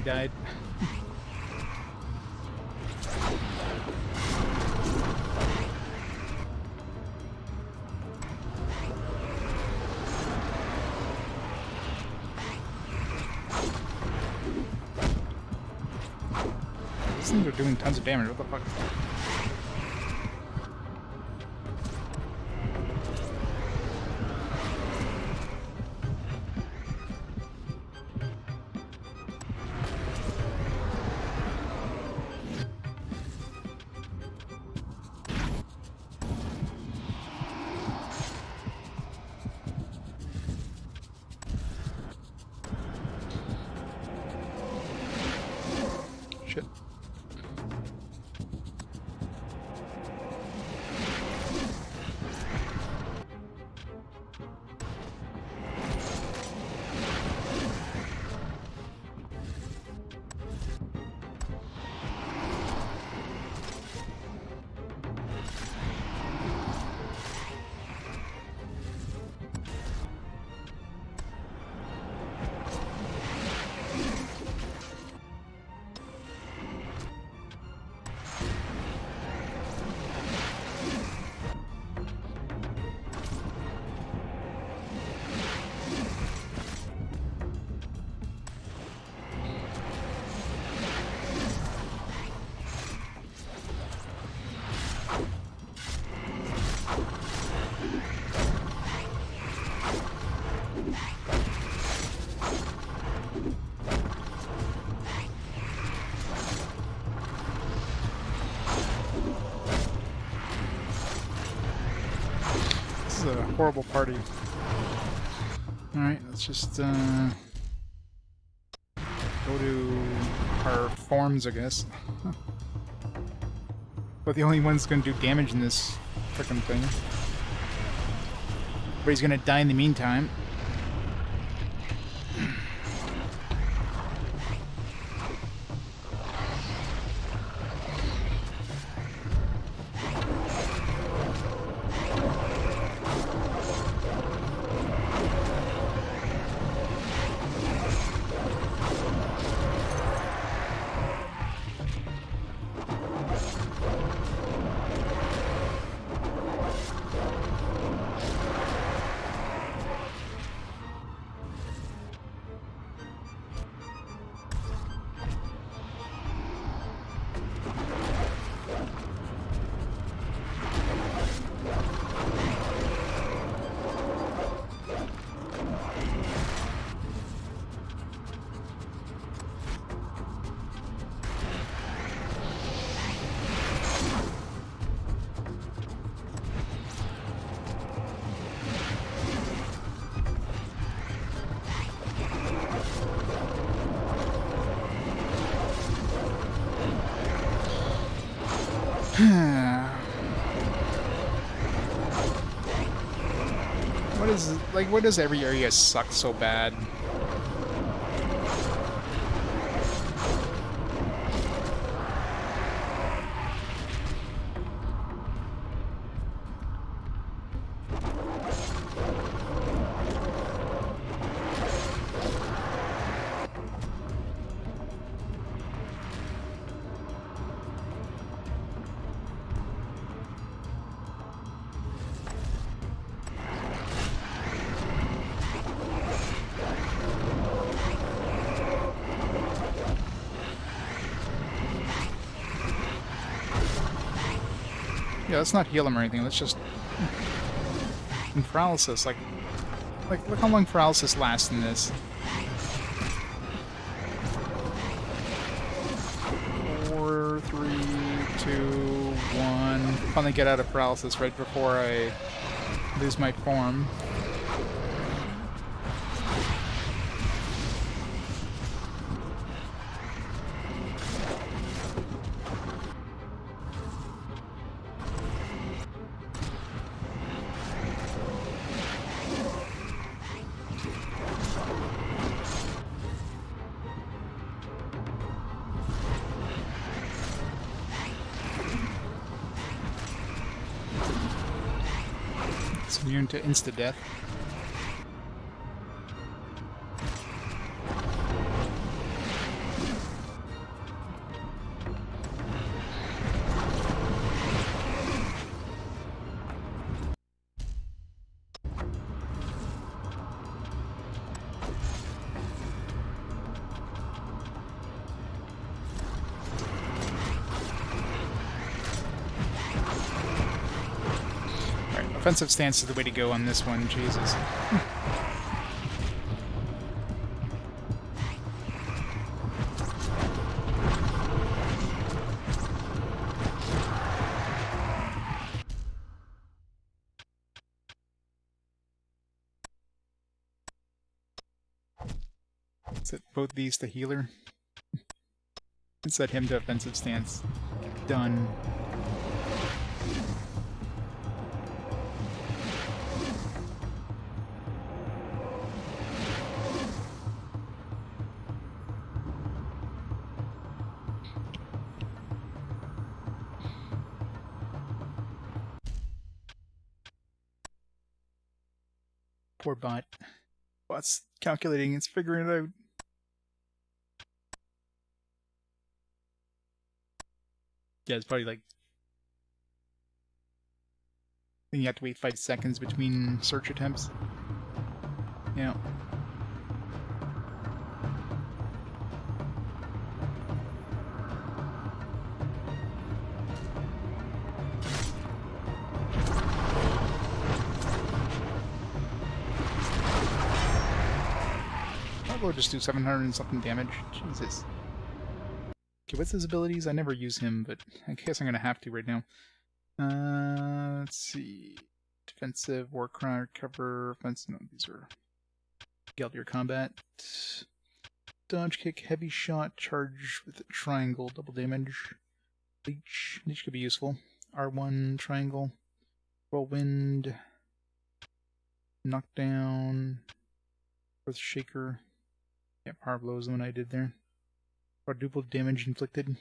[SPEAKER 1] died. These things are doing tons of damage. What the fuck? Shit. A horrible party. Alright, let's just go to our forms, I guess. But the only one's gonna do damage in this frickin' thing. Everybody's gonna die in the meantime. What does every area suck so bad? Yeah, let's not heal him or anything. Let's just... And paralysis, like look how long paralysis lasts in this. 4, 3, 2, 1. Finally get out of paralysis right before I lose my form. Immune to insta-death. defensive stance is the way to go on this one, Jesus. Set both these to healer. And set him to offensive stance. Done. Poor bot. Bot's calculating, it's figuring it out. Yeah, it's probably like... I think you have to wait 5 seconds between search attempts. Yeah. I'll just do 700 and something damage. Jesus. Okay, what's his abilities? I never use him, but I guess I'm gonna have to right now. Let's see. Defensive, war cry, recover, offensive. No, these are Galdier combat. Dodge kick, heavy shot, charge with a triangle, double damage. Leech. Leech could be useful. R1, triangle. Whirlwind. Knockdown. Earth shaker. Yeah, power blow is the one I did there. Quadruple damage inflicted.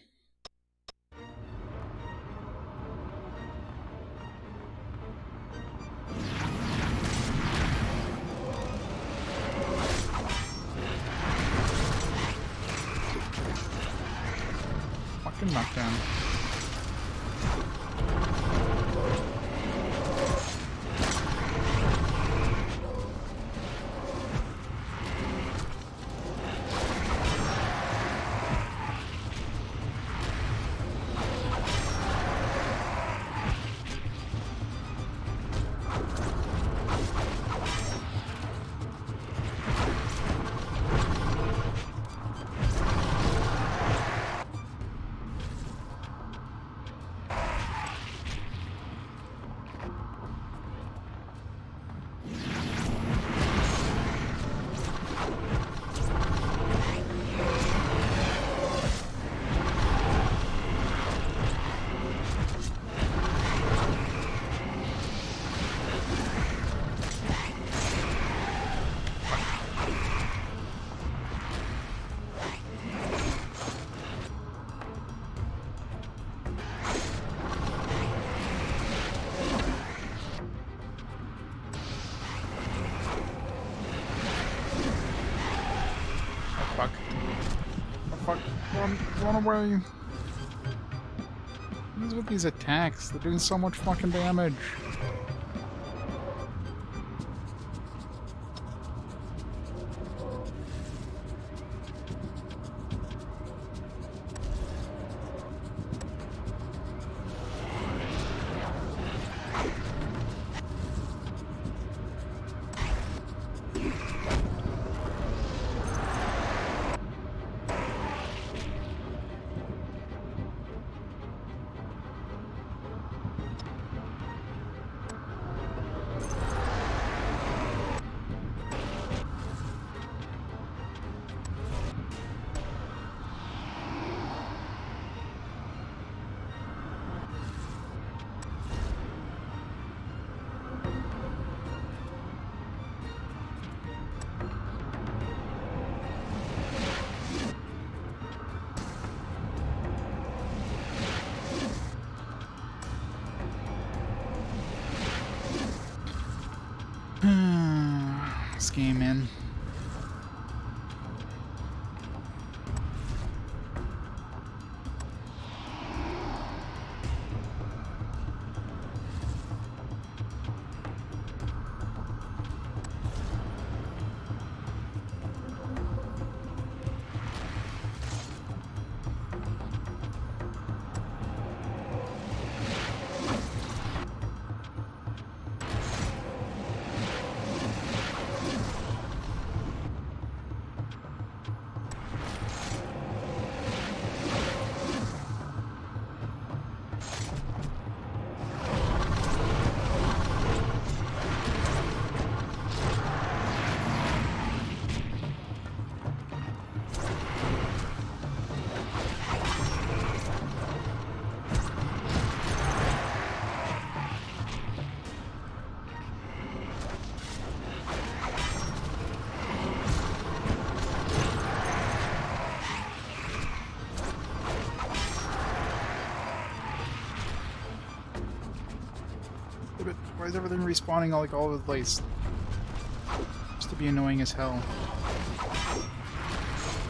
[SPEAKER 1] Fucking knockdown. Run away. What is with these attacks? They're doing so much fucking damage. This game, man. Why is everything respawning all over the place? Just to be annoying as hell.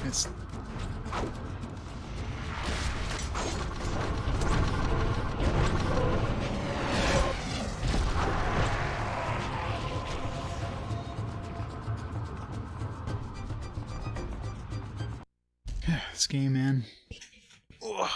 [SPEAKER 1] It's... This game, man. Ugh.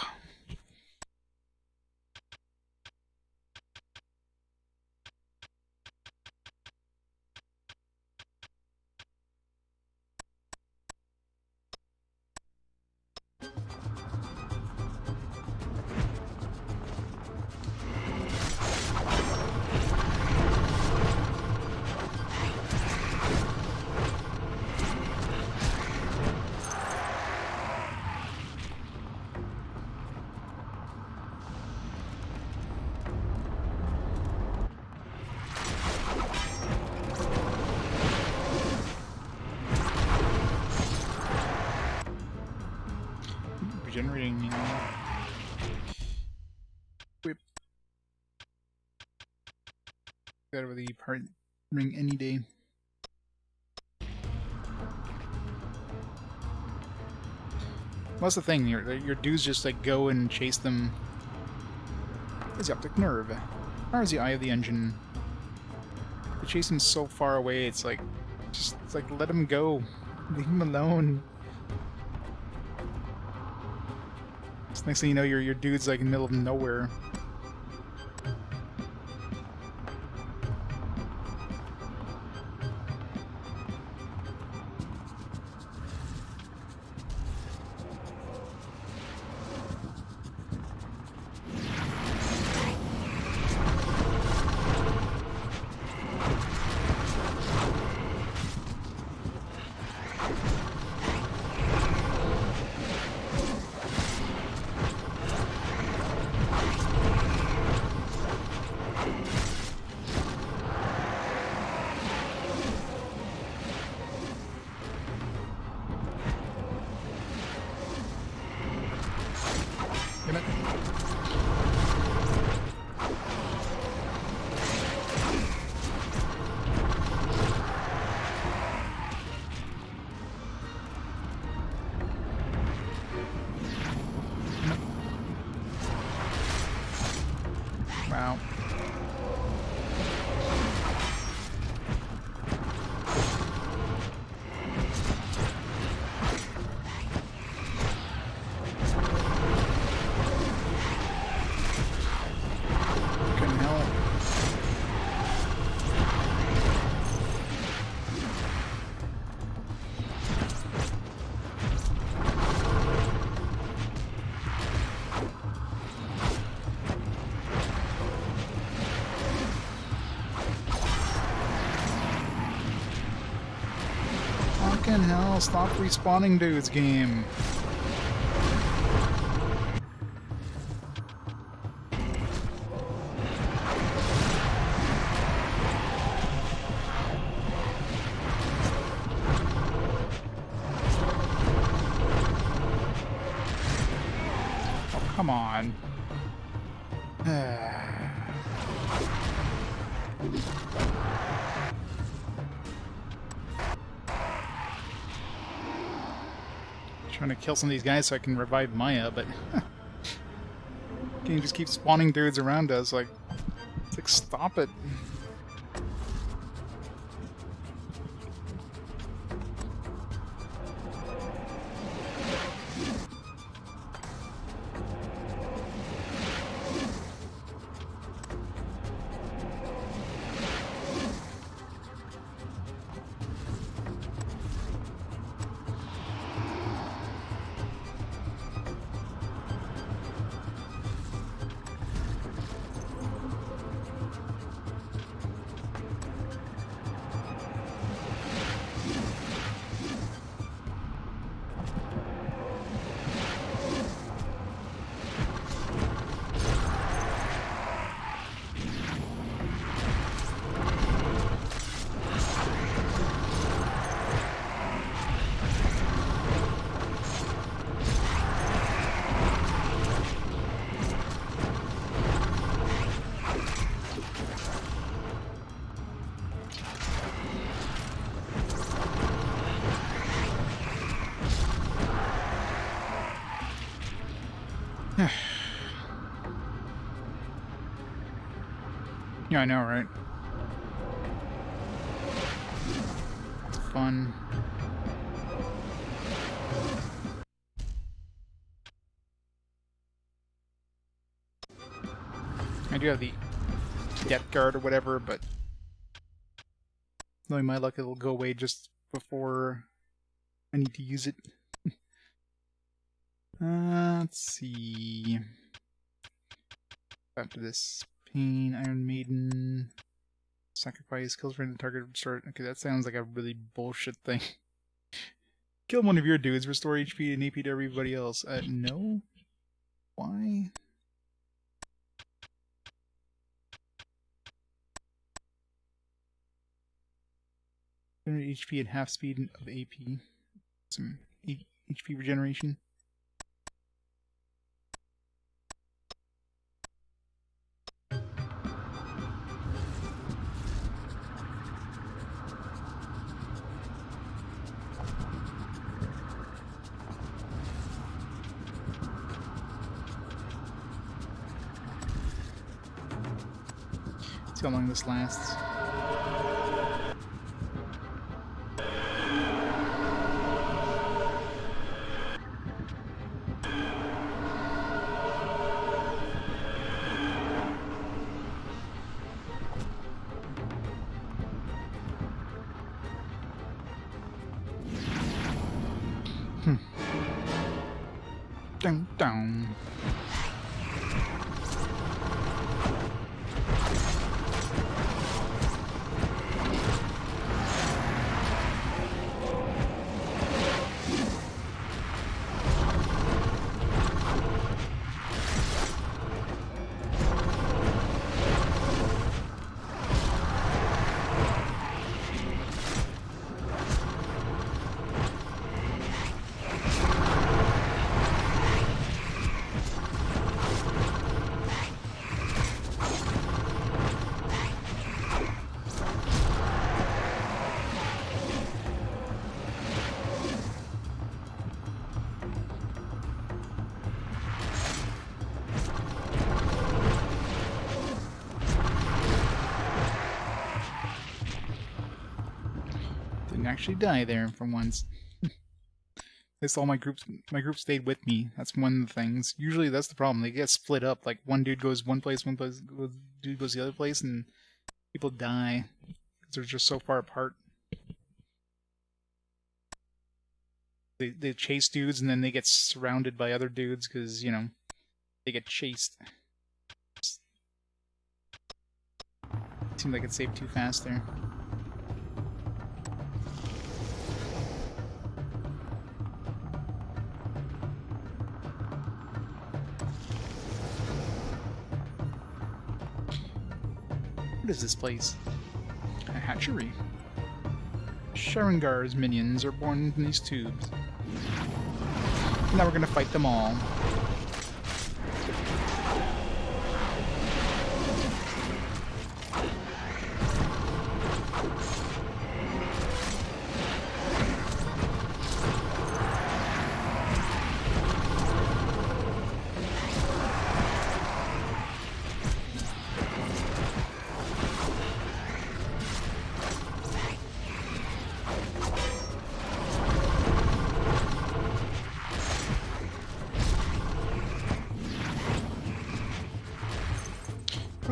[SPEAKER 1] Regenerating. Whip. Got over the part ring any day. What's the thing? Your dudes just like go and chase them. Where's the optic nerve? Where's the eye of the engine? They chase him so far away. It's like let him go. Leave him alone. Next thing you know, your dude's like in the middle of nowhere. Wow. Fucking hell. Fucking hell, stop respawning dudes, game. Oh, come on. Trying to kill some of these guys so I can revive Maia, but game just keeps spawning dudes around us. Like, it's like, stop it. Yeah, I know, right? It's fun. I do have the depth guard or whatever, but knowing my luck, it'll go away just before I need to use it. Let's see. After this, Pain, Iron Maiden, Sacrifice, kills random target, restore. Okay, that sounds like a really bullshit thing. Kill one of your dudes, restore HP and AP to everybody else. No? Why? HP at half speed of AP. Some HP regeneration. See how long this lasts. Dun dun. Actually die there for once. At least all my group stayed with me. That's one of the things. Usually that's the problem. They get split up. Like one dude goes one place, dude goes the other place, and people die because they're just so far apart. They chase dudes and then they get surrounded by other dudes because, you know, they get chased. Seemed like it saved too fast there. What is this place? A hatchery. Sharangar's minions are born in these tubes. Now we're gonna fight them all.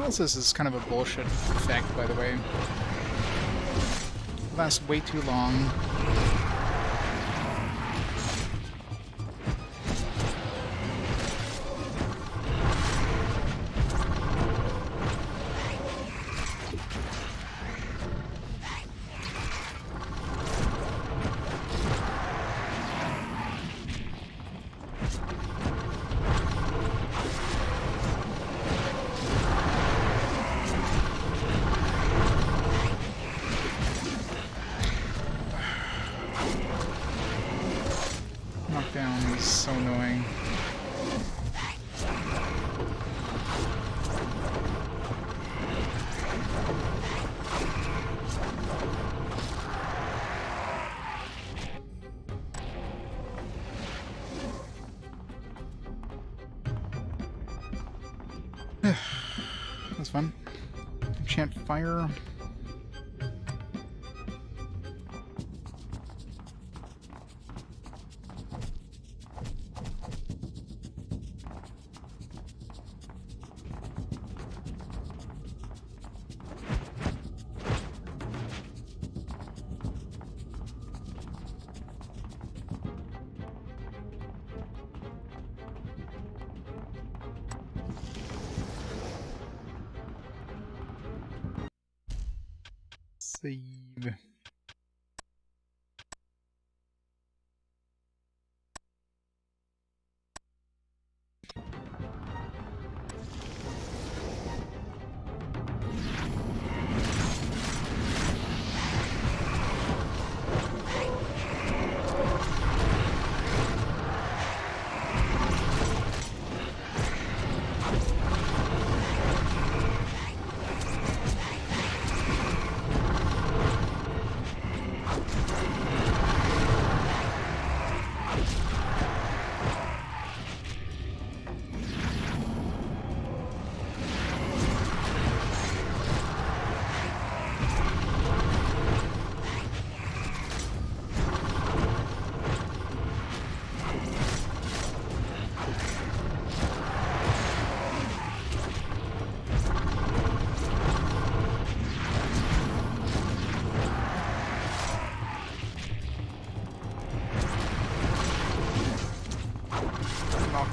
[SPEAKER 1] This is kind of a bullshit effect, by the way. It lasts way too long. Knockdown is so annoying. That's fun. Chant fire. Save.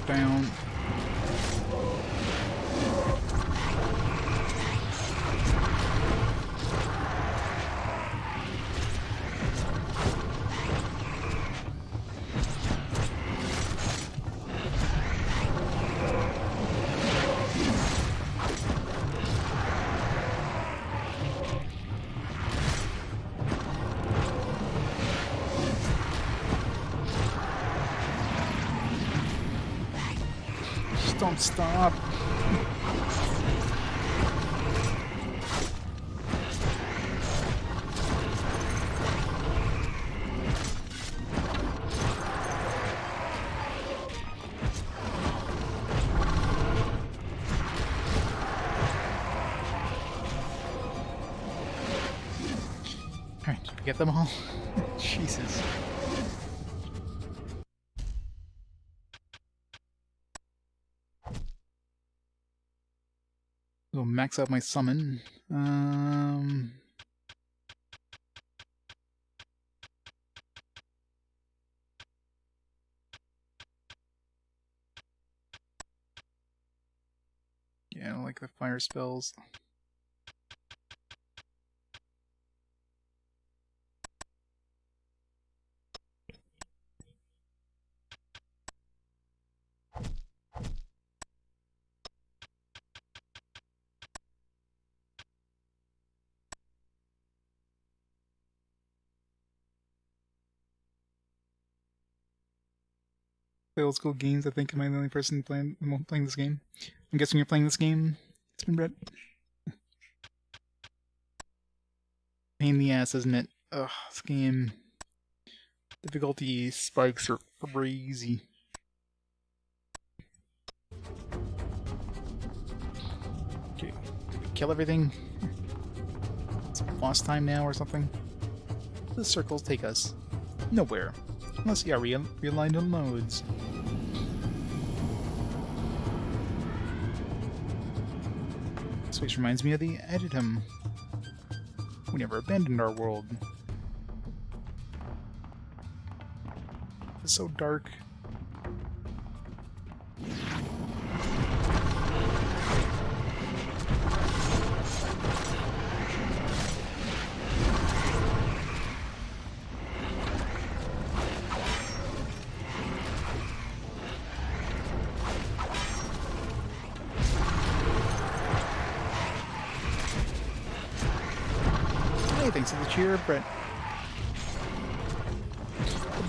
[SPEAKER 1] Down. Don't stop. Alright, did we get them all? Jesus. We'll max out my summon. Yeah, I don't like the fire spells. Old school games. I think am I the only person playing this game? I'm guessing you're playing this game. It's been Brett. Pain in the ass, isn't it? Ugh, this game. Difficulty spikes are crazy. Okay, did we kill everything? It's boss time now or something? Where do the circles take us? Nowhere. Unless you are realigned on loads. This place reminds me of the Editum. We never abandoned our world. It's so dark. Thanks for the cheer, Brett.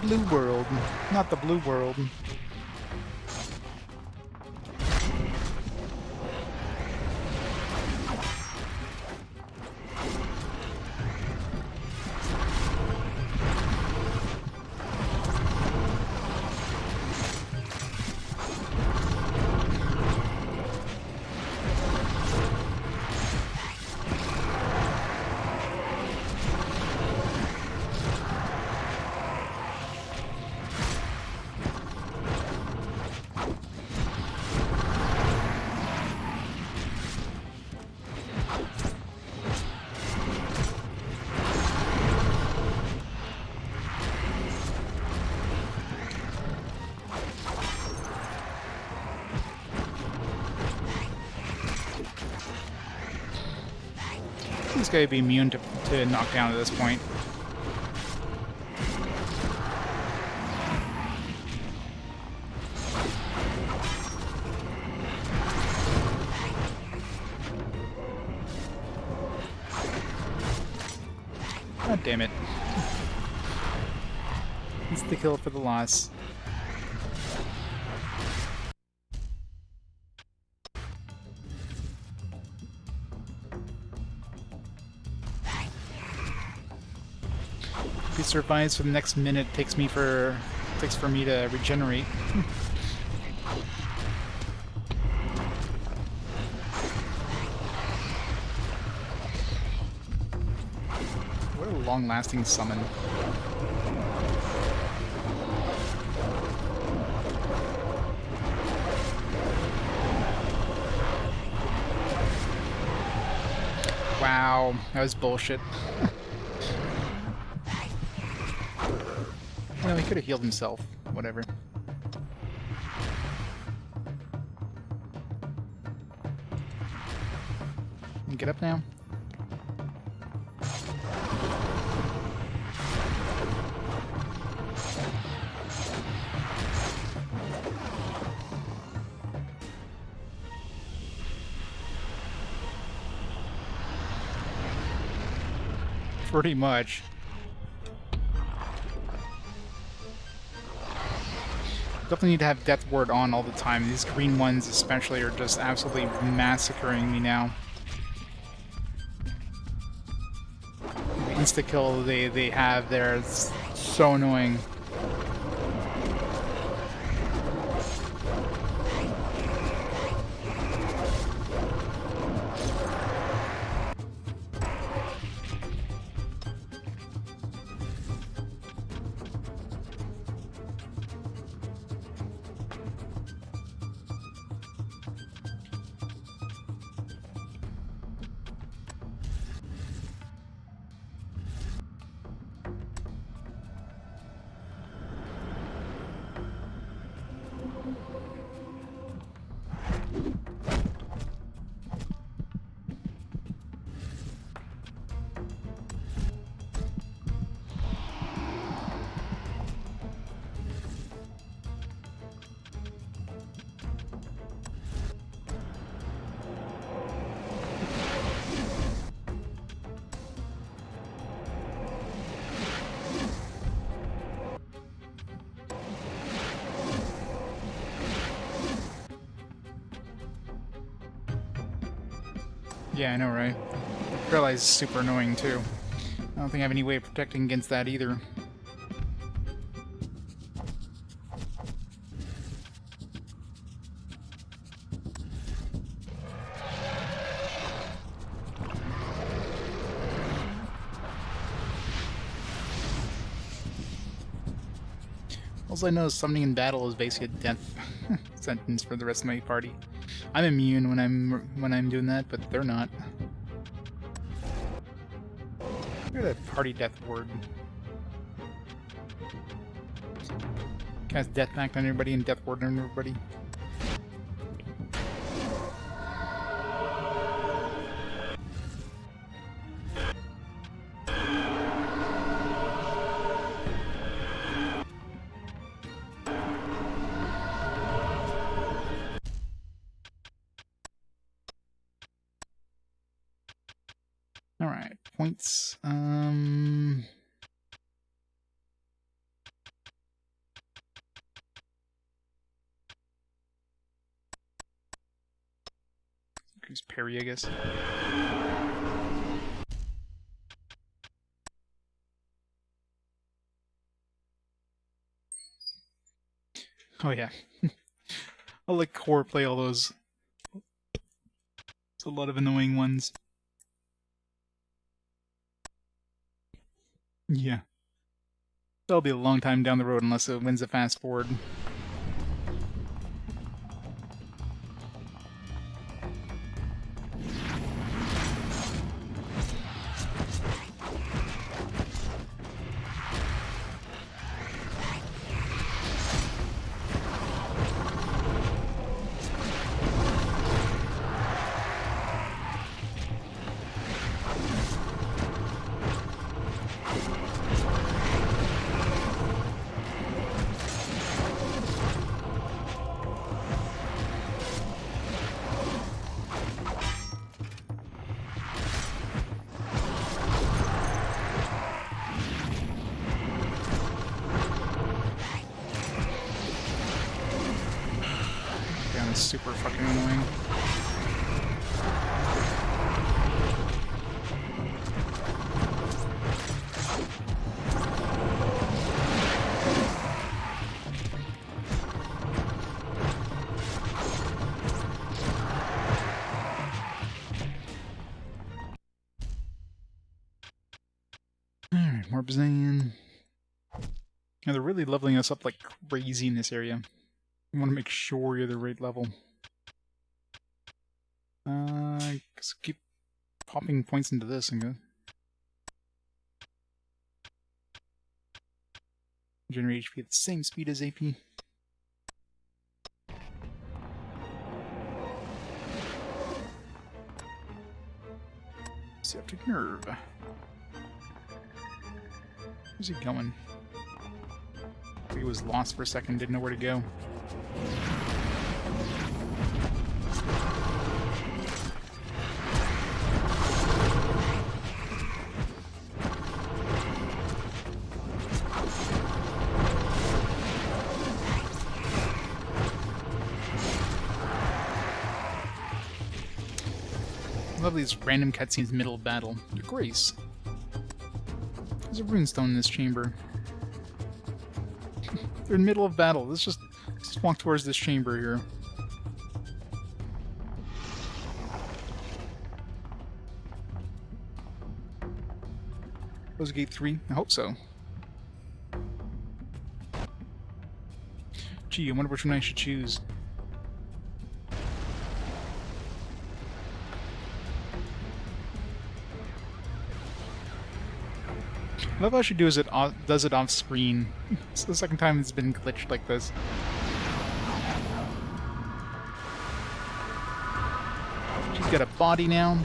[SPEAKER 1] The blue world, not the blue world. This guy would be immune to knockdown at this point. God damn it. It's the kill for the loss. If he survives for the next minute, takes for me to regenerate. What a long-lasting summon. Wow, that was bullshit. No, he could have healed himself. Whatever. Get up now. Pretty much. Definitely need to have Death Ward on all the time. These green ones especially are just absolutely massacring me now. The insta-kill they have there is so annoying. Yeah, I know, right? Paralyze is super annoying, too. I don't think I have any way of protecting against that, either. Also, I know summoning in battle is basically a death sentence for the rest of my party. I'm immune when I'm doing that, but they're not. Look at that party death ward. Cast death pact on everybody and death ward on everybody. Alright, points. Increase parry, I guess. Oh yeah. I'll let Core play all those. It's a lot of annoying ones. Yeah. That'll be a long time down the road unless it wins a fast forward. is super fucking annoying. Alright, more Bazan. Yeah, they're really leveling us up like crazy in this area. You want to make sure you're the right level. Just keep popping points into this and go. Generate HP at the same speed as AP. Septic nerve. Where's he going? He was lost for a second, didn't know where to go. I love these random cutscenes middle of battle. They're Grace. There's a runestone in this chamber. They're in the middle of battle. Let's just walk towards this chamber here. Was gate 3? I hope so. Gee, I wonder which one I should choose. I love how she does it off screen. It's the second time it's been glitched like this. She's got a body now.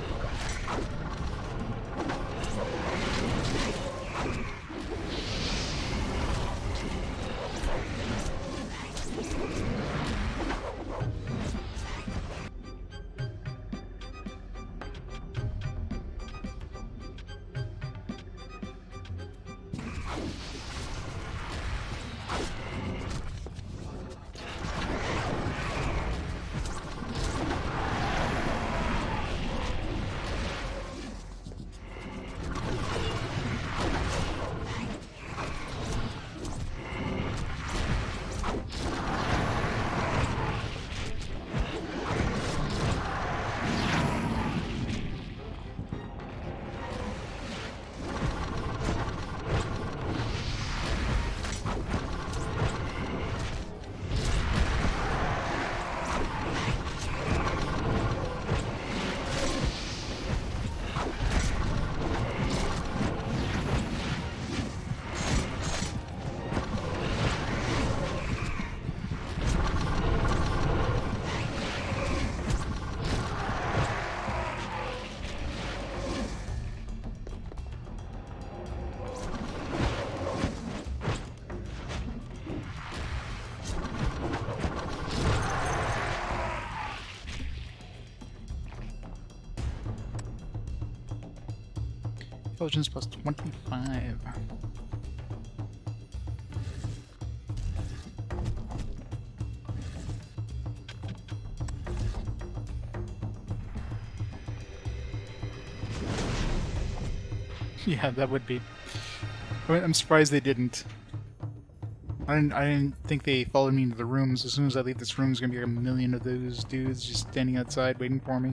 [SPEAKER 1] Intelligence plus 25. Yeah, that would be. I'm surprised they didn't. I didn't think they followed me into the rooms. As soon as I leave this room, there's gonna be like a million of those dudes just standing outside waiting for me.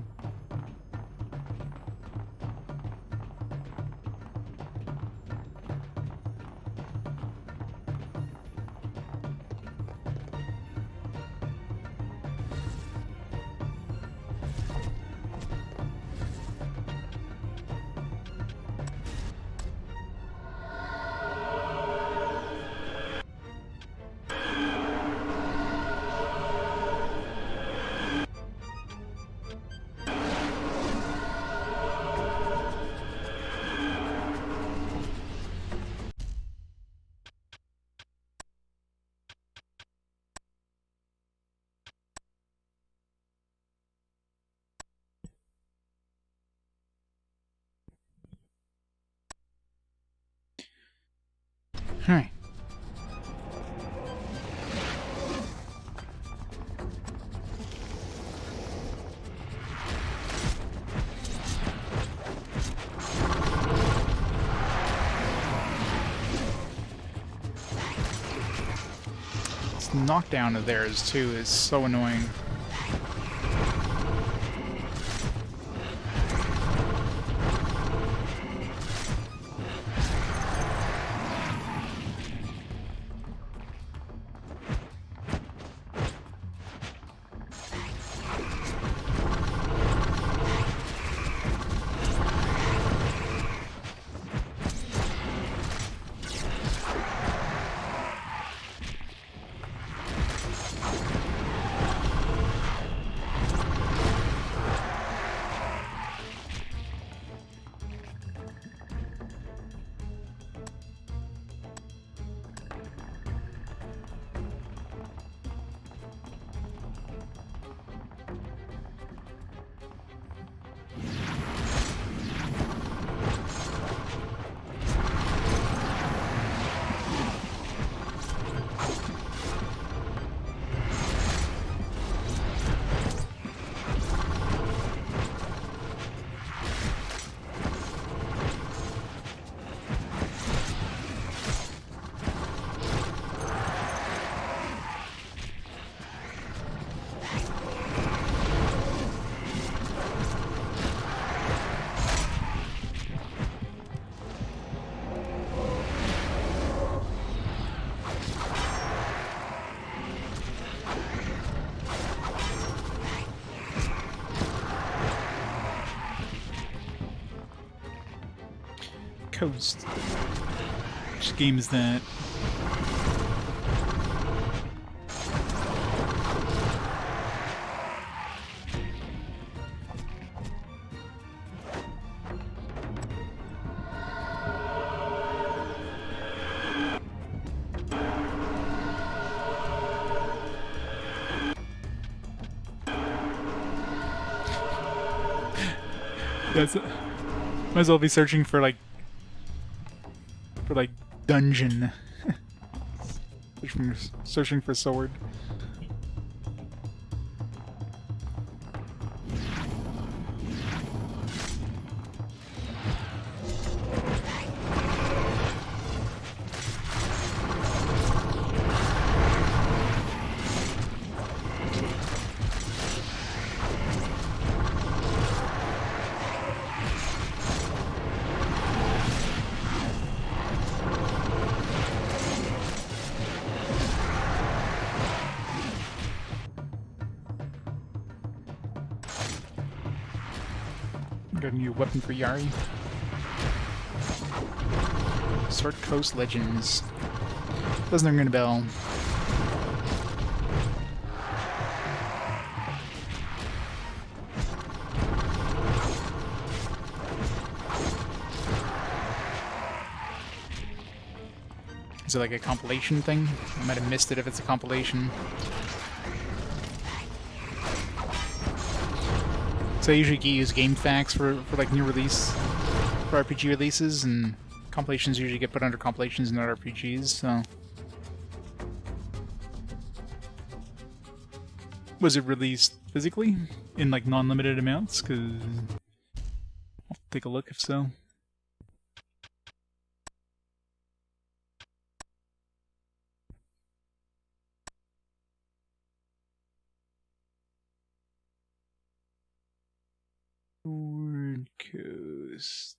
[SPEAKER 1] Alright. This knockdown of theirs, too, is so annoying. Coast. Which game is that? That's might as well be searching for like dungeon. Searching for sword. Got a new weapon for Yari. Sword Coast Legends. Doesn't ring a bell. Is it like a compilation thing? I might have missed it if it's a compilation. So I usually use game facts for like new release, for RPG releases, and compilations usually get put under compilations and not RPGs, so... Was it released physically? In like non-limited amounts? Cause... I'll take a look if so. Sword Coast.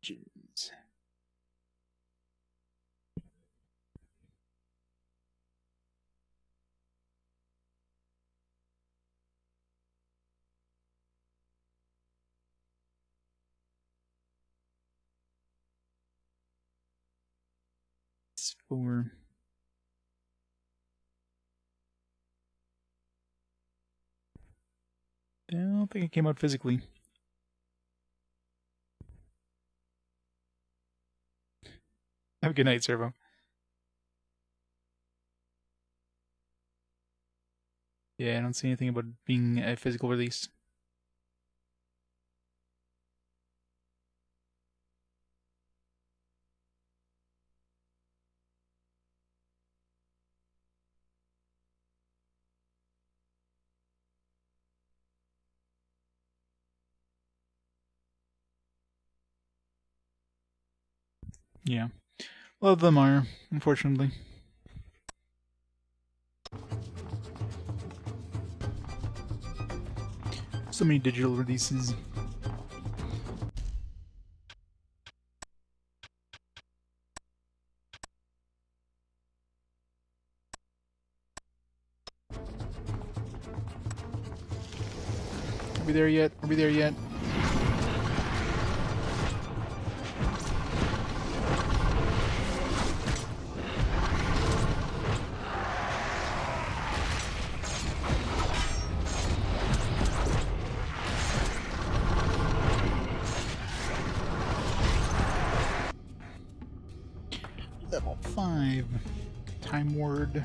[SPEAKER 1] Legends. It's for... I don't think it came out physically. Have a good night, Servo. Yeah, I don't see anything about being a physical release. Yeah. A lot of them are, unfortunately. So many digital releases. Are we there yet? Are we there yet? Level 5. Time Ward.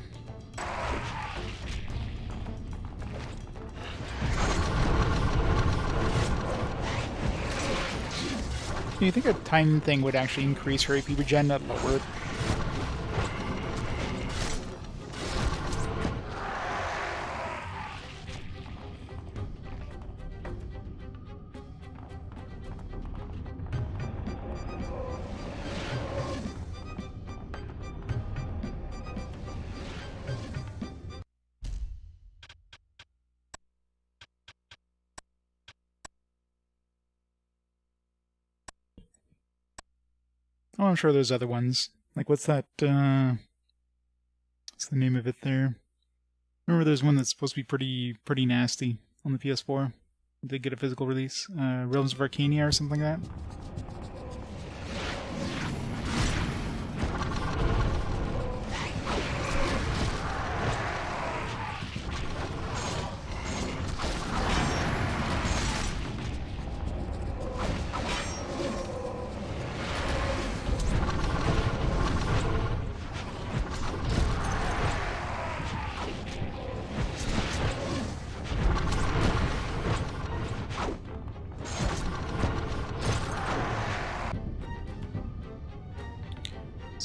[SPEAKER 1] Do you think a time thing would actually increase her AP regen, not lower it? Oh, I'm sure there's other ones. Like, what's that, what's the name of it there? Remember there's one that's supposed to be pretty nasty on the PS4? Did they get a physical release? Realms of Arcania or something like that?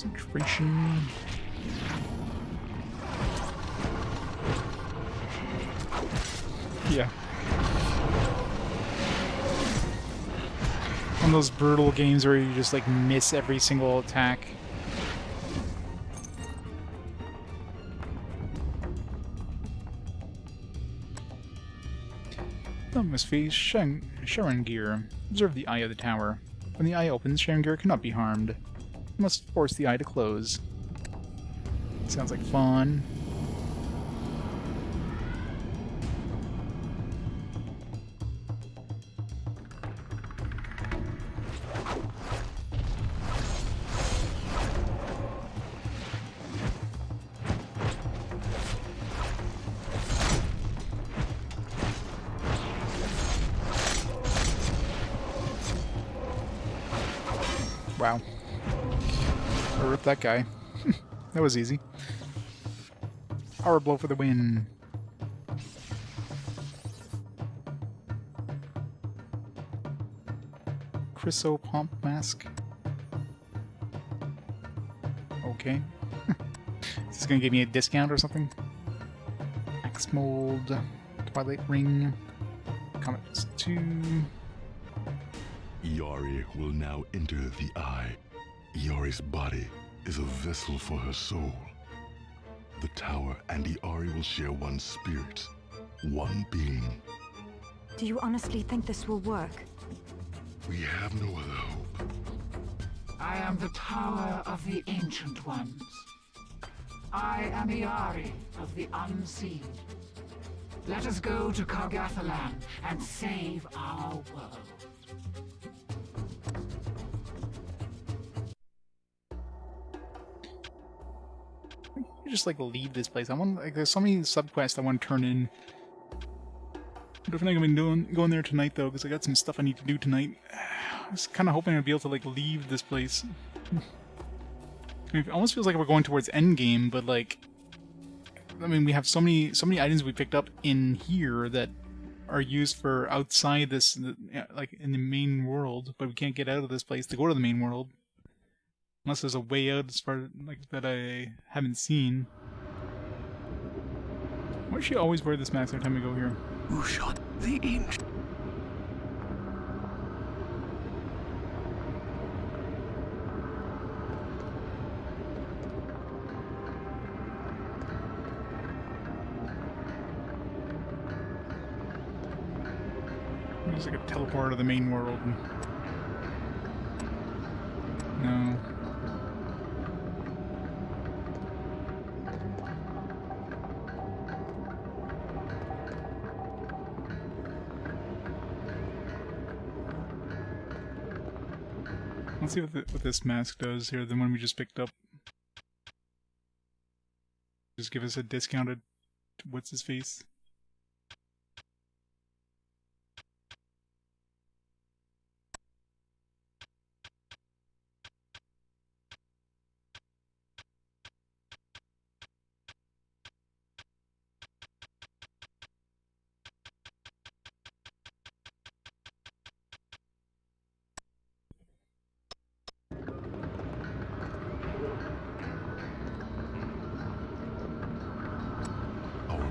[SPEAKER 1] Concentration. Yeah. One of those brutal games where you just like miss every single attack. Must face Sharangir. Observe the eye of the tower. When the eye opens, Sharangir cannot be harmed. You must force the eye to close. Sounds like fun. Wow. I ripped that guy. That was easy. Power blow for the win. Chryso Pomp Mask. Okay. Is this gonna give me a discount or something? Axe Mold. Twilight Ring. Comet 2.
[SPEAKER 7] Iari will now enter the eye. Iari's body is a vessel for her soul. The tower and Iari will share one spirit, one being.
[SPEAKER 2] Do you honestly think this will work?
[SPEAKER 7] We have no other hope.
[SPEAKER 9] I am the Tower of the Ancient Ones. I am Iari of the Unseen. Let us go to Kargathalan and save our world.
[SPEAKER 1] Just like leave this place. I want like there's so many subquests I want to turn in. I'm definitely gonna be going there tonight though, because I got some stuff I need to do tonight. I was kind of hoping I'd be able to like leave this place. I mean, it almost feels like we're going towards endgame, but like, I mean, we have so many items we picked up in here that are used for outside this, like in the main world, but we can't get out of this place to go to the main world. Unless there's a way out as far like that I haven't seen. Why does she always wear this mask every time we go here?
[SPEAKER 10] Who shot the ancient?
[SPEAKER 1] There's like a teleport to the main world. No. Let's see what this mask does here, the one we just picked up. Just give us a discounted... what's his face?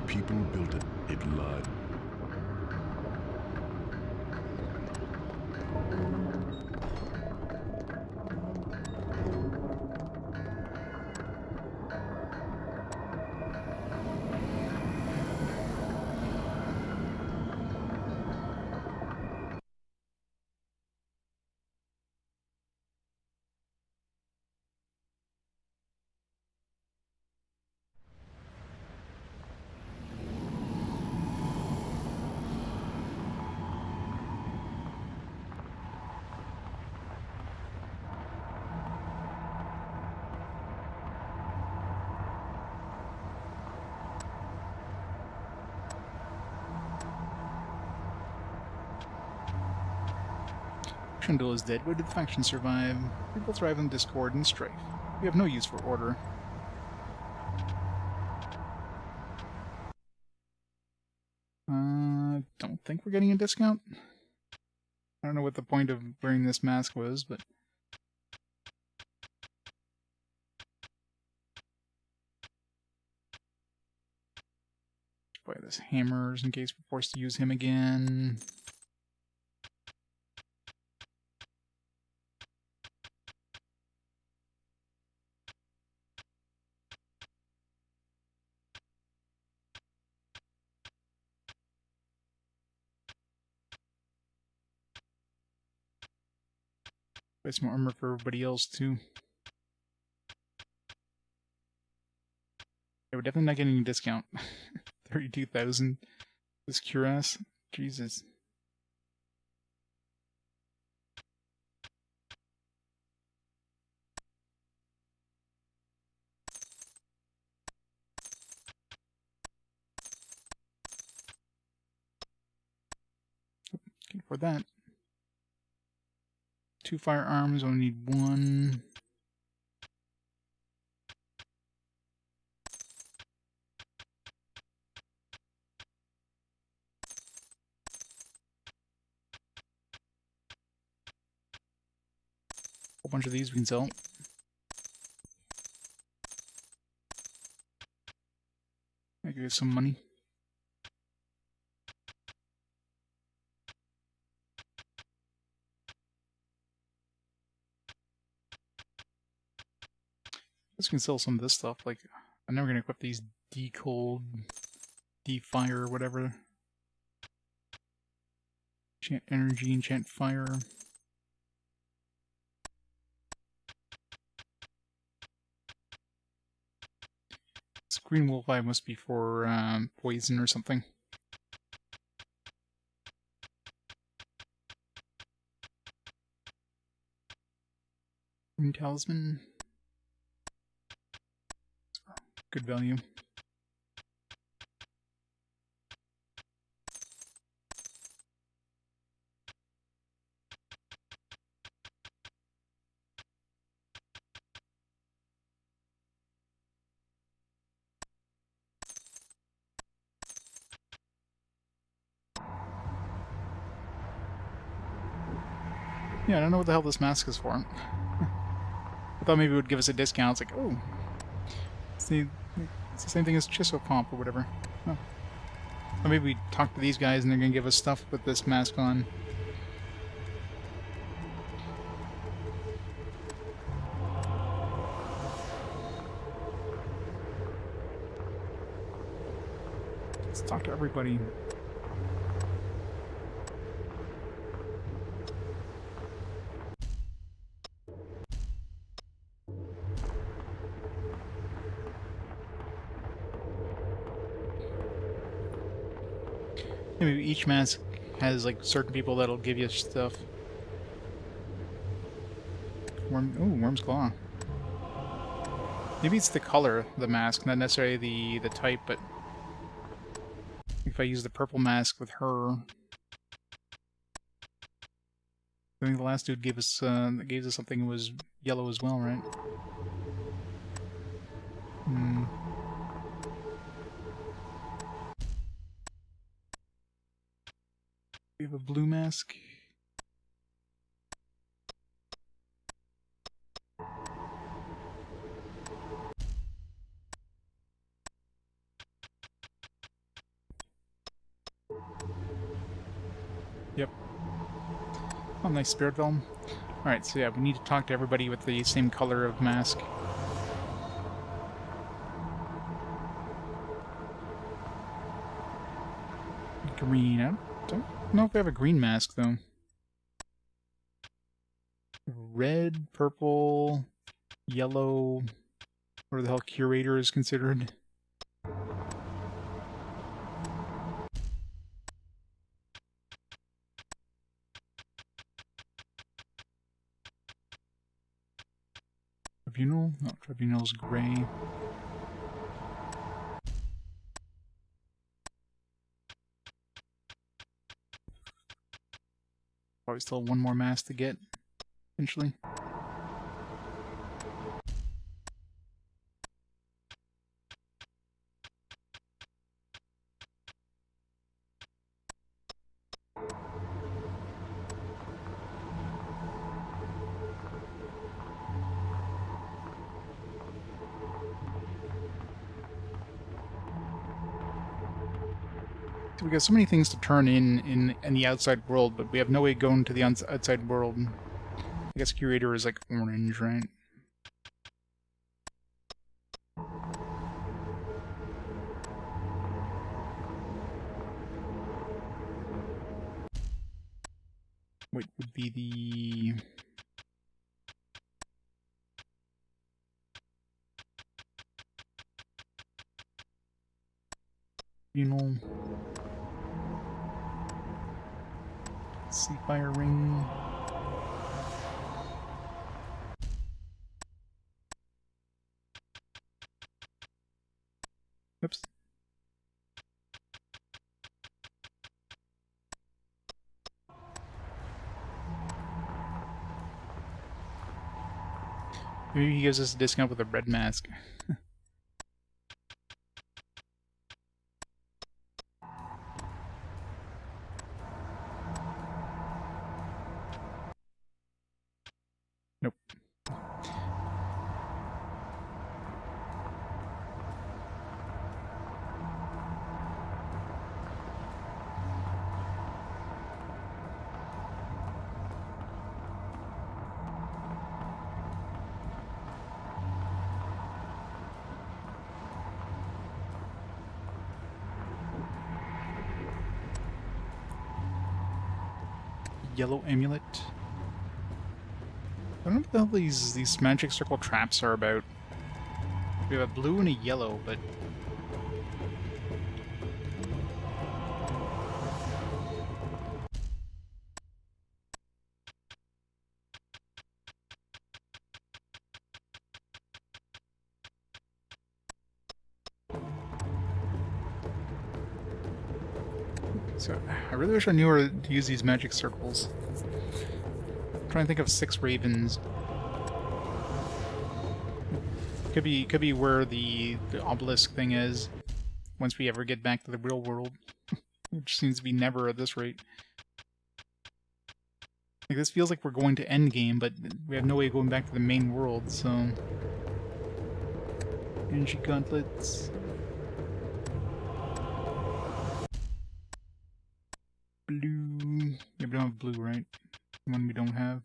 [SPEAKER 7] People built it. It lied.
[SPEAKER 1] Trindle is dead. Where did the faction survive? People thrive in discord and strife. We have no use for order. Don't think we're getting a discount. I don't know what the point of wearing this mask was, but... buy this hammers in case we're forced to use him again. Buy some armor for everybody else too. Yeah, we're definitely not getting a discount. 32,000. This cuirass? Jesus. Can afford that. 2 firearms, only need 1. Whole bunch of these we can sell. I give you some money. I guess we can sell some of this stuff. Like, I'm never gonna equip these D-Cold, D-Fire, or whatever. Enchant Energy, Enchant Fire. This Green Wolf Eye must be for poison or something. Green Talisman. Good value. Yeah, I don't know what the hell this mask is for. I thought maybe it would give us a discount. It's like, oh, it's the same thing as Chisel Pomp or whatever. Oh. Or maybe we talk to these guys and they're going to give us stuff with this mask on. Let's talk to everybody. maybe each mask has like certain people that'll give you stuff. Worm's Claw. Maybe it's the color of the mask, not necessarily the type, but if I use the purple mask with her, I think the last dude gave us something that was yellow as well, right? Hmm. We have a blue mask. Yep. Oh, nice spirit film. Alright, so yeah, we need to talk to everybody with the same color of mask. Green. I don't know if we have a green mask, though. Red, purple, yellow... What the hell Curator is considered? Tribunal? No, Tribunal's gray. Probably still one more mask to get, eventually. We got so many things to turn in the outside world, but we have no way going to the outside world. I guess Curator is like orange, right? What would be the... Sea Fire Ring. Oops. Maybe he gives us a discount with a red mask. Nope. Yellow amulet. I don't know what the hell these magic circle traps are about. We have a blue and a yellow, but... So, I really wish I knew where to use these magic circles. I'm trying to think of 6 ravens. Could be where the obelisk thing is, once we ever get back to the real world. Which seems to be never at this rate. Like, this feels like we're going to endgame, but we have no way of going back to the main world, so... Energy gauntlets... Blue... Yeah, we don't have blue, right? The one we don't have.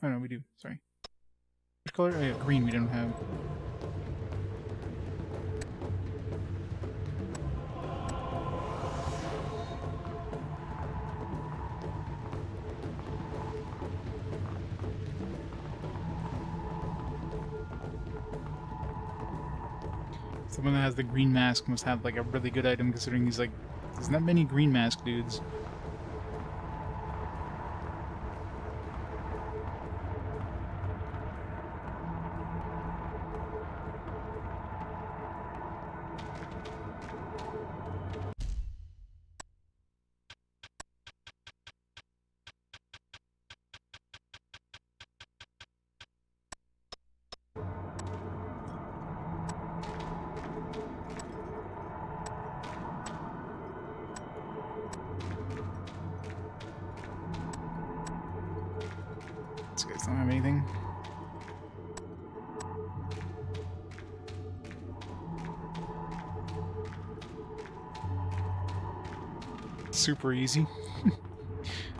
[SPEAKER 1] Oh no, we do, sorry. Which color? Oh yeah, green we don't have. Someone that has the green mask must have like a really good item, considering he's like, there's not many green mask dudes. These guys don't have anything. Super easy.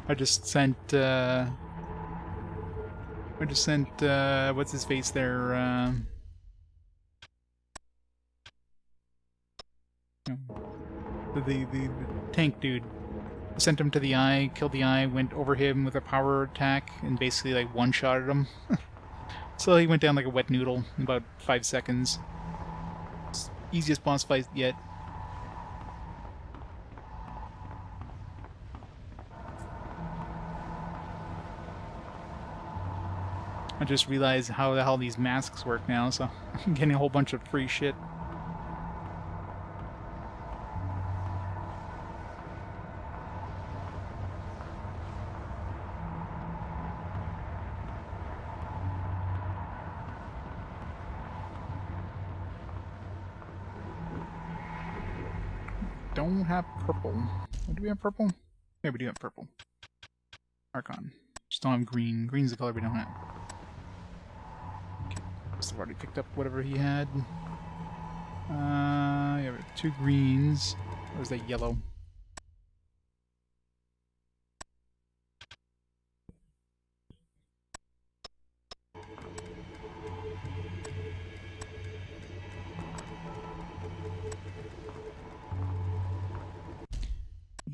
[SPEAKER 1] I just sent what's his face there, the tank dude. Sent him to the eye, killed the eye, went over him with a power attack, and basically like one-shotted him. So he went down like a wet noodle in about 5 seconds. Easiest boss fight yet. I just realized how the hell these masks work now, so I'm getting a whole bunch of free shit. Don't have purple. Do we have purple? Yeah, we do have purple. Archon. Just don't have green. Green's the color we don't have. Okay. Must have already picked up whatever he had. Yeah, we have 2 greens. Where's that yellow?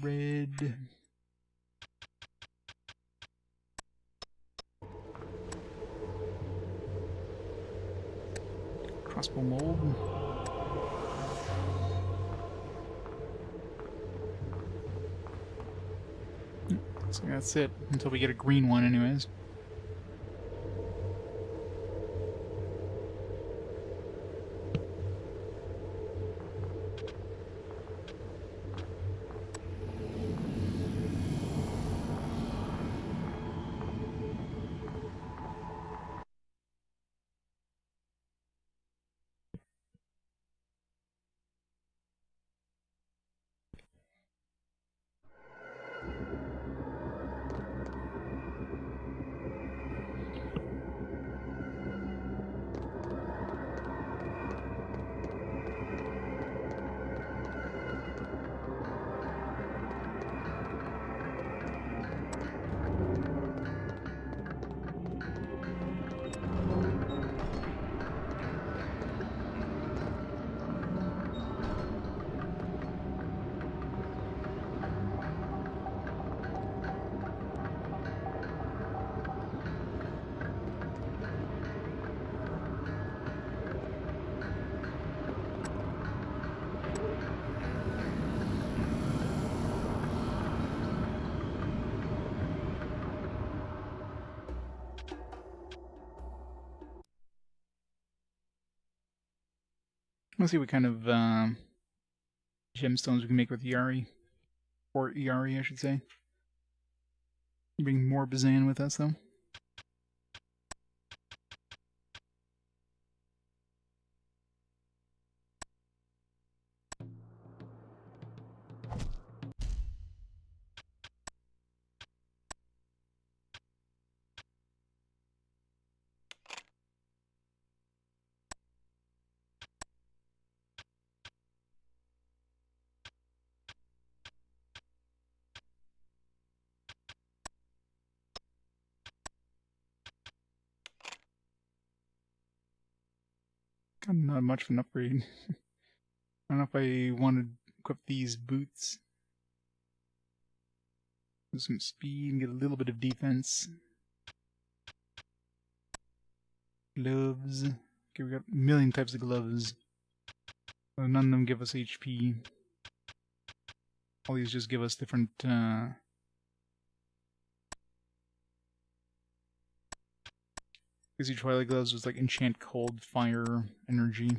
[SPEAKER 1] Red. Crossbow mold. So that's it until we get a green one, anyways. Let's see what kind of gemstones we can make with Yari. Or Iari, I should say. Bring more Bazan with us, though. Not much of an upgrade. I don't know if I want to equip these boots. Do some speed and get a little bit of defense. Gloves. Okay, we got a million types of gloves. None of them give us HP. All these just give us different, Busy Twilight Gloves was like enchant cold, fire, energy.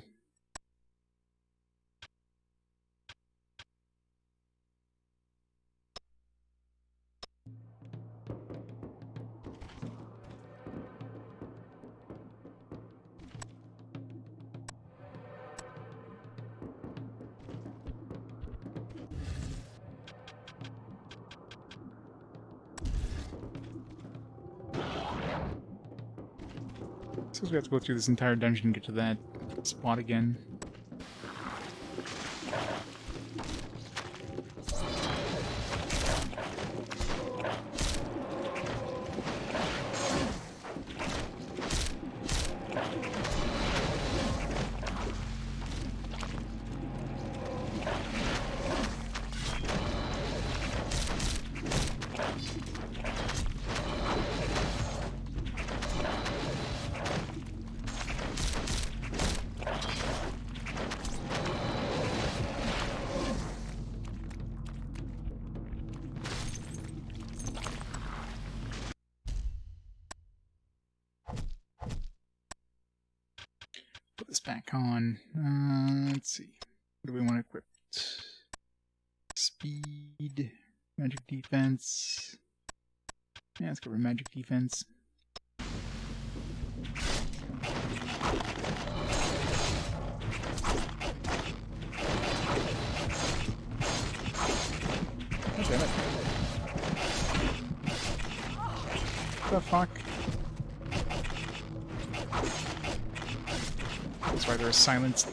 [SPEAKER 1] So we have to go through this entire dungeon and get to that spot again. Put this back on. Let's see. What do we want equipped? Speed, magic defense. Yeah, let's cover magic defense. Oh, damn it. What the fuck? That's why they're silenced.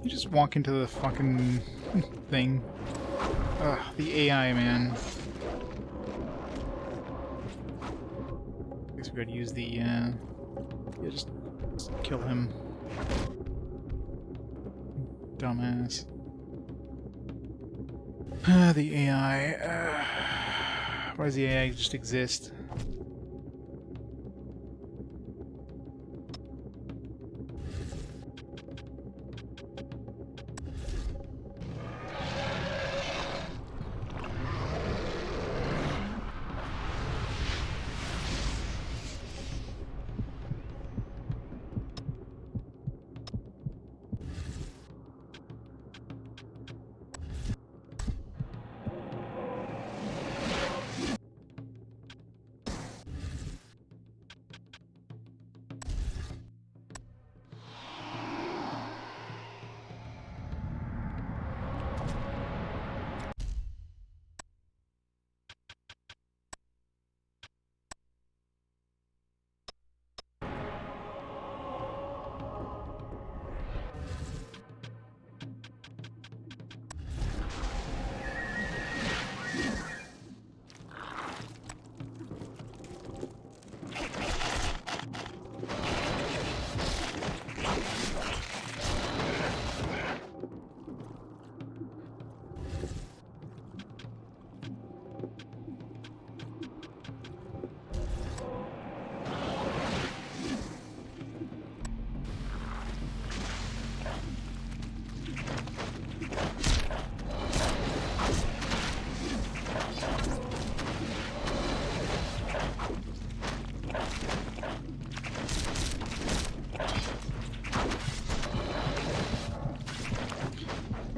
[SPEAKER 1] You just walk into the fucking thing. Ugh, the AI, man. Guess we gotta use the, yeah, just kill him. Dumbass. The AI. Why does the AI just exist?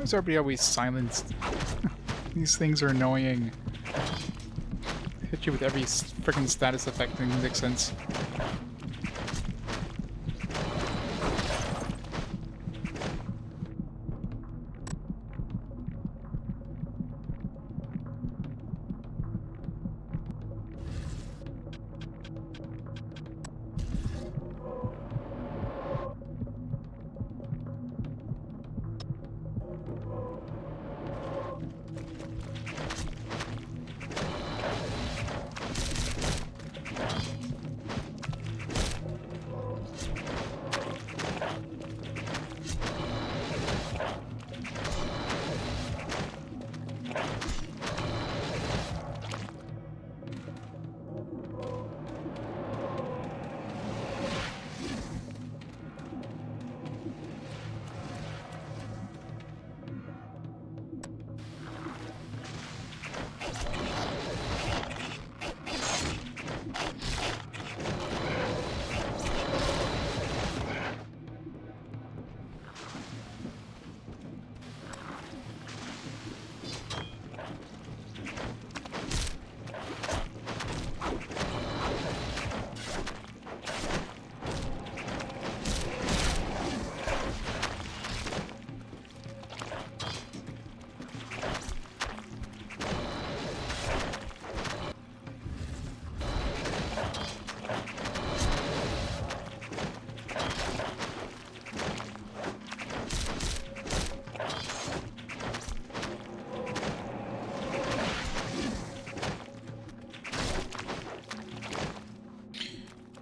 [SPEAKER 1] Why is everybody always silenced? These things are annoying. Hit you with every freaking status effect that makes sense.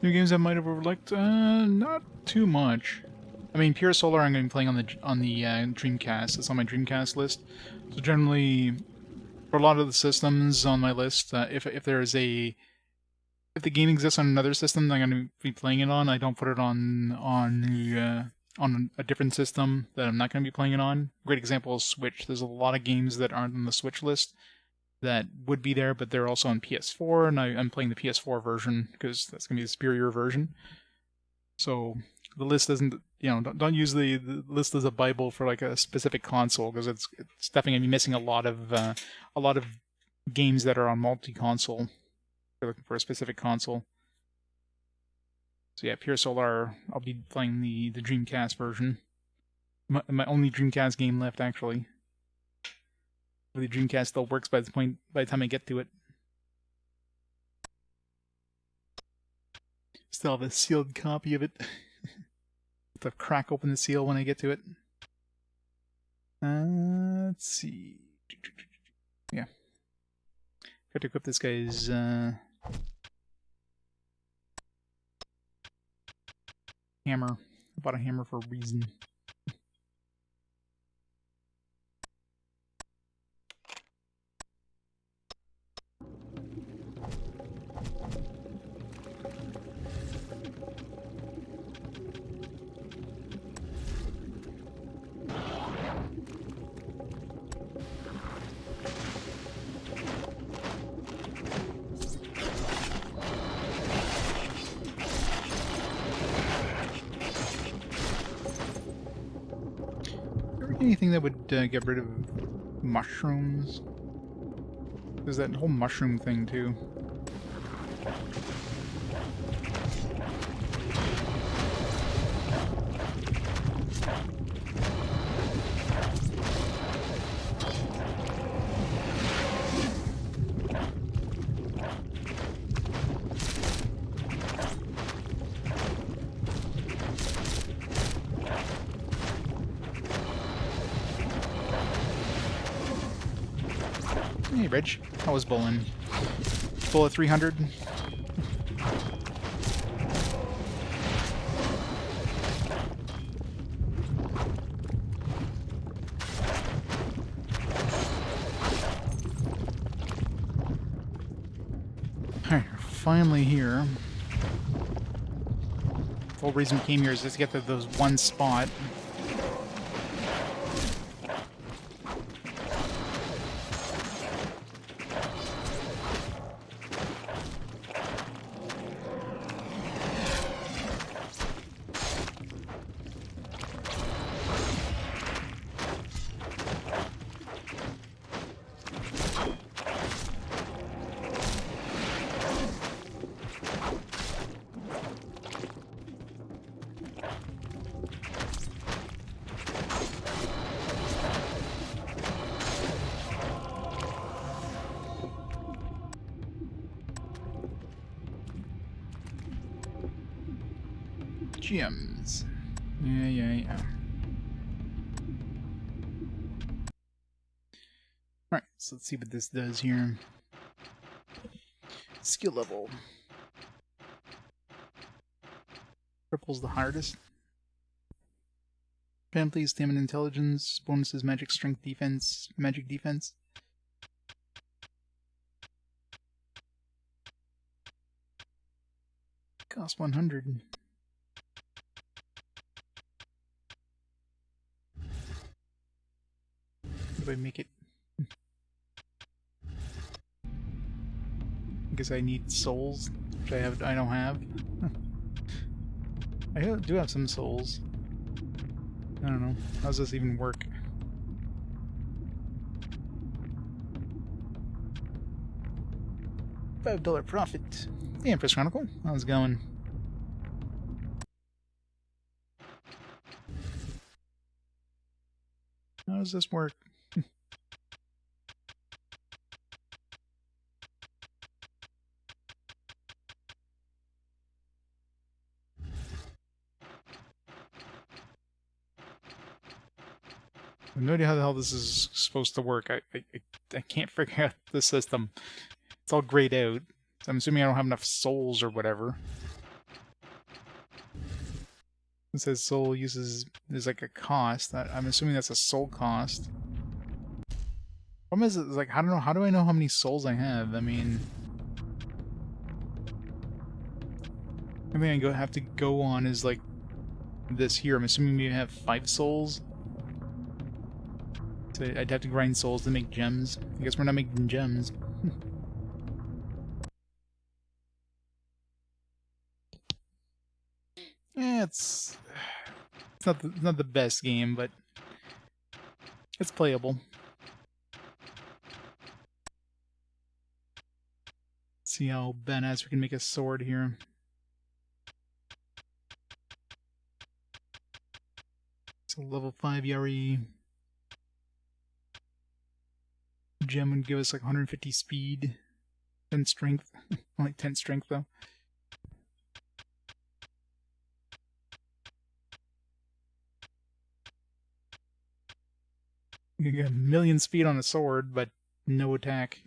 [SPEAKER 1] New games I might have overlooked? Not too much. I mean, Pure Solar I'm going to be playing on the Dreamcast. It's on my Dreamcast list. So generally, for a lot of the systems on my list, if the game exists on another system that I'm going to be playing it on, I don't put it on a different system that I'm not going to be playing it on. Great example is Switch. There's a lot of games that aren't on the Switch list that would be there, but they're also on PS4, and I'm playing the PS4 version because that's going to be the superior version. So the list doesn't, don't use the list as a bible for like a specific console, because it's definitely going to be missing a lot of games that are on multi-console. If you're looking for a specific console. So yeah, Pure Solar, I'll be playing the Dreamcast version. My only Dreamcast game left, actually. The Dreamcast still works by the time I get to it. Still have a sealed copy of it. Have to crack open the seal when I get to it. Let's see. Yeah. Got to equip this guy's hammer. I bought a hammer for a reason. Anything that would get rid of mushrooms? There's that whole mushroom thing too. Hey, Rich. How was bowling? Bowl at 300? Alright, we're finally here. The whole reason we came here is just to get to those one spot. Gems. Yeah. Alright, so let's see what this does here. Skill level. Triples the hardest. Penalties, stamina, intelligence, bonuses, magic, strength, defense, magic defense. Cost 100. How do I make it? I guess I need souls, which I don't have. I do have some souls. I don't know. How does this even work? $5 profit. The Empress Chronicle. How's it going? How does this work? I have no idea how the hell this is supposed to work. I can't figure out the system. It's all grayed out. I'm assuming I don't have enough souls or whatever. It says soul uses is like a cost. I'm assuming that's a soul cost. Problem is, like, I don't know. How do I know how many souls I have? I mean, everything I have to go on is like this here. I'm assuming we have 5 souls. So I'd have to grind souls to make gems. I guess we're not making gems. Yeah, it's not the best game, but it's playable. Let's see how badass we can make a sword here. So level 5 Yari gem would give us like 150 speed, 10 strength. Only 10 strength though. You get 1,000,000 speed on a sword, but no attack.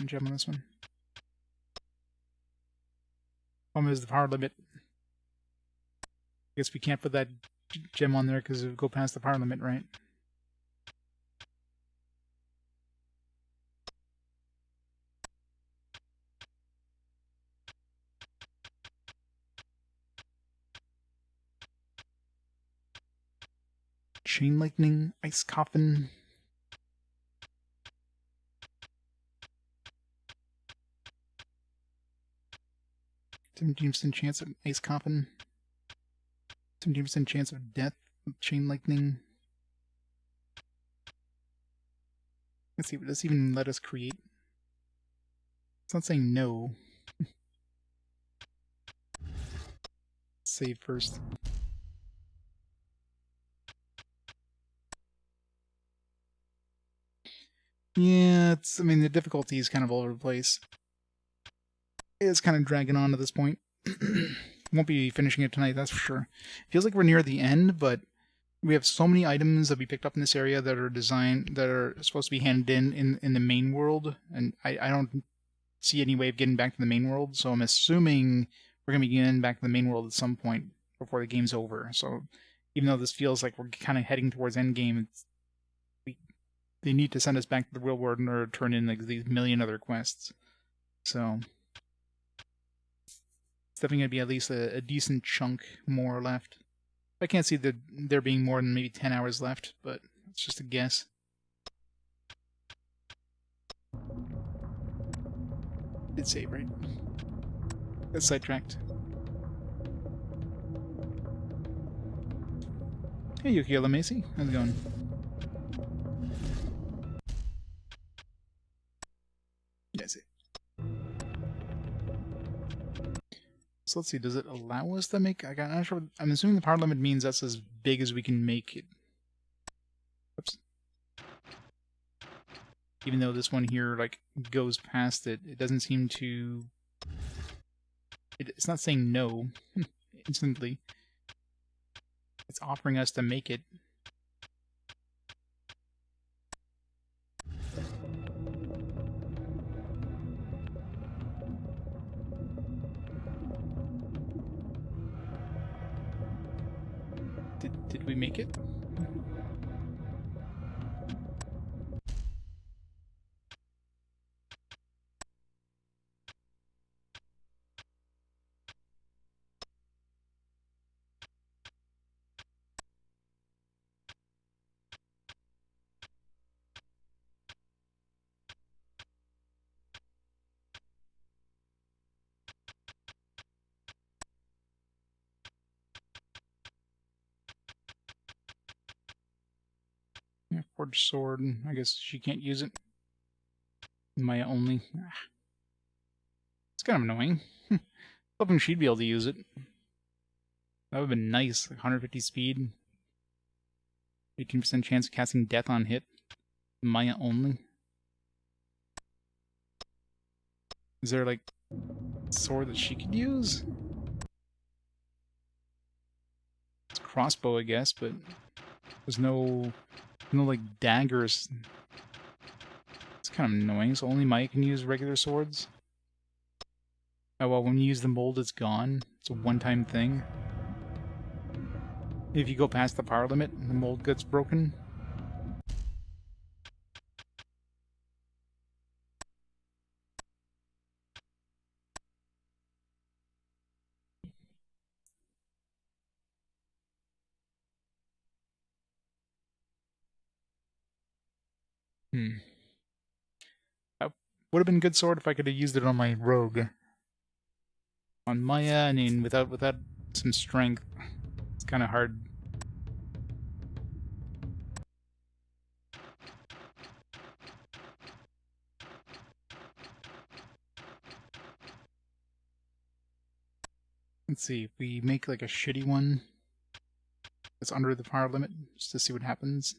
[SPEAKER 1] Gem on this one. Problem is the power limit. I guess we can't put that gem on there because it would go past the power limit, right? Chain lightning, ice coffin. 17% chance of ice coffin. 17% chance of death with chain lightning. Let's see, would this even let us create? It's not saying no. Save first. Yeah, I mean, the difficulty is kind of all over the place. It's kind of dragging on to this point. Won't be finishing it tonight, that's for sure. Feels like we're near the end, but we have so many items that we picked up in this area that are supposed to be handed in the main world, and I don't see any way of getting back to the main world, so I'm assuming we're going to be getting back to the main world at some point before the game's over. So even though this feels like we're kind of heading towards endgame, they need to send us back to the real world in order to turn in like these 1,000,000 other quests. So it's definitely going to be at least a decent chunk more left. I can't see there being more than maybe 10 hours left, but it's just a guess. Did save, right? Got sidetracked. Hey, Yukiola Macy. How's it going? That's it. So let's see, does it allow us to make... I'm not sure. I'm assuming the power limit means that's as big as we can make it. Even though this one here, like, goes past it, it doesn't seem to... It's not saying no instantly. It's offering us to make it. Did we make it? Yeah, forged sword. I guess she can't use it. Maia only. It's kind of annoying. Hoping she'd be able to use it. That would have been nice. Like 150 speed. 18% chance of casting death on hit. Maia only. Is there like a sword that she could use? It's a crossbow, I guess, but there's no like daggers. It's kind of annoying, so only Maia can use regular swords. Oh well, when you use the mold, it's gone. It's a one-time thing. If you go past the power limit, the mold gets broken. That would have been a good sword if I could have used it on my rogue. On Maia, I mean, without some strength, it's kind of hard. Let's see, if we make like a shitty one that's under the power limit, just to see what happens.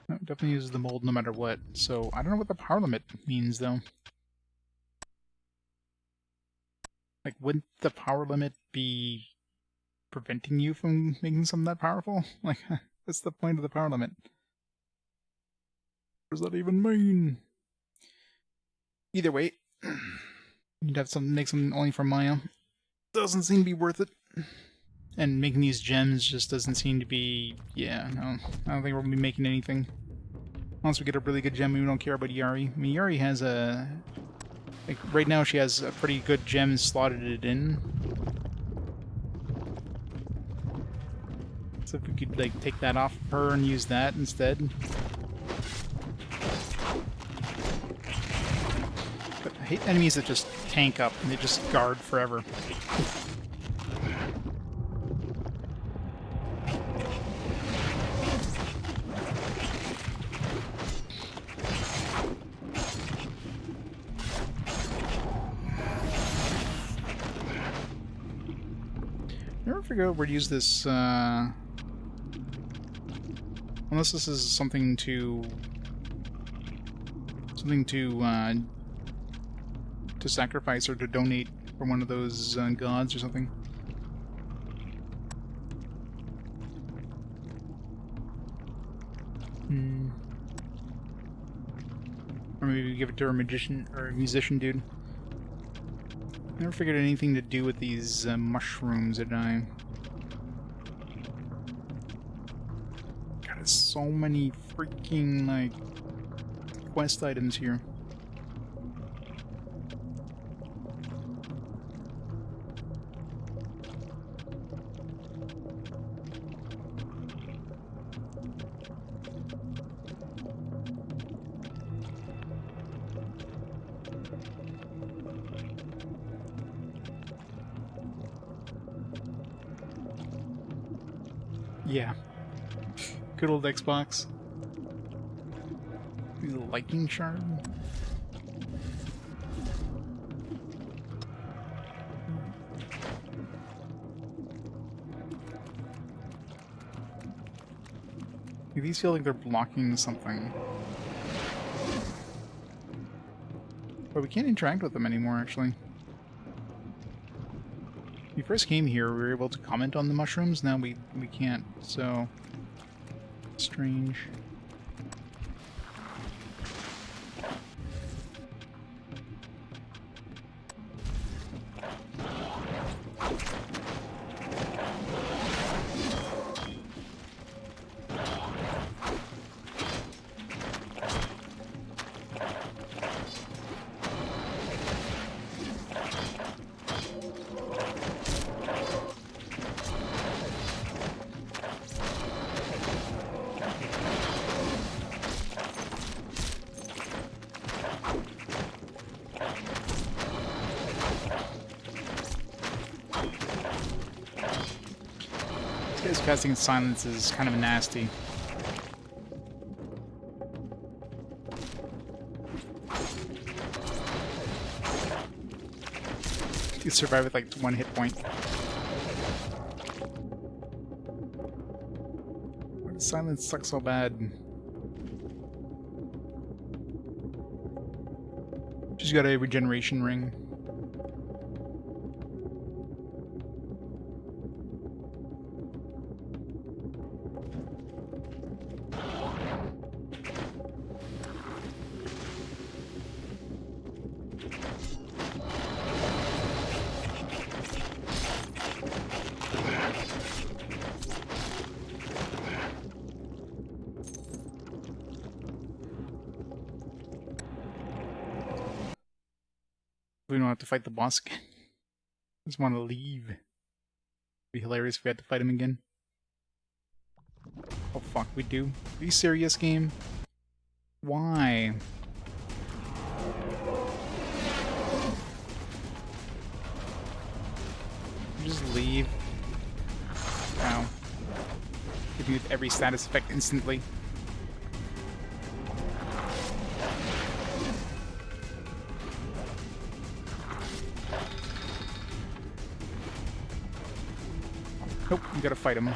[SPEAKER 1] No, definitely uses the mold no matter what, so I don't know what the power limit means though. Like, wouldn't the power limit be preventing you from making something that powerful? Like, what's the point of the power limit? What does that even mean? Either way, you'd have to make something only for Maia. Doesn't seem to be worth it. And making these gems just doesn't seem to be... Yeah, no. I don't think we'll be making anything. Once we get a really good gem, we don't care about Iari. I mean, Iari has a... Like, right now she has a pretty good gem slotted it in. So if we could, like, take that off of her and use that instead. But I hate enemies that just tank up and they just guard forever. Never figure out where to use this, unless this is something to sacrifice or to donate for one of those gods or something. Or maybe give it to a magician or a musician dude. Never figured anything to do with these mushrooms, did I? God, there's so many freaking, like, quest items here. Yeah. Good old Xbox. Lightning shard? These feel like they're blocking something. But we can't interact with them anymore, actually. When we first came here, we were able to comment on the mushrooms. Now we can't, so... strange. Casting silence is kind of nasty. You survive with like 1 hit point. Silence sucks so bad. She's got a regeneration ring. We don't have to fight the boss again. I just want to leave. It'd be hilarious if we had to fight him again. Oh fuck, we do? Are you serious, game? Why? Just leave. Ow. Hit me with every status effect instantly. Nope, you gotta fight him.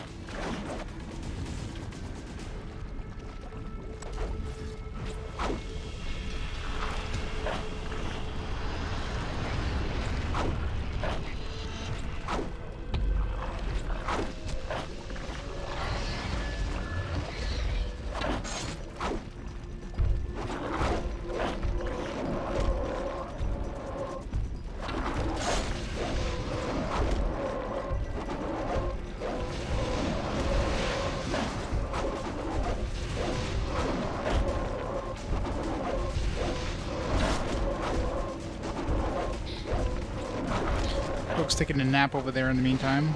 [SPEAKER 1] Folks taking a nap over there in the meantime.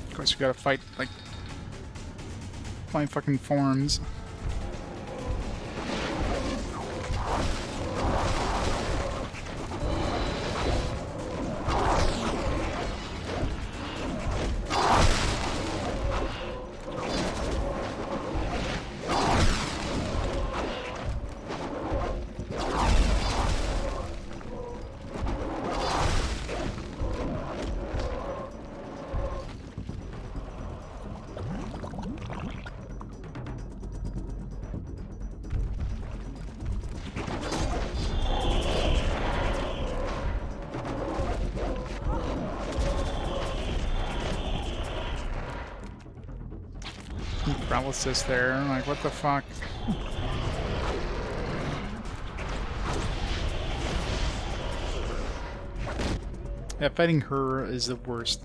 [SPEAKER 1] Of course, we gotta fight like 5 fucking forms. Paralysis there, I'm like, what the fuck? Yeah, fighting her is the worst.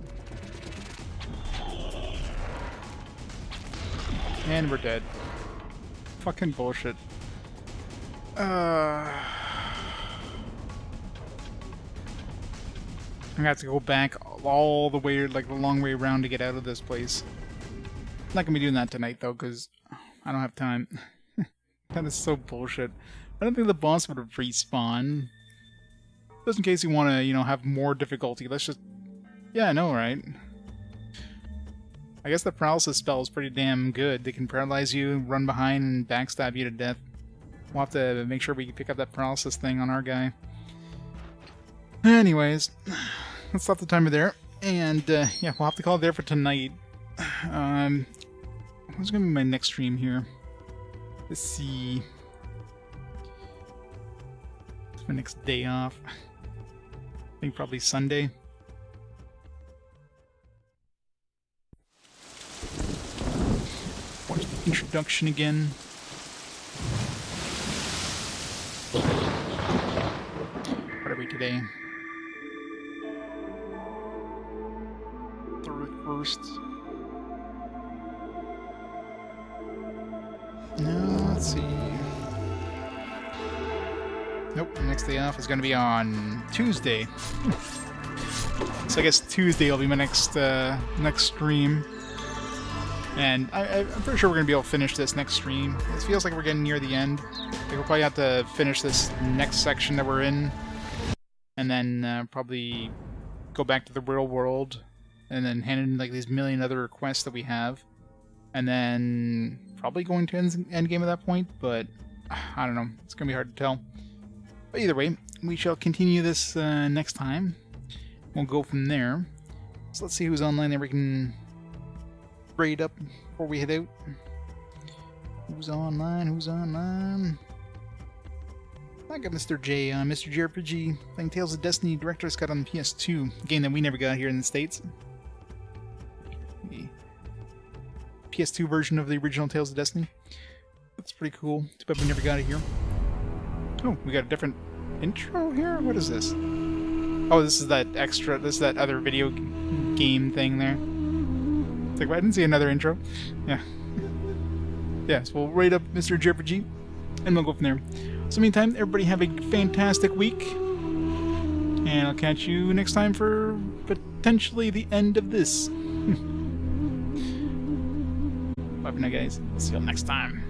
[SPEAKER 1] And we're dead. Fucking bullshit. I'm gonna have to go back all the way, like the long way around to get out of this place. I'm not gonna be doing that tonight though, because I don't have time. That is so bullshit. I don't think the boss would have respawned. Just in case you want to, you know, have more difficulty. Let's just... Yeah, I know, right? I guess the paralysis spell is pretty damn good. They can paralyze you, run behind, and backstab you to death. We'll have to make sure we pick up that paralysis thing on our guy. Anyways, let's stop the timer there. And, yeah, we'll have to call it there for tonight. What's going to be my next stream here? Let's see. It's my next day off. I think probably Sunday. Watch the introduction again. What are we today? 31st. No, let's see. Nope, the next day off is going to be on Tuesday. So I guess Tuesday will be my next stream. And I'm pretty sure we're going to be able to finish this next stream. It feels like we're getting near the end. Like we'll probably have to finish this next section that we're in. And then probably go back to the real world. And then hand in like these million other requests that we have. And then probably going to end game at that point. But I don't know. It's going to be hard to tell. But either way, we shall continue this next time. We'll go from there. So let's see who's online there we can raid up before we head out. Who's online? Who's online? I got Mr. J on. Mr. JRPG playing Tales of Destiny Director's Cut on PS2. A game that we never got here in the States. The PS2 version of the original Tales of Destiny. That's pretty cool. Too bad we never got it here. Oh, we got a different intro here? What is this? Oh, this is that extra, this is that other video game thing there. It's like, I didn't see another intro. Yeah. Yeah, so we'll rate up Mr. JRPG, and we'll go from there. So meantime, everybody have a fantastic week. And I'll catch you next time for potentially the end of this. Bye for now, guys. See you next time.